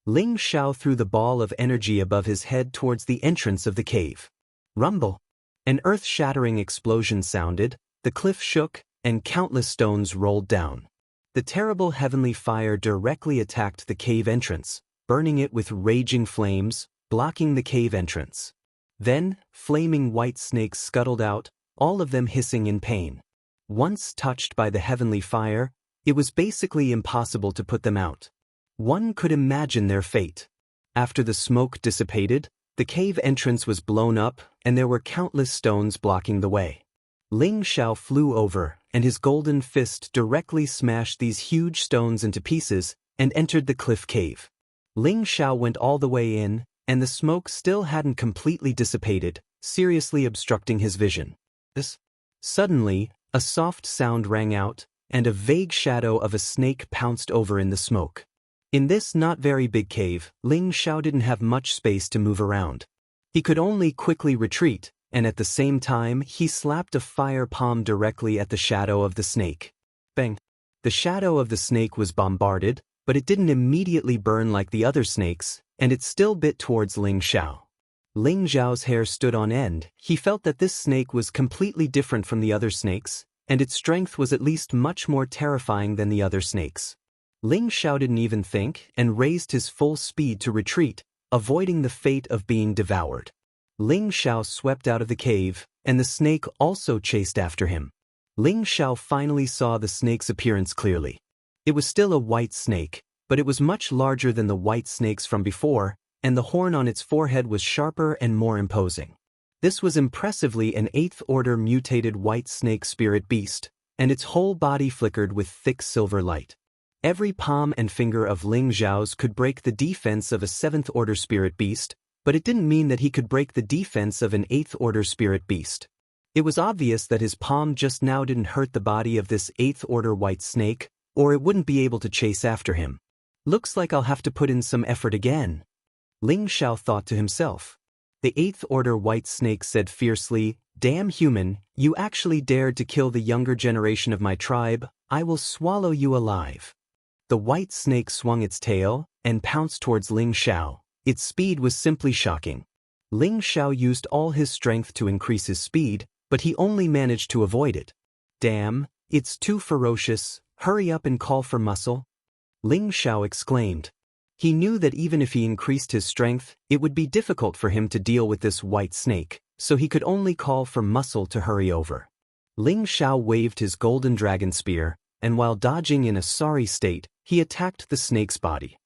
Ling Xiao threw the ball of energy above his head towards the entrance of the cave. Rumble! An earth-shattering explosion sounded, the cliff shook, and countless stones rolled down. The terrible heavenly fire directly attacked the cave entrance, burning it with raging flames, blocking the cave entrance. Then, flaming white snakes scuttled out, all of them hissing in pain. Once touched by the heavenly fire, it was basically impossible to put them out. One could imagine their fate. After the smoke dissipated, the cave entrance was blown up, and there were countless stones blocking the way. Ling Xiao flew over, and his golden fist directly smashed these huge stones into pieces and entered the cliff cave. Ling Xiao went all the way in, and the smoke still hadn't completely dissipated, seriously obstructing his vision. Suddenly, a soft sound rang out, and a vague shadow of a snake pounced over in the smoke. In this not very big cave, Ling Xiao didn't have much space to move around. He could only quickly retreat, and at the same time he slapped a fire palm directly at the shadow of the snake. Bang! The shadow of the snake was bombarded, but it didn't immediately burn like the other snakes, and it still bit towards Ling Xiao. Ling Xiao's hair stood on end. He felt that this snake was completely different from the other snakes, and its strength was at least much more terrifying than the other snakes. Ling Xiao didn't even think and raised his full speed to retreat, avoiding the fate of being devoured. Ling Xiao swept out of the cave, and the snake also chased after him. Ling Xiao finally saw the snake's appearance clearly. It was still a white snake, but it was much larger than the white snakes from before, and the horn on its forehead was sharper and more imposing. This was impressively an 8th-order mutated white snake spirit beast, and its whole body flickered with thick silver light. Every palm and finger of Ling Zhao's could break the defense of a 7th-order spirit beast, but it didn't mean that he could break the defense of an 8th-order spirit beast. It was obvious that his palm just now didn't hurt the body of this 8th-order white snake, or it wouldn't be able to chase after him. Looks like I'll have to put in some effort again, Ling Zhao thought to himself. The 8th-order white snake said fiercely, "Damn human, you actually dared to kill the younger generation of my tribe, I will swallow you alive." The white snake swung its tail and pounced towards Ling Zhao. Its speed was simply shocking. Ling Zhao used all his strength to increase his speed, but he only managed to avoid it. "Damn, it's too ferocious, hurry up and call for muscle," Ling Zhao exclaimed. He knew that even if he increased his strength, it would be difficult for him to deal with this white snake, so he could only call for muscle to hurry over. Ling Zhao waved his golden dragon spear, and while dodging in a sorry state, he attacked the snake's body.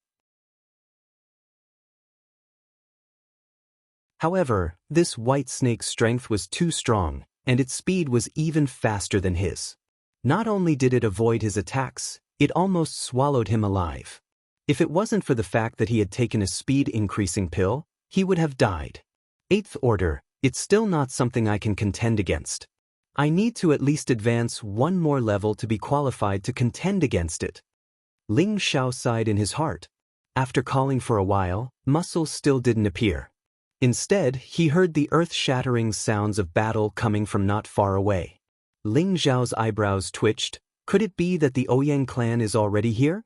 However, this white snake's strength was too strong, and its speed was even faster than his. Not only did it avoid his attacks, it almost swallowed him alive. If it wasn't for the fact that he had taken a speed-increasing pill, he would have died. 8th order, it's still not something I can contend against. I need to at least advance one more level to be qualified to contend against it. Ling Zhao sighed in his heart. After calling for a while, muscle still didn't appear. Instead, he heard the earth-shattering sounds of battle coming from not far away. Ling Zhao's eyebrows twitched. Could it be that the Ouyang clan is already here?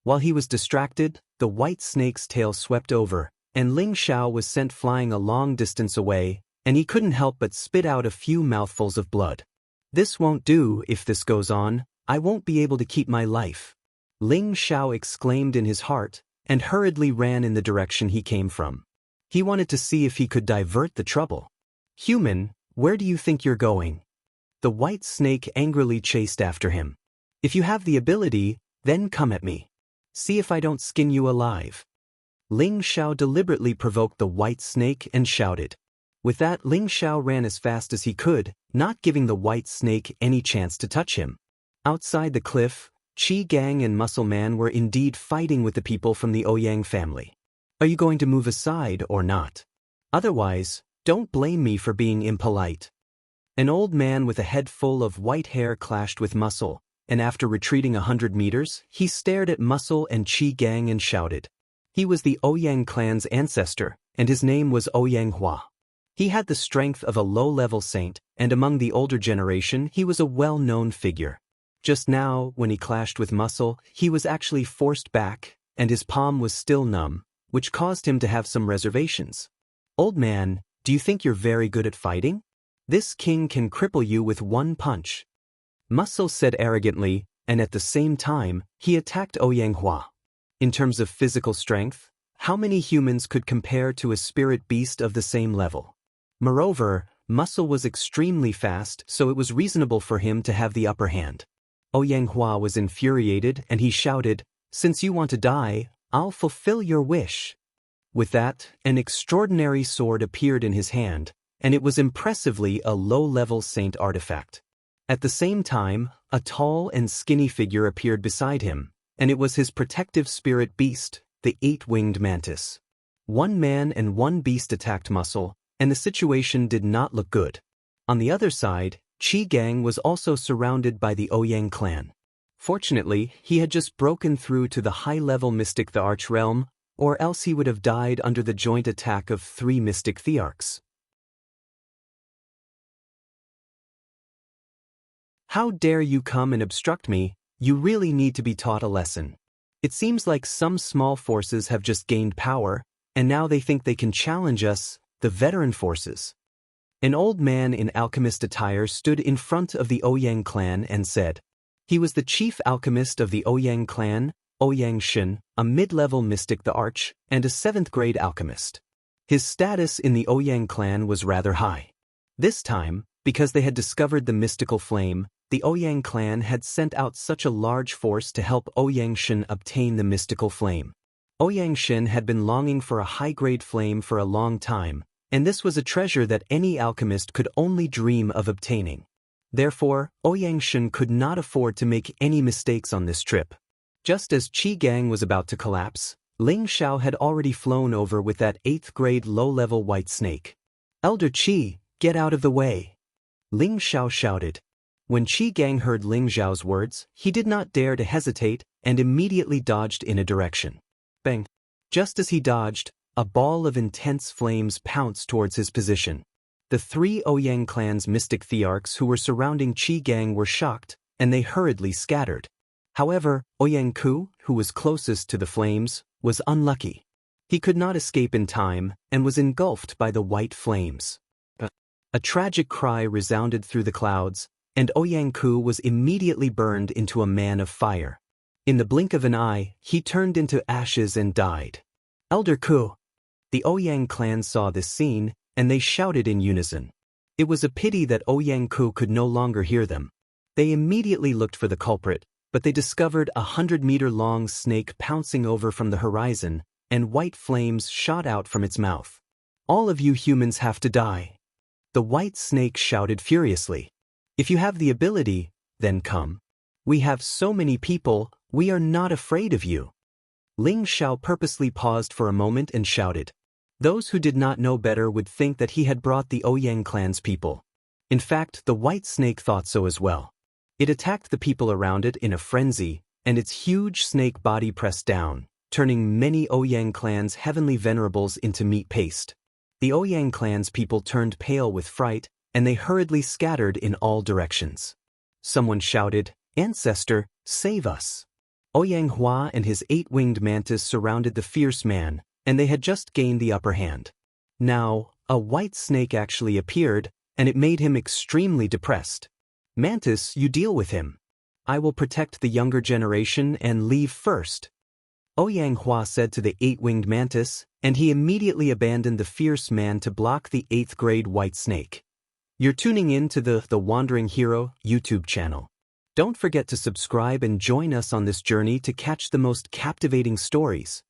While he was distracted, the white snake's tail swept over, and Ling Zhao was sent flying a long distance away, and he couldn't help but spit out a few mouthfuls of blood. "This won't do. If this goes on, I won't be able to keep my life," Ling Zhao exclaimed in his heart, and hurriedly ran in the direction he came from. He wanted to see if he could divert the trouble. "Human, where do you think you're going?" The white snake angrily chased after him. "If you have the ability, then come at me. See if I don't skin you alive." Ling Zhao deliberately provoked the white snake and shouted. With that, Ling Zhao ran as fast as he could, not giving the white snake any chance to touch him. Outside the cliff, Qi Gang and Muscle Man were indeed fighting with the people from the Ouyang family. "Are you going to move aside or not? Otherwise, don't blame me for being impolite." An old man with a head full of white hair clashed with Muscle, and after retreating 100 meters, he stared at Muscle and Qi Gang and shouted. He was the Ouyang clan's ancestor, and his name was Ouyang Hua. He had the strength of a low-level saint, and among the older generation he was a well-known figure. Just now, when he clashed with Muscle, he was actually forced back, and his palm was still numb, which caused him to have some reservations. "Old man, do you think you're very good at fighting? This king can cripple you with one punch," Muscle said arrogantly, and at the same time, he attacked Ouyang Hua. In terms of physical strength, how many humans could compare to a spirit beast of the same level? Moreover, Muscle was extremely fast, so it was reasonable for him to have the upper hand. Ouyang Hua was infuriated, and he shouted, "Since you want to die, I'll fulfill your wish." With that, an extraordinary sword appeared in his hand, and it was impressively a low-level saint artifact. At the same time, a tall and skinny figure appeared beside him, and it was his protective spirit beast, the 8-winged mantis. One man and one beast attacked Muscle, and the situation did not look good. On the other side, Qi Gang was also surrounded by the Ouyang clan. Fortunately, he had just broken through to the high-level mystic the Arch Realm, or else he would have died under the joint attack of 3 mystic thearchs. "How dare you come and obstruct me? You really need to be taught a lesson. It seems like some small forces have just gained power, and now they think they can challenge us, the veteran forces." An old man in alchemist attire stood in front of the Ouyang clan and said. He was the chief alchemist of the Ouyang clan, Ouyang Shen, a mid-level mystic the Arch, and a 7th-grade alchemist. His status in the Ouyang clan was rather high. This time, because they had discovered the mystical flame, the Ouyang clan had sent out such a large force to help Ouyang Shen obtain the mystical flame. Ouyang Shen had been longing for a high-grade flame for a long time, and this was a treasure that any alchemist could only dream of obtaining. Therefore, Ouyang Shen could not afford to make any mistakes on this trip. Just as Qi Gang was about to collapse, Ling Xiao had already flown over with that 8th grade low-level white snake. "Elder Qi, get out of the way!" Ling Xiao shouted. When Qi Gang heard Ling Xiao's words, he did not dare to hesitate and immediately dodged in a direction. Bang! Just as he dodged, a ball of intense flames pounced towards his position. The 3 Ouyang clan's mystic thearchs who were surrounding Qi Gang were shocked, and they hurriedly scattered. However, Ouyang Ku, who was closest to the flames, was unlucky. He could not escape in time and was engulfed by the white flames. A tragic cry resounded through the clouds, and Ouyang Ku was immediately burned into a man of fire. In the blink of an eye, he turned into ashes and died. "Elder Ku!" The Ouyang clan saw this scene, and they shouted in unison. It was a pity that Ouyang Ku could no longer hear them. They immediately looked for the culprit, but they discovered a 100-meter-long snake pouncing over from the horizon, and white flames shot out from its mouth. "All of you humans have to die!" The white snake shouted furiously. "If you have the ability, then come. We have so many people, we are not afraid of you." Ling Xiao purposely paused for a moment and shouted. Those who did not know better would think that he had brought the Ouyang clan's people. In fact, the white snake thought so as well. It attacked the people around it in a frenzy, and its huge snake body pressed down, turning many Ouyang clan's heavenly venerables into meat paste. The Ouyang clan's people turned pale with fright, and they hurriedly scattered in all directions. Someone shouted, "Ancestor, save us!" Ouyang Hua and his 8-winged mantis surrounded the fierce man, and they had just gained the upper hand. Now, a white snake actually appeared, and it made him extremely depressed. "Mantis, you deal with him. I will protect the younger generation and leave first," Ouyang Hua said to the 8-winged mantis, and he immediately abandoned the fierce man to block the 8th grade white snake. You're tuning in to the Wandering Hero YouTube channel. Don't forget to subscribe and join us on this journey to catch the most captivating stories.